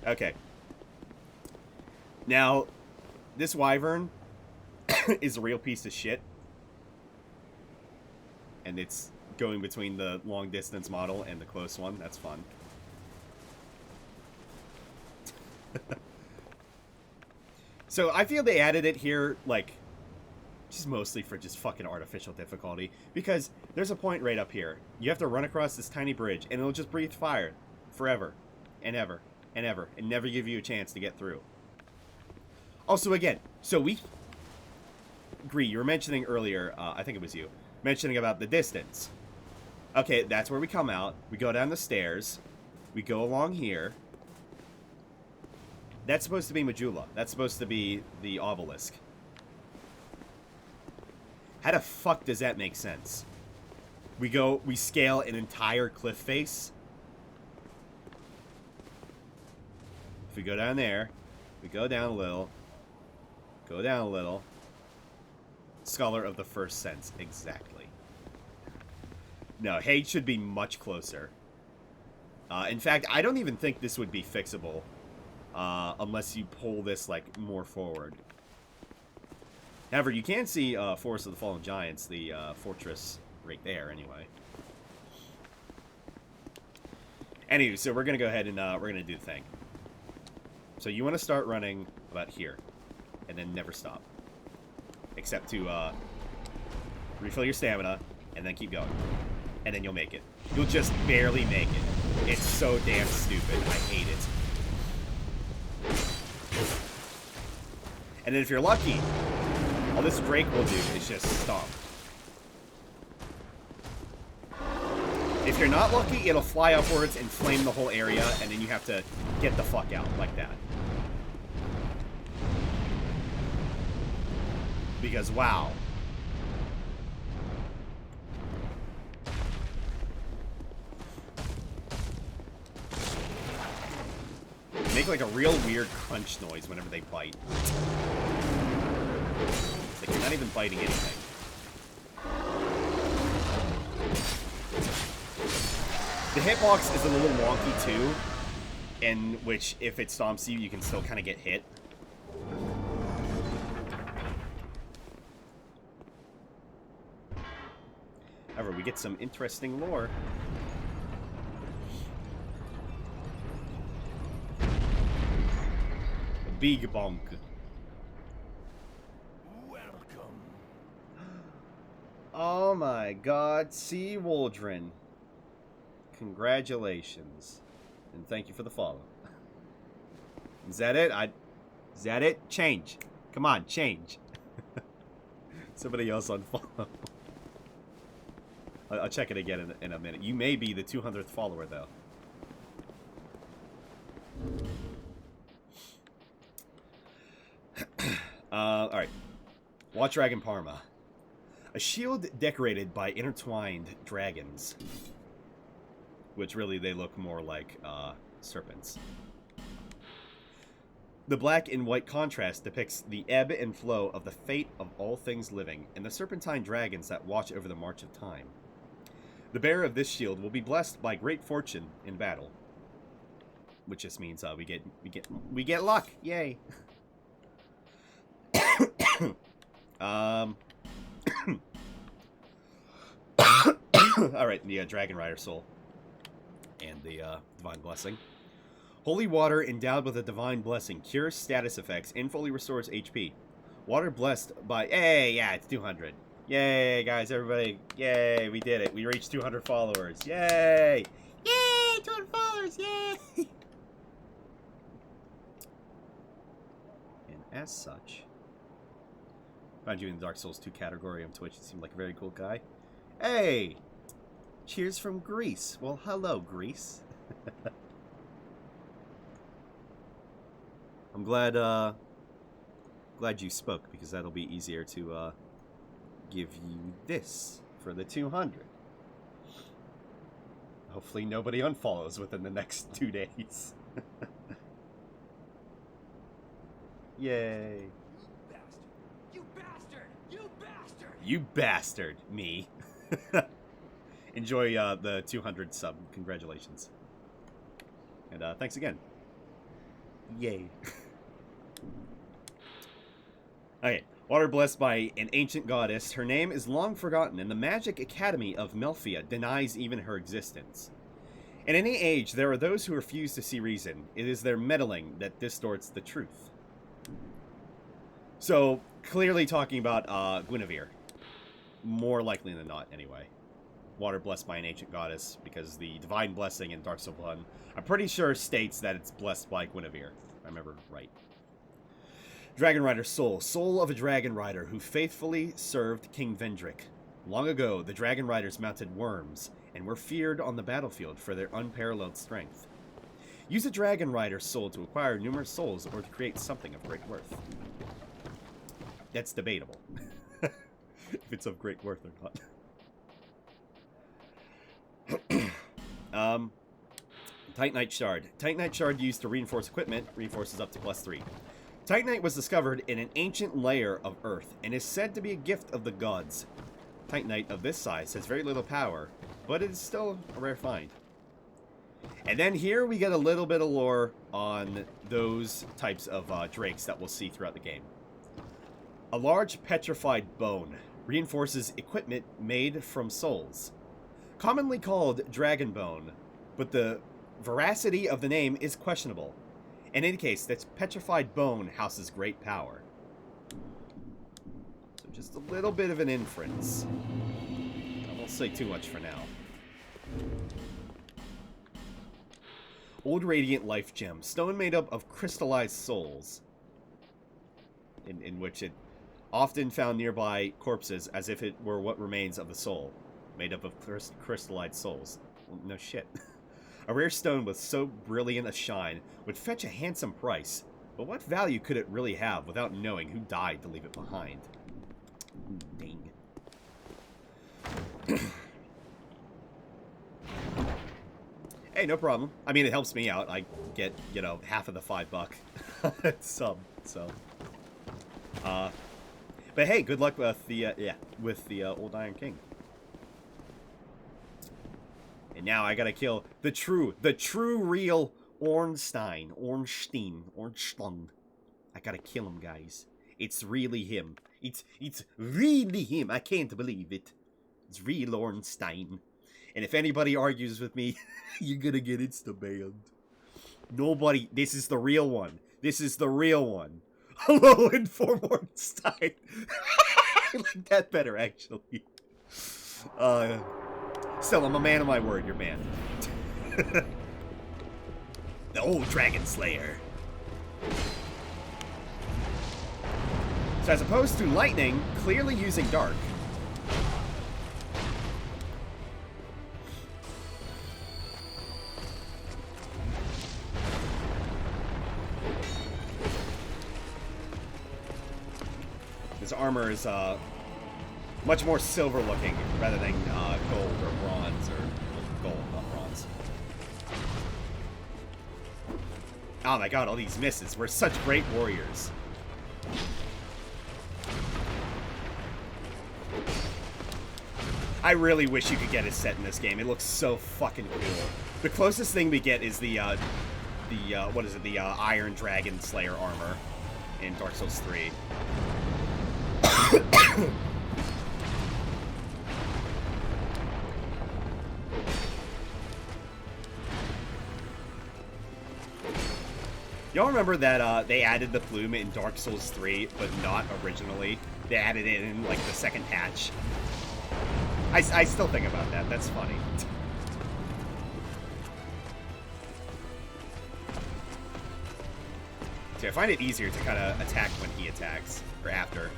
Okay. Now, this wyvern is a real piece of shit. And it's going between the long distance model and the close one. That's fun. So I feel they added it here, like, just mostly for just fucking artificial difficulty. Because there's a point right up here. You have to run across this tiny bridge, and it'll just breathe fire forever and ever and ever, and never give you a chance to get through. Also, again, so Gree, you were mentioning earlier, I think it was you, mentioning about the distance. Okay, that's where we come out. We go down the stairs. We go along here. That's supposed to be Majula. That's supposed to be the obelisk. How the fuck does that make sense? We scale an entire cliff face. If we go down there, we go down a little. Go down a little. Scholar of the first sense, exactly. No, Hade should be much closer. In fact, I don't even think this would be fixable. Unless you pull this, like, more forward. However, you can see Forest of the Fallen Giants, the fortress right there, anyway. Anyway, so we're going to go ahead and we're going to do the thing. So you want to start running about here. And then never stop. Except to refill your stamina, and then keep going. And then you'll make it. You'll just barely make it. It's so damn stupid. I hate it. And then if you're lucky, all this Drake will do is just stomp. If you're not lucky, it'll fly upwards and flame the whole area, and then you have to get the fuck out like that. Because, wow. They make like a real weird crunch noise whenever they bite. It's like you're not even biting anything. The hitbox is a little wonky too, in which if it stomps you, you can still kind of get hit. However, we get some interesting lore. Big bonk. Welcome. Oh my god, Sea Waldron. Congratulations. And thank you for the follow. Is that it? Is that it? Change. Come on, change. Somebody else unfollow. I'll check it again in a minute. You may be the 200th follower, though. Alright. Watch Dragon Parma. A shield decorated by intertwined dragons. Which really, they look more like serpents. The black and white contrast depicts the ebb and flow of the fate of all things living, and the serpentine dragons that watch over the march of time. The bearer of this shield will be blessed by great fortune in battle, which just means we get luck. Yay! All right, the Dragon Rider soul and the divine blessing. Holy water endowed with a divine blessing cures status effects and fully restores HP. Water blessed by yeah, it's 200. Yay, guys, everybody. Yay, we did it. We reached 200 followers. Yay! Yay, 200 followers. Yay! And as such, found you in the Dark Souls 2 category on Twitch. You seem like a very cool guy. Hey! Cheers from Greece. Well, hello, Greece. I'm glad you spoke, because that'll be easier to give you this for the 200. Hopefully nobody unfollows within the next 2 days. Yay. You bastard! You bastard! You bastard, me. Enjoy the 200 sub. Congratulations. And thanks again. Yay. Okay. Water blessed by an ancient goddess. Her name is long forgotten, and the Magic Academy of Melphia denies even her existence. In any age, there are those who refuse to see reason. It is their meddling that distorts the truth. So, clearly talking about Guinevere. More likely than not, anyway. Water blessed by an ancient goddess, because the divine blessing in Dark Souls 1, I'm pretty sure states that it's blessed by Guinevere, if I remember right. Dragon Rider Soul. Soul of a Dragon Rider who faithfully served King Vendrick. Long ago, the Dragon Riders mounted worms and were feared on the battlefield for their unparalleled strength. Use a Dragon Rider soul to acquire numerous souls or to create something of great worth. That's debatable. If it's of great worth or not. Titanite Shard. Titanite Shard used to reinforce equipment. Reinforces up to +3. Titanite was discovered in an ancient layer of Earth and is said to be a gift of the gods. Titanite of this size has very little power, but it is still a rare find. And then here we get a little bit of lore on those types of drakes that we'll see throughout the game. A large petrified bone reinforces equipment made from souls. Commonly called dragon bone, but the veracity of the name is questionable. In any case, this petrified bone houses great power. So just a little bit of an inference. I won't say too much for now. Old Radiant Life Gem. Stone made up of crystallized souls. In which it often found nearby corpses as if it were what remains of the soul. Made up of crystallized souls. Well, no shit. A rare stone with so brilliant a shine would fetch a handsome price. But what value could it really have without knowing who died to leave it behind? Ooh, dang. Hey, no problem. I mean, it helps me out. I get, you know, half of the $5 sub, so. But hey, good luck with the Old Iron King. And now I gotta kill the true real Ornstein. I gotta kill him, guys. It's really him. It's really him. I can't believe it. It's real Ornstein. And if anybody argues with me, you're gonna get insta-banned. Nobody. This is the real one. This is the real one. Hello, Inform Ornstein. I like that better, actually. Still, I'm a man of my word. You're banned. The old Dragon Slayer. So as opposed to lightning, clearly using dark. His armor is much more silver looking rather than gold or bronze, or gold, not bronze. Oh my god, all these misses. We're such great warriors. I really wish you could get a set in this game. It looks so fucking cool. The closest thing we get is the what is it? The Iron Dragon Slayer armor in Dark Souls 3. Y'all remember that they added the plume in Dark Souls 3, but not originally? They added it in, like, the second patch. I still think about that. That's funny. See, I find it easier to kind of attack when he attacks, or after.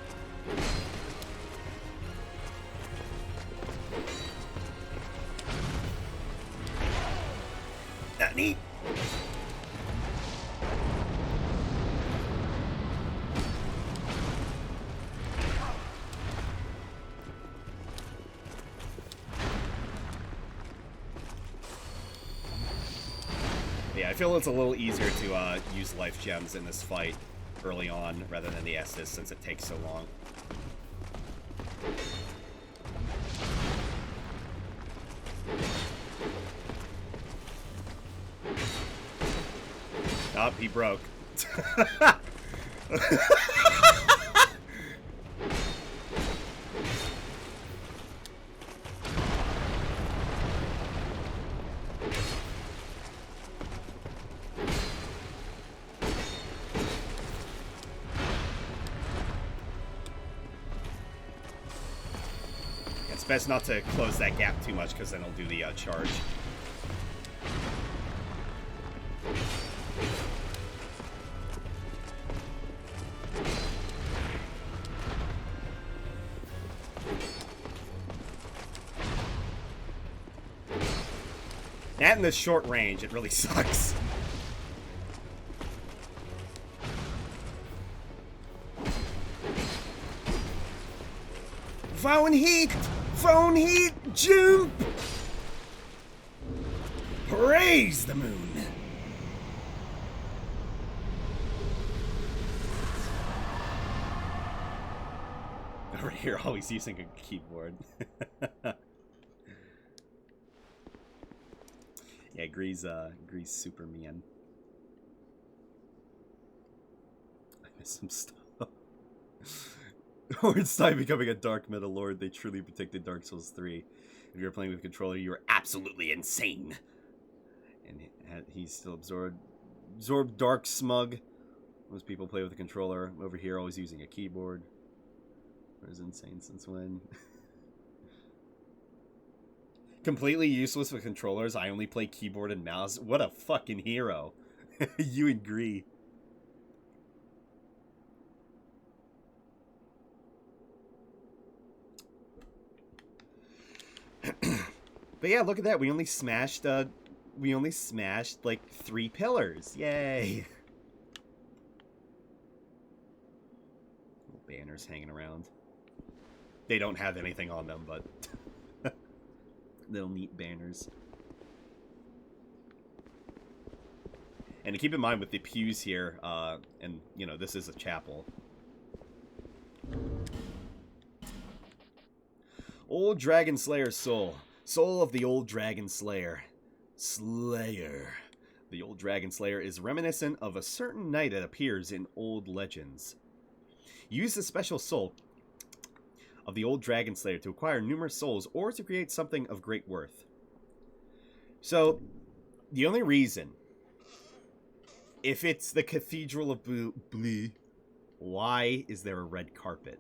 Not neat. Yeah, I feel it's a little easier to use life gems in this fight early on rather than the Estus, since it takes so long. Oh, he broke. It's best not to close that gap too much, because then it'll do the charge. At in this short range, it really sucks. Phone heat! Phone heat! Jump! Praise the moon! Over here, always using a keyboard. Yeah, Grease Superman. I missed some stuff. Ornstein becoming a Dark Metal Lord. They truly predicted Dark Souls 3. If you're playing with a controller, you are absolutely insane. And he's still absorbed Dark Smug. Most people play with a controller. Over here, always using a keyboard. Or is insane since when? Completely useless with controllers. I only play keyboard and mouse. What a fucking hero. You agree. But yeah, look at that. We only smashed like 3 pillars. Yay. Little banners hanging around. They don't have anything on them, but little neat banners. And to keep in mind with the pews here, and you know, this is a chapel. Old Dragon Slayer's soul. Soul of the old Dragon Slayer. Slayer. The old Dragon Slayer is reminiscent of a certain knight that appears in old legends. Use the special soul of the old Dragon Slayer to acquire numerous souls or to create something of great worth. So, the only reason, if it's the Cathedral of Blue, why is there a red carpet?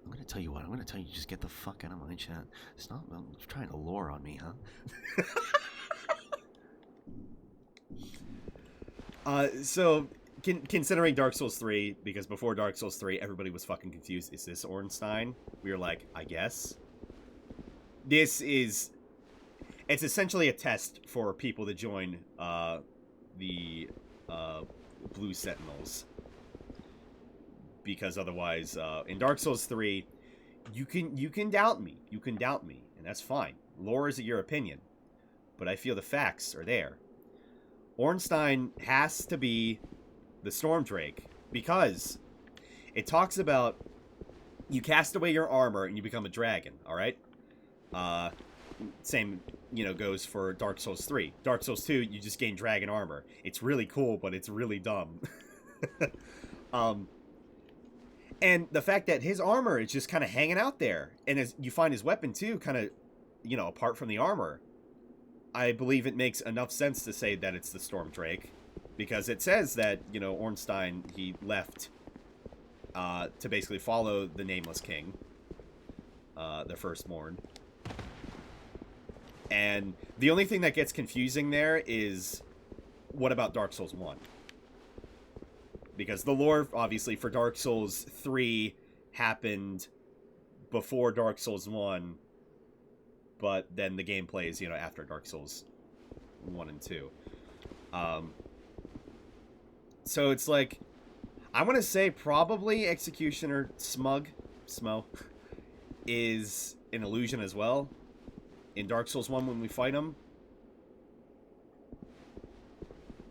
I'm gonna tell you what. I'm gonna tell you, just get the fuck out of my chat. Stop trying to lure on me, huh? So, considering Dark Souls 3, because before Dark Souls 3, everybody was fucking confused. Is this Ornstein? We were like, I guess. It's essentially a test for people to join the Blue Sentinels. Because otherwise, in Dark Souls 3, you can doubt me. You can doubt me, and that's fine. Lore is your opinion. But I feel the facts are there. Ornstein has to be the Stormdrake, because it talks about you cast away your armor and you become a dragon, alright? Same, goes for Dark Souls 3. Dark Souls 2, you just gain dragon armor. It's really cool, but it's really dumb. And the fact that his armor is just kind of hanging out there, and as you find his weapon too, kind of, apart from the armor, I believe it makes enough sense to say that it's the Stormdrake, because it says that, Ornstein, he left to basically follow the Nameless King, the Firstborn. And the only thing that gets confusing there is, what about Dark Souls 1? Because the lore, obviously, for Dark Souls 3 happened before Dark Souls 1, but then the gameplay is, after Dark Souls 1 and 2. So it's like, I want to say probably Executioner Smo, is an illusion as well. In Dark Souls 1 when we fight him.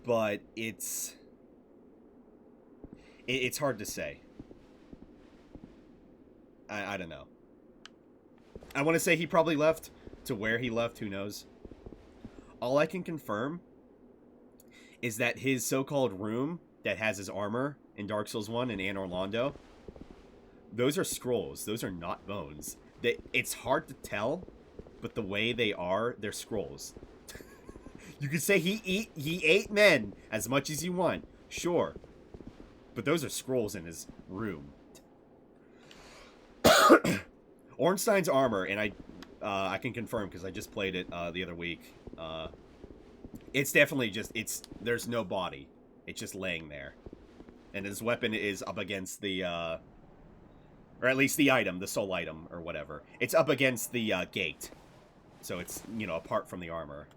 But it's hard to say. I don't know. I want to say he probably left. To where he left, who knows? All I can confirm is that his so-called room that has his armor in Dark Souls 1 and Anor Londo, those are scrolls. Those are not bones. It's hard to tell, but the way they are, they're scrolls. You could say he ate men as much as you want. Sure. But those are scrolls in his room. Ornstein's armor, and I can confirm because I just played it the other week. It's definitely just, there's no body. It's just laying there. And his weapon is up against the, or at least the item, the soul item, or whatever. It's up against the gate. So it's, apart from the armor.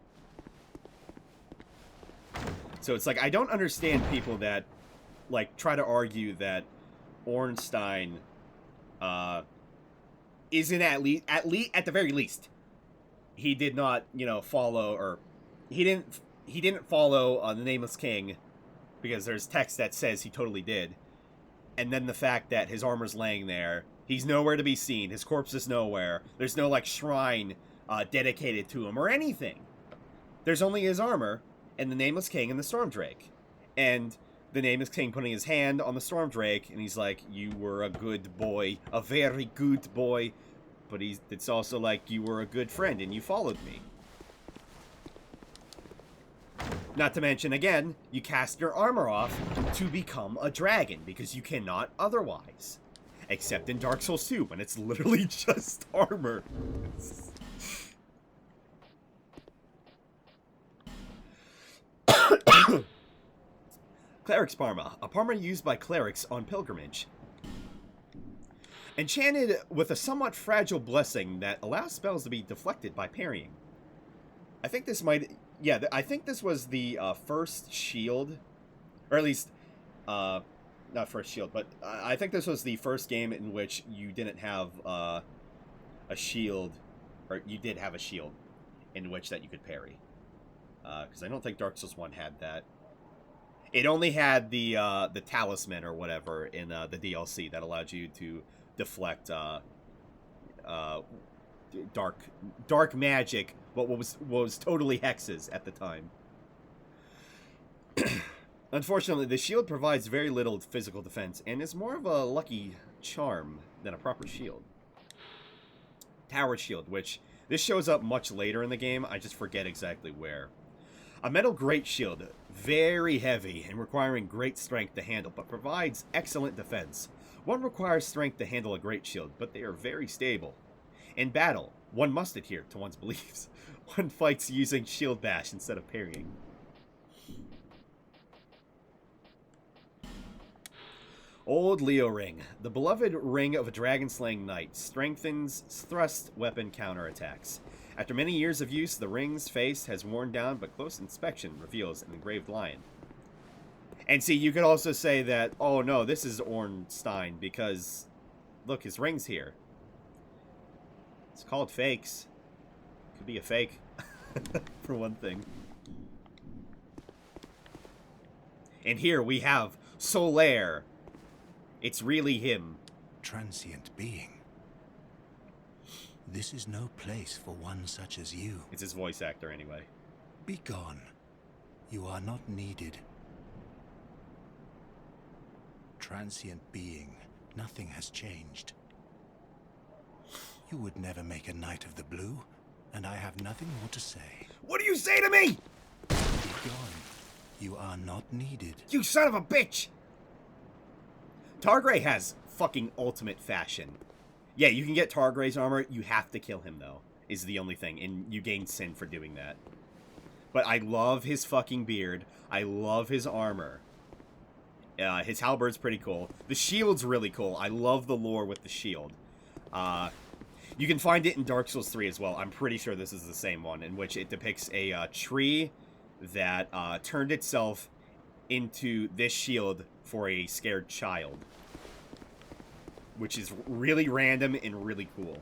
So it's like, I don't understand people that, like, try to argue that Ornstein, isn't at the very least, he did not, you know, follow, or he didn't follow the Nameless King, because there's text that says he totally did. And then the fact that his armor's laying there, he's nowhere to be seen, his corpse is nowhere, there's no, like, shrine dedicated to him or anything. There's only his armor and the Nameless King and the Stormdrake. And the Nameless King putting his hand on the Stormdrake, and he's like, you were a good boy, a very good boy, but it's also like, you were a good friend and you followed me. Not to mention, again, you cast your armor off to become a dragon, because you cannot otherwise. Except in Dark Souls 2, when it's literally just armor. Cleric's Parma, a Parma used by clerics on pilgrimage. Enchanted with a somewhat fragile blessing that allows spells to be deflected by parrying. I think this might... Yeah, I think this was the first shield, or at least, not first shield, but I think this was the first game in which you didn't have a shield, or you did have a shield in which that you could parry. Because I don't think Dark Souls 1 had that. It only had the talisman or whatever in the DLC that allowed you to deflect dark magic, what was totally hexes at the time. Unfortunately, the shield provides very little physical defense and is more of a lucky charm than a proper shield. Tower shield, which this shows up much later in the game, I just forget exactly where. A metal great shield, very heavy and requiring great strength to handle, but provides excellent defense. One requires strength to handle a great shield, but they are very stable. In battle, one must adhere to one's beliefs. One fights using shield bash instead of parrying. Old Leo Ring. The beloved ring of a dragon-slaying knight strengthens thrust weapon counterattacks. After many years of use, the ring's face has worn down, but close inspection reveals an engraved lion. And see, you could also say that, oh no, this is Ornstein, because, look, his ring's here. It's called fakes. Could be a fake, for one thing. And here we have Solaire. It's really him. Transient being. This is no place for one such as you. It's his voice actor, anyway. Be gone. You are not needed. Transient being. Nothing has changed. You would never make a Knight of the Blue, and I have nothing more to say. What do you say to me? Be gone. You are not needed. You son of a bitch! Targray has fucking ultimate fashion. Yeah, you can get Targray's armor. You have to kill him, though, is the only thing. And you gain sin for doing that. But I love his fucking beard. I love his armor. His halberd's pretty cool. The shield's really cool. I love the lore with the shield. You can find it in Dark Souls 3 as well. I'm pretty sure this is the same one, in which it depicts a tree that turned itself into this shield for a scared child. Which is really random and really cool.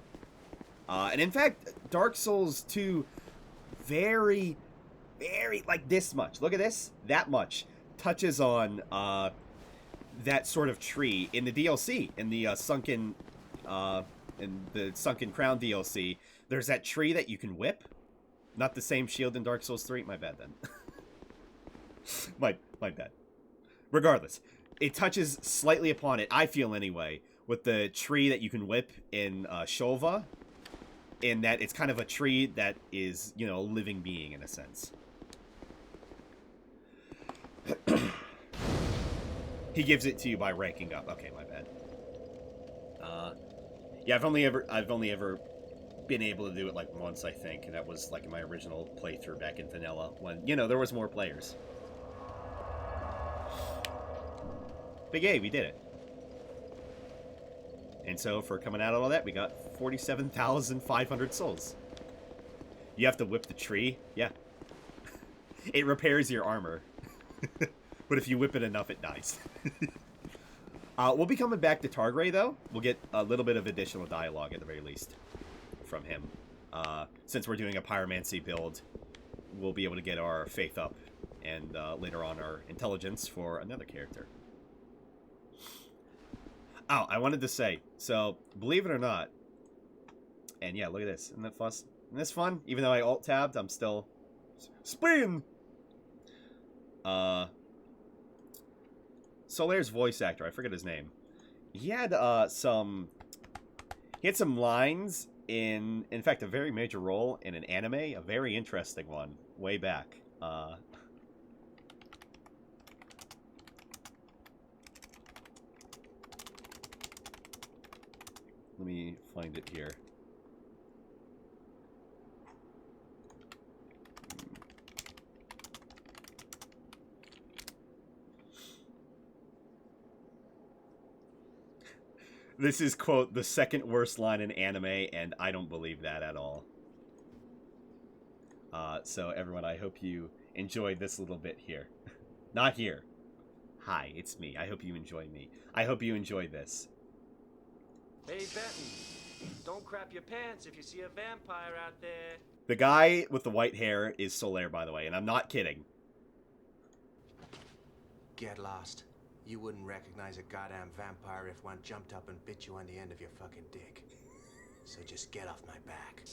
And in fact, Dark Souls 2, very, like this much. Look at this. That much. Touches on that sort of tree in the DLC. In the Sunken Crown DLC. There's that tree that you can whip. Not the same shield in Dark Souls 3. My bad, then. my bad. Regardless. It touches slightly upon it, I feel anyway, with the tree that you can whip in Shova, in that it's kind of a tree that is, you know, a living being in a sense. He gives it to you by ranking up. Okay, my bad. Yeah, I've only ever been able to do it like once, I think, and that was like in my original playthrough back in Vanilla, when, you know, there was more players. But yay, we did it. And so, for coming out of all that, we got 47,500 souls. You have to whip the tree? Yeah. It repairs your armor. But if you whip it enough, it dies. We'll be coming back to Targray, though. We'll get a little bit of additional dialogue, at the very least, from him. Since we're doing a pyromancy build, we'll be able to get our faith up, and later on our intelligence for another character. Oh, I wanted to say, so, believe it or not, and yeah, look at this. Isn't that fun? Isn't this fun? Even though I alt-tabbed, I'm still... Spin! Solaire's voice actor, I forget his name. He had some lines in fact, a very major role in an anime, a very interesting one, way back. Let me find it here. This is, quote, the second worst line in anime, and I don't believe that at all. So everyone, I hope you enjoyed this little bit here. Not here. Hi, it's me. I hope you enjoy me. I hope you enjoy this. Hey, Benton, don't crap your pants if you see a vampire out there. The guy with the white hair is Solaire, by the way, and I'm not kidding. Get lost. You wouldn't recognize a goddamn vampire if one jumped up and bit you on the end of your fucking dick. So just get off my back.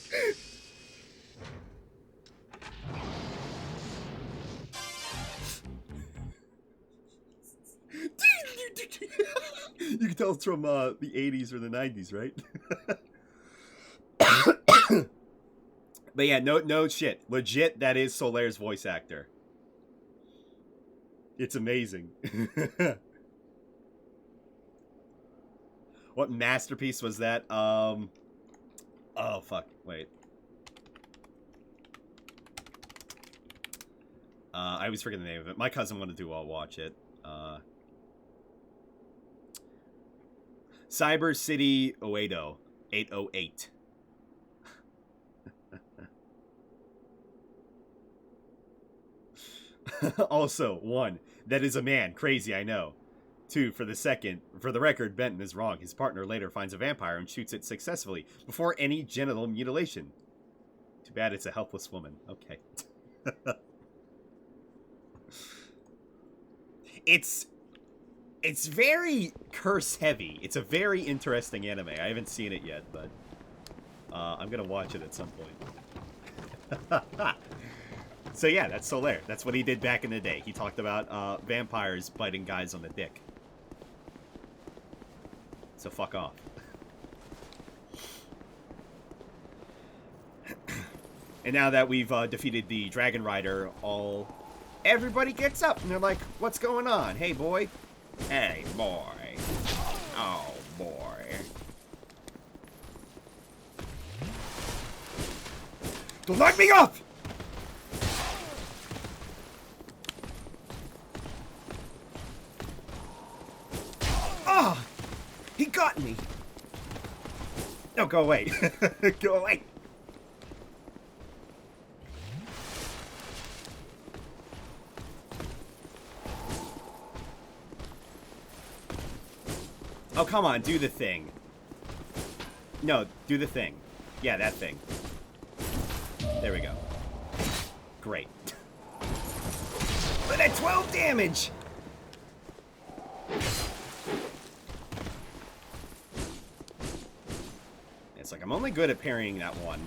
You can tell it's from the 80s or the 90s, right? But yeah, no shit. Legit, that is Solaire's voice actor. It's amazing. What masterpiece was that? Oh, fuck. Wait. I always forget the name of it. My cousin wanted to watch it. Cyber City Oedo 808. Also, 1. That is a man. Crazy, I know. 2. For the record, Benton is wrong. His partner later finds a vampire and shoots it successfully before any genital mutilation. Too bad it's a helpless woman. Okay. It's very curse heavy. It's a very interesting anime. I haven't seen it yet, but I'm gonna watch it at some point. So yeah, that's Solaire. That's what he did back in the day. He talked about vampires biting guys on the dick. So fuck off. And now that we've defeated the Dragon Rider, everybody gets up and they're like, "What's going on? Hey boy, hey boy, oh boy." Don't knock me off! Ah! Oh, he got me! No, go away. Go away! Oh, come on, do the thing. No, do the thing. Yeah, that thing. There we go. Great. Look at 12 damage! It's like, I'm only good at parrying that one.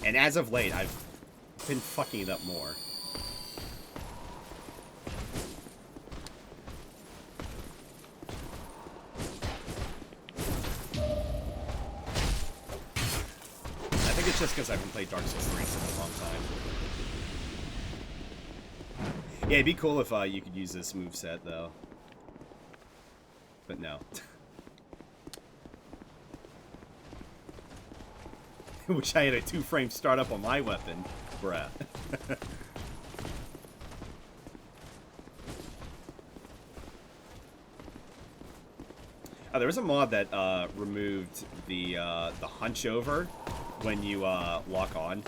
And as of late, I've been fucking it up more. Just because I haven't played Dark Souls 3 in a long time. Yeah, it'd be cool if you could use this moveset, though. But no. I wish I had a 2-frame startup on my weapon. Bruh. Oh, there was a mod that removed the hunch over when you lock on.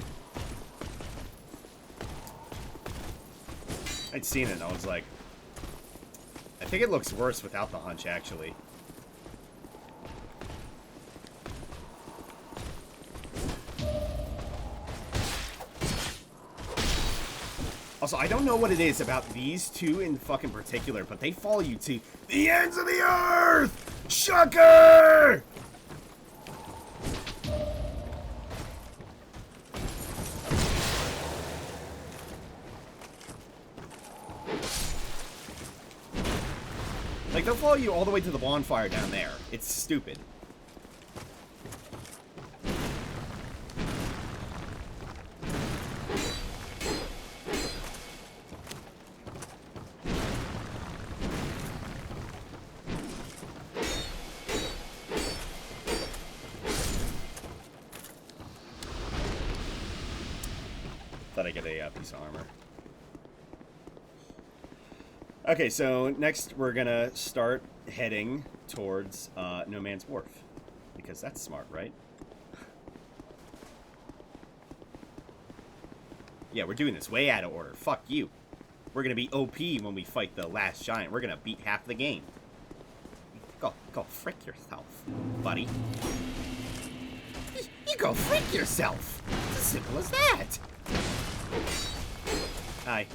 I'd seen it and I was like, I think it looks worse without the hunch, actually. Also, I don't know what it is about these two in fucking particular, but they follow you to the ends of the earth! Shocker! Like, they'll follow you all the way to the bonfire down there. It's stupid. Thought I'd get a piece of armor. Okay, so next we're gonna start heading towards No Man's Wharf. Because that's smart, right? Yeah, we're doing this way out of order. Fuck you. We're gonna be OP when we fight the last giant. We're gonna beat half the game. Go frick yourself, buddy. You go frick yourself! It's as simple as that! Hi.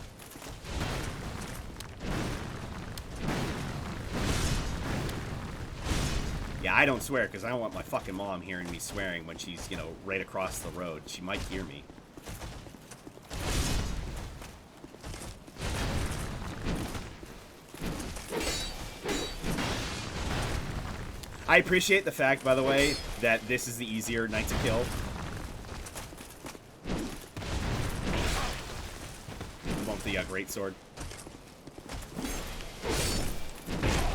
Yeah, I don't swear because I don't want my fucking mom hearing me swearing when she's, you know, right across the road. She might hear me. I appreciate the fact, by the way, that this is the easier knight to kill. The one with the greatsword.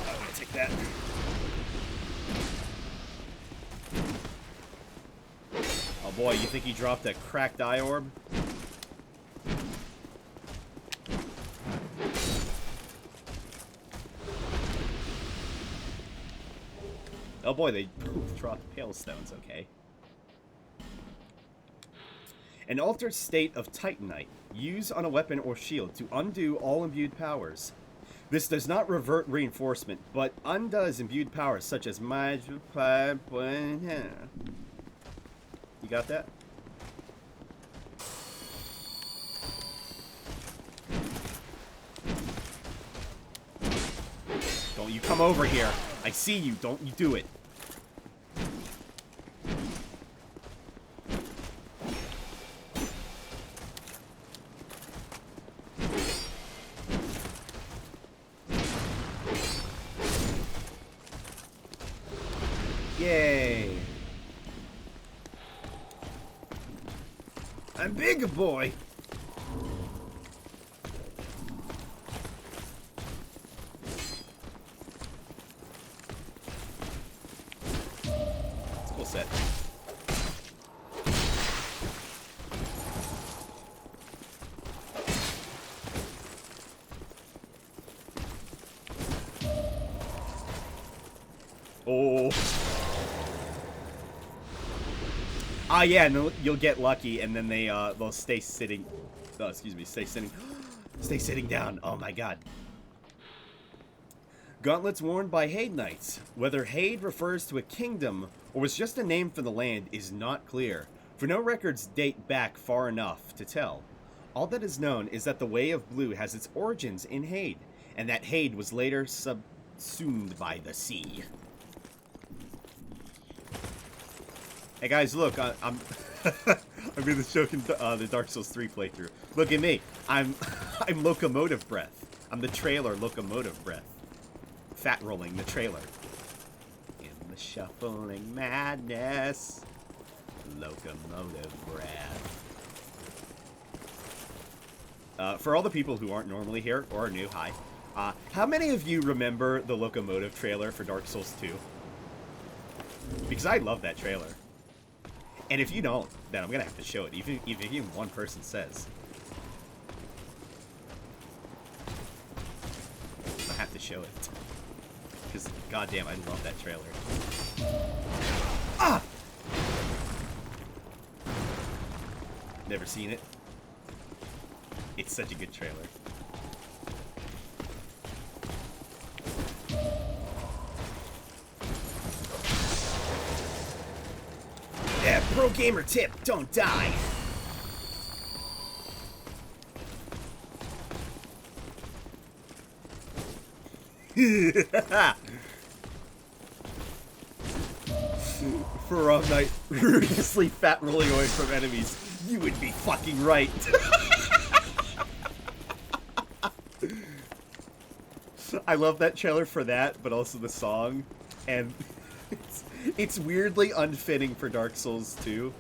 I'm gonna take that. Oh boy, you think he dropped a cracked eye orb? Oh boy, they both dropped Palestones, okay. An altered state of Titanite. Use on a weapon or shield to undo all imbued powers. This does not revert reinforcement, but undoes imbued powers such as magic. You got that? Don't you come over here. I see you. Don't you do it. Yay. I'm big, boy. It's a cool set. Oh. Ah, yeah, and you'll get lucky, and then they'll stay sitting. Oh, excuse me, stay sitting down. Oh my god. Gauntlets worn by Haid Knights. Whether Haid refers to a kingdom or was just a name for the land is not clear, for no records date back far enough to tell. All that is known is that the Way of Blue has its origins in Haid, and that Haid was later subsumed by the sea. Hey guys, look, I'm I'm in the Dark Souls 3 playthrough. Look at me. I'm Locomotive Breath. I'm the trailer Locomotive Breath. Fat rolling the trailer. In the shuffling madness. Locomotive Breath. For all the people who aren't normally here or are new, hi. How many of you remember the Locomotive trailer for Dark Souls 2? Because I love that trailer. And if you don't, then I'm gonna have to show it, even one person says. I have to show it. Because, goddamn, I love that trailer. Ah! Never seen it. It's such a good trailer. Pro gamer tip, don't die. For a night ruthlessly fat rolling away from enemies, you would be fucking right. I love that trailer for that, but also the song, and it's weirdly unfitting for Dark Souls 2.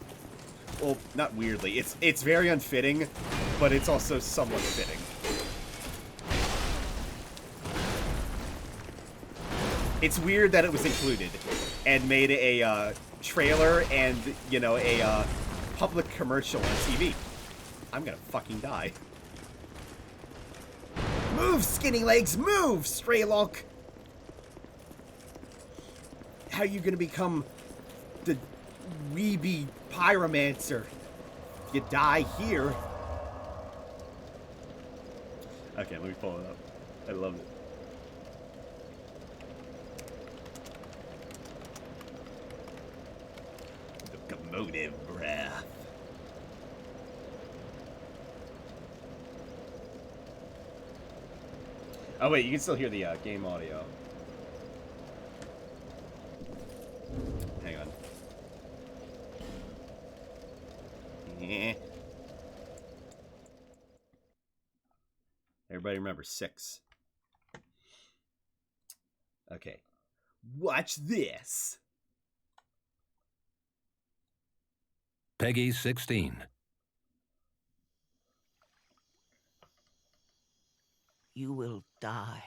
Well, not weirdly. It's very unfitting, but it's also somewhat fitting. It's weird that it was included and made a trailer and, you know, a public commercial on TV. I'm gonna fucking die. Move, skinny legs, move, Strelok! How are you gonna become the weeby pyromancer? You die here. Okay, let me pull it up. I love it. Locomotive breath. Oh wait, you can still hear the game audio. Hang on. Yeah. Everybody remember 6. Okay. Watch this. Peggy 16. You will die.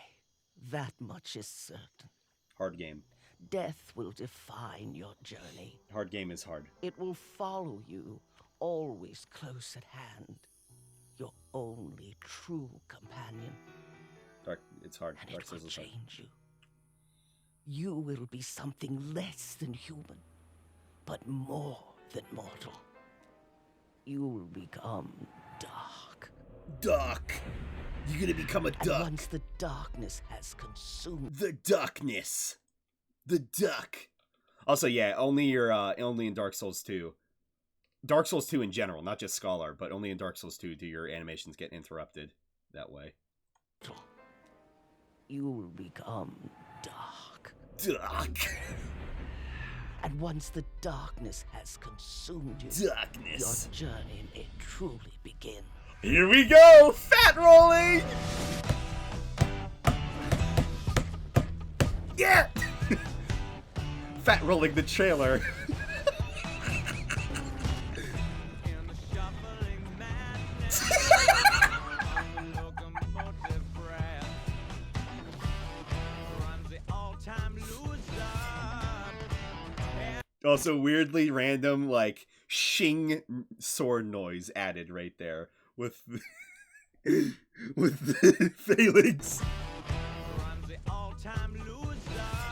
That much is certain. Hard game. Death will define your journey. Hard game is hard. It will follow you, always close at hand. Your only true companion. It's hard. And Dark it will Souls is hard. change you. You will be something less than human, but more than mortal. You will become dark. Dark. You're gonna become a duck. And once the darkness has consumed the darkness. The duck. Also, yeah, only in Dark Souls 2. Dark Souls 2 in general, not just Scholar, but only in Dark Souls 2 do your animations get interrupted that way. you will become dark. Dark. And once the darkness has consumed you, darkness, your journey may truly begin. Here we go! Fat rolling! Yeah! Fat rolling the trailer. Also, weirdly random, like, shing sword noise added right there with the, with the phalanx.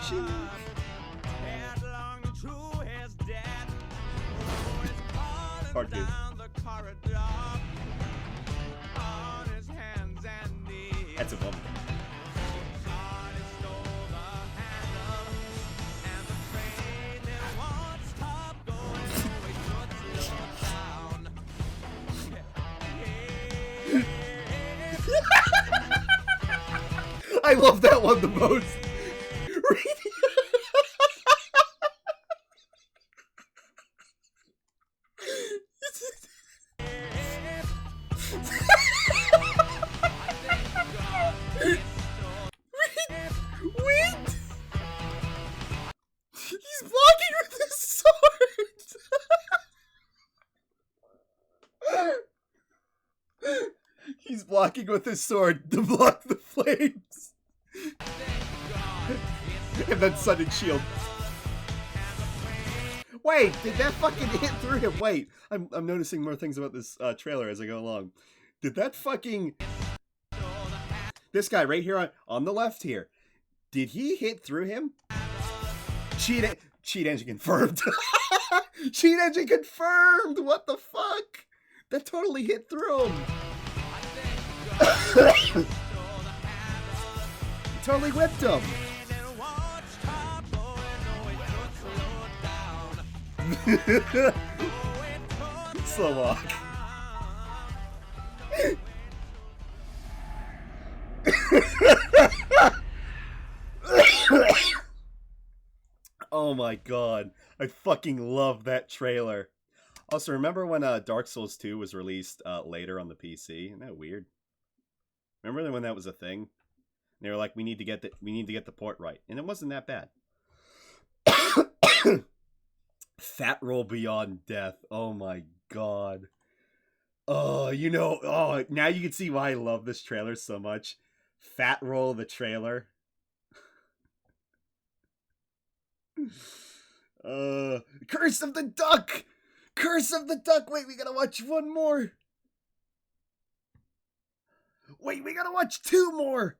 Shing. Hard game. That's a bummer. I love that one the most. Wait! He's blocking with his sword! He's blocking with his sword to block the flames. And then Sun and Shield. Wait, did that fucking hit through him? Wait, I'm noticing more things about this trailer as I go along. Did that fucking... This guy right here on the left here. Did he hit through him? Cheat engine confirmed. Cheat engine confirmed! What the fuck? That totally hit through him. Totally whipped him. Slow walk. Oh my god. I fucking love that trailer. Also, remember when Dark Souls 2 was released later on the PC? Isn't that weird? Remember when that was a thing? They were like, we need to get the port right. And it wasn't that bad. Fat Roll Beyond Death. Oh my god. Oh, you know, oh, now you can see why I love this trailer so much. Fat Roll the trailer. Curse of the Duck! Curse of the Duck! Wait, we gotta watch one more. Wait, we gotta watch two more.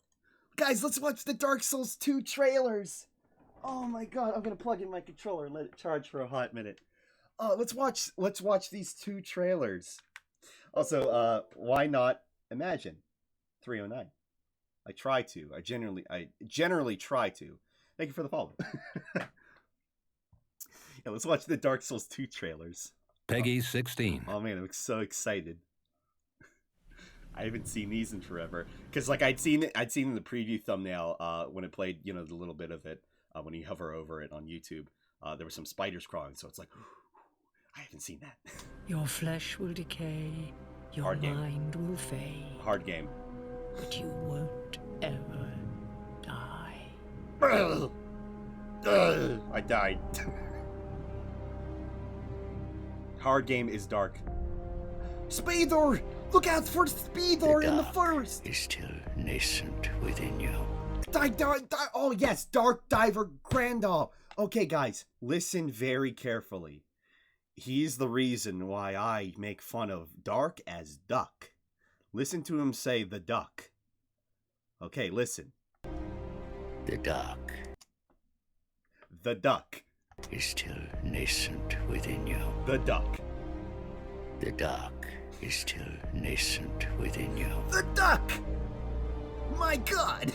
Guys, let's watch the Dark Souls 2 trailers. Oh my god, I'm gonna plug in my controller and let it charge for a hot minute. Let's watch these two trailers. Also, why not Imagine 309? I generally try to. Thank you for the follow. Yeah, let's watch the Dark Souls 2 trailers. Peggy 16. Oh man, I'm so excited. I haven't seen these in forever. Because like I'd seen in the preview thumbnail when it played, you know, the little bit of it, when you hover over it on YouTube, there were some spiders crawling, so it's like, I haven't seen that. Your flesh will decay, your Hard game. mind will fade. Hard game. But you won't ever die. I died. Hard game is dark. Speedor! Look out for Speedor in the forest! Is still nascent within you. Oh yes, Dark Diver Grandal. Okay, guys, listen very carefully. He's the reason why I make fun of Dark as Duck. Listen to him say the duck. Okay, listen. The dark. The duck. Is still nascent within you. The duck. The dark is still nascent within you. The duck! My god!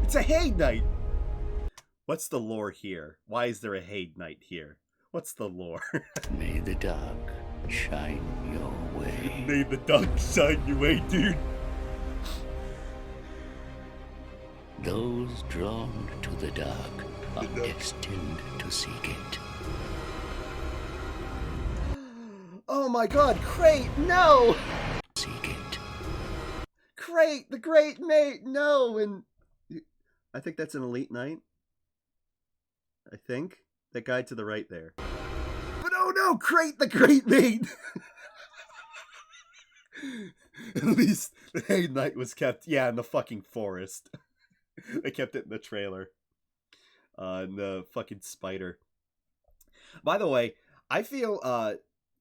It's a Haid Knight! What's the lore here? Why is there a Haid Knight here? What's the lore? May the dark shine your way. May the dark shine your way, dude. Those drawn to the dark are destined to seek it. Oh my god, Crate, no! Seek it. Crate, the Great Mate, no! And I think that's an Elite Knight. I think. That guy to the right there. But oh no, Crate, the Great Mate! At least the Haid Knight was kept, yeah, in the fucking forest. They kept it in the trailer. And the fucking spider. By the way, I feel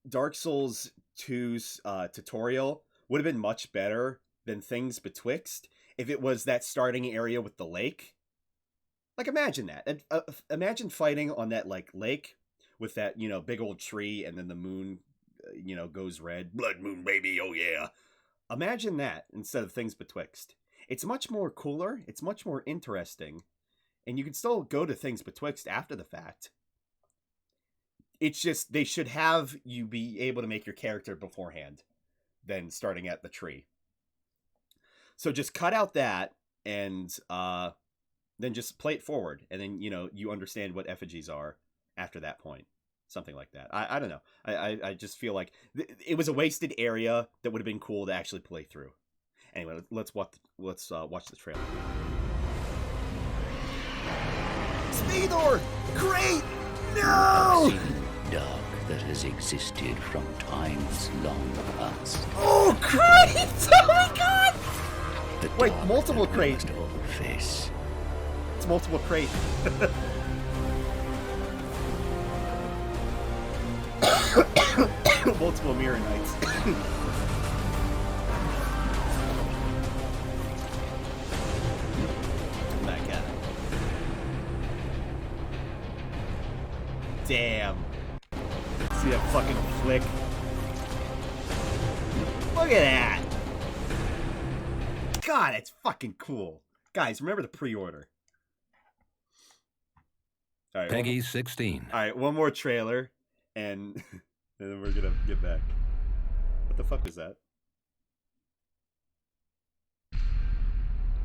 Dark Souls 2's tutorial would have been much better than Things Betwixt if it was that starting area with the lake. Like, imagine that. Imagine fighting on that, like, lake with that, you know, big old tree and then the moon, you know, goes red. Blood moon, baby, oh yeah. Imagine that instead of Things Betwixt. It's much more cooler. It's much more interesting. And you can still go to Things Betwixt after the fact. It's just, they should have you be able to make your character beforehand than starting at the tree. So just cut out that and then just play it forward. And then, you know, you understand what effigies are after that point. Something like that. I don't know. I just feel like it was a wasted area that would have been cool to actually play through. Anyway, let's watch the trailer. Speedor! Great! No! Dark that has existed from times long past. Oh, Crate! Oh my god! Wait, multiple Crate. Face. It's multiple Crate. Multiple Mirror Knights. Back at it. Damn. See that fucking flick? Look at that! God, it's fucking cool. Guys, remember to pre-order. All right, Peggy 16. All right, one more trailer, and, and then we're gonna get back. What the fuck was that?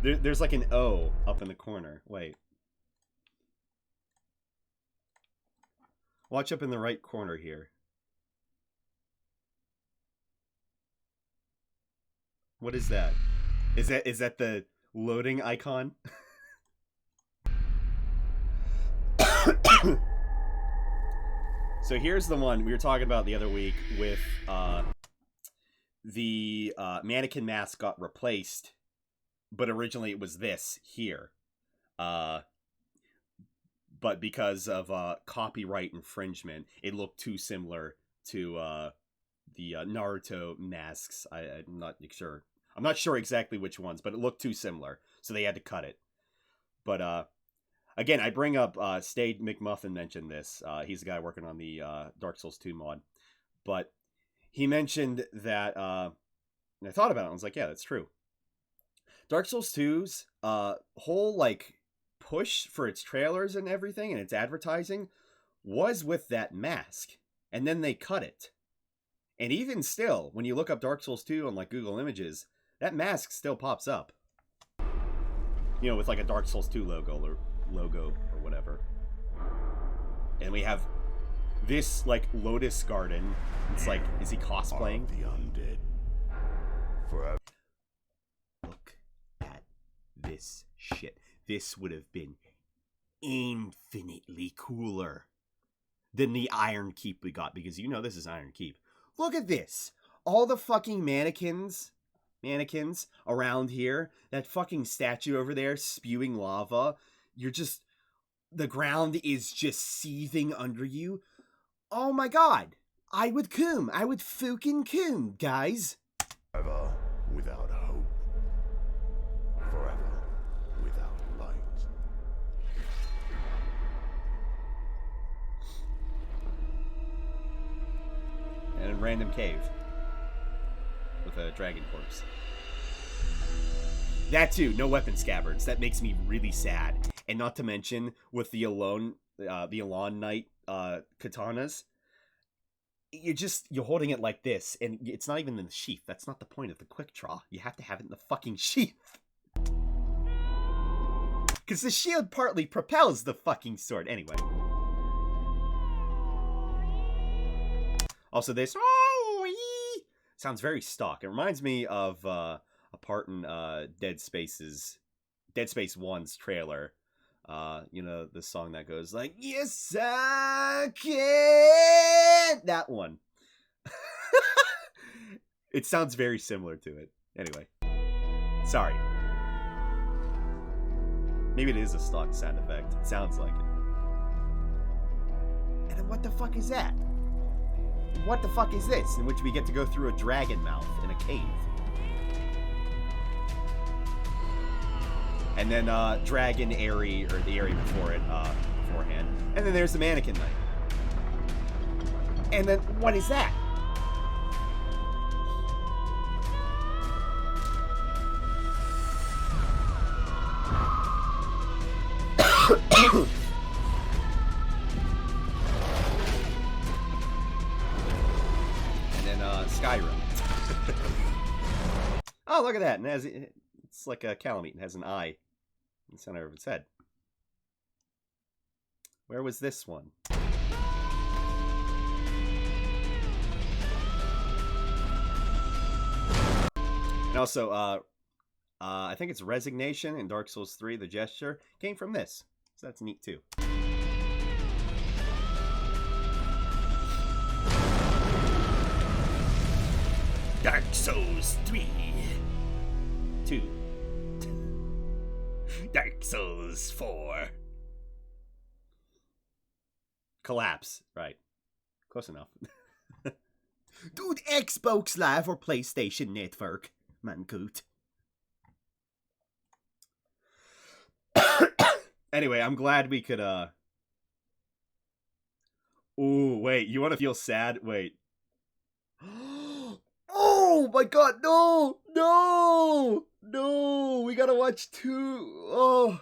There's like an O up in the corner. Wait. Watch up in the right corner here. What is that? Is that the loading icon? So here's the one we were talking about the other week with the mannequin mask got replaced, but originally it was this here. But because of copyright infringement, it looked too similar to the Naruto masks. I'm not sure. I'm not sure exactly which ones, but it looked too similar, so they had to cut it. But again, I bring up Stade McMuffin mentioned this. He's the guy working on the Dark Souls 2 mod. But he mentioned that, and I thought about it, I was like, yeah, that's true. Dark Souls 2's whole, like, push for its trailers and everything, and its advertising, was with that mask. And then they cut it. And even still, when you look up Dark Souls 2 on, like, Google Images, that mask still pops up. You know, with, like, a Dark Souls 2 logo or whatever. And we have this like Lotus Garden. It's like, is he cosplaying? The undead. Forever. Look at this shit. This would have been infinitely cooler than the Iron Keep we got, because you know this is Iron Keep. Look at this. All the fucking mannequins around here. That fucking statue over there spewing lava. You're just, the ground is just seething under you. Oh my god. I would come. I would fucking come, guys. Forever without hope. Forever without light. And a random cave with a dragon corpse. That too, no weapon scabbards. That makes me really sad. And not to mention, with the Alon Knight katanas, you're holding it like this, and it's not even in the sheath. That's not the point of the quick draw. You have to have it in the fucking sheath. Because the shield partly propels the fucking sword. Anyway. Also, this sounds very stock. It reminds me of a part in Dead Space 1's trailer. You know, the song that goes like, yes, I can. That one. It sounds very similar to it. Anyway. Sorry. Maybe it is a stock sound effect. It sounds like it. And then what the fuck is that? What the fuck is this? In which we get to go through a dragon mouth in a cave. And then Dragon Airy, or the area before it, beforehand. And then there's the Mannequin Knight. And then, what is that? And then Skyrim. Oh, look at that. And it's like a calamite. It has an eye in the center of its head. Where was this one? And also, I think it's Resignation in Dark Souls 3, the gesture, came from this. So that's neat too. Dark Souls 3. 2. Dark Souls 4. Collapse. Right. Close enough. Dude, Xbox Live or PlayStation Network. Mancoot. Anyway, I'm glad we could, Ooh, wait, you want to feel sad? Wait. Oh my god, no! No! No! We gotta watch 2. Oh.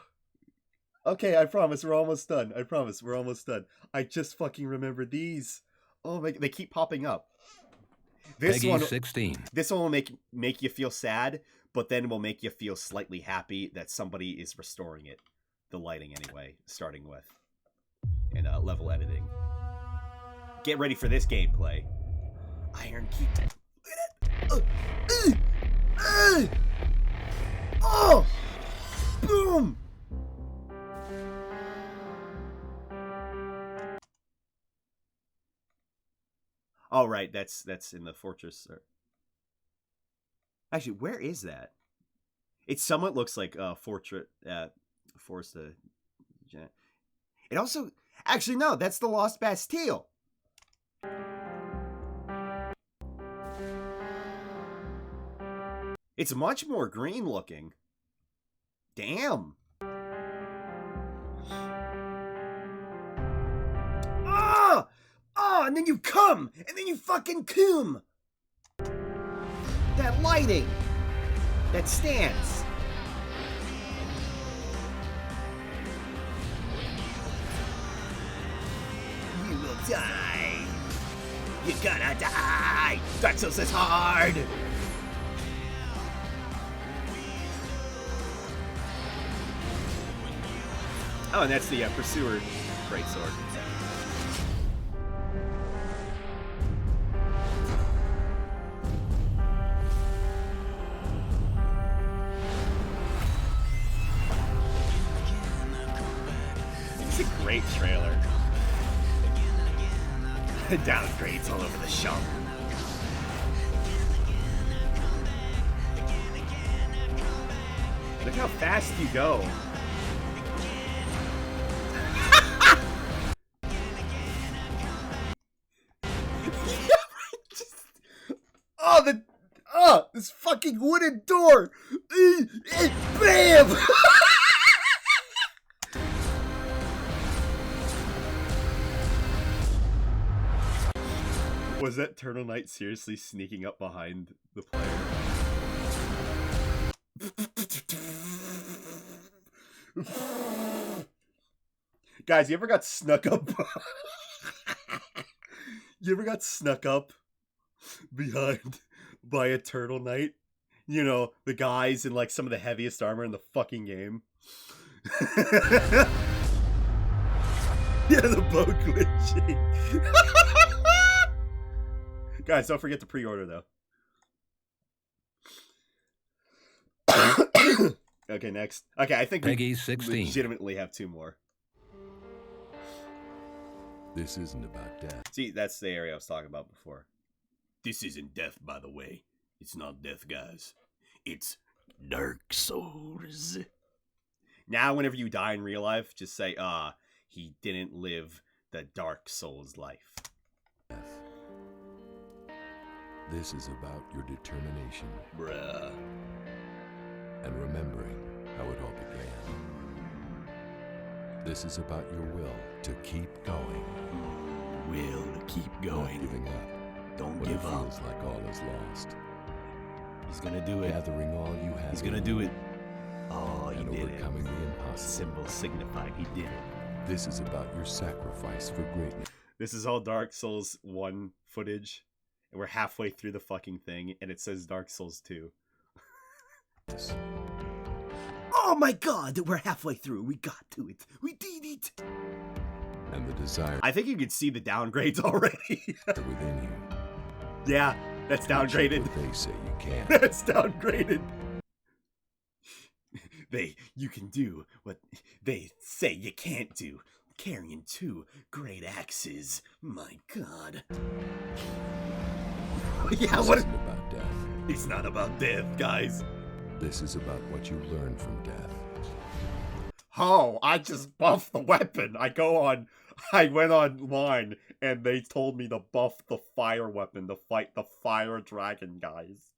Okay, I promise we're almost done. I promise we're almost done. I just fucking remember these. Oh my, they keep popping up. This Peggy one, 16. This one will make you feel sad, but then will make you feel slightly happy that somebody is restoring it. The lighting, anyway, starting with. And level editing. Get ready for this gameplay. Iron Keep. Look at that. Oh! Boom! Oh, right, that's in the fortress. Actually, where is that? It somewhat looks like fortress. Forest. It also, actually no, that's the Lost Bastille. It's much more green looking. Damn. Ah! Oh, and then you come! And then you fucking come! That lighting! That stance! You will die! You're gonna die! Dark Souls is hard! Oh, and that's the Pursuer Greatsword. It's a great trailer. Downgrades all over the shop. Look how fast you go. This fucking wooden door! Bam! Was that Turtle Knight seriously sneaking up behind the player? Guys, you ever got snuck up? You ever got snuck up behind by a Turtle Knight? You know, the guys in like some of the heaviest armor in the fucking game. Yeah, the bow glitching. Guys, don't forget to pre-order though. Okay, next. Okay, I think Peggy we 16. legitimately have two more. This isn't about death. See, that's the area I was talking about before. This isn't death, by the way. It's not death, guys. It's Dark Souls. Now, whenever you die in real life, just say, he didn't live the Dark Souls life. This is about your determination. Bruh. And remembering how it all began. This is about your will to keep going. Will to keep going. Not giving up. Don't when give it up. Feels like all is lost. He's gonna do it. Gathering all you have. He's gonna do it. Oh, he and did overcoming it. the impossible. Symbol signified he did it. This is about your sacrifice for greatness. This is all Dark Souls 1 footage. And we're halfway through the fucking thing, and it says Dark Souls 2. Oh my god, we're halfway through. We got to it. We did it. And the desire. I think you can see the downgrades already. Within you. Yeah, that's downgraded. They say you can. That's downgraded. You can do what they say you can't do. Carrying 2 great axes. My god. Yeah, this what? Isn't about death. It's not about death, guys. This is about what you learn from death. Oh, I just buffed the weapon. I went online and they told me to buff the fire weapon to fight the fire dragon, guys.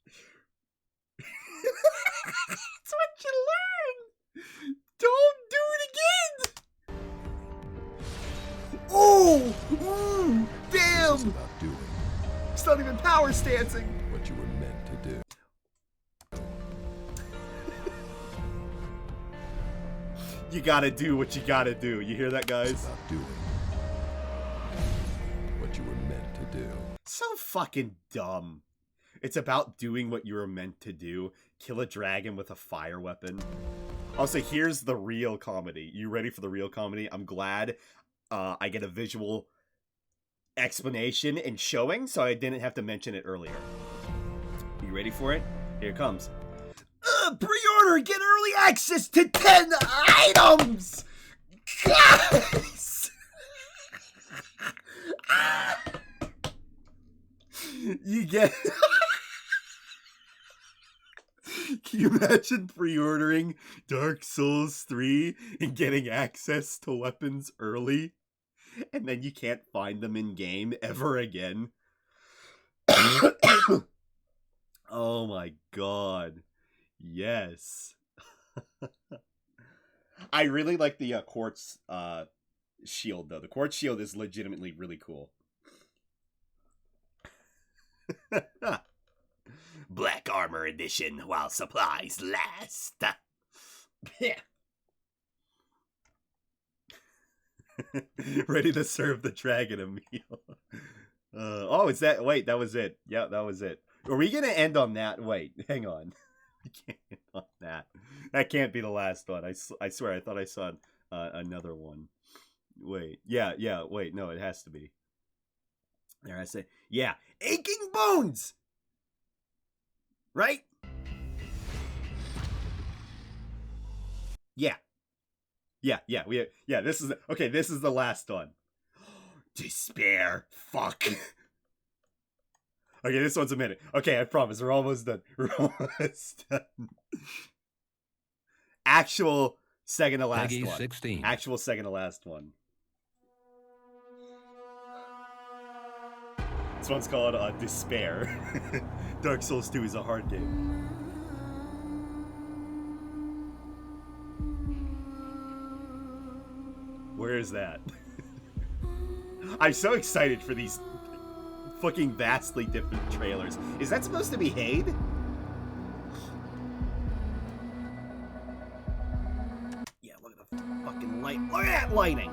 That's what you learn. Don't do it again. Oh, ooh, damn. This is about doing. It's not even power stancing. What you were meant to do. You gotta do what you gotta do. You hear that, guys? It's about doing what you were meant to do. So fucking dumb. It's about doing what you were meant to do. Kill a dragon with a fire weapon. Also, here's the real comedy. You ready for the real comedy? I'm glad I get a visual explanation and showing, so I didn't have to mention it earlier. You ready for it? Here it comes. Pre-order! Get early access to 10 items! Guys! You get... Can you imagine pre-ordering Dark Souls 3 and getting access to weapons early? And then you can't find them in-game ever again? Oh my god. Yes. I really like the quartz shield, though. The quartz shield is legitimately really cool. Black Armor Edition while supplies last. Ready to serve the dragon a meal. Oh, is that... Wait, that was it. Yeah, that was it. Are we going to end on that? Wait, hang on. We can't end on that. That can't be the last one. I swear, I thought I saw another one. Wait. Yeah, wait. No, it has to be. There, I say, yeah. Aching bones! Right? Yeah. Yeah, this is... Okay, this is the last one. Despair. Fuck. Okay, this one's a minute. Okay, I promise. We're almost done. We're almost done. Actual second to last Peggy one. 16. Actual second to last one. This one's called Despair. Dark Souls 2 is a hard game. Where is that? I'm so excited for these fucking vastly different trailers. Is that supposed to be Haid? Yeah, look at the fucking light. Look at that lighting!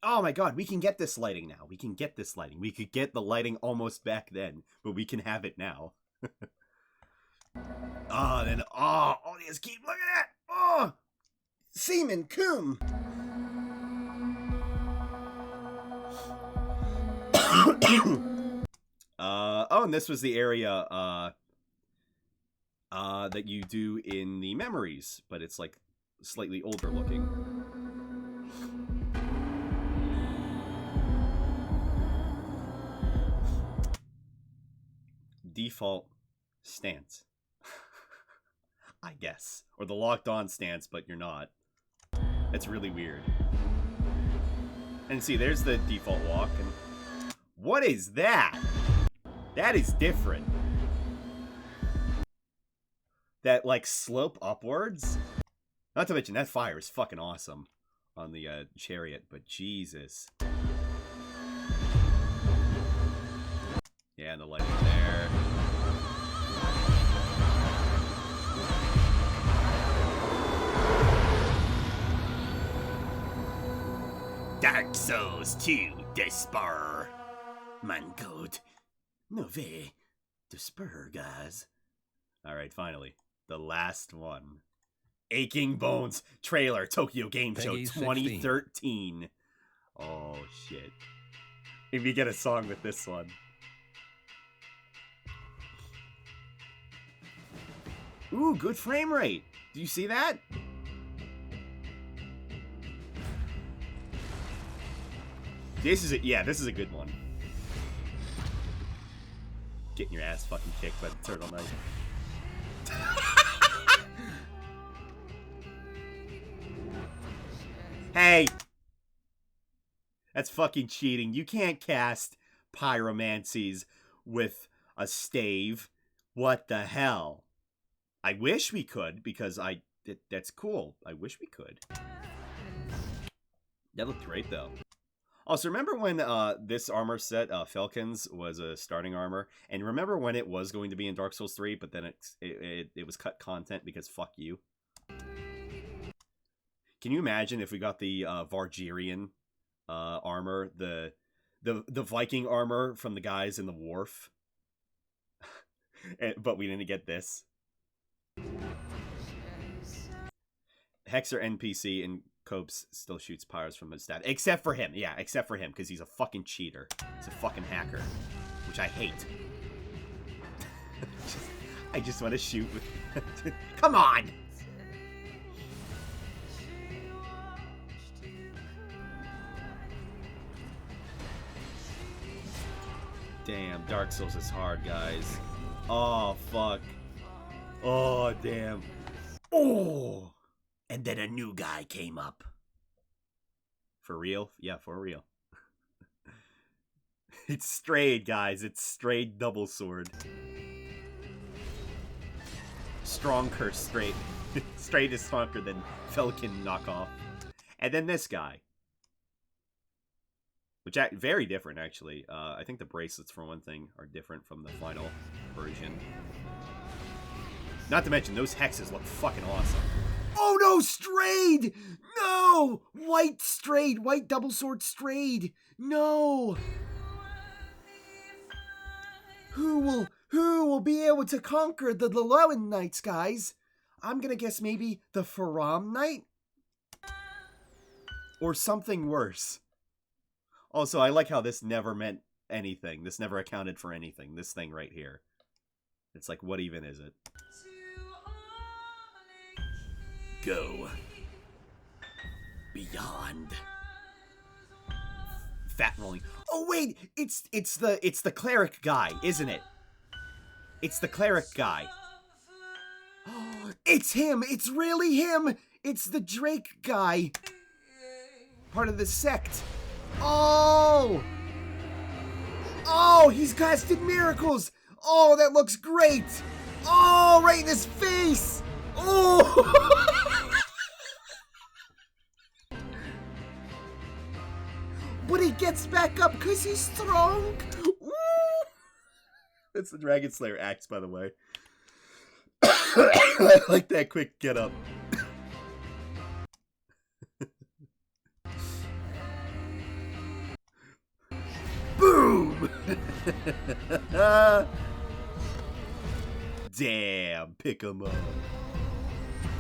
Oh my god, we can get this lighting now. We can get this lighting. We could get the lighting almost back then, but we can have it now. Oh, yes, keep, look at that! Oh! Seaman Coom! Oh, and this was the area that you do in the memories, but it's like slightly older looking. Default stance. I guess. Or the locked on stance, but you're not. It's really weird. And see, there's the default walk. And what is that? That is different. That, like, slope upwards? Not to mention, that fire is fucking awesome on the chariot, but Jesus. Yeah, and the lighting there. Dark Souls 2 Despair. Man god. No way. Despair, guys. Alright, finally. The last one. Aching Bones trailer. Tokyo Game Show Peggy 2013. Oh, shit. If you get a song with this one. Ooh, good frame rate. Do you see that? This is it. Yeah, this is a good one. Getting your ass fucking kicked by the turtleneck. Hey! That's fucking cheating. You can't cast pyromancies with a stave. What the hell? I wish we could, because that's cool. I wish we could. That looked great, though. Also, remember when this armor set, Falcon's, was a starting armor? And remember when it was going to be in Dark Souls 3, but then it was cut content because fuck you? Can you imagine if we got the Vargirian armor, the Viking armor from the guys in the wharf, but we didn't get this? Hexer NPC and Copes still shoots pyres from his staff. Except for him. Yeah, except for him, because he's a fucking cheater. He's a fucking hacker. Which I hate. I just want to shoot with... Come on! Damn, Dark Souls is hard, guys. Oh, fuck. Oh, damn. Oh! And then a new guy came up. For real? Yeah, for real. It's Strayed, guys. It's Strayed double sword. Strong curse Strayed. Strayed is stronger than Falcon knockoff. And then this guy. Which, very different, actually. I think the bracelets, for one thing, are different from the final version. Not to mention, those hexes look fucking awesome. Oh no, Strayed! No! White Strayed! White double sword Strayed! No! Who will be able to conquer the Laloan Knights, guys? I'm gonna guess maybe the Faram Knight? Or something worse. Also, I like how this never meant anything. This never accounted for anything. This thing right here. It's like, what even is it? Go. Beyond. Fat rolling. Oh wait, it's the cleric guy, isn't it? It's the cleric guy. Oh, it's him. It's really him. It's the Drake guy. Part of the sect. Oh! Oh, he's casted miracles. Oh, that looks great. Oh, right in his face. Oh! But he gets back up because he's strong. Ooh. That's the Dragon Slayer axe, by the way. I like that quick get up. Boom! Damn, pick 'em up.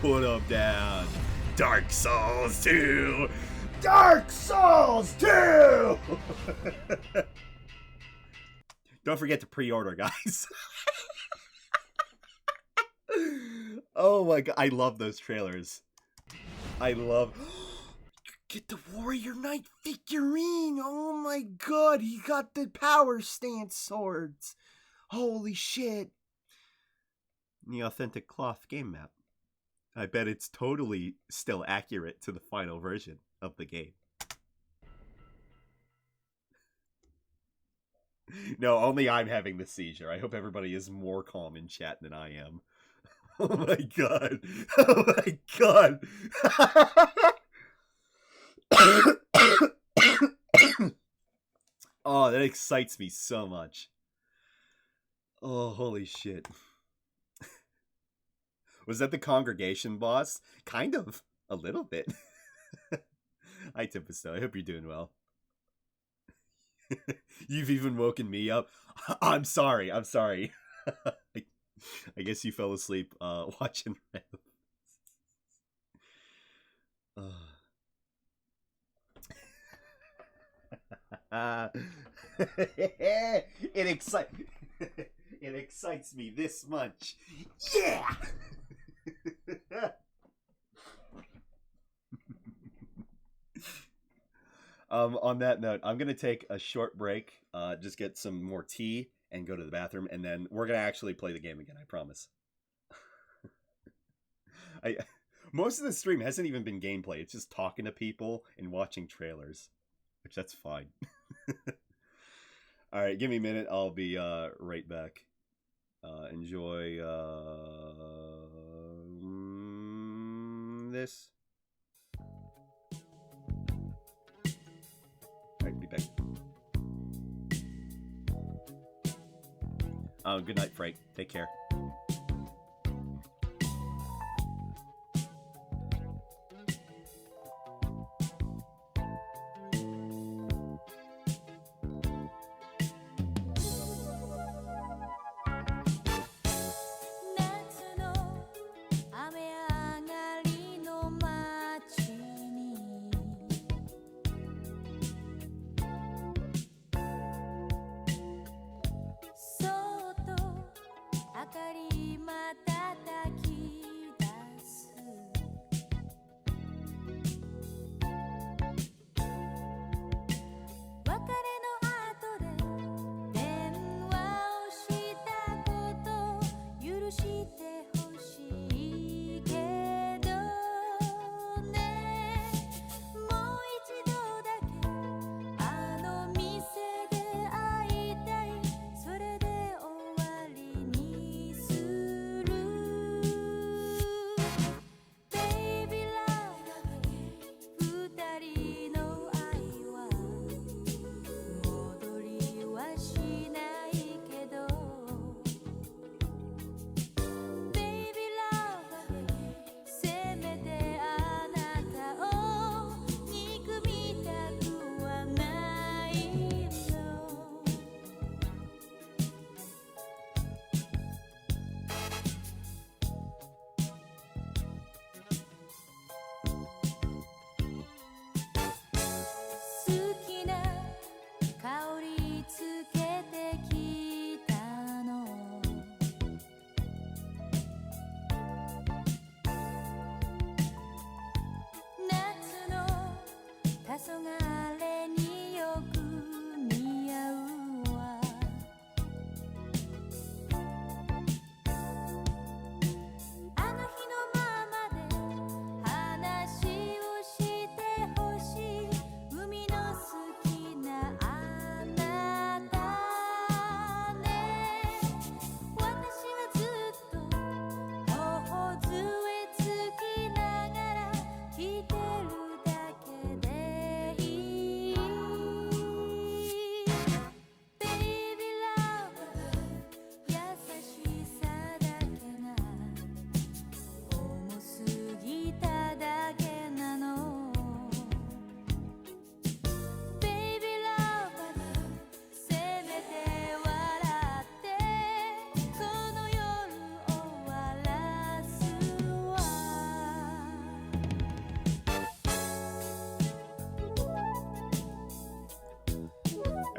Put 'em down. Dark Souls 2! Dark Souls 2! Don't forget to pre-order, guys. Oh my god, I love those trailers. I love... Get the Warrior Knight figurine! Oh my god, he got the power stance swords! Holy shit. The authentic cloth game map. I bet it's totally still accurate to the final version of the game. No, only I'm having the seizure. I hope everybody is more calm in chat than I am. Oh my god. Oh my god. Oh, that excites me so much. Oh, holy shit. Was that the congregation boss? Kind of. A little bit. Hi, Timpesto. I hope you're doing well. You've even woken me up. I'm sorry. I'm sorry. I guess you fell asleep watching Red. It excites me this much. Yeah. On that note, I'm gonna take a short break, just get some more tea and go to the bathroom, and then we're gonna actually play the game again. I promise. Most of the stream hasn't even been gameplay. It's just talking to people and watching trailers, which that's fine. All right, give me a minute. I'll be right back. Enjoy this. Alright, be back. Good night, Frank. Take care.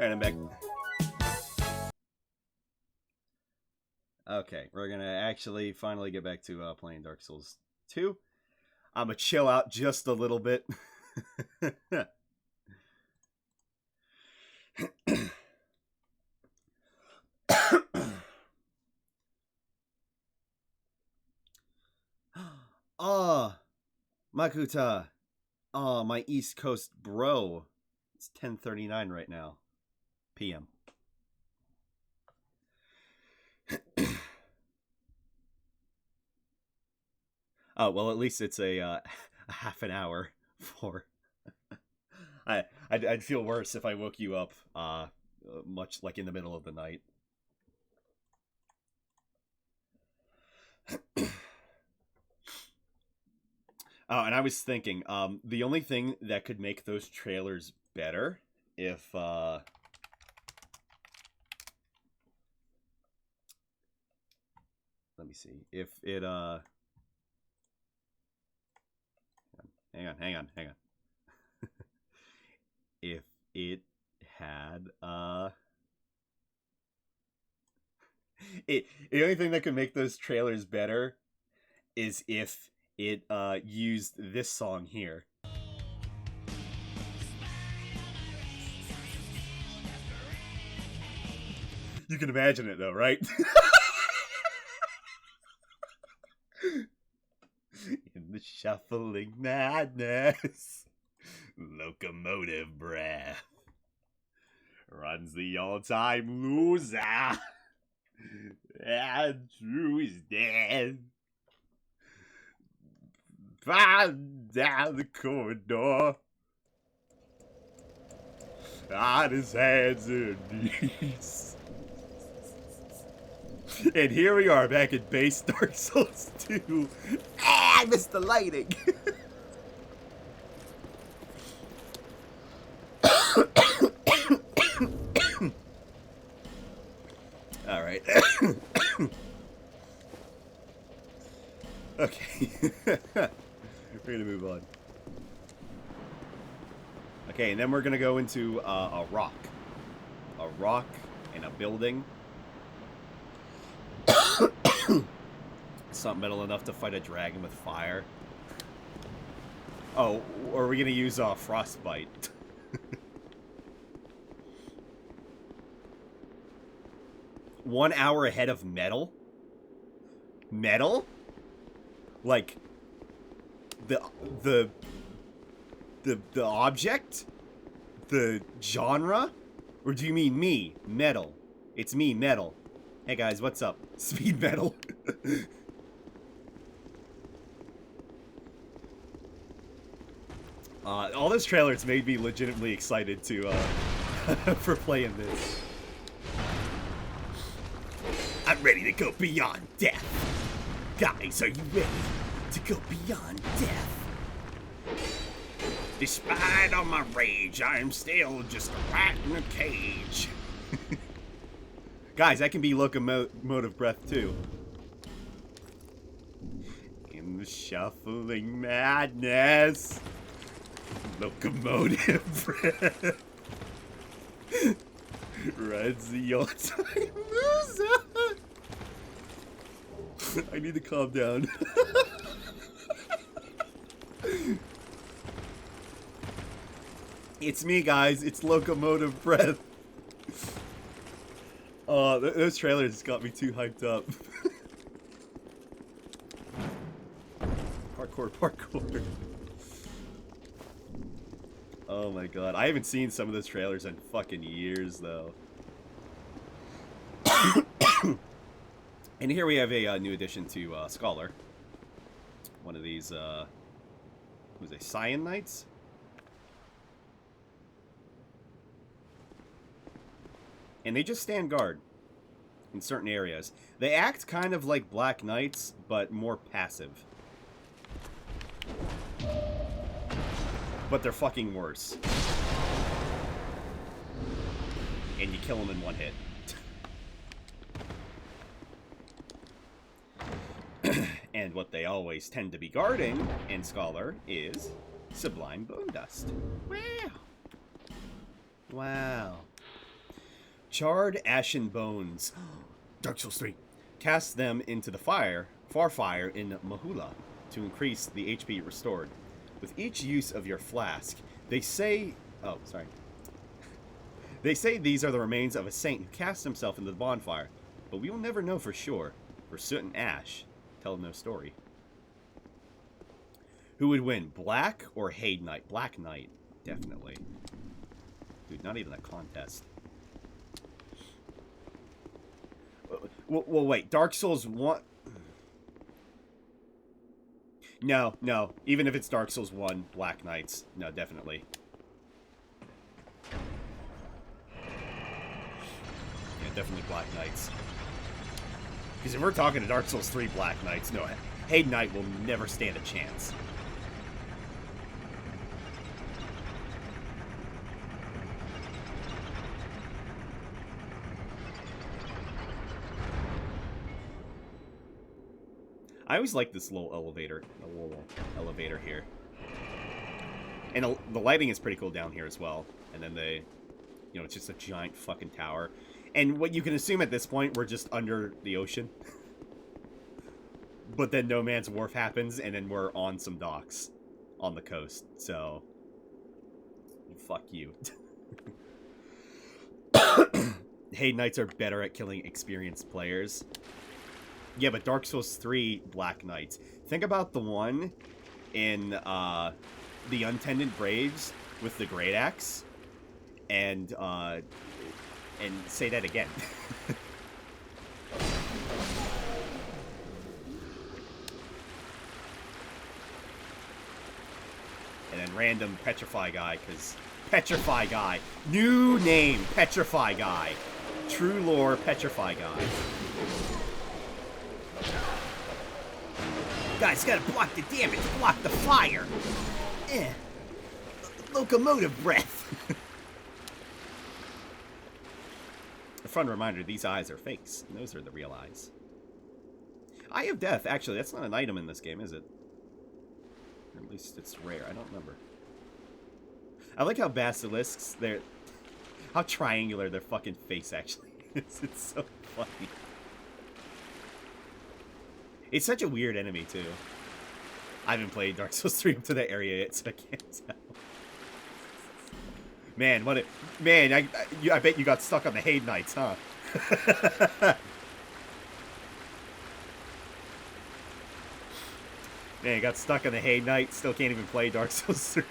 Alright, I'm back. Okay, we're gonna actually finally get back to playing Dark Souls 2. I'm gonna chill out just a little bit. Ah, Makuta. Oh, my East Coast bro. It's 10:39 right now. PM. Oh, well, at least it's a half an hour for... I'd feel worse if I woke you up much like in the middle of the night. Oh, and I was thinking, the only thing that could make those trailers better if let me see. If it hang on. If it had the only thing that could make those trailers better is if it used this song here. You can imagine it though, right? In the shuffling madness, locomotive breath runs the all-time loser, and true is dead. Down the corridor, on his hands and knees. And here we are back in base Dark Souls 2. Ah, I missed the lighting. Alright. Okay. We're gonna move on. Okay, and then we're gonna go into a rock. A rock and a building. It's not metal enough to fight a dragon with fire. Oh, or are we gonna use frostbite? 1 hour ahead of metal? Metal? Like the object? The genre? Or do you mean me? Metal. It's me, Metal. Hey guys, what's up? Speed metal. All those trailers made me legitimately excited to for playing this. I'm ready to go beyond death. Guys, are you ready to go beyond death? Despite all my rage, I am still just a rat in a cage. Guys, that can be locomotive breath too. In the shuffling madness, locomotive breath runs the all-time loser. I need to calm down. It's me, guys. It's locomotive breath. Oh, those trailers got me too hyped up. Parkour. Oh my god. I haven't seen some of those trailers in fucking years, though. And here we have a new addition to Scholar. One of these, who's they, Cyan Knights? And they just stand guard in certain areas. They act kind of like Black Knights, but more passive. But they're fucking worse. And you kill them in one hit. And what they always tend to be guarding in Scholar is Sublime Bone Dust. Wow. Wow. Charred ashen bones. Dark Souls 3. Cast them into the fire in Mahula to increase the HP restored. With each use of your flask, they say... Oh, sorry. They say these are the remains of a saint who cast himself into the bonfire, but we will never know for sure. For soot and ash tell no story. Who would win, Black or Haid Knight? Black Knight, definitely. Dude, not even a contest. Well, wait. Dark Souls 1... No. Even if it's Dark Souls 1, Black Knights. No, definitely. Yeah, definitely Black Knights. Because if we're talking to Dark Souls 3 Black Knights, no, Haid Knight will never stand a chance. I always like this little elevator here. And the lighting is pretty cool down here as well. And then it's just a giant fucking tower. And what you can assume at this point, we're just under the ocean. But then No Man's Wharf happens, and then we're on some docks on the coast. So, fuck you. Haid Knights are better at killing experienced players. Yeah, but Dark Souls 3 Black Knights. Think about the one in the Untended Braves with the Great Axe, and say that again. And then random Petrify guy, because Petrify guy. New name, Petrify guy. True lore, Petrify guy. Guys, gotta block the damage, block the fire. Locomotive breath. A fun reminder, these eyes are fakes. And those are the real eyes. Eye of Death, actually, that's not an item in this game, is it? Or at least it's rare, I don't remember. I like how basilisks, how triangular their fucking face actually is. It's so funny. It's such a weird enemy, too. I haven't played Dark Souls 3 up to that area yet, so I can't tell. Man, I bet you got stuck on the Haid Knights, huh? Man, got stuck on the Haid Knights, still can't even play Dark Souls 3.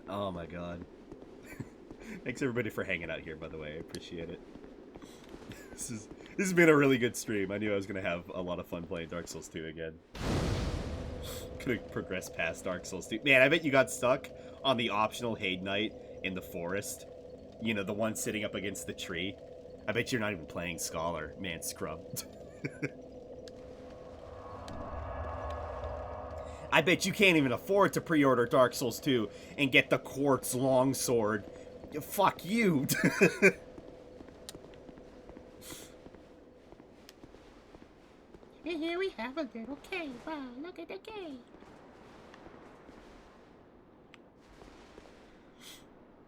Oh my god. Thanks everybody for hanging out here, by the way. I appreciate it. This has been a really good stream. I knew I was going to have a lot of fun playing Dark Souls 2 again. Could have progressed past Dark Souls 2. Man, I bet you got stuck on the optional Haid Knight in the forest. You know, the one sitting up against the tree. I bet you're not even playing Scholar. Man, scrub. I bet you can't even afford to pre-order Dark Souls 2 and get the Quartz Longsword. Fuck you. And here we have a little cave. Wow, look at the cave.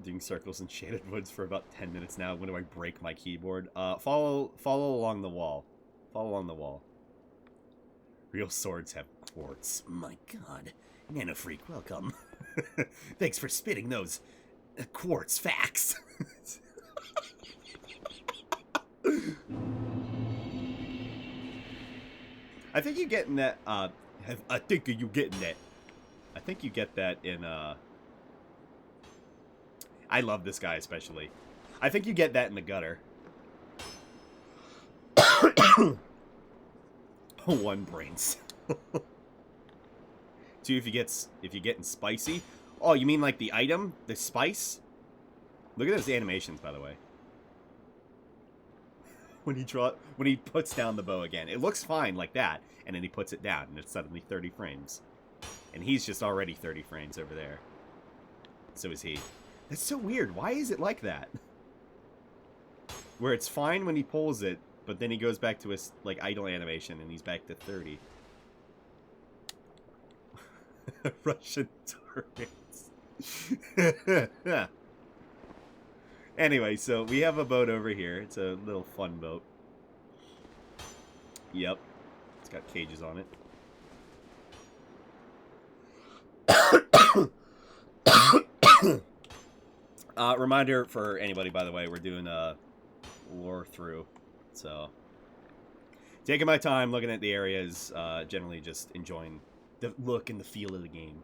Doing circles in Shaded Woods for about 10 minutes now. When do I break my keyboard? Follow along the wall. Follow along the wall. Real swords have quartz. My god. Nano Freak, welcome. Thanks for spitting those quartz facts. I think you getting that, I think you getting that. I think you get that in, I love this guy especially. I think you get that in the gutter. One brain cell. Two, if you're getting spicy. Oh, you mean like the item? The spice? Look at those animations, by the way. When he puts down the bow again. It looks fine like that, and then he puts it down, and it's suddenly 30 frames. And he's just already 30 frames over there. So is he. That's so weird. Why is it like that? Where it's fine when he pulls it, but then he goes back to his, like, idle animation, and he's back to 30. Russian turrets. Anyway, so we have a boat over here. It's a little fun boat. Yep. It's got cages on it. Reminder for anybody, by the way, we're doing a Lorethrough. So, taking my time, looking at the areas, generally just enjoying the look and the feel of the game.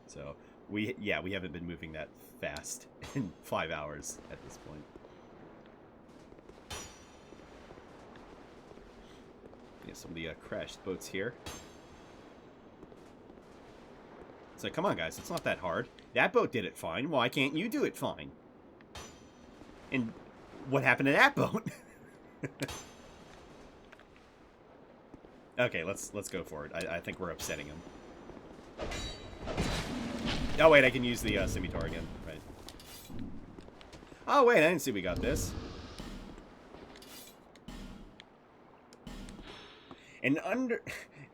So, we haven't been moving that fast in 5 hours at this point. Get some of the crashed boats here. It's like, come on, guys, it's not that hard. That boat did it fine. Why can't you do it fine? And what happened to that boat? Okay, let's go for it. I think we're upsetting him. Oh, wait, I can use the scimitar again. Right. Oh, wait, I didn't see we got this.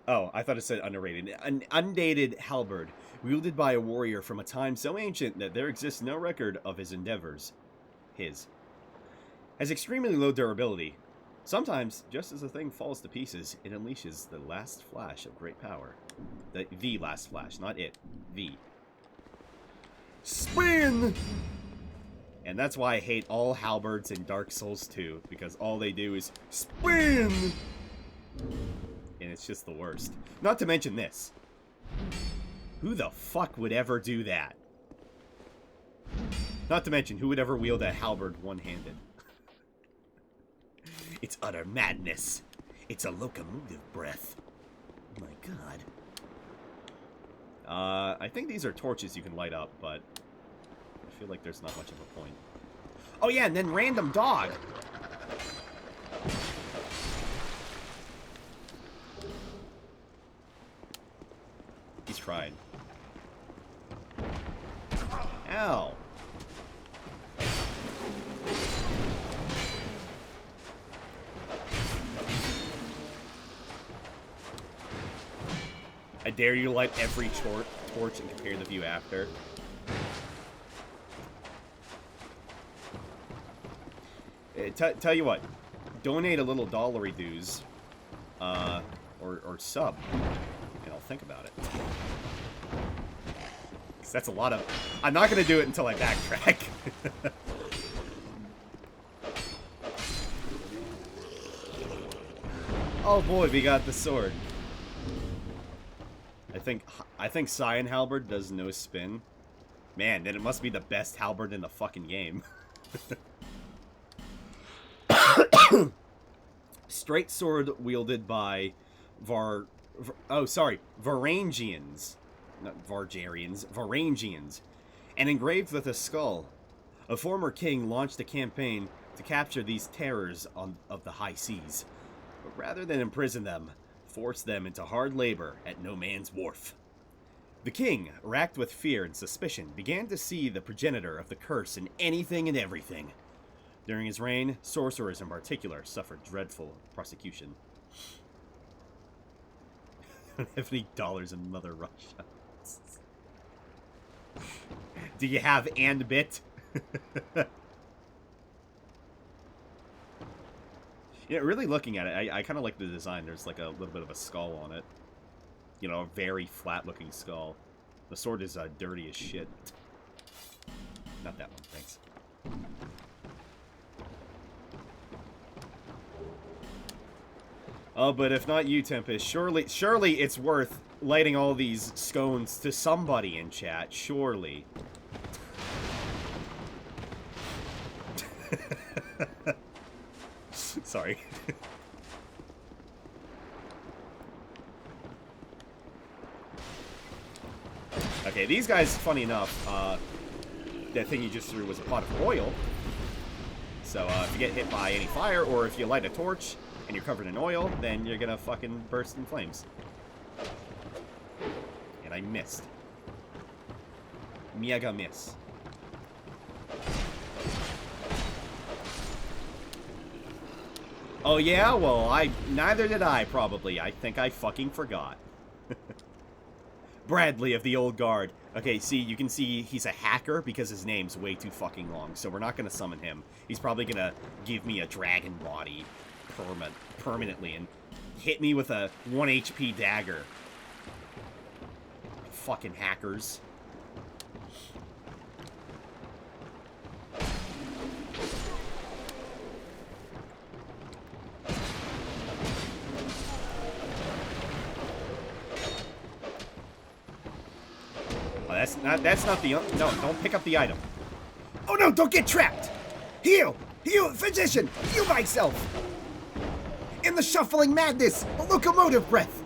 Oh, I thought it said underrated. An undated halberd, wielded by a warrior from a time so ancient that there exists no record of his endeavors. Has extremely low durability. Sometimes, just as a thing falls to pieces, it unleashes the last flash of great power. The last flash, not it. The. Spin! And that's why I hate all halberds in Dark Souls 2, because all they do is spin! And it's just the worst. Not to mention this. Who the fuck would ever do that? Not to mention, who would ever wield a halberd one-handed? It's utter madness. It's a locomotive breath. Oh my god. I think these are torches you can light up, but I feel like there's not much of a point. Oh yeah, and then random dog. He's trying. Ow. I dare you to light every torch and compare the view after. Tell you what, donate a little dollary dues, or sub, and I'll think about it. 'Cause that's a lot of... I'm not going to do it until I backtrack. Oh boy, we got the sword. I think Cyan Halberd does no spin. Man, then it must be the best halberd in the fucking game. Straight sword wielded by Varangians. Not Vargarians, Varangians. And engraved with a skull. A former king launched a campaign to capture these terrors of the high seas. But rather than imprison them, force them into hard labor at no man's wharf. The king, racked with fear and suspicion, began to see the progenitor of the curse in anything and everything. During his reign, sorcerers in particular suffered dreadful prosecution. I don't have any dollars in Mother Russia. Do you have and bit? Yeah, really looking at it, I kind of like the design. There's like a little bit of a skull on it. You know, a very flat-looking skull. The sword is dirty as shit. Not that one, thanks. Oh, but if not you, Tempest, surely it's worth lighting all these scones to somebody in chat. Surely. Sorry. Okay, these guys, funny enough, that thing you just threw was a pot of oil. So, if you get hit by any fire, or if you light a torch and you're covered in oil, then you're gonna fucking burst in flames. And I missed. Mega miss. Oh yeah? Well, neither did I, probably. I think I fucking forgot. Bradley of the Old Guard, Okay, see, you can see he's a hacker because his name's way too fucking long, so we're not going to summon him. He's probably going to give me a dragon body permanently and hit me with a 1 HP dagger. Fucking hackers. That's not the... No, don't pick up the item. Oh no, don't get trapped! Heal! Heal! Physician! Heal thyself! In the shuffling madness! A locomotive breath!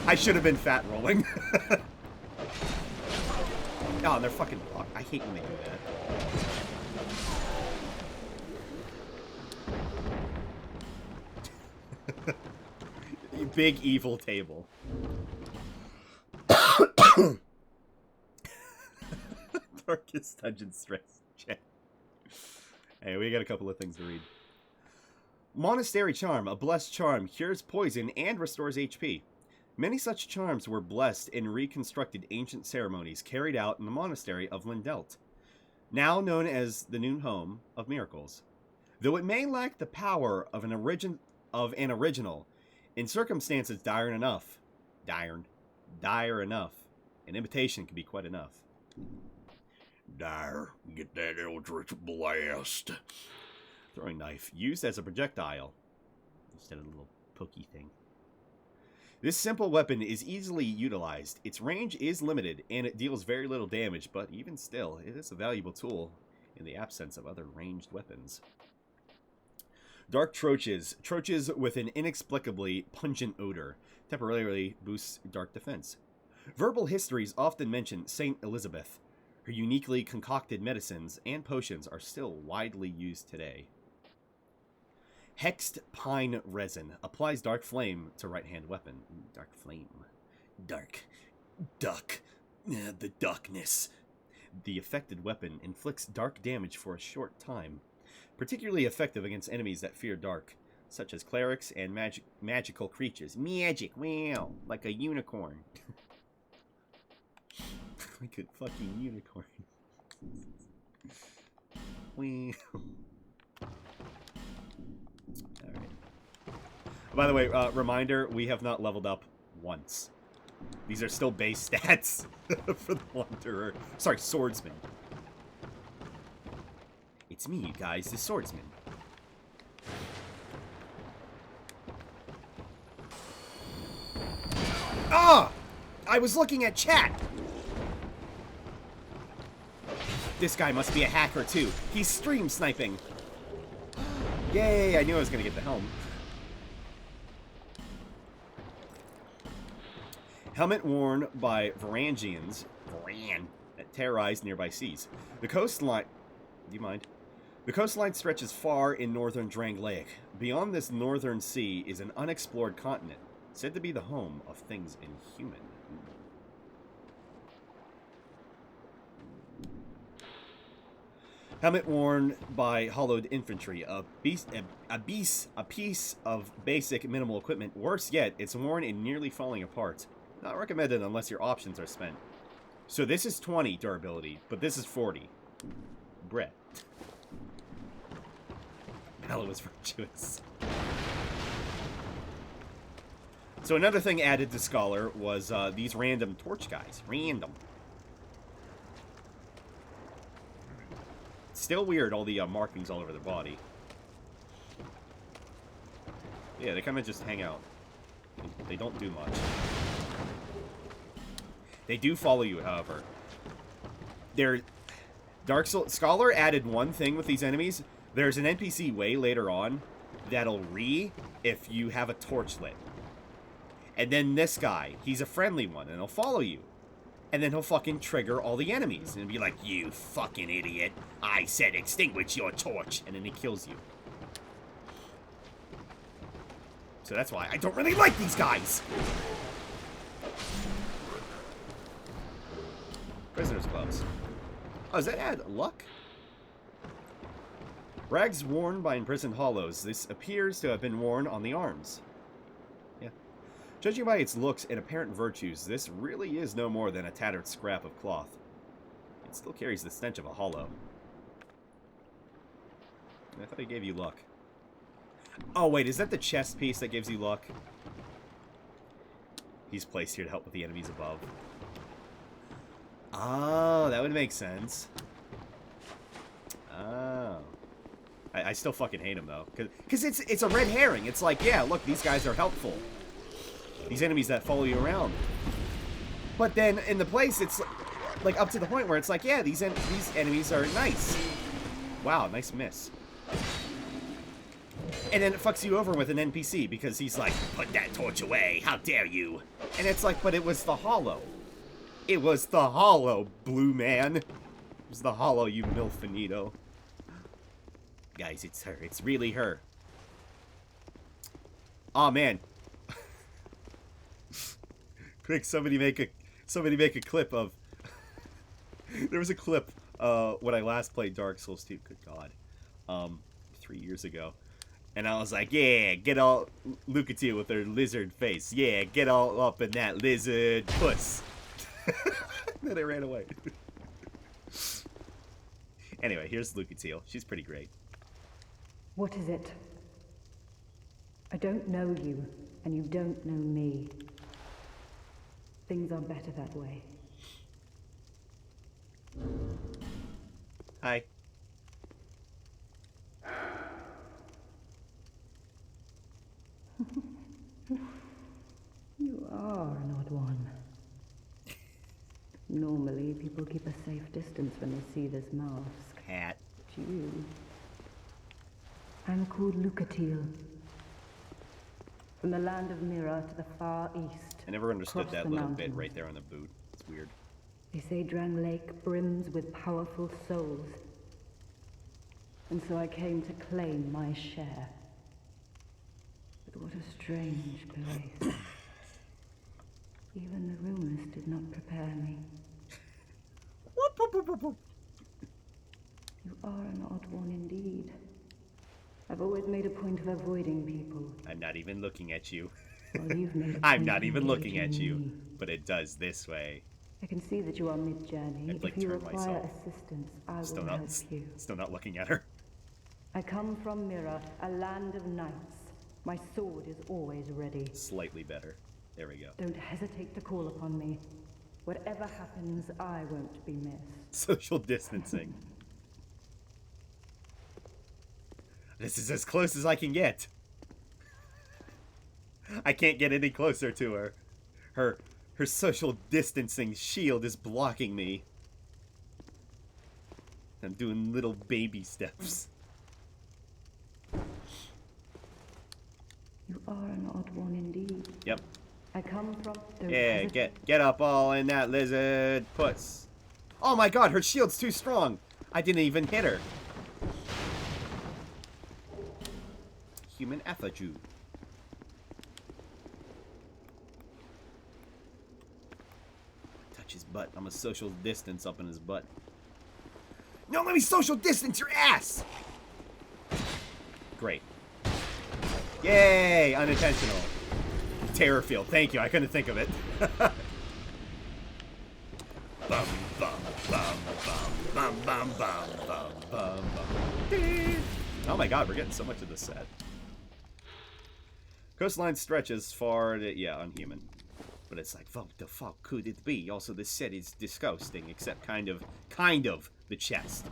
I should have been fat rolling. Oh, they're fucking... I hate when they do that. You big evil table. Darkest Dungeon stress check. Hey, we got a couple of things to read. Monastery Charm. A blessed charm cures poison and restores HP. Many such charms were blessed in reconstructed ancient ceremonies carried out in the monastery of Lindelt, now known as the New Home of Miracles. Though it may lack the power of an original, in circumstances dire enough, an imitation can be quite enough. Dire, get that eldritch blast. Throwing knife, used as a projectile, instead of a little pokey thing. This simple weapon is easily utilized. Its range is limited, and it deals very little damage, but even still, it is a valuable tool in the absence of other ranged weapons. Dark Troches. Troches with an inexplicably pungent odor. Temporarily boosts dark defense. Verbal histories often mention Saint Elizabeth. Her uniquely concocted medicines and potions are still widely used today. Hexed Pine Resin. Applies Dark Flame to right-hand weapon. Dark Flame. Dark. Duck. The darkness. The affected weapon inflicts dark damage for a short time. Particularly effective against enemies that fear dark, such as clerics and magical creatures. Magic, wow, like a unicorn. Like a fucking unicorn. Wow. Alright. By the way, reminder, we have not leveled up once. These are still base stats for the Wanderer. Sorry, Swordsman. It's me, you guys, the Swordsman. Ah! I was looking at chat! This guy must be a hacker, too. He's stream sniping. Yay, I knew I was going to get the helm. Helmet worn by Varangians that terrorized nearby seas. The coastline... Do you mind? The coastline stretches far in northern Drangleic. Beyond this northern sea is an unexplored continent, said to be the home of things inhuman. Helmet worn by hollowed infantry, a piece of basic minimal equipment. Worse yet, it's worn and nearly falling apart. Not recommended unless your options are spent. So this is 20 durability, but this is 40. Brett. Mallow is virtuous. So another thing added to Scholar was these random torch guys. Random. Still weird, all the markings all over their body. Yeah, they kind of just hang out. They don't do much. They do follow you, however. Scholar added one thing with these enemies. There's an NPC way later on that'll if you have a torch lit. And then this guy, he's a friendly one, and he'll follow you. And then he'll fucking trigger all the enemies. And be like, you fucking idiot. I said extinguish your torch. And then he kills you. So that's why I don't really like these guys. Prisoner's gloves. Oh, does that add luck? Rags worn by imprisoned hollows. This appears to have been worn on the arms. Yeah. Judging by its looks and apparent virtues, this really is no more than a tattered scrap of cloth. It still carries the stench of a hollow. I thought he gave you luck. Oh, wait, is that the chest piece that gives you luck? He's placed here to help with the enemies above. Oh, that would make sense. Oh. I still fucking hate him, though. Because it's a red herring. It's like, yeah, look, these guys are helpful. These enemies that follow you around. But then, in the place, it's like up to the point where it's like, yeah, these enemies are nice. Wow, nice miss. And then it fucks you over with an NPC because he's like, put that torch away, how dare you? And it's like, but it was the hollow. It was the hollow, blue man. It was the hollow, you milfinito. Guys, it's her. It's really her. Oh man. Quick, somebody make a clip of there was a clip when I last played Dark Souls 2, good god. 3 years ago. And I was like, yeah, get all Lucatiel with her lizard face. Yeah, get all up in that lizard puss. Then I ran away. Anyway, here's Lucatiel. She's pretty great. What is it? I don't know you, and you don't know me. Things are better that way. Hi. You are an odd one. Normally, people keep a safe distance when they see this mask. Hat. But you... I'm called Lucatiel. From the land of Mira to the far east. I never understood across that the little mountains. bit right there on the boot. It's weird. They say Drang Lake brims with powerful souls. And so I came to claim my share. But what a strange place. Even the rumors did not prepare me. You are an odd one indeed. I've always made a point of avoiding people. I'm not even looking at you. Well, you've made a I'm point not of even looking at engaging you. me. But it does this way. I can see that you are mid-journey. I'd, like, If you turn require myself. assistance, I Still will not, help you. still not looking at her. I come from Mira, a land of knights. My sword is always ready. Slightly better. There we go. Don't hesitate to call upon me. Whatever happens, I won't be missed. Social distancing. This is as close as I can get. I can't get any closer to her. Her social distancing shield is blocking me. I'm doing little baby steps. You are an odd one indeed. Yep. I come from... Don't Yeah, hesitate. get up all in that lizard puss. Oh my god, her shield's too strong. I didn't even hit her. Human effigy. Touch his butt. I'm a social distance up in his butt. No, let me social distance your ass! Great. Yay! Unintentional. Terror field. Thank you. I couldn't think of it. Bum, bum, bum, bum, bum, bum, bum, bum, bum, bum. Oh my god, we're getting so much of this set. Coastline stretches far to... Yeah, unhuman. But it's like, what the fuck could it be? Also, this set is disgusting, except kind of the chest.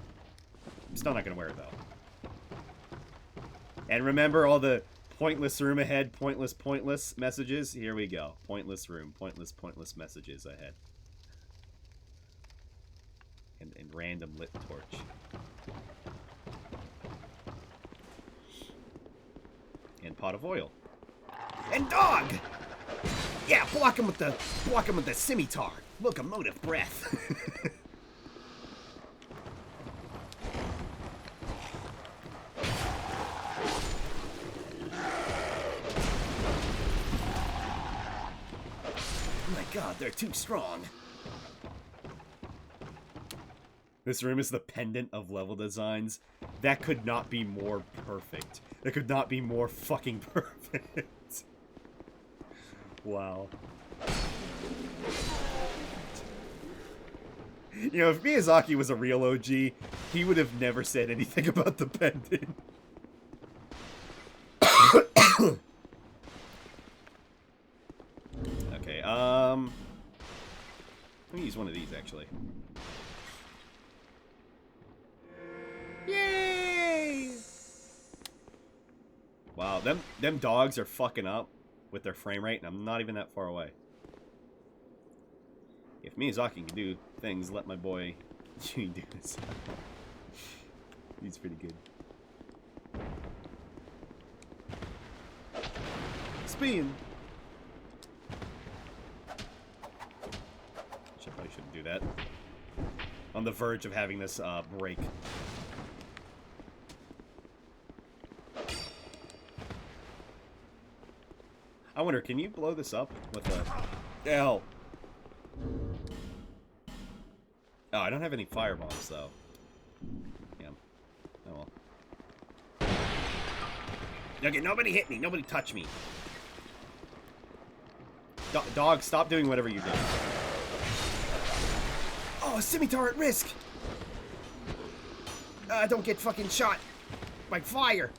I'm still not gonna wear it, though. And remember all the pointless room ahead, pointless messages? Here we go. Pointless room, pointless messages ahead. And random lit torch. And pot of oil. And dog! Yeah, block him with the scimitar. Locomotive breath. Oh my god, they're too strong. This room is the pendant of level designs. That could not be more perfect. That could not be more fucking perfect. Wow. You know, if Miyazaki was a real OG, he would have never said anything about the pendant. Okay, let me use one of these, actually. Yay! Wow, them dogs are fucking up with their frame rate, and I'm not even that far away. If Miyazaki can do things, let my boy Gene do this. He's pretty good. Spin! Probably shouldn't do that. On the verge of having this break. I wonder, can you blow this up with a... Hell! Oh, I don't have any firebombs, though. Yeah. Oh well. Okay, nobody hit me. Nobody touch me. Dog, stop doing whatever you do. Oh, scimitar at risk! Don't get fucking shot by fire!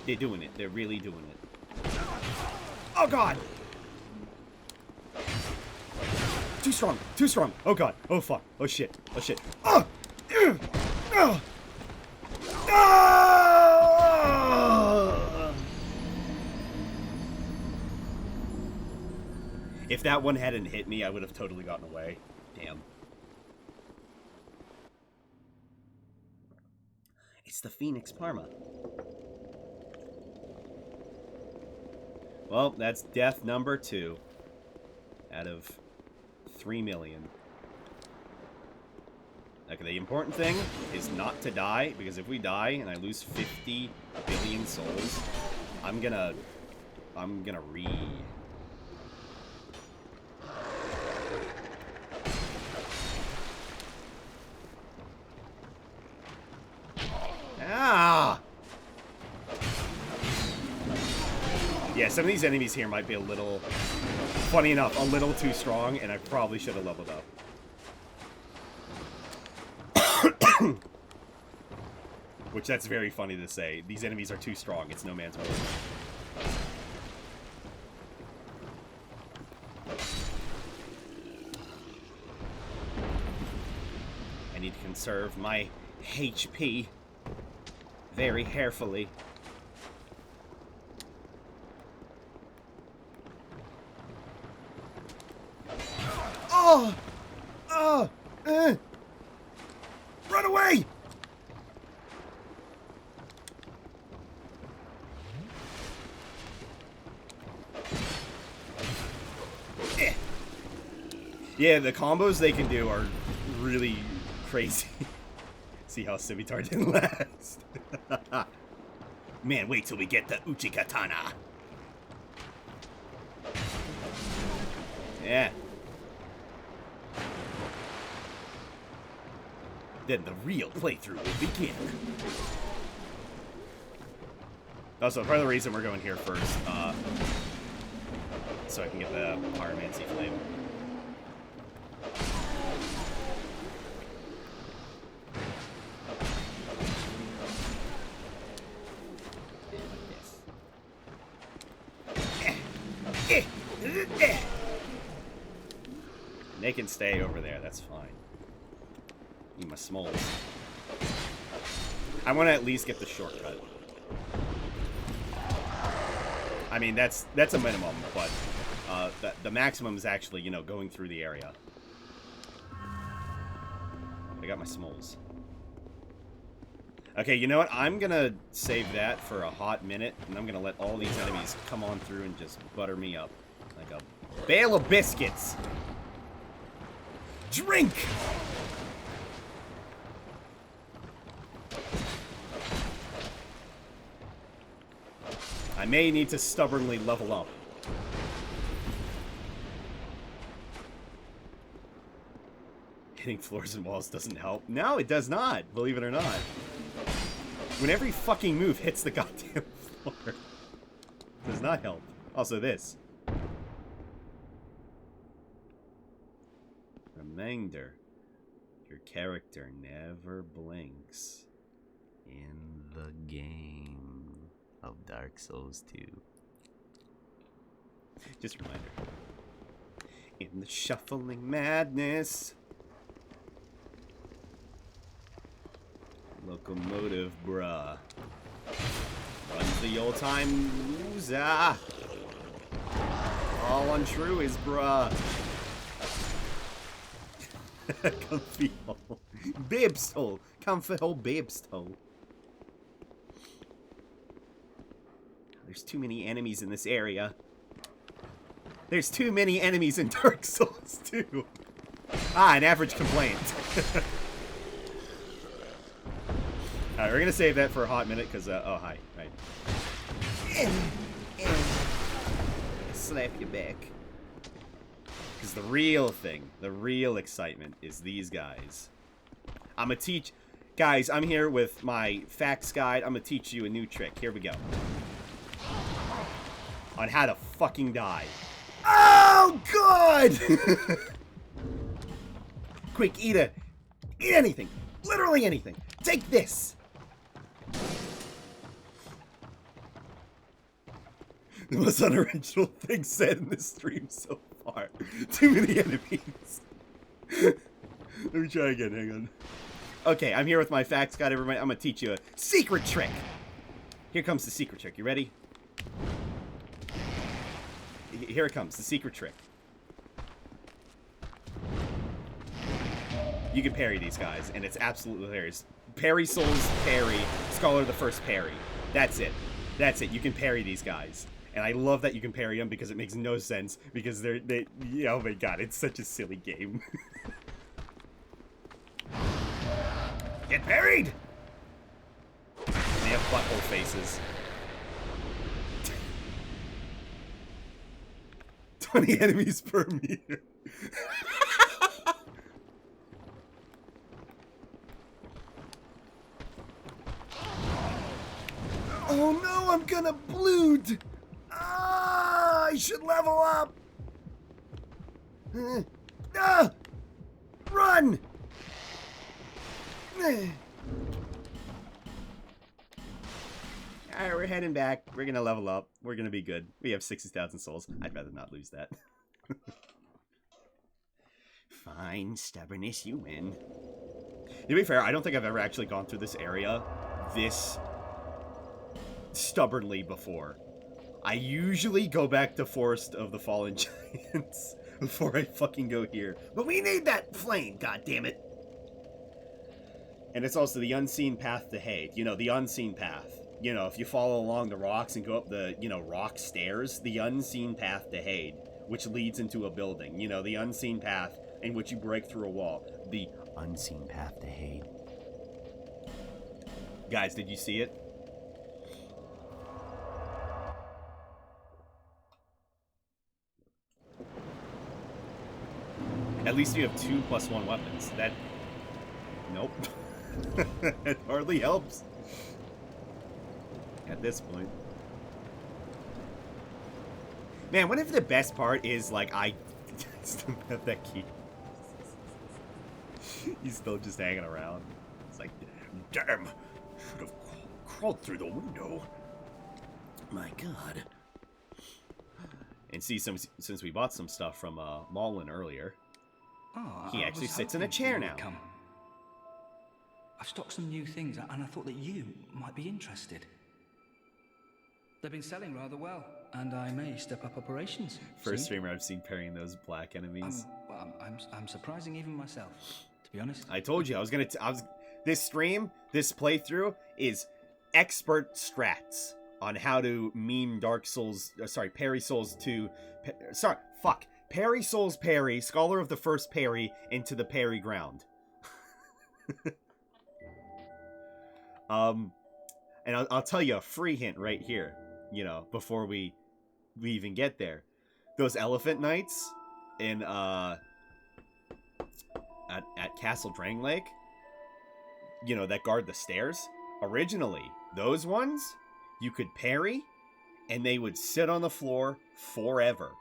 They're doing it. They're really doing it. Oh, God! Too strong. Too strong. Oh, God. Oh, fuck. Oh, shit. Oh, shit. Oh! Oh! If that one hadn't hit me, I would have totally gotten away. Damn. It's the Phoenix Parma. Well, that's death number 2 out of 3 million. Okay, the important thing is not to die, because if we die and I lose 50 billion souls, I'm gonna re... Ah! Yeah, some of these enemies here might be a little... Funny enough, a little too strong, and I probably should have leveled up. Which, that's very funny to say. These enemies are too strong. It's no man's world. I need to conserve my HP very carefully. Oh! Oh! Run away! Yeah, the combos they can do are really crazy. See how Scimitar didn't last. Man, wait till we get the Uchikatana. Yeah. Then the real playthrough will begin. Also, part of the reason we're going here first, so I can get the Pyromancy Flame. They can stay over there, that's fine. Need my smoles. I want to at least get the shortcut. I mean, that's a minimum, but the maximum is actually, you know, going through the area. I got my smoles. Okay, you know what? I'm gonna save that for a hot minute, and I'm gonna let all these enemies come on through and just butter me up. Like a bale of biscuits! Drink! I may need to stubbornly level up. Hitting floors and walls doesn't help. No, it does not, believe it or not. when every fucking move hits the goddamn floor. Does not help. Also this. Reminder. Your character never blinks. In the game of Dark Souls 2. Just a reminder. In the shuffling madness. Locomotive, bruh. Runs the old time loser. All untrue is bruh. Comfy hole. Babe's hole. Comfy hole, babe's hole. There's too many enemies in this area. There's too many enemies in Dark Souls 2. Ah, an average complaint. Alright, we're gonna save that for a hot minute, because, oh, hi. Right. Slap you back. Because the real thing, the real excitement is these guys. I'm gonna teach... Guys, I'm here with my facts guide. I'm gonna teach you a new trick. Here we go. On how to fucking die. Oh, God! Quick, eat anything. Literally anything. Take this. The most unoriginal thing said in this stream so far. Too many enemies. Let me try again, hang on. Okay, I'm here with my facts guide, everybody. I'm gonna teach you a secret trick. Here comes the secret trick. You ready? Here it comes, the secret trick. You can parry these guys, and it's absolutely hilarious. Parry souls, parry. Scholar the first parry. That's it. That's it. You can parry these guys. And I love that you can parry them because it makes no sense. Because yeah, oh my god, it's such a silly game. Get parried! They have butthole faces. 20 enemies per meter. Oh no, I'm gonna blood. Ah, I should level up. Run. Alright, we're heading back. We're gonna level up. We're gonna be good. We have 60,000 souls. I'd rather not lose that. Fine, stubbornness, you win. To be fair, I don't think I've ever actually gone through this area this stubbornly before. I usually go back to Forest of the Fallen Giants before I fucking go here. But we need that flame, goddammit! And it's also the unseen path to Hade. You know, the unseen path. You know, if you follow along the rocks and go up the, you know, rock stairs, the unseen path to Hade, which leads into a building. You know, the unseen path in which you break through a wall. The unseen path to Hade. Guys, did you see it? At least you have 2+1 weapons. That... Nope. It hardly helps. At this point. Man, what if the best part is, like, I still have that key? He's still just hanging around. It's like, damn, should have crawled through the window. My god. And see, since we bought some stuff from Maulin earlier, he actually sits in a chair now. I've stocked some new things, and I thought that you might be interested. They've been selling rather well, and I may step up operations. First streamer I've seen parrying those black enemies. I'm surprising even myself, to be honest. I told you I was gonna. This stream, this playthrough is expert strats on how to meme Dark Souls. Parry Souls 2. Parry Souls parry. Scholar of the first parry into the parry ground. And I'll tell you a free hint right here. You know, before we even get there, those elephant knights in at Castle Drang Lake, you know, that guard the stairs, Originally, those ones, you could parry, and they would sit on the floor forever.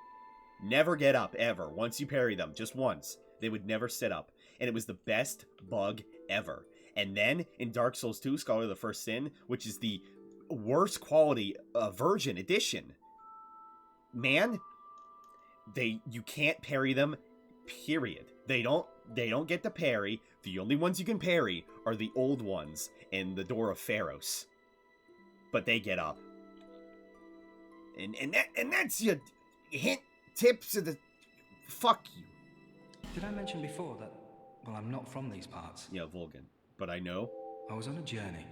Never get up, ever. Once you parry them, just once, they would never sit up. And it was the best bug ever. And then, in Dark Souls 2, Scholar of the First Sin, which is the worst quality version edition, man, you can't parry them, period. They don't get to parry. The only ones you can parry are the old ones in the Door of Pharos. But they get up. And that's your hint, tips of the... Fuck you. Did I mention before that, well, I'm not from these parts? Yeah, Vulcan. But I know. I was on a journey,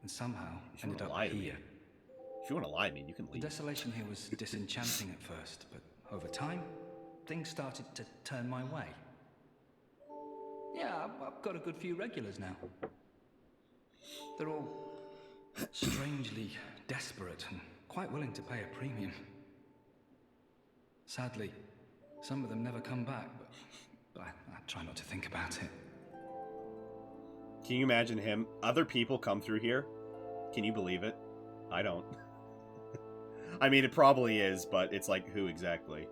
and somehow ended up here. If you want to lie to me, you can leave. The desolation here was disenchanting at first, but over time, things started to turn my way. Yeah, I've got a good few regulars now. They're all strangely desperate and quite willing to pay a premium. Sadly, some of them never come back, but I try not to think about it. Can you imagine him? Other people come through here? Can you believe it? I don't. I mean, it probably is, but it's like, who exactly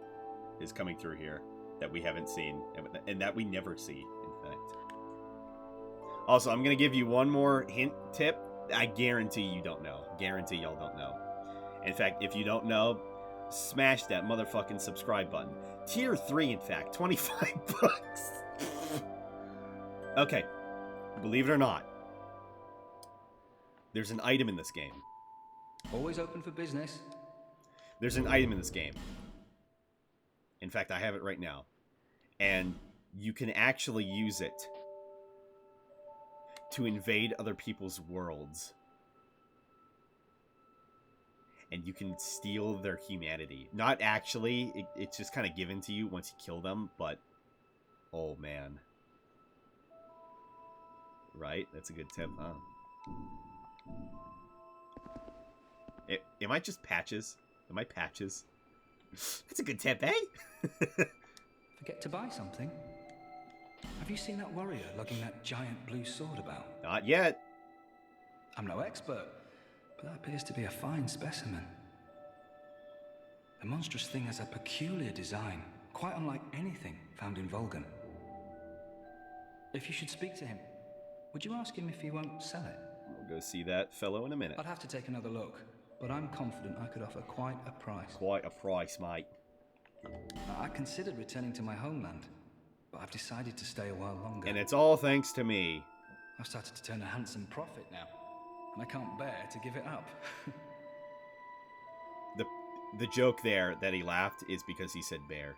is coming through here that we haven't seen, and that we never see, in fact. Also, I'm going to give you one more hint tip. I guarantee you don't know. Guarantee y'all don't know. In fact, if you don't know, smash that motherfucking subscribe button. Tier 3, in fact. 25 bucks. Okay. Believe it or not, there's an item in this game. Always open for business. There's an item in this game. In fact, I have it right now. And you can actually use it to invade other people's worlds. And you can steal their humanity. Not actually, it's just kind of given to you once you kill them, but oh man. Right? That's a good tip, huh? Am I just patches? Am I patches? That's a good tip, eh? Forget to buy something? Have you seen that warrior lugging that giant blue sword about? Not yet. I'm no expert, but that appears to be a fine specimen. The monstrous thing has a peculiar design, quite unlike anything found in Volgan. If you should speak to him, would you ask him if he won't sell it? We'll go see that fellow in a minute. I'd have to take another look, but I'm confident I could offer quite a price. Quite a price, mate. I considered returning to my homeland, but I've decided to stay a while longer. And it's all thanks to me. I've started to turn a handsome profit now, and I can't bear to give it up. The joke there that he laughed is because he said bear.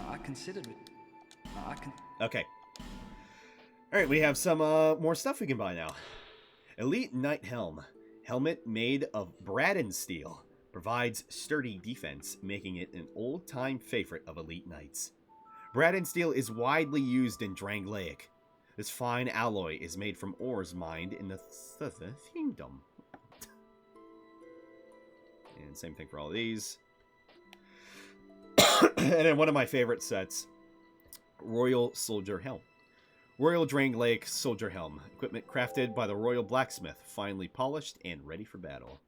I considered it. Okay. Alright, we have some more stuff we can buy now. Elite Knight Helm. Helmet made of Braden steel. Provides sturdy defense, making it an old-time favorite of Elite Knights. Braden steel is widely used in Drangleic. This fine alloy is made from ores mined in the Kingdom. And same thing for all of these. And then one of my favorite sets, Royal Soldier Helm. Royal Drangleic Soldier Helm. Equipment crafted by the Royal Blacksmith. Finely polished and ready for battle.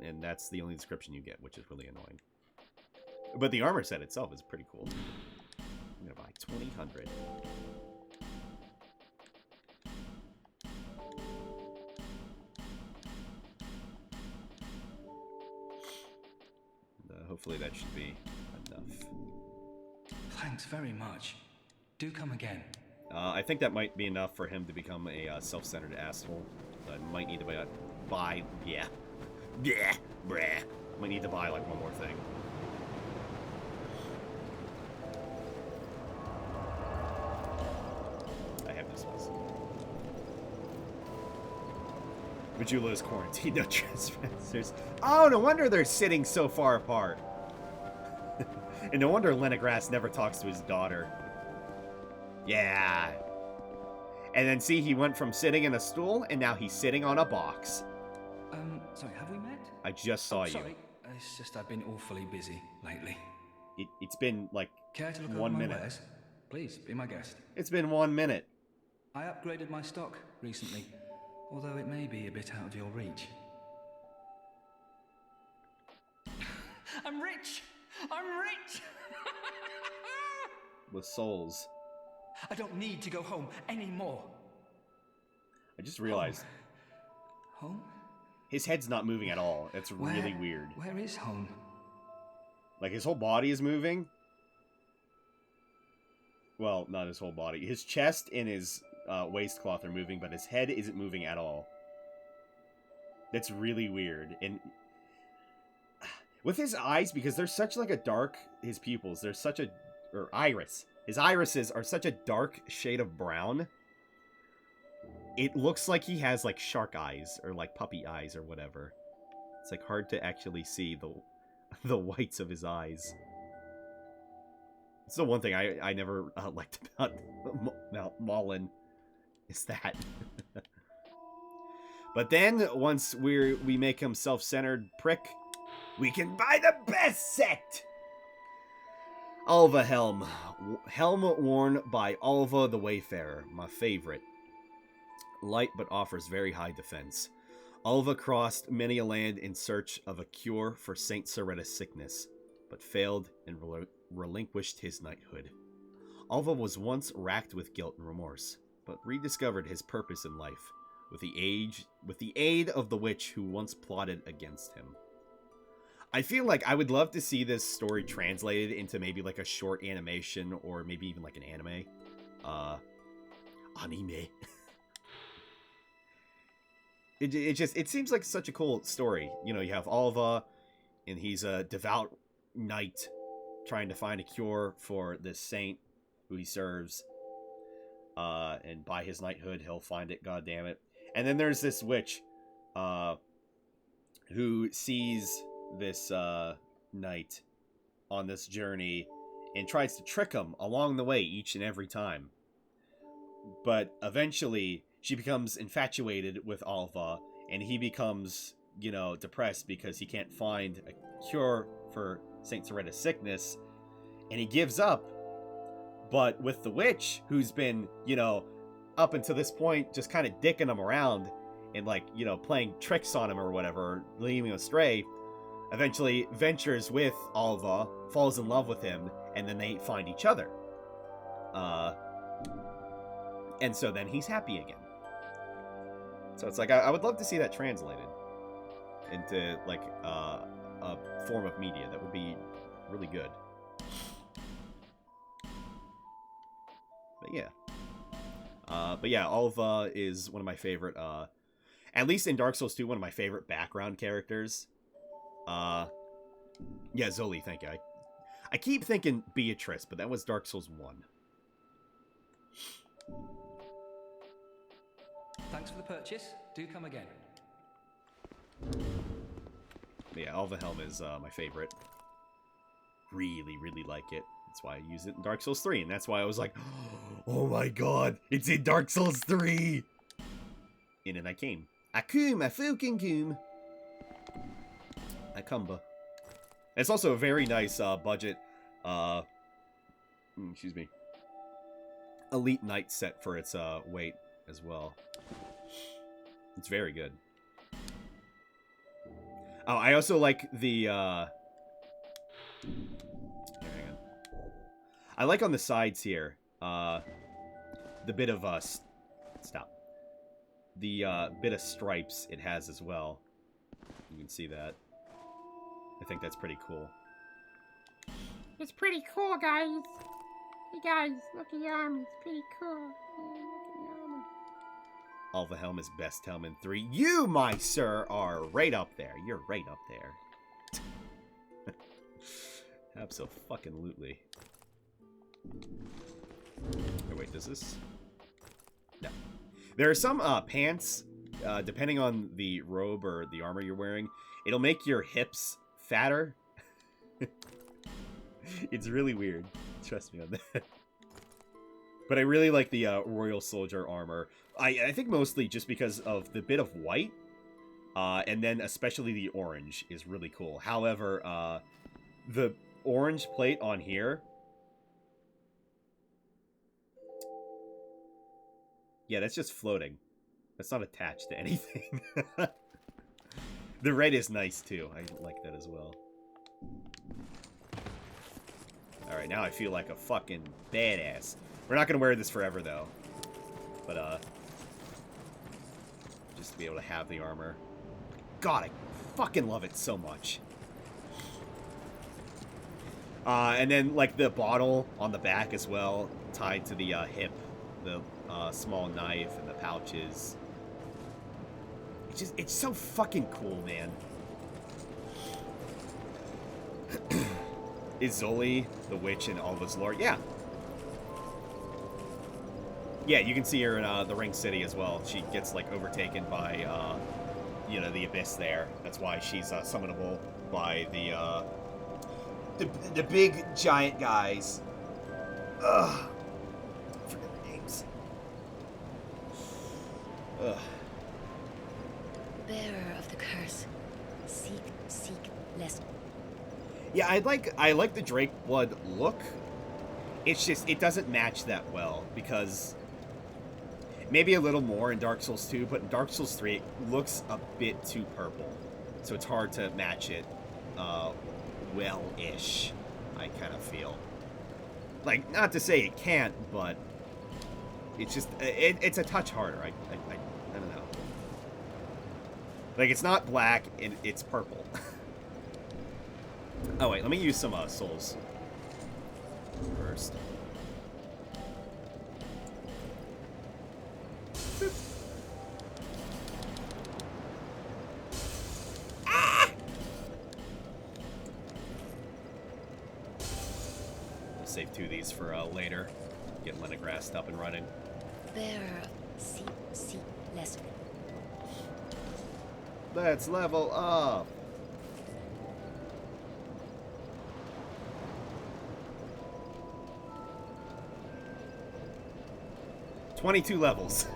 And that's the only description you get, which is really annoying. But the armor set itself is pretty cool. I'm going to buy 2,000. Hopefully that should be enough. Thanks very much. Do come again. I think that might be enough for him to become a self-centered asshole. I might need to buy... Yeah. Yeah. Bruh. Might need to buy, like, one more thing. I have this one. Majula's quarantine, no trespassers. Oh, no wonder they're sitting so far apart. And no wonder Lenegras never talks to his daughter. Yeah. And then see, he went from sitting in a stool, and now he's sitting on a box. Sorry, have we met? I just saw you. Sorry, it's just I've been awfully busy lately. It's been, like, Care to look 1 over my minute. wares? Please, be my guest. It's been 1 minute. I upgraded my stock recently. although it may be a bit out of your reach. I'm rich! I'm rich! With souls. I don't need to go home anymore. I just realized. Home? His head's not moving at all. It's really weird. Where is home? Like, his whole body is moving. Well, not his whole body. His chest and his waistcloth are moving, but his head isn't moving at all. That's really weird. And with his eyes, because they're such like a dark, his pupils, they're such a, or iris. His irises are such a dark shade of brown. It looks like he has like shark eyes or like puppy eyes or whatever. It's like hard to actually see the whites of his eyes. It's the one thing I never liked about Mullen, is that. But then once we make him self-centered prick, we can buy the best set. Alva Helm. Helm worn by Alva the Wayfarer, my favorite. Light but offers very high defense. Alva crossed many a land in search of a cure for Saint Soretta's sickness, but failed and relinquished his knighthood. Alva was once racked with guilt and remorse, but rediscovered his purpose in life with the aid of the witch who once plotted against him. I feel like I would love to see this story translated into maybe like a short animation or maybe even like an anime. Anime. It seems like such a cool story. You know, you have Alva, and he's a devout knight trying to find a cure for this saint who he serves. And by his knighthood, he'll find it, goddammit. And then there's this witch who sees this knight on this journey and tries to trick him along the way each and every time. But eventually, she becomes infatuated with Alva, and he becomes, you know, depressed because he can't find a cure for Saint Soretta's sickness, and he gives up. But with the witch, who's been, you know, up until this point, just kind of dicking him around and, like, you know, playing tricks on him or whatever, leading him astray, eventually ventures with Alva, falls in love with him, and then they find each other. And so then he's happy again. So it's like, I would love to see that translated into, like, a form of media. That would be really good. But yeah. Alva is one of my favorite, at least in Dark Souls 2, one of my favorite background characters. Yeah, Zoli, thank you. I keep thinking Beatrice, but that was Dark Souls 1. Thanks for the purchase. Do come again. Yeah, Alva Helm is my favorite. Really, really like it. That's why I use it in Dark Souls 3, and that's why I was like, oh my god, it's in Dark Souls 3! In and I came. I fucking came. Akumba. It's also a very nice budget, excuse me, Elite Knight set for its weight as well. It's very good. Oh, I also like the hang on. I like on the sides here, the bit of the bit of stripes it has as well. You can see that. I think that's pretty cool. It's pretty cool, guys. Hey guys, look at your arm. It's pretty cool. Hey, look at your armor. Alva Helm is best helm in 3. You, my sir, are right up there. You're right up there. Abso-fucking-lutely. Oh, wait, does this? No. There are some pants, depending on the robe or the armor you're wearing, it'll make your hips fatter. It's really weird. Trust me on that. But I really like the Royal Soldier armor. I think mostly just because of the bit of white, and then especially the orange is really cool. However, the orange plate on here, yeah, that's just floating. It's not attached to anything. The red is nice, too. I like that as well. Alright, now I feel like a fucking badass. We're not going to wear this forever, though. But, just to be able to have the armor. God, I fucking love it so much. And then, like, the bottle on the back as well, tied to the hip. The small knife and the pouches. It's so fucking cool, man. Is Zoli the witch in all this lore? Yeah. Yeah, you can see her in the Ring City as well. She gets, like, overtaken by, you know, the Abyss there. That's why she's summonable by the big giant guys. Ugh. I forget the names. Ugh. Bearer of the curse, seek, lest. Yeah, I like the Drake Blood look. It's just, it doesn't match that well, because maybe a little more in Dark Souls 2, but in Dark Souls 3, it looks a bit too purple. So it's hard to match it, well-ish, I kind of feel. Like, not to say it can't, but it's just, it's a touch harder. I don't know. Like, it's not black, and it's purple. Oh, wait, let me use some souls first. Ah! I'll save 2 of these for later. Get Leningrad up and running. Bearer, seek, lest. Let's level up. $22 levels.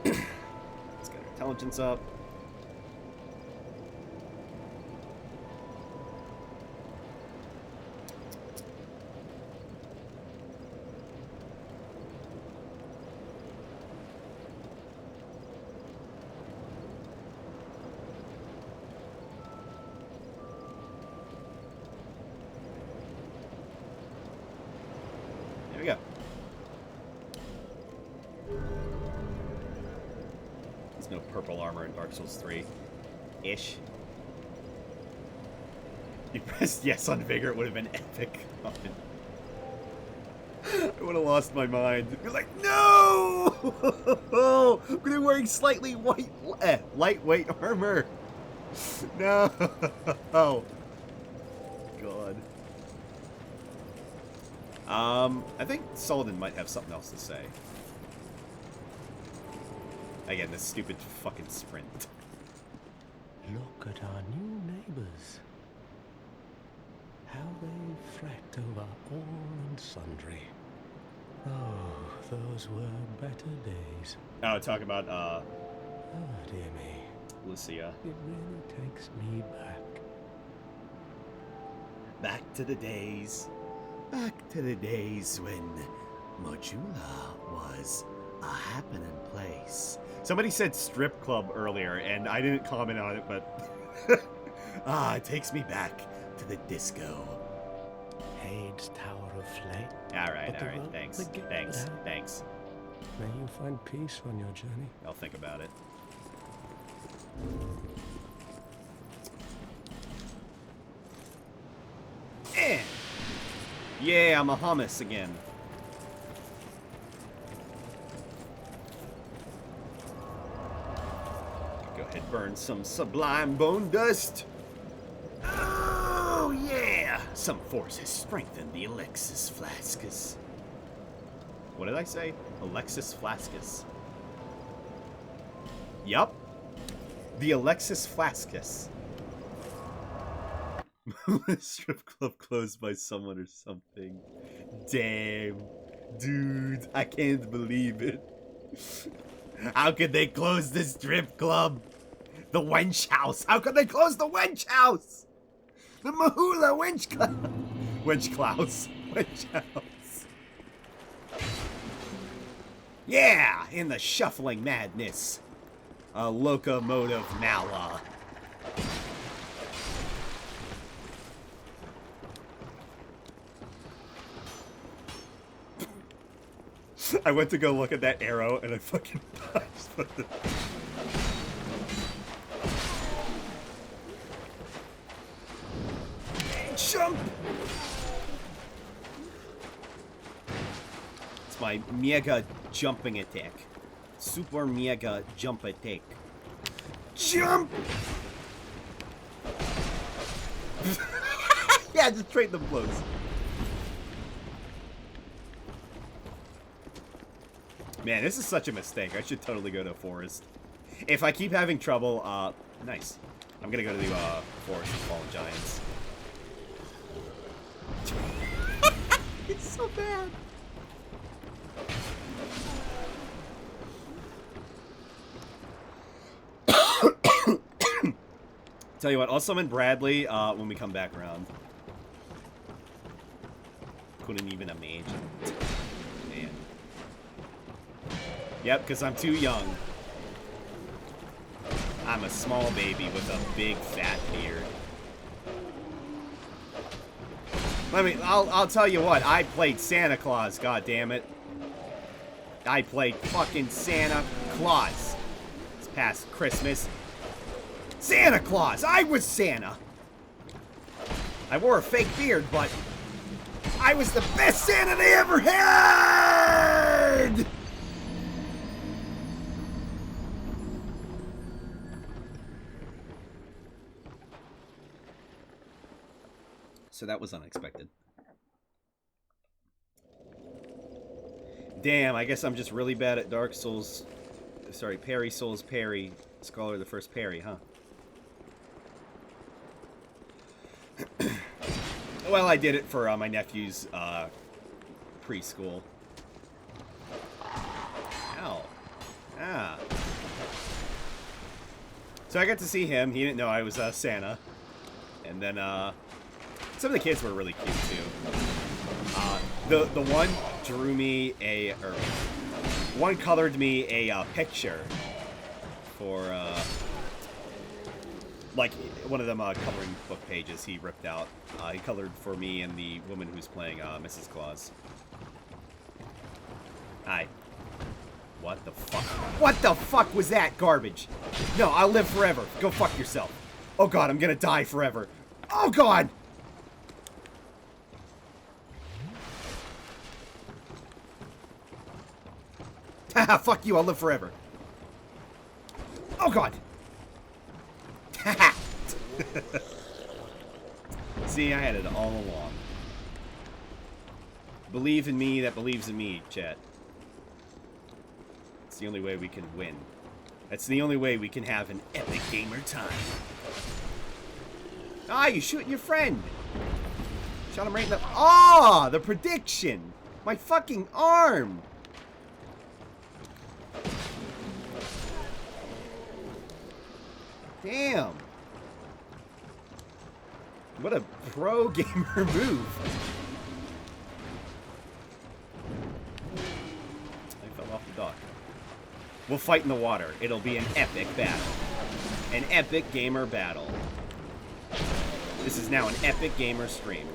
Let's get our intelligence up. There we go. There's no purple armor in Dark Souls 3-ish. You pressed yes on Vigor, it would have been epic. I would have lost my mind. You're like, no! I'm gonna be wearing slightly lightweight armor. No. Oh. God. I think Sullivan might have something else to say. Again, this stupid fucking sprint. Look at our new neighbors. How they fret over all and sundry. Oh, those were better days. Oh, talk about, Oh, dear me. Lucia. It really takes me back. Back to the days. Back to the days when Majula was a happening place. Somebody said strip club earlier, and I didn't comment on it, but... it takes me back to the disco. Hade's Tower of Flame. Alright, thanks. Thanks. May you find peace on your journey. I'll think about it. Yeah, I'm a hummus again. Go ahead, burn some sublime bone dust. Oh, yeah! Some force has strengthened the Alexis Flascus. What did I say? Alexis Flascus. Yup. The Alexis Flascus. Strip club closed by someone or something. Damn. Dude, I can't believe it. How could they close the strip club? The wench house. How could they close the wench house? The Mahula wench Klaus. Wench Klaus. Wench house. Yeah, in the shuffling madness. A locomotive mala. I went to go look at that arrow and I fucking touched. Jump! It's my mega jumping attack. Super mega jump attack. Jump! Yeah, just trade them blows. Man, this is such a mistake. I should totally go to a forest. If I keep having trouble, nice. I'm gonna go to the forest of fallen giants. It's so bad. Tell you what, I'll summon Bradley when we come back around. Couldn't even imagine. Man. Yep, because I'm too young. I'm a small baby with a big fat beard. I'll tell you what, I played Santa Claus, goddammit. I played fucking Santa Claus this past Christmas. Santa Claus! I was Santa! I wore a fake beard, but I was the best Santa they ever had! So that was unexpected. Damn, I guess I'm just really bad at Dark Souls. Sorry, Parry Souls Parry. Scholar the first parry, huh? Well, I did it for my nephew's preschool. Ow. Ah. So I got to see him. He didn't know I was Santa. And then some of the kids were really cute too. The one drew me one colored me a picture for like one of them coloring book pages he ripped out. He colored for me and the woman who's playing Mrs. Claus. Hi. What the fuck? What the fuck was that garbage? No, I'll live forever. Go fuck yourself. Oh god, I'm gonna die forever. Oh god! Haha, fuck you, I'll live forever. Oh god! Haha! See, I had it all along. Believe in me that believes in me, chat. It's the only way we can win. That's the only way we can have an epic gamer time. Ah, you shooting your friend. Shot him right in the... Ah, the prediction. My fucking arm. Damn. What a pro gamer move. I fell off the dock. We'll fight in the water. It'll be an epic battle. An epic gamer battle. This is now an epic gamer stream.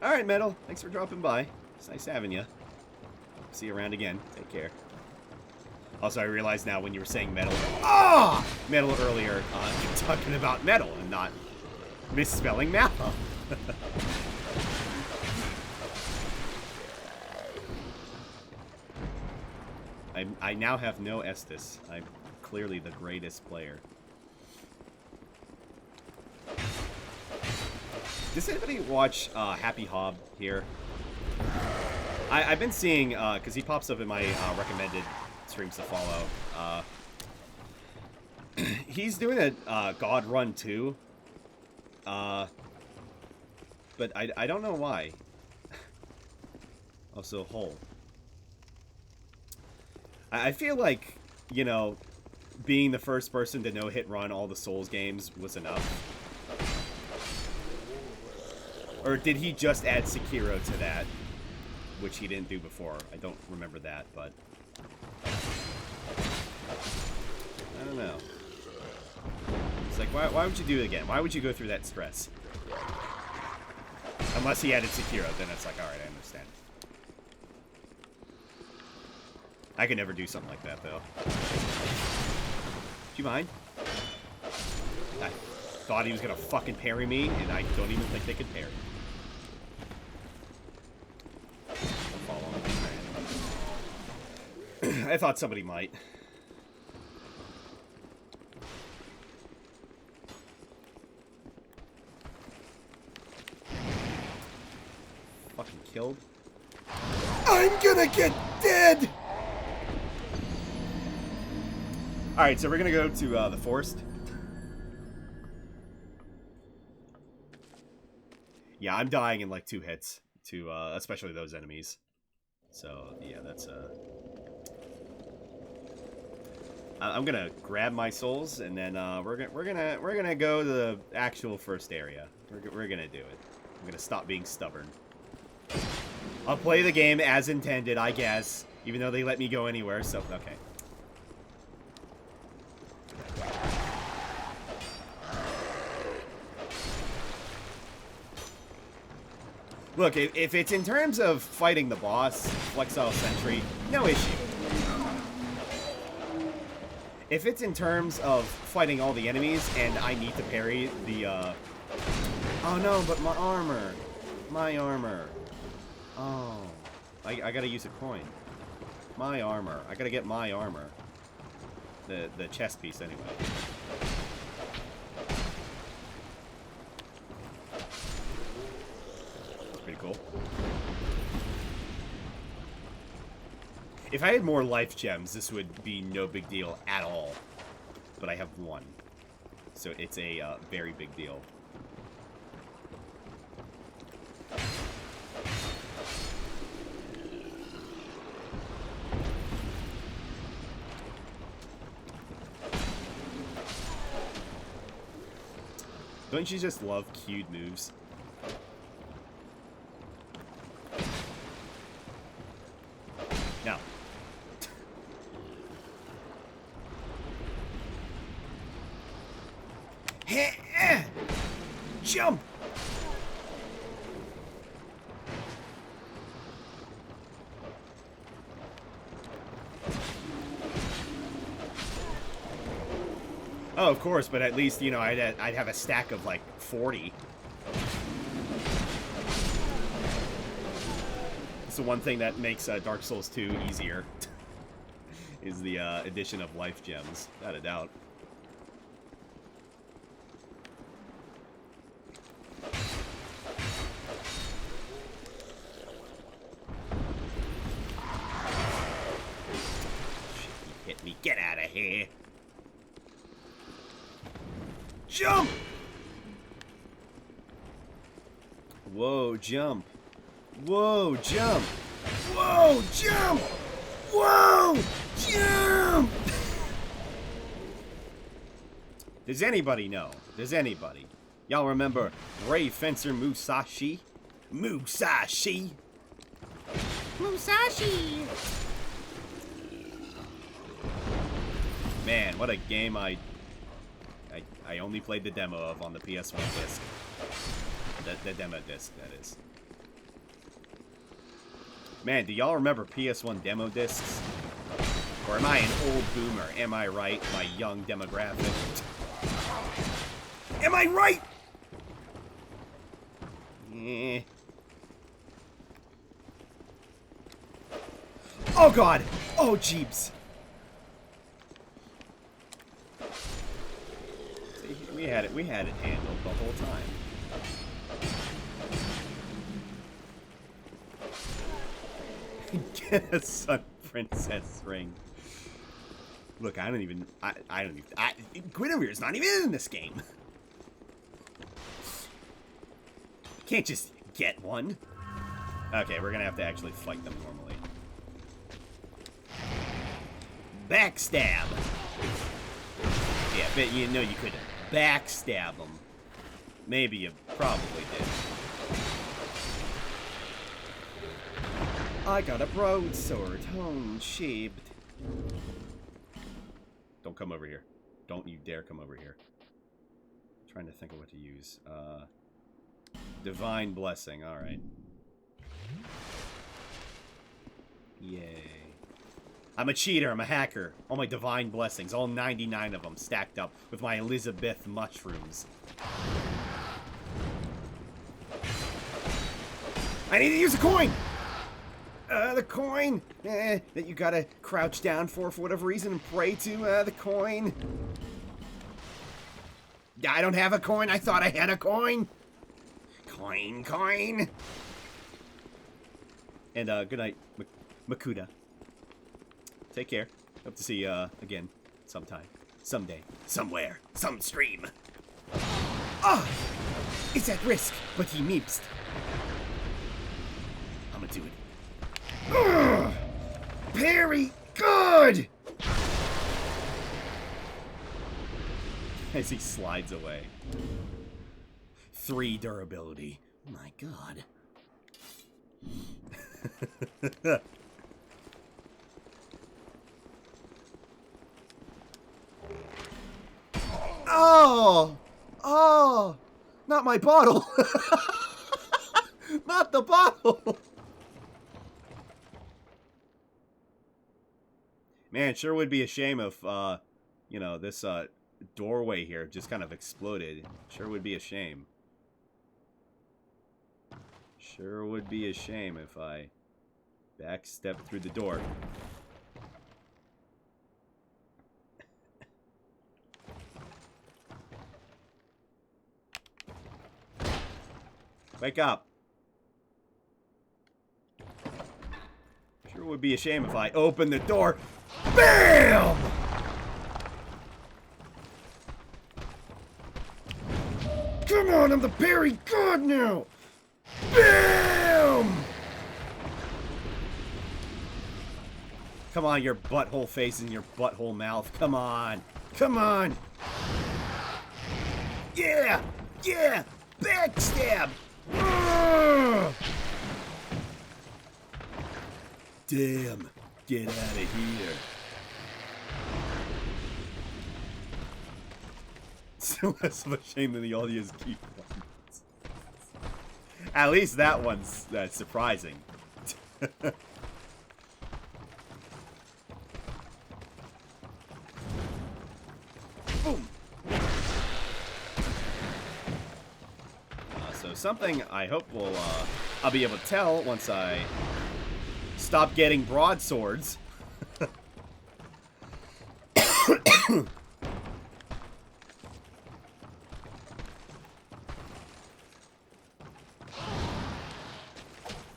Alright, Metal. Thanks for dropping by. It's nice having you. See you around again. Take care. Also, I realize now when you were saying metal... Ah! Metal earlier, you're talking about metal and not misspelling metal. I now have no Estus. I'm clearly the greatest player. Does anybody watch Happy Hob here? I've been seeing, because he pops up in my recommended streams to follow. He's doing a God Run 2. But I don't know why. Also, hole. I feel like, you know, being the first person to no-hit run all the Souls games was enough? Or did he just add Sekiro to that, which he didn't do before? I don't remember that, but... I don't know. It's like, why would you do it again? Why would you go through that stress? Unless he added Sekiro, then it's like, alright, I understand. I could never do something like that, though. Do you mind? I thought he was gonna fucking parry me, and I don't even think they could parry. Don't follow him. I thought somebody might. Fucking killed. I'm gonna get dead! Alright, so we're gonna go to the forest. Yeah, I'm dying in like 2 hits to especially those enemies. So yeah, that's I'm gonna grab my souls and then we're gonna go to the actual first area. We're gonna do it. I'm gonna stop being stubborn. I'll play the game as intended, I guess, even though they let me go anywhere. So okay. Look, if it's in terms of fighting the boss, Flexile Sentry, no issue. If it's in terms of fighting all the enemies and I need to parry the, oh no, but my armor. My armor. Oh. I gotta use a coin. My armor. I gotta get my armor. The chest piece, anyway. Pretty cool. If I had more life gems, this would be no big deal at all. But I have 1. So it's a very big deal. Don't you just love cued moves? Now. Jump! Oh, of course, but at least, you know, I'd have a stack of, like, 40. It's the one thing that makes Dark Souls 2 easier. Is the addition of life gems, without a doubt. Shit, he hit me. Get out of here. Jump! Whoa, jump. Whoa, jump. Whoa, jump! Whoa, jump! Does anybody know? Does anybody? Y'all remember Brave Fencer Musashi? Musashi! Musashi! Man, what a game I only played the demo of on the PS1 disc. The demo disc, that is. Man, do y'all remember PS1 demo discs? Or am I an old boomer? Am I right, my young demographic? Am I right? Eh. Oh god! Oh jeeps! See, we had it handled the whole time. Get a Sun Princess ring. Look, Guinevere's not even in this game. Can't just get one. Okay, we're gonna have to actually fight them normally. Backstab. bet you know you could backstab them. Maybe you probably did. I got a broadsword, hone-shaped. Don't come over here. Don't you dare come over here. I'm trying to think of what to use. Divine Blessing, alright. Yay. I'm a cheater, I'm a hacker. All my Divine Blessings, all 99 of them stacked up with my Elizabeth mushrooms. I need to use a coin! The coin that you gotta crouch down for whatever reason and pray to, the coin. I don't have a coin, I thought I had a coin. Coin. And, good night, Makuta. Take care. Hope to see you, again, sometime. Someday. Somewhere. Some stream. Ah! It's at risk, but he meepsed. I'm gonna do it. Ugh! Very good! As he slides away. 3 durability. My god. Oh! Oh! Not my bottle! Not the bottle! Man, it sure would be a shame if, you know, this, doorway here just kind of exploded. Sure would be a shame. Sure would be a shame if I backstep through the door. Wake up. Sure would be a shame if I opened the door. BAM! Come on, I'm the Barry God now! BAM! Come on, your butthole face and your butthole mouth. Come on. Come on. Yeah! Yeah! Backstab! Ugh! Damn. Get out of here. Still less of a shame than the audience keep ones. At least that one's surprising. Boom. So something I hope will I'll be able to tell once I stop getting broadswords.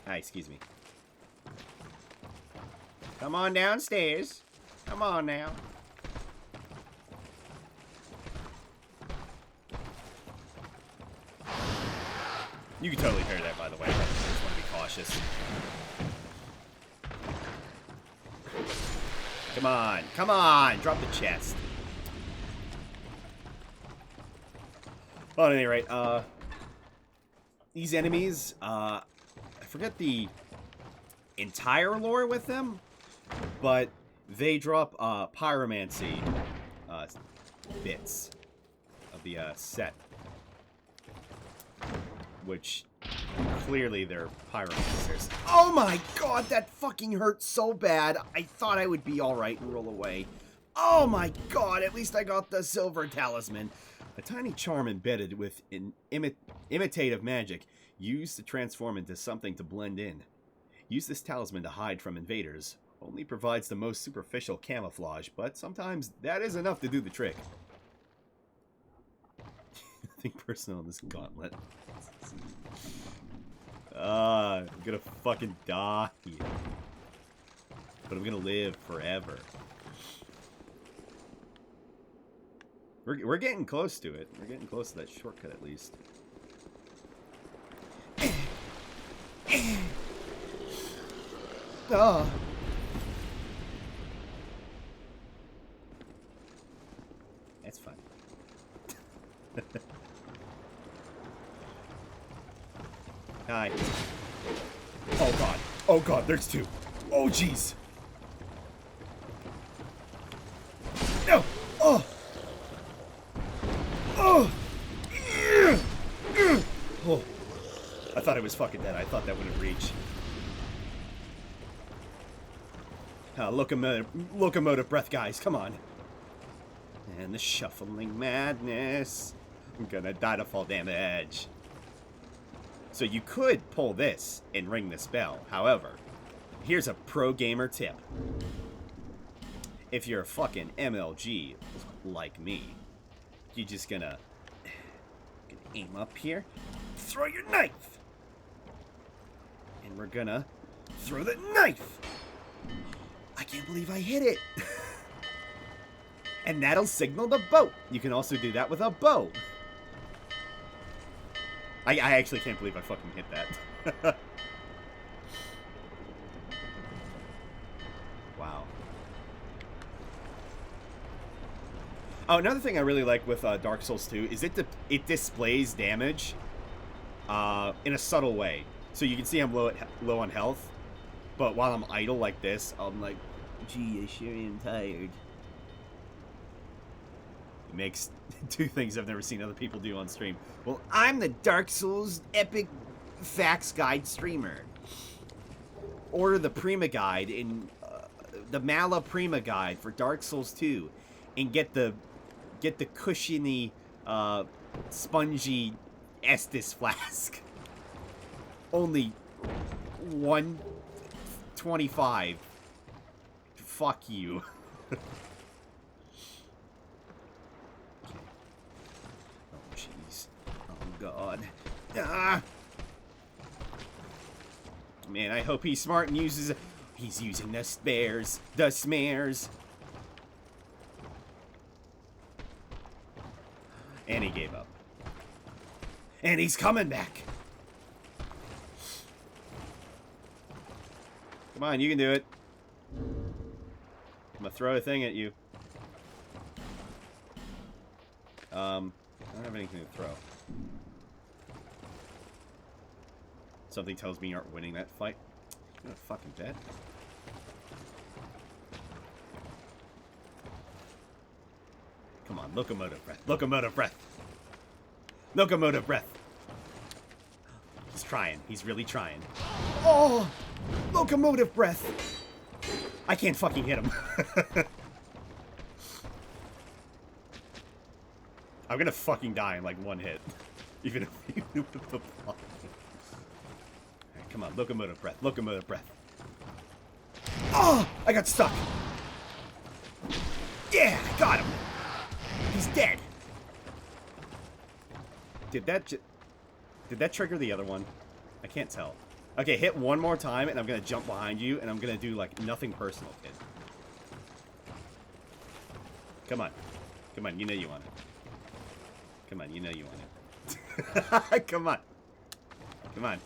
Hi, excuse me. Come on downstairs. Come on now. You can totally hear that, by the way. I just want to be cautious. Come on. Come on. Drop the chest. Well, at any rate, these enemies, I forget the entire lore with them, but they drop pyromancy bits of the set, which clearly they're pyromancers. Oh my god, that fucking hurt so bad. I thought I would be alright and roll away. Oh my god, at least I got the silver talisman. A tiny charm embedded with an imitative magic used to transform into something to blend in. Use this talisman to hide from invaders. Only provides the most superficial camouflage, but sometimes that is enough to do the trick. Nothing personal in this gauntlet. I'm gonna fucking die. But I'm gonna live forever. We're getting close to it. We're getting close to that shortcut at least. Oh. That's fun. Oh god, there's two. Oh jeez. No. Oh. Oh. Oh. I thought it was fucking dead. I thought that wouldn't reach. Locomotive breath, guys. Come on. And the shuffling madness. I'm gonna die to fall damage. So you could pull this and ring this bell. However, here's a pro gamer tip. If you're a fucking MLG like me, you're just gonna aim up here, throw your knife, and we're gonna throw the knife. I can't believe I hit it. And that'll signal the boat. You can also do that with a bow. I actually can't believe I fucking hit that. Wow. Oh, another thing I really like with Dark Souls 2 is it displays damage in a subtle way. So you can see I'm low on health, but while I'm idle like this, I'm like, gee, I sure am tired. It makes two things I've never seen other people do on stream. Well, I'm the Dark Souls Epic Facts Guide streamer. Order the Prima Guide in the Mala Prima Guide for Dark Souls 2, and get the cushiony, spongy Estus flask. Only $1.25. Fuck you. God. Ah! Man, I hope he's smart and uses... He's using the spares. The smares. And he gave up. And he's coming back. Come on, you can do it. I'm gonna throw a thing at you. I don't have anything to throw. Something tells me you aren't winning that fight. You're not fucking dead. Come on, locomotive breath. Locomotive breath. Locomotive breath. He's trying. He's really trying. Oh! Locomotive breath. I can't fucking hit him. I'm gonna fucking die in like one hit. Even with the block. Come on, locomotive breath, locomotive breath. Oh, I got stuck. Yeah, I got him. He's dead. Did that trigger the other one? I can't tell. Okay, hit one more time, and I'm gonna jump behind you, and I'm gonna do like nothing personal, kid. Come on, come on, you know you want it. Come on, you know you want it. Come on, come on.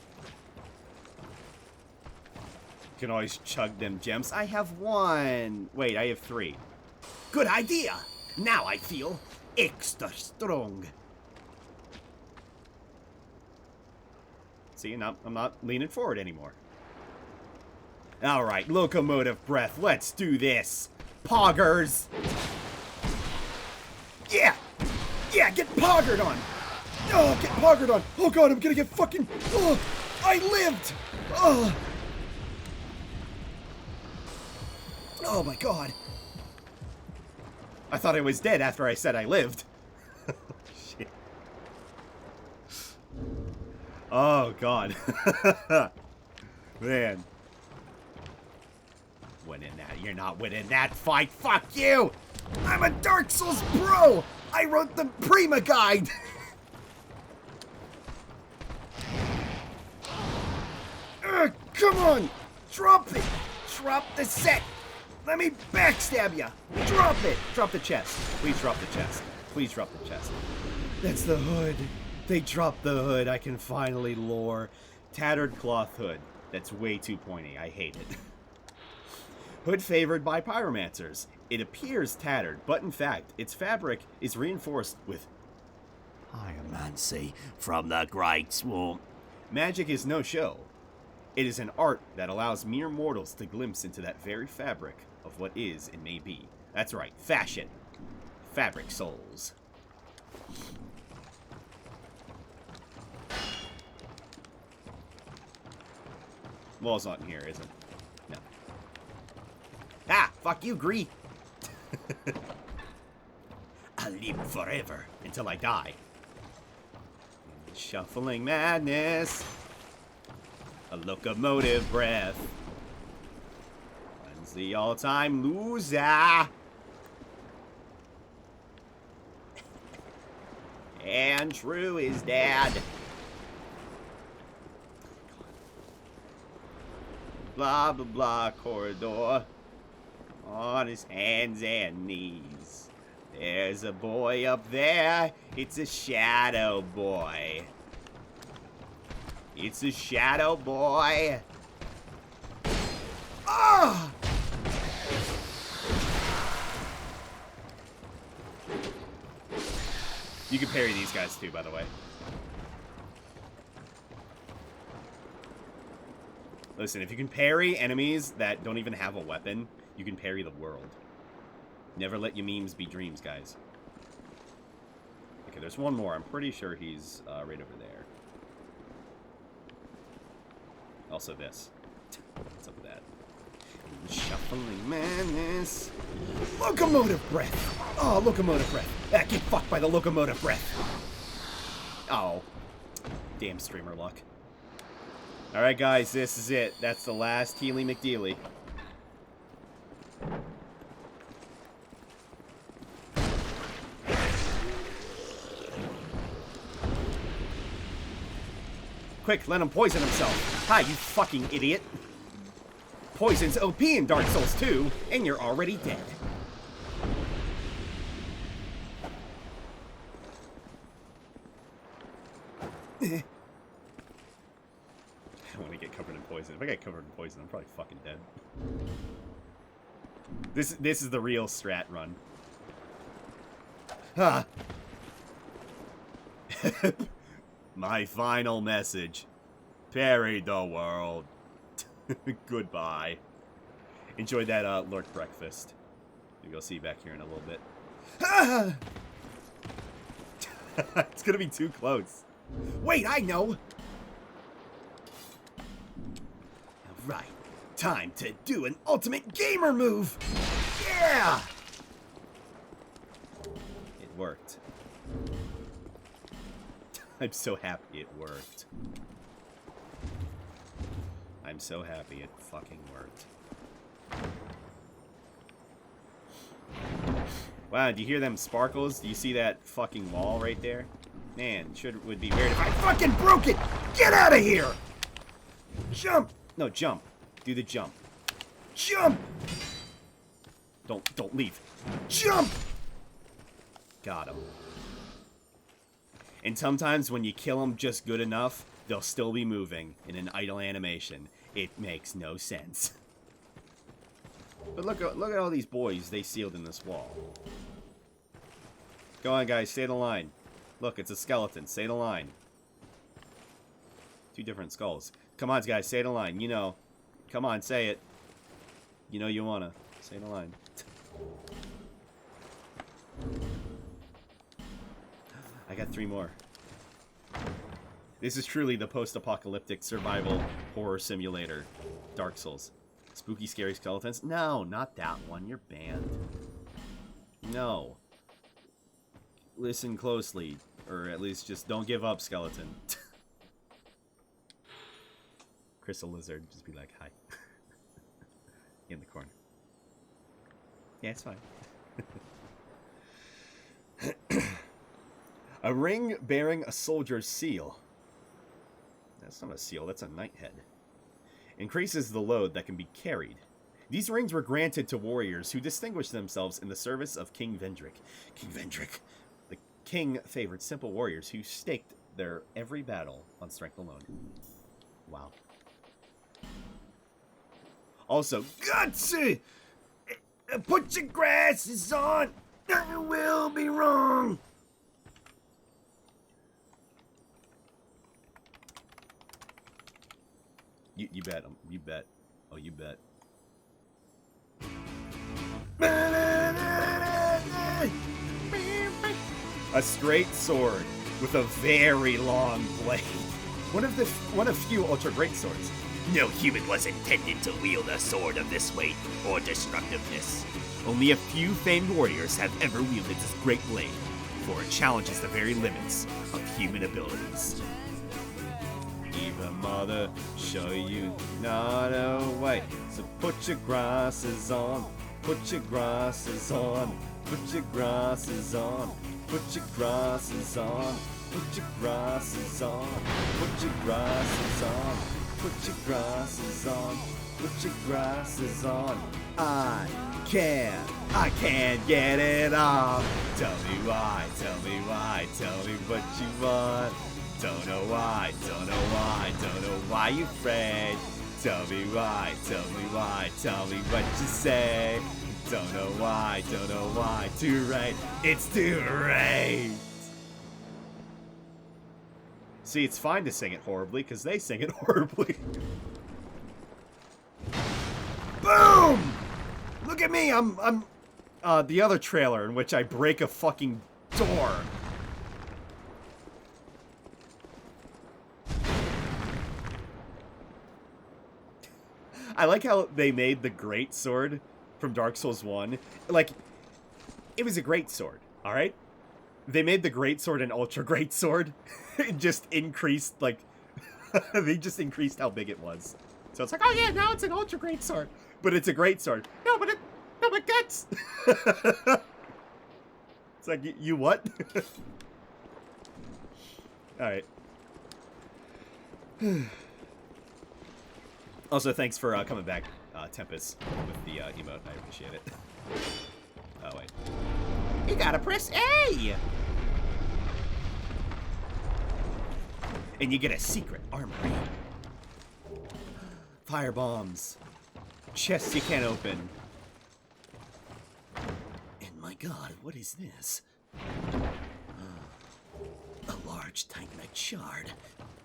You can always chug them gems. I have one. Wait, I have 3. Good idea. Now I feel extra strong. See, I'm not leaning forward anymore. All right, locomotive breath. Let's do this. Poggers. Yeah. Yeah, get poggered on. Oh, get poggered on. Oh, God, I'm gonna get fucking... Oh, I lived. Oh. Oh my god. I thought I was dead after I said I lived. Shit. Oh god. Man. Winning that. You're not winning that fight. Fuck you. I'm a Dark Souls pro. I wrote the Prima Guide. Come on. Drop it. Drop the set. Let me backstab ya! Drop it! Drop the chest. Please drop the chest. Please drop the chest. That's the hood. They dropped the hood. I can finally lore. Tattered cloth hood. That's way too pointy. I hate it. Hood favored by pyromancers. It appears tattered, but in fact, its fabric is reinforced with pyromancy from the Great Swarm. Magic is no show. It is an art that allows mere mortals to glimpse into that very fabric of what is and may be. That's right, fashion. Fabric souls. Wall's not in here, is it? No. Ah! Fuck you, Gree! I'll live forever until I die. Shuffling madness. A locomotive breath. When's the all-time loser? And True is dead. Blah, blah, blah, corridor. On his hands and knees. There's a boy up there. It's a shadow boy. It's a shadow boy. Ah! You can parry these guys too, by the way. Listen, if you can parry enemies that don't even have a weapon, you can parry the world. Never let your memes be dreams, guys. Okay, there's one more. I'm pretty sure he's right over there. Also this. What's up with that? Shuffling madness. Locomotive breath! Oh, locomotive breath. Ah, get fucked by the locomotive breath. Oh. Damn streamer luck. Alright, guys, this is it. That's the last Healy McDealy. Quick, let him poison himself. Hi, you fucking idiot. Poison's OP in Dark Souls 2, and you're already dead. I don't want to get covered in poison. If I get covered in poison, I'm probably fucking dead. This is the real strat run. Ah. My final message. Parry the world. Goodbye. Enjoy that lurk breakfast. Maybe I'll see you back here in a little bit. Ah! It's gonna be too close. Wait, I know! Alright, time to do an ultimate gamer move! Yeah! It worked. I'm so happy it worked. I'm so happy it fucking worked. Wow, do you hear them sparkles? Do you see that fucking wall right there? Man, would be weird if I fucking broke it! Get out of here! Jump! No, jump. Do the jump. Jump! Don't leave. Jump! Got him. And sometimes when you kill them just good enough, they'll still be moving in an idle animation. It makes no sense. But look at all these boys they sealed in this wall. Go on, guys, say the line. Look, it's a skeleton. Say the line. Two different skulls. Come on, guys, say the line. You know. Come on, say it. You know you wanna. Say the line. I got 3 more. This is truly the post-apocalyptic survival horror simulator. Dark Souls. Spooky, scary skeletons? No, not that one. You're banned. No. Listen closely. Or at least just don't give up, skeleton. Crystal Lizard. Just be like, hi. In the corner. Yeah, it's fine. A ring bearing a soldier's seal. That's not a seal, that's a knight head. Increases the load that can be carried. These rings were granted to warriors who distinguished themselves in the service of King Vendrick. King Vendrick. The king favored simple warriors who staked their every battle on strength alone. Wow. Also, gutsy! Put your glasses on! You will be wrong! You bet. You bet. Oh, you bet. A straight sword with a very long blade. One of few ultra great swords. No human was intended to wield a sword of this weight or destructiveness. Only a few famed warriors have ever wielded this great blade, for it challenges the very limits of human abilities. Even mother, show you not a way. So put your glasses on, put your glasses on, put your glasses on, put your glasses on, put your glasses on, put your glasses on, put your glasses on, put your glasses on. I can't get it off. Tell me why, tell me why, tell me what you want. Don't know why, don't know why, don't know why you afraid. Tell me why, tell me why, tell me what you say. Don't know why, too right, it's too right. See, it's fine to sing it horribly, because they sing it horribly. Boom! Look at me, I'm the other trailer in which I break a fucking door. I like how they made the great sword from Dark Souls 1. Like, it was a great sword, alright? They made the great sword an ultra great sword. It just increased, like, they just increased how big it was. So it's like, oh yeah, now it's an ultra great sword. But it's a great sword. No, but that's... It's like, you what? Alright. Also, thanks for coming back, Tempest, with the emote. I appreciate it. Oh, wait. You gotta press A! And you get a secret armory. Fire bombs. Chests you can't open. And my god, what is this? A large titanite shard.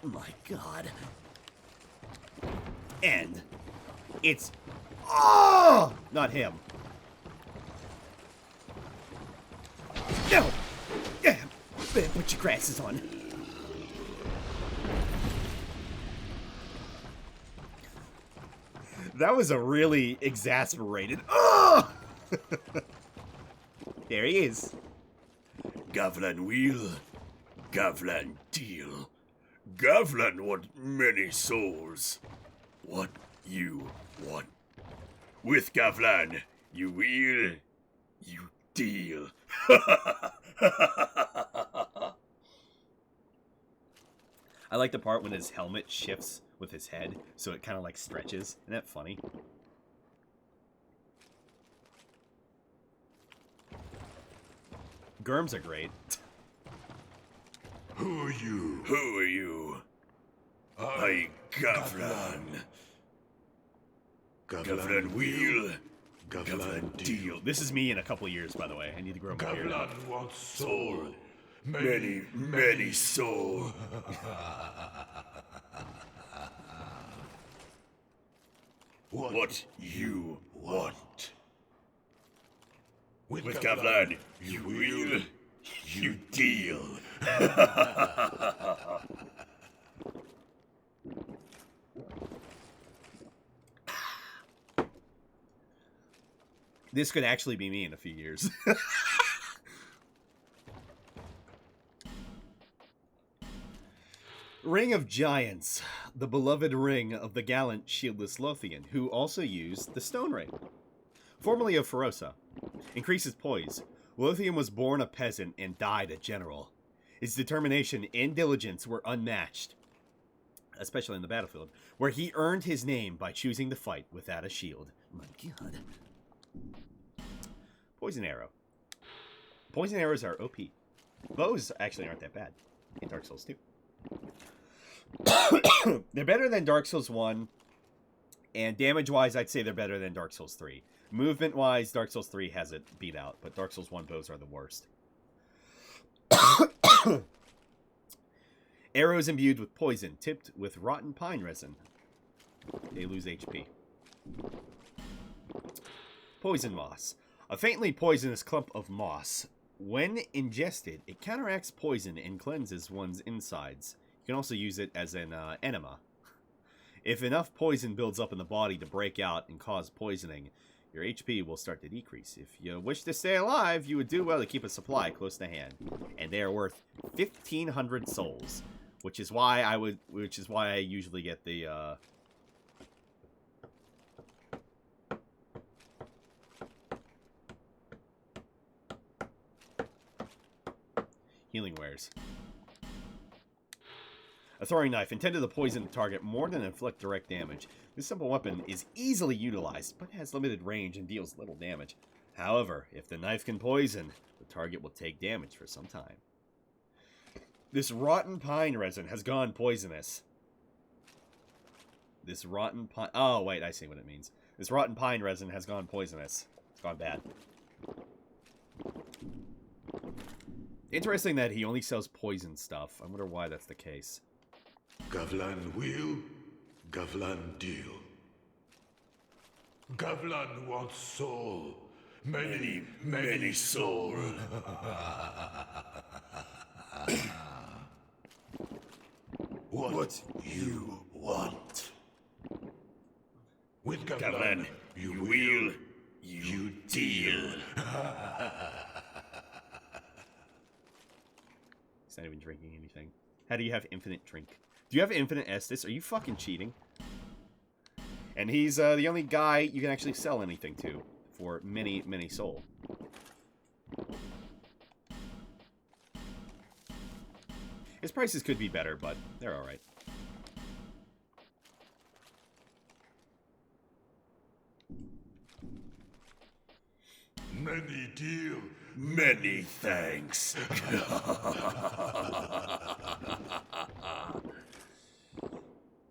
My god. And it's... Oh! Not him. No! Yeah! Put your glasses on. That was a really exasperated... Oh! There he is. Gavlan wheel, Gavlan deal. Gavlan want many souls. What you want? With Gavlan, you wheel, you deal. I like the part when his helmet shifts with his head, so it kind of like stretches. Isn't that funny? Germs are great. Who are you? Who are you? I Gavlan. Gavlan wheel, Gavlan deal. This is me in a couple years, by the way. I need to grow my beard out. Gavlan wants soul. Many soul. What you want? With Gavlan, you wheel, you deal. This could actually be me in a few years. Ring of Giants, the beloved ring of the gallant shieldless Lothian, who also used the Stone Ring. Formerly of Ferosa, increases poise. Lothian was born a peasant and died a general. His determination and diligence were unmatched, especially in the battlefield, where he earned his name by choosing to fight without a shield. My god. Poison arrow. Poison arrows are OP. Bows actually aren't that bad in Dark Souls 2. They're better than Dark Souls 1, and damage-wise, I'd say they're better than Dark Souls 3. Movement-wise, Dark Souls 3 has it beat out, but Dark Souls 1 bows are the worst. Arrows imbued with poison, tipped with rotten pine resin. They lose HP. Poison moss. A faintly poisonous clump of moss. When ingested, it counteracts poison and cleanses one's insides. You can also use it as an enema. If enough poison builds up in the body to break out and cause poisoning, your HP will start to decrease. If you wish to stay alive, you would do well to keep a supply close to hand. And they are worth 1,500 souls, which is why I usually get the healing wares. A throwing knife intended to poison the target more than inflict direct damage. This simple weapon is easily utilized, but has limited range and deals little damage. However, if the knife can poison, the target will take damage for some time. This rotten pine resin has gone poisonous. This rotten pine... Oh, wait, I see what it means. This rotten pine resin has gone poisonous. It's gone bad. Interesting that he only sells poison stuff. I wonder why that's the case. Gavlan will, Gavlan deal. Gavlan wants soul. Many, many soul. What you want. With Gavlan, you will, you deal. He's not even drinking anything. How do you have infinite drink? Do you have infinite Estus? Are you fucking cheating? And he's the only guy you can actually sell anything to for many, many soul. His prices could be better, but they're alright. Many deal, many thanks.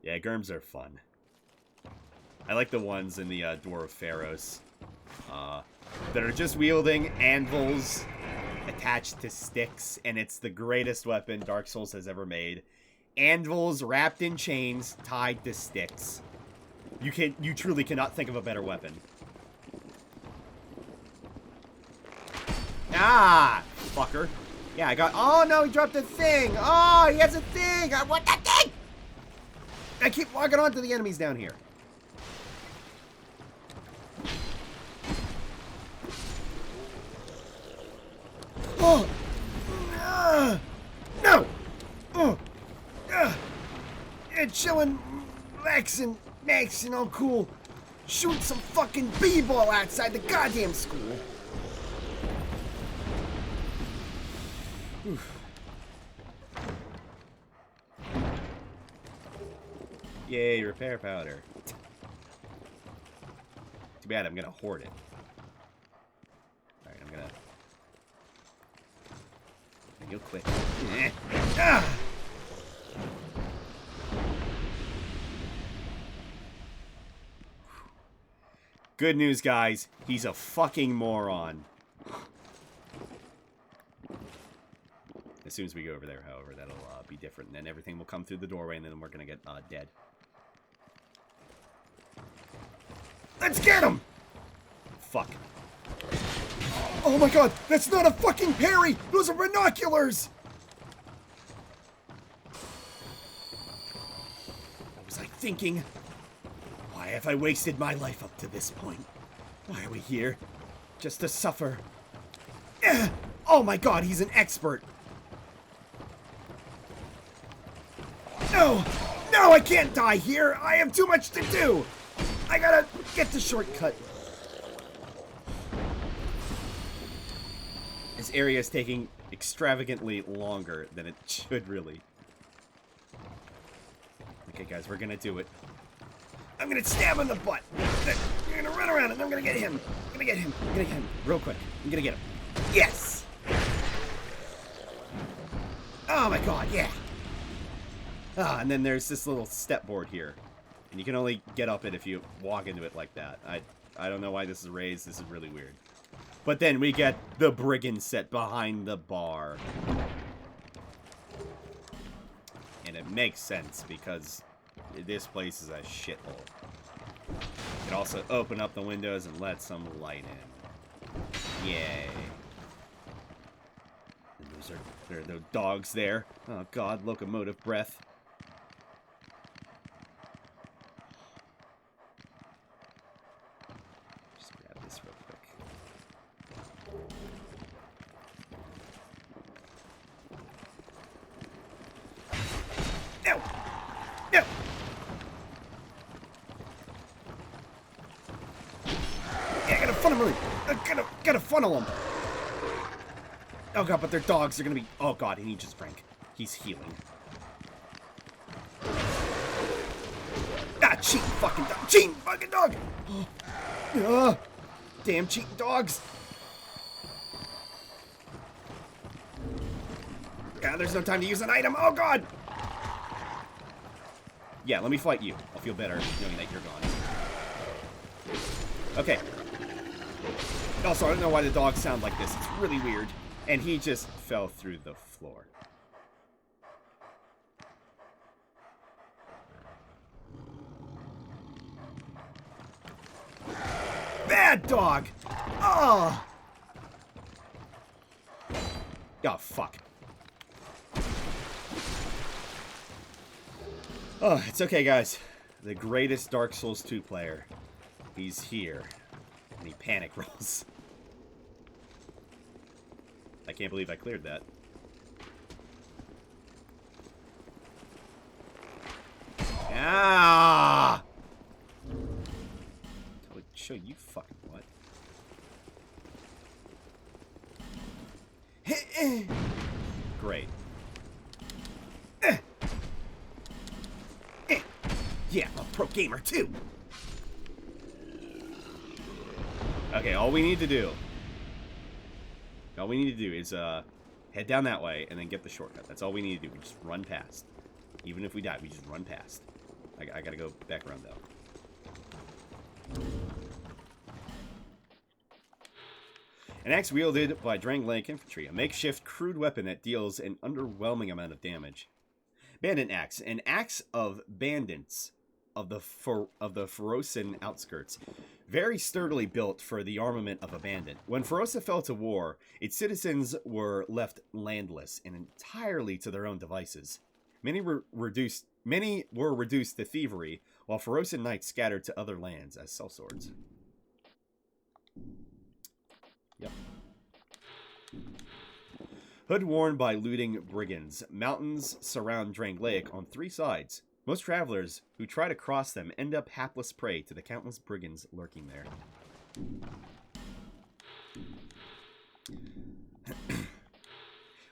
Yeah, Germs are fun. I like the ones in the Door of Pharaohs that are just wielding anvils attached to sticks, and it's the greatest weapon Dark Souls has ever made. Anvils wrapped in chains tied to sticks. You truly cannot think of a better weapon. Ah, fucker. Yeah, I got... Oh, no, he dropped a thing. Oh, he has a thing. I want that thing. I keep walking onto the enemies down here. Oh. No. Oh. Yeah, chilling, relaxing, maxing, all cool. Shoot some fucking b-ball outside the goddamn school. Oof. Yay, repair powder. Too bad I'm gonna hoard it. Alright, I'm gonna... You'll quit. Ah! Good news, guys. He's a fucking moron. As soon as we go over there, however, that'll be different. And then everything will come through the doorway, and then we're gonna get dead. Let's get him! Fuck. Oh my god, that's not a fucking parry! Those are binoculars! What was I thinking? Why have I wasted my life up to this point? Why are we here? Just to suffer. Oh my god, he's an expert! No! No, I can't die here! I have too much to do! I gotta get the shortcut. This area is taking extravagantly longer than it should, really. Okay, guys, we're gonna do it. I'm gonna stab him in the butt. You're gonna run around and I'm gonna get him. I'm gonna get him. I'm gonna get him. Real quick. I'm gonna get him. Yes! Oh my god, yeah! Ah, and then there's this little step board here. And you can only get up it if you walk into it like that. I don't know why this is raised. This is really weird. But then we get the brigand set behind the bar. And it makes sense because this place is a shithole. You can also open up the windows and let some light in. Yay. And there are no dogs there. Oh god, locomotive breath. Just grab this real quick. No! No! Yeah, I gotta funnel him. I gotta funnel him. Oh god, but they're dogs. They're gonna be. Oh god, and he just drank. He's healing. Ah, cheating fucking dog. Cheating fucking dog. Damn cheating dogs. God, there's no time to use an item. Oh god. Yeah, let me fight you. I'll feel better knowing that you're gone. Okay. Also, I don't know why the dogs sound like this. It's really weird. And he just fell through the floor. Bad dog! Oh! Oh, fuck. Oh, it's okay, guys. The greatest Dark Souls 2 player. He's here. And he panic rolls. I can't believe I cleared that. Ah! I would show you fucking what. Great. Yeah, I'm a pro gamer too. Okay, all we need to do is head down that way and then get the shortcut. That's all we need to do. We just run past. Even if we die, we just run past. I gotta go back around though. An axe wielded by Drangleic infantry, a makeshift crude weapon that deals an underwhelming amount of damage. Bandit axe, an axe of bandits of the Ferosan outskirts, very sturdily built for the armament of a bandit. When Ferosa fell to war, its citizens were left landless and entirely to their own devices. Many were reduced to thievery, while Ferosan knights scattered to other lands as sellswords. Yep. Hood worn by looting brigands. Mountains surround Drangleic on 3 sides. Most travelers who try to cross them end up hapless prey to the countless brigands lurking there.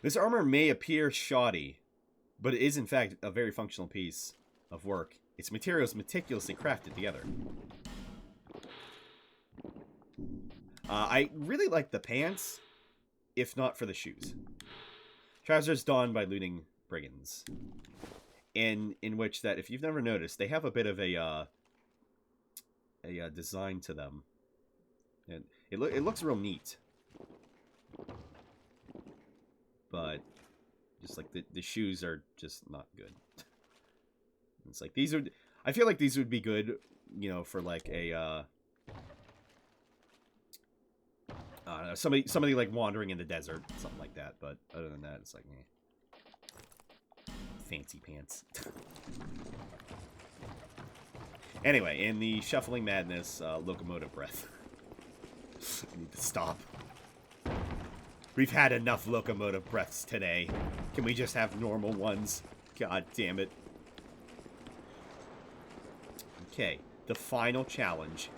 This armor may appear shoddy, but it is in fact a very functional piece of work. Its materials meticulously crafted together. I really like the pants, if not for the shoes. Trousers donned by looting brigands. In which that, if you've never noticed, they have a bit of a design to them, and it looks real neat. But just like the shoes are just not good. It's like I feel like these would be good, you know, for like a I don't know, somebody like wandering in the desert, something like that. But other than that, it's like, eh. Fancy pants. Anyway, in the shuffling madness, locomotive breath. I need to stop. We've had enough locomotive breaths today. Can we just have normal ones? God damn it. Okay, the final challenge.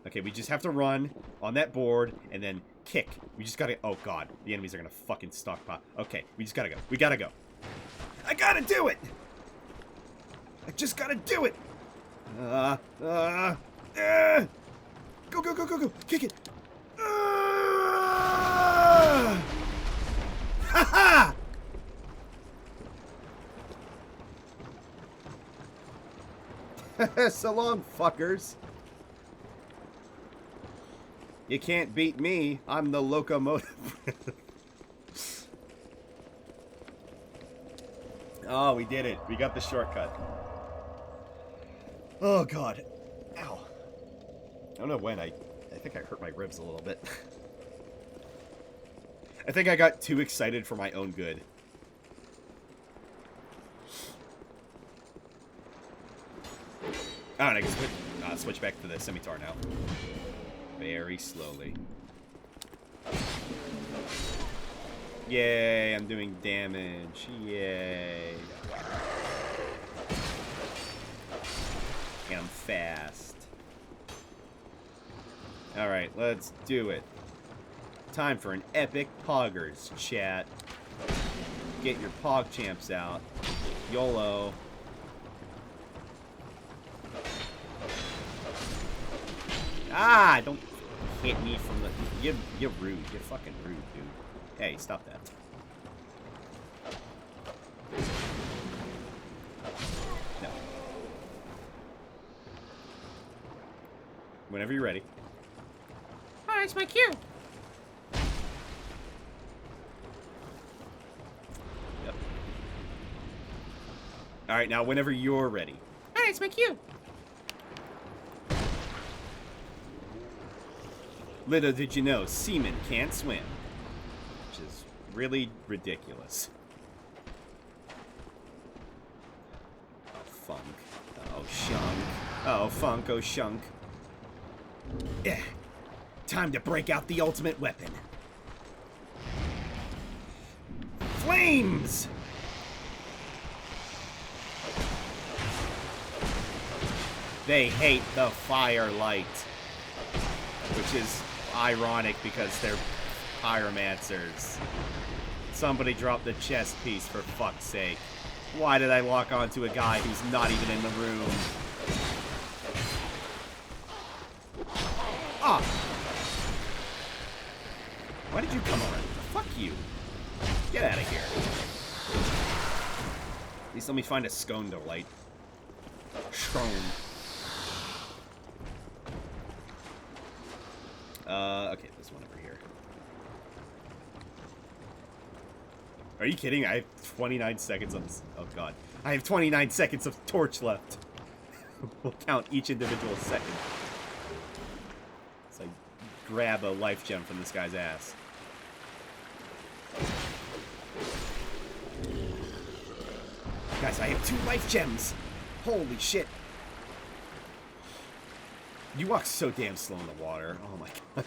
Okay, we just have to run on that board and then kick. We just gotta... Oh, God. The enemies are gonna fucking stockpile. Okay, we just gotta go. We gotta go. I gotta do it! I just gotta do it! Go, go, go, go, go! Kick it! Ha ha! So long, fuckers. You can't beat me. I'm the locomotive. Oh, we did it. We got the shortcut. Oh, God. Ow. I don't know when. I think I hurt my ribs a little bit. I think I got too excited for my own good. Alright, I can switch back to the scimitar now. Very slowly. Yay, I'm doing damage. Yay. And I'm fast. Alright, let's do it. Time for an epic poggers, chat. Get your pog champs out. YOLO. Ah, don't hit me from the... You're rude. You're fucking rude, dude. Hey, stop that. No. Whenever you're ready. Oh, it's my cue. Yep. Alright, now whenever you're ready. Oh, it's my cue. Little did you know, seamen can't swim. Which is really ridiculous. Oh, funk. Oh, shunk. Oh, funk. Oh, shunk. Yeah. Time to break out the ultimate weapon. Flames! They hate the firelight. Which is ironic because they're pyromancers. Somebody drop the chest piece for fuck's sake. Why did I lock onto a guy who's not even in the room? Ah! Why did you come around? Fuck you. Get out of here. At least let me find a scone to light. Scone. Okay, this one over here. Are you kidding? I have 29 seconds on this. Oh, God. I have 29 seconds of torch left. We'll count each individual second. So I grab a life gem from this guy's ass. Guys, I have 2 life gems! Holy shit. You walk so damn slow in the water. Oh my god.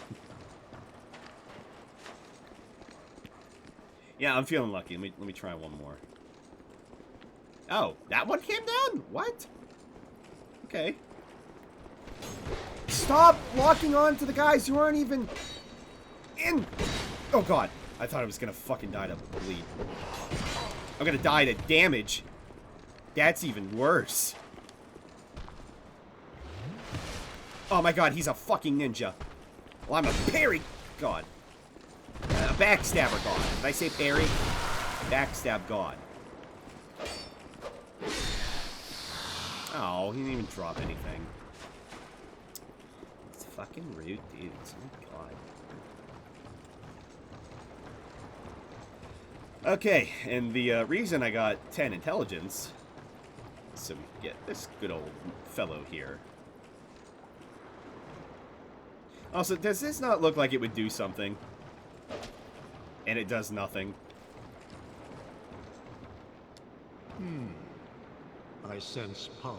Yeah, I'm feeling lucky. Let me try one more. Oh, that one came down? What? Okay. Stop locking on to the guys who aren't even in. Oh god. I thought I was gonna fucking die to bleed. I'm gonna die to damage. That's even worse. Oh my god, he's a fucking ninja. Well, I'm a parry god. A backstabber god. Did I say parry? Backstab god. Oh, he didn't even drop anything. It's fucking rude, dudes. Oh my god. Okay, and the reason I got 10 intelligence is so we can get this good old fellow here. Also, does this not look like it would do something? And it does nothing. I sense power.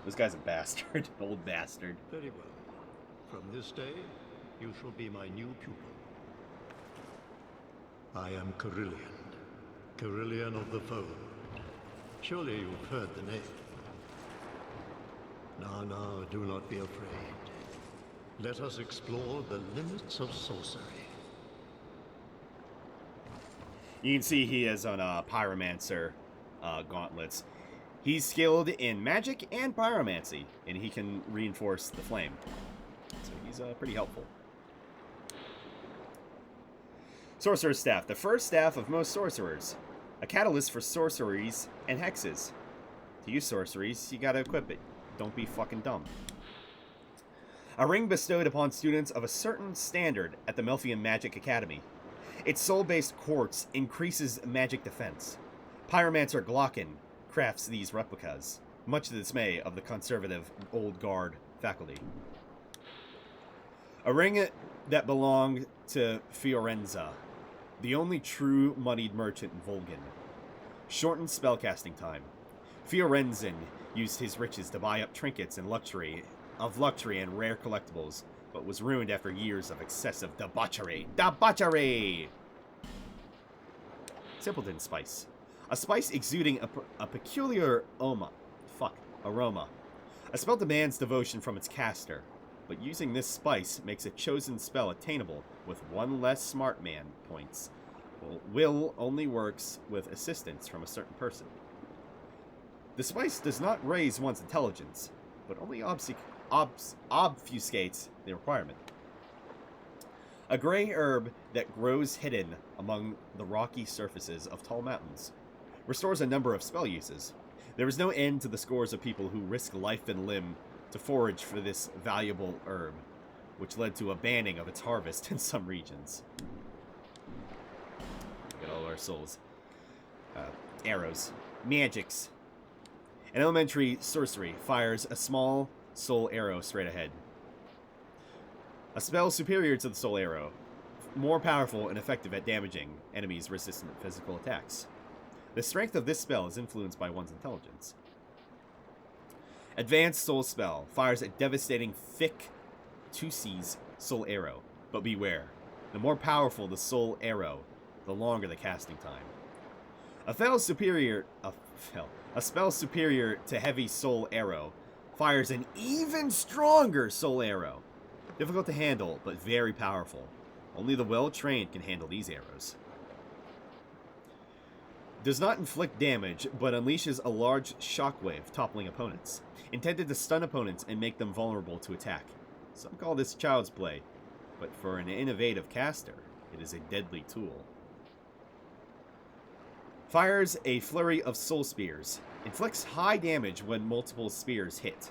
This guy's a bastard. Old bastard. Very well. From this day, you shall be my new pupil. I am Carillion. Carillion of the Fold. Surely you've heard the name. Now, do not be afraid. Let us explore the limits of sorcery. You can see he is on Pyromancer gauntlets. He's skilled in magic and pyromancy, and he can reinforce the flame. So he's pretty helpful. Sorcerer's Staff, the first staff of most sorcerers. A catalyst for sorceries and hexes. To use sorceries, you gotta equip it. Don't be fucking dumb. A ring bestowed upon students of a certain standard at the Melfian Magic Academy. Its soul-based quartz increases magic defense. Pyromancer Glocken crafts these replicas. much to the dismay of the conservative old guard faculty. A ring that belonged to Fiorenza, the only true moneyed merchant in Volgan. Shortened spellcasting time. Fiorenzan used his riches to buy up trinkets and luxury and rare collectibles, but was ruined after years of excessive debauchery. Debauchery! Simpleton spice. A spice exuding a peculiar aroma. A spell demands devotion from its caster, but using this spice makes a chosen spell attainable with one less smart man points. Will only works with assistance from a certain person. The spice does not raise one's intelligence, but only obfuscates the requirement. A gray herb that grows hidden among the rocky surfaces of tall mountains. Restores a number of spell uses. There is no end to the scores of people who risk life and limb to forage for this valuable herb, which led to a banning of its harvest in some regions. Look at all our souls. Arrows. Magics. An elementary sorcery fires a small soul arrow straight ahead. A spell superior to the soul arrow. More powerful and effective at damaging enemies resistant to physical attacks. The strength of this spell is influenced by one's intelligence. Advanced soul spell fires a devastating thick 2C's soul arrow. But beware. The more powerful the soul arrow, the longer the casting time. A spell superior to heavy soul arrow fires an even stronger soul arrow. Difficult to handle, but very powerful. Only the well-trained can handle these arrows. Does not inflict damage, but unleashes a large shockwave, toppling opponents. Intended to stun opponents and make them vulnerable to attack. Some call this child's play, but for an innovative caster, it is a deadly tool. Fires a flurry of soul spears. Inflicts high damage when multiple spears hit.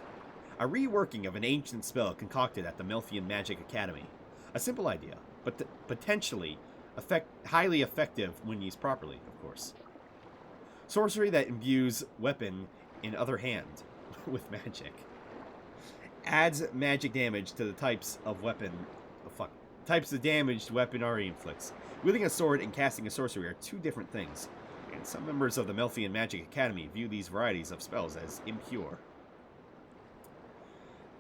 A reworking of an ancient spell concocted at the Melfian Magic Academy. A simple idea, but potentially highly effective when used properly, of course. Sorcery that imbues weapon in other hand with magic. Adds magic damage to the types of damage weapon already inflicts. Wielding a sword and casting a sorcery are two different things, and some members of the Melfian Magic Academy view these varieties of spells as impure.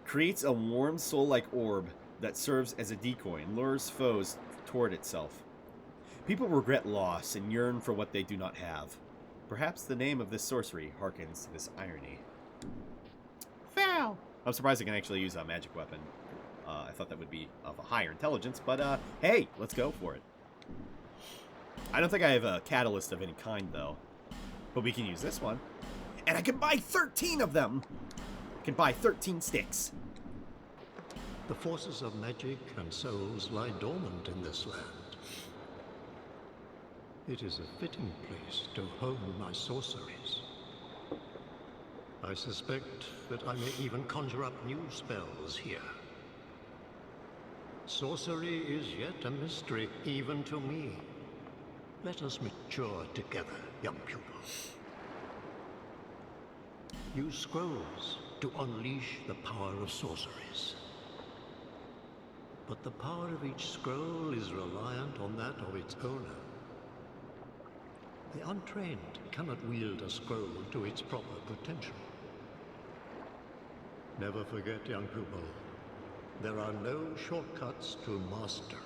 Creates a warm soul-like orb that serves as a decoy and lures foes toward itself. People regret loss and yearn for what they do not have. Perhaps the name of this sorcery harkens to this irony. Fail! I'm surprised I can actually use a magic weapon. I thought that would be of a higher intelligence, but hey, let's go for it. I don't think I have a catalyst of any kind, though. But we can use this one. And I can buy 13 of them! I can buy 13 sticks. The forces of magic and souls lie dormant in this land. It is a fitting place to hone my sorceries. I suspect that I may even conjure up new spells here. Sorcery is yet a mystery, even to me. Let us mature together, young pupil. Use scrolls to unleash the power of sorceries. But the power of each scroll is reliant on that of its owner. The untrained cannot wield a scroll to its proper potential. Never forget, young pupil, there are no shortcuts to mastery.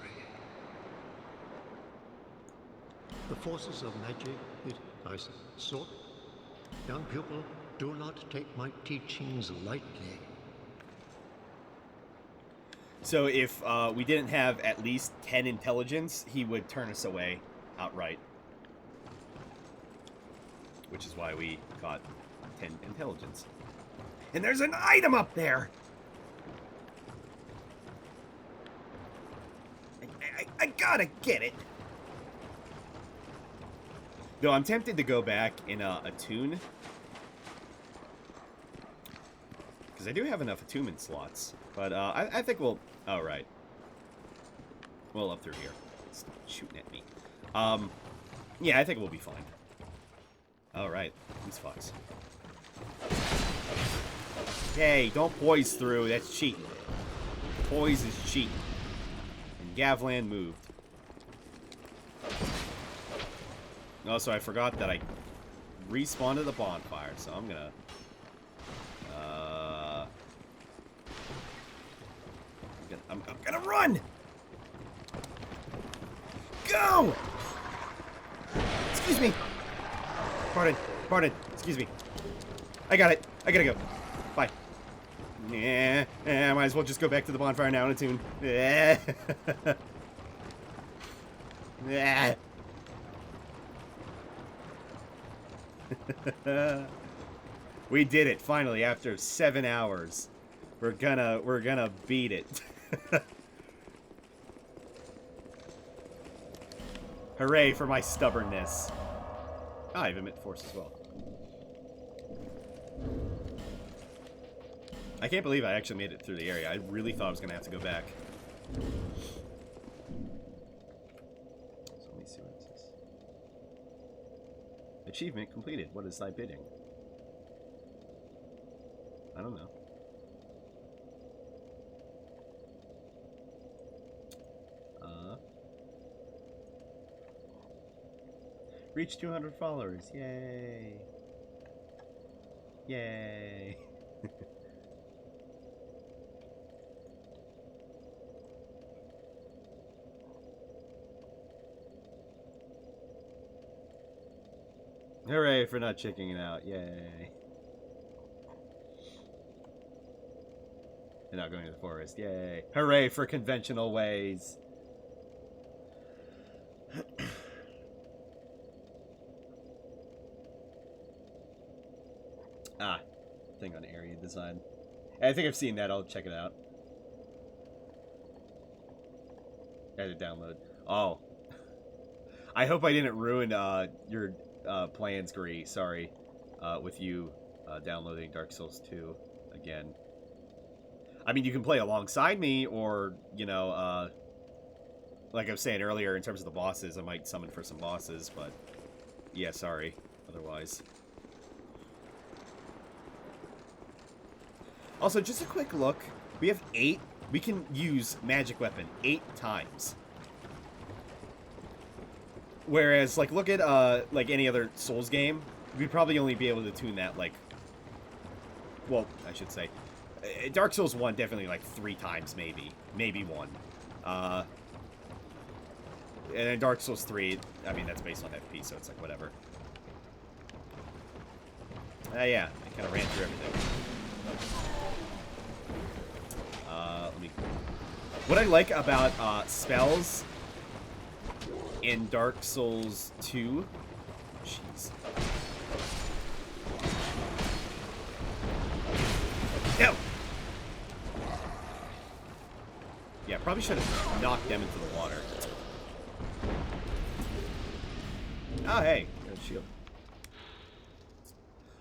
The forces of magic, young pupil, do not take my teachings lightly. So if we didn't have at least 10 intelligence, he would turn us away outright. Which is why we got 10 intelligence. And there's an item up there! I gotta get it! Though I'm tempted to go back in attune. Because I do have enough attunement slots. But I think we'll... Oh, right. Well, up through here. Stop shooting at me. Yeah, I think we'll be fine. Alright, these fucks. Hey, don't poise through. That's cheating. Poise is cheating. And Gavlan moved. Also, I forgot that I respawned at the bonfire, so I'm gonna... I'm gonna run! Go! Excuse me! Pardon, excuse me. I got it. I gotta go. Bye. Yeah, I might as well just go back to the bonfire now in a tune. Yeah. Yeah. We did it finally after 7 hours. We're gonna beat it. Hooray for my stubbornness. Ah, I have emit force as well. I can't believe I actually made it through the area. I really thought I was gonna have to go back. So let me see what this is. Achievement completed. What is thy bidding? I don't know. Reach 200 followers. Yay. Yay. Hooray for not checking it out. Yay. And not going to the forest. Yay. Hooray for conventional ways. Thing on area design. I think I've seen that. I'll check it out. Had to download. Oh. I hope I didn't ruin your plans, Gree. Sorry. With you downloading Dark Souls 2 again. I mean, you can play alongside me, or, you know, like I was saying earlier, in terms of the bosses, I might summon for some bosses, but yeah, sorry. Otherwise. Also, just a quick look. We have 8. We can use magic weapon 8 times. Whereas, like, look at, like, any other Souls game. We'd probably only be able to tune that, like... Well, I should say. Dark Souls 1, definitely, like, 3 times, maybe. Maybe 1. And then Dark Souls 3, I mean, that's based on FP, so it's like, whatever. Yeah, I kind of ran through everything. What I like about spells in Dark Souls 2... Jeez. No! Yeah, probably should have knocked them into the water. Oh, hey. Got a shield.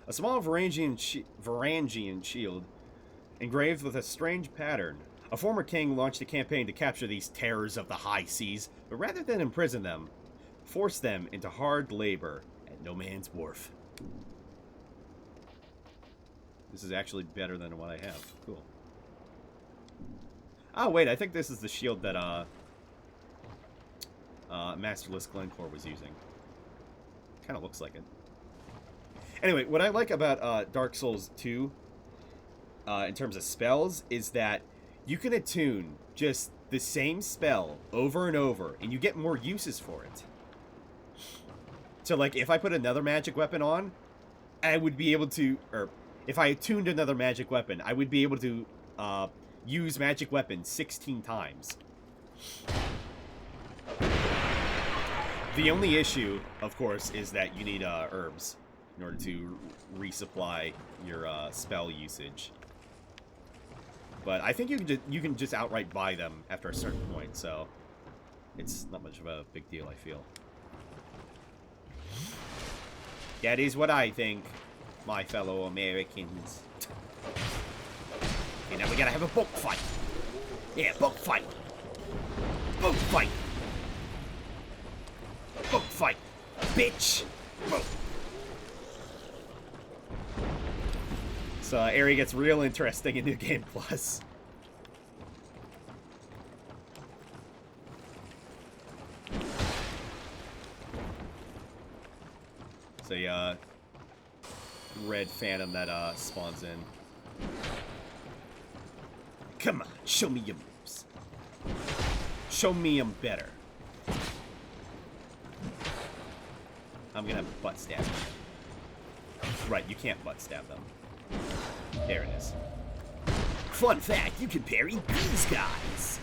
A small Varangian shield engraved with a strange pattern. A former king launched a campaign to capture these terrors of the high seas, but rather than imprison them, forced them into hard labor at no man's wharf. This is actually better than what I have. Cool. Oh, wait, I think this is the shield that, Masterless Glencore was using. Kind of looks like it. Anyway, what I like about, Dark Souls 2, in terms of spells, is that you can attune just the same spell over and over, and you get more uses for it. So, like, if I put another magic weapon on, I would be able to, or if I attuned another magic weapon, I would be able to use magic weapon 16 times. The only issue, of course, is that you need herbs in order to resupply your spell usage. But I think you can just outright buy them after a certain point, so it's not much of a big deal, I feel. That is what I think, my fellow Americans. Okay, now we gotta have a book fight. Yeah, book fight. Book fight. Book fight, bitch. Book. So area gets real interesting in New Game Plus. It's a red phantom that spawns in. Come on, show me your moves. Show me them better. I'm gonna butt stab them. Right, you can't butt stab them. There it is. Fun fact, you can parry these guys.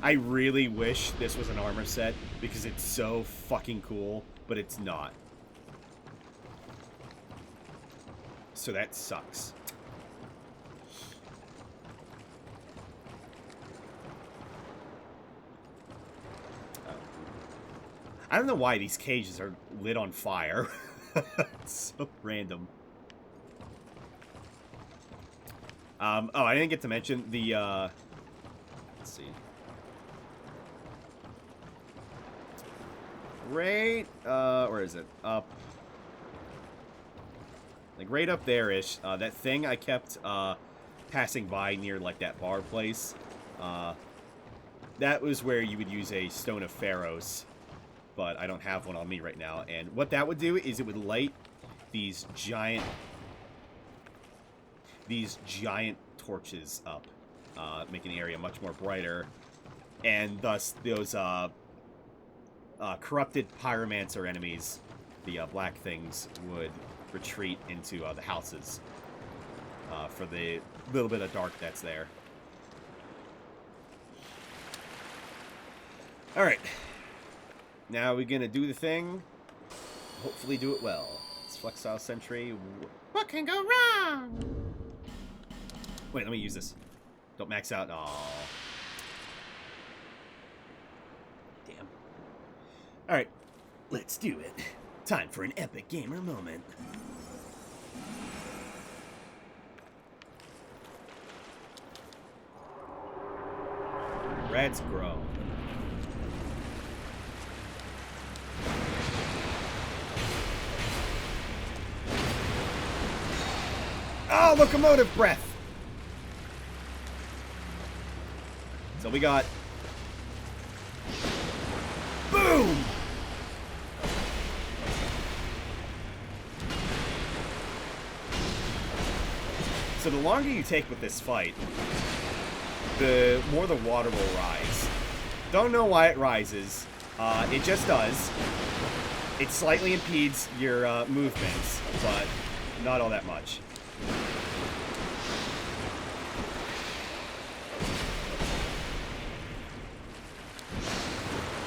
I really wish this was an armor set because it's so fucking cool, but it's not. So that sucks. I don't know why these cages are lit on fire. It's so random. Oh, I didn't get to mention the, let's see. Right, where is it? Up. Like, right up there-ish. That thing I kept, passing by near, like, that bar place. That was where you would use a Stone of Pharaohs. But I don't have one on me right now. And what that would do is it would light these giant torches up, making the area much more brighter. And thus, those, corrupted pyromancer enemies, the black things, would retreat into the houses for the little bit of dark that's there. Alright. Now we're gonna do the thing. Hopefully do it well. It's Flexile Sentry. What can go wrong? Wait, let me use this. Don't max out. Aww. Damn. Alright. Let's do it. Time for an epic gamer moment. Let's grow. Oh, locomotive breath! So we got... Boom! So the longer you take with this fight, the more the water will rise. Don't know why it rises. It just does. It slightly impedes your movements, but not all that much.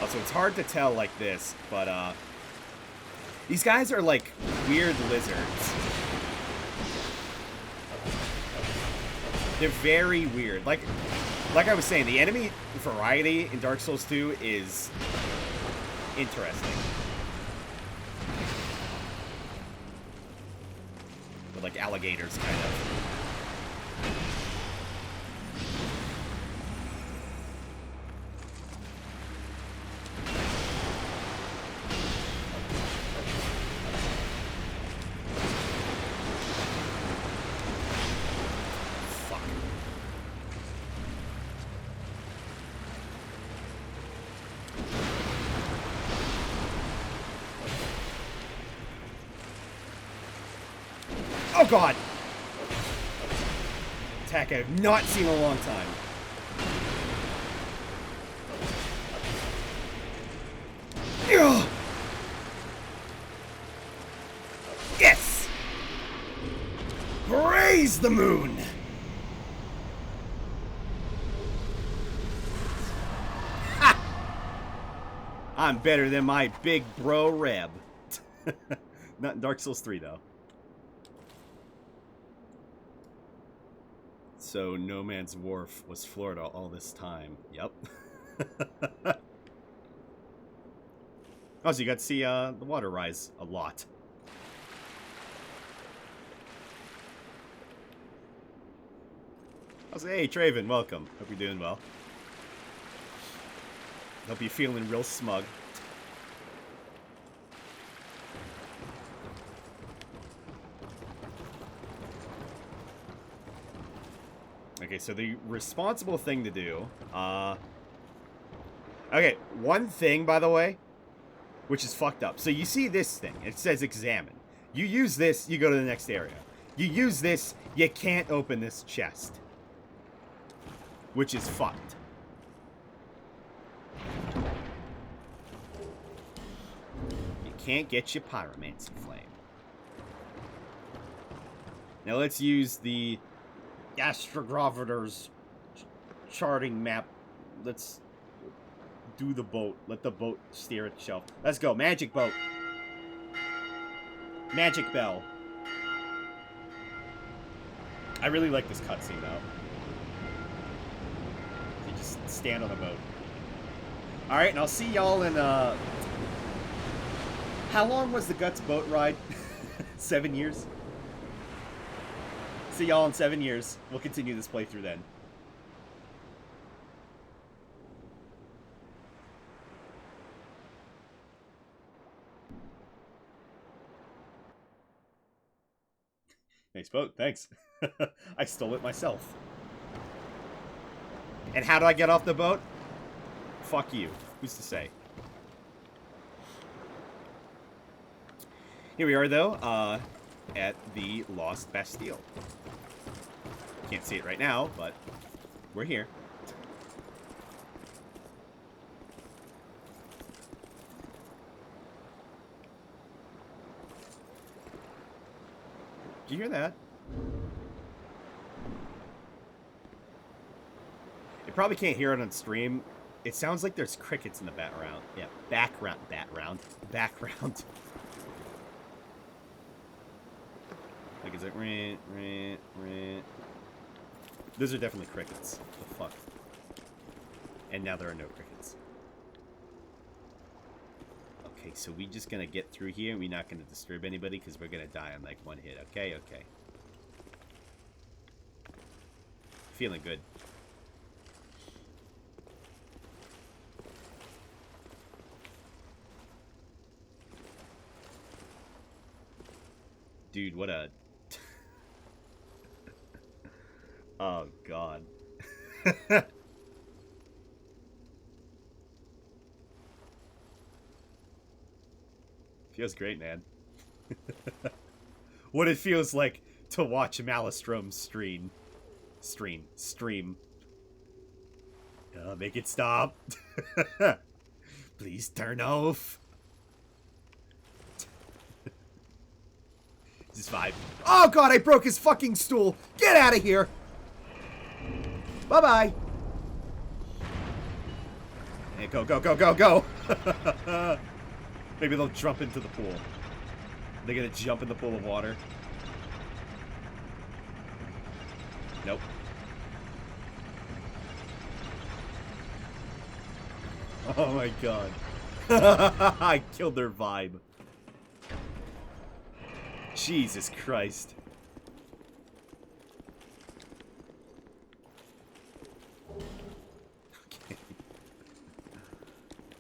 Also, it's hard to tell like this, but these guys are like weird lizards. They're very weird. Like I was saying, the enemy variety in Dark Souls 2 is interesting. With like alligators, kind of. Oh god! Attack I've not seen in a long time. Ugh. Yes! Praise the moon! Ha! I'm better than my big bro Reb. Not in Dark Souls 3 though. So No Man's Wharf was Florida all this time. Yep. Oh, so you got to see the water rise a lot. I was like, hey, Traven, welcome. Hope you're doing well. Hope you're feeling real smug. Okay, so the responsible thing to do, okay, one thing, by the way, which is fucked up. So you see this thing, it says examine. You use this, you go to the next area. You use this, you can't open this chest. Which is fucked. You can't get your pyromancy flame. Now let's use the astrogravitor's charting map. Let's do the boat. Let the boat steer itself. Let's go. Magic boat. Magic bell. I really like this cutscene though. You just stand on a boat. Alright, and I'll see y'all in how long was the Guts boat ride? 7 years? See y'all in 7 years. We'll continue this playthrough then. Nice boat, thanks. I stole it myself. And how do I get off the boat? Fuck you. Who's to say? Here we are, though, at the Lost Bastille. Can't see it right now, but we're here. Did you hear that? You probably can't hear it on stream. It sounds like there's crickets in the background. Yeah, background. Like, is it rant? Those are definitely crickets. The fuck? And now there are no crickets. Okay, so we just gonna get through here and we're not gonna disturb anybody because we're gonna die on like one hit. Okay, okay. Feeling good. Dude, what a... Oh, God. Feels great, man. What it feels like to watch Maelstrom stream. Make it stop. Please turn off. This is 5. Oh god, I broke his fucking stool. Get out of here. Bye-bye. Hey, go, go, go, go, go. Maybe they'll jump into the pool. They're gonna jump in the pool of water. Nope. Oh my god. I killed their vibe. Jesus Christ. Okay.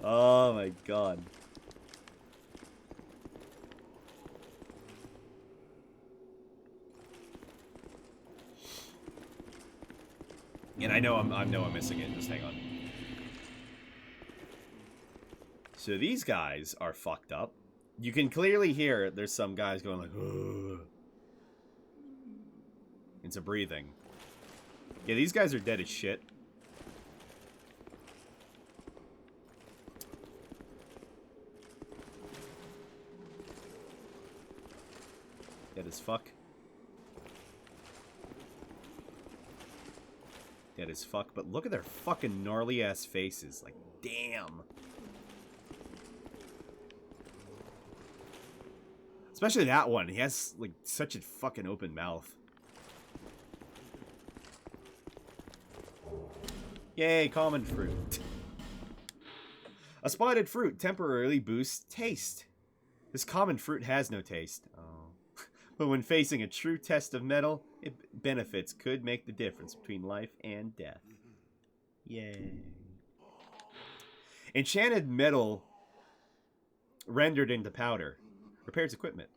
Oh my god. And I know I'm missing it. Just hang on. So these guys are fucked up. You can clearly hear there's some guys going like, ugh. Into breathing. Yeah, these guys are dead as shit. Dead as fuck. Dead as fuck. But look at their fucking gnarly ass faces. Like, damn. Especially that one. He has, like, such a fucking open mouth. Yay, common fruit. A spotted fruit temporarily boosts taste. This common fruit has no taste. Oh. But when facing a true test of metal, its benefits could make the difference between life and death. Yay. Enchanted metal rendered into powder. Repairs equipment.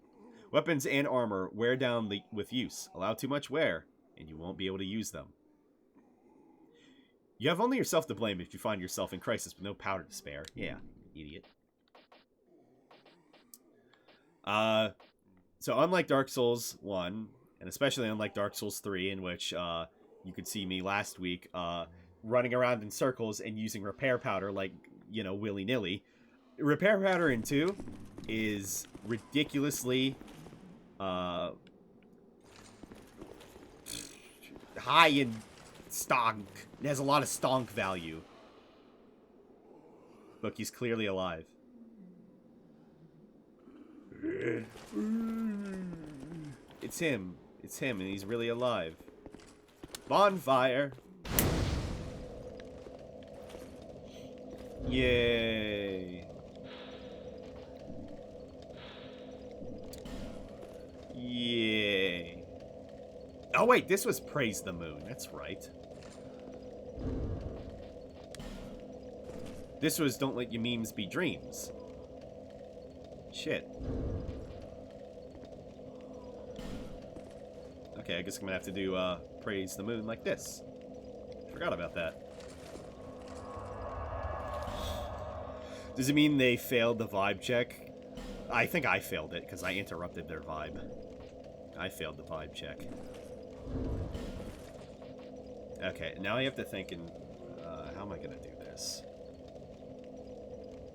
Weapons and armor wear down with use. Allow too much wear, and you won't be able to use them. You have only yourself to blame if you find yourself in crisis with no powder to spare. Yeah, idiot. So unlike Dark Souls 1, and especially unlike Dark Souls 3, in which you could see me last week running around in circles and using repair powder like, you know, willy-nilly, repair powder in 2 is ridiculously high in stonk. It has a lot of stonk value. Look, he's clearly alive. It's him. It's him, and he's really alive. Bonfire! Yay! Yay! Oh wait, this was Praise the Moon. That's right. This was Don't Let Your Memes Be Dreams. Shit. Okay, I guess I'm gonna have to do Praise the Moon like this. Forgot about that. Does it mean they failed the vibe check? I think I failed it because I interrupted their vibe. I failed the vibe check. Okay, now I have to think in how am I gonna do this?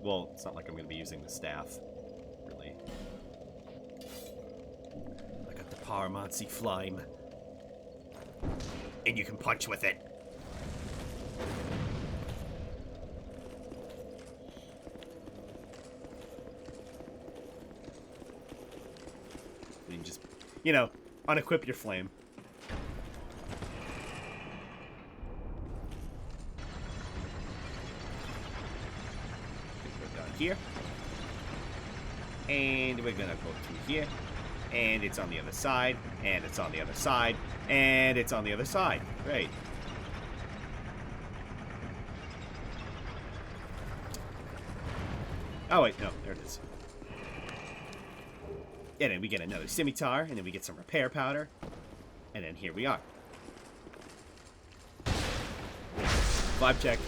Well, it's not like I'm gonna be using the staff, really. I got the Paramancy Flame. And you can punch with it. You can just, you know, unequip your flame. Go down here. And we're gonna go through here. And it's on the other side. And it's on the other side. And it's on the other side. Great. Oh, wait. No. There it is. And then we get another scimitar. And then we get some repair powder. And then here we are. Vibe check.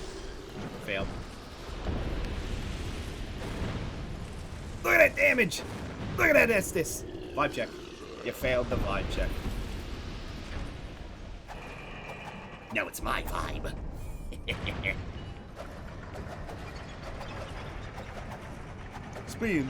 Failed. Look at that damage! Look at that Estus! Vibe check. You failed the vibe check. Now it's my vibe. Spin.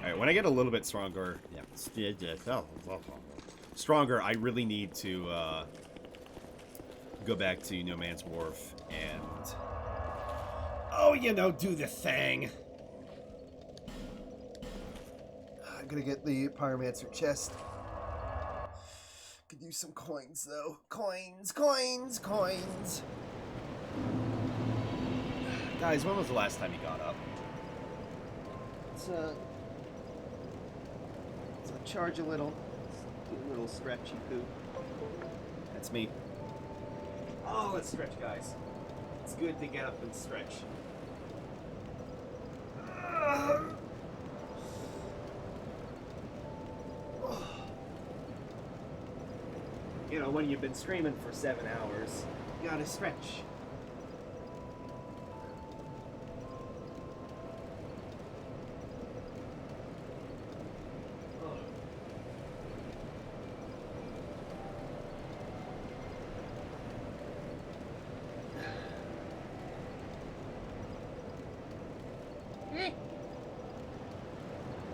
Alright, when I get a little bit stronger, stronger, I really need to go back to No Man's Wharf and, oh, you know, do the thing. I'm gonna get the Pyromancer chest. Could use some coins, though. Coins, coins, coins. Guys, when was the last time you got up? So charge a little. Do a little stretchy poo. That's me. Oh, let's stretch, guys. It's good to get up and stretch. You know, when you've been streaming for 7 hours, you gotta stretch.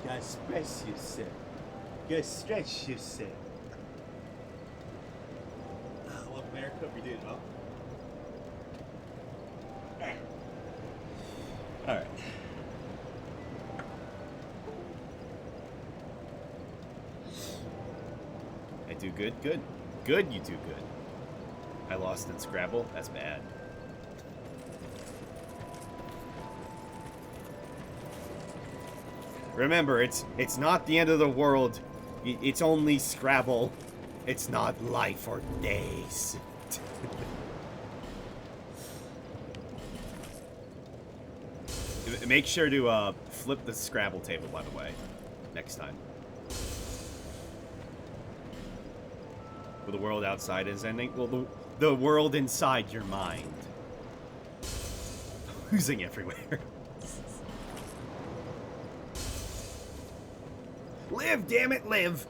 Gotta stretch yourself. Gotta stretch yourself. Welcome, Eric. Hope you're doing well. Alright. I do good? Good. Good, you do good. I lost in Scrabble? That's bad. Remember, it's not the end of the world. It's only Scrabble. It's not life or days. Make sure to flip the Scrabble table, by the way, next time. Well, the world outside is ending. Well, the world inside your mind. Losing everywhere. Live, damn it, live!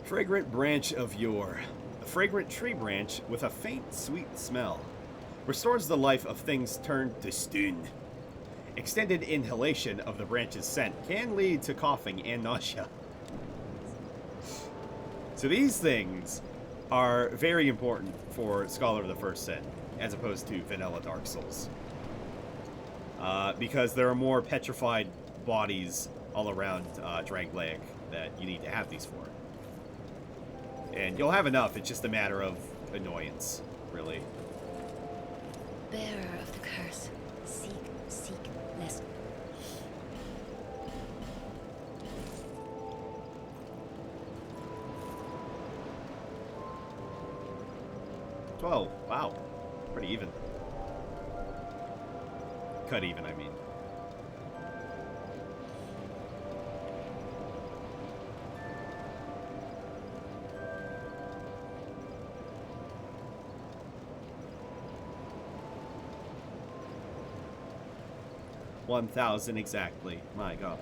Fragrant branch of yore. A fragrant tree branch with a faint, sweet smell. Restores the life of things turned to stone. Extended inhalation of the branch's scent can lead to coughing and nausea. So these things are very important for Scholar of the First Sin, as opposed to vanilla Dark Souls. Because there are more petrified bodies all around Drangleic that you need to have these for. And you'll have enough, it's just a matter of annoyance, really. Bearer of the curse, seek, lest... Oh, wow. Pretty even. Cut even, I mean. $1,000 exactly. My God.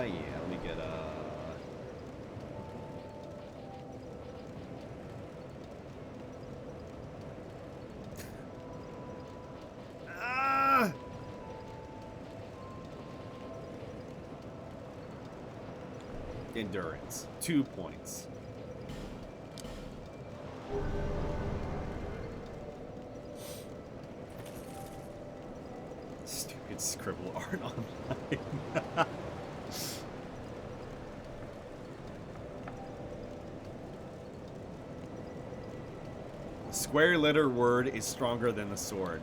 Yeah, let me get endurance. 2 points. Stupid scribble art online. The square letter word is stronger than the sword.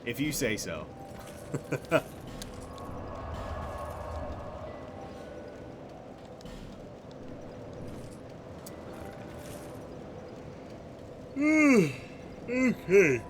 If you say so. Okay.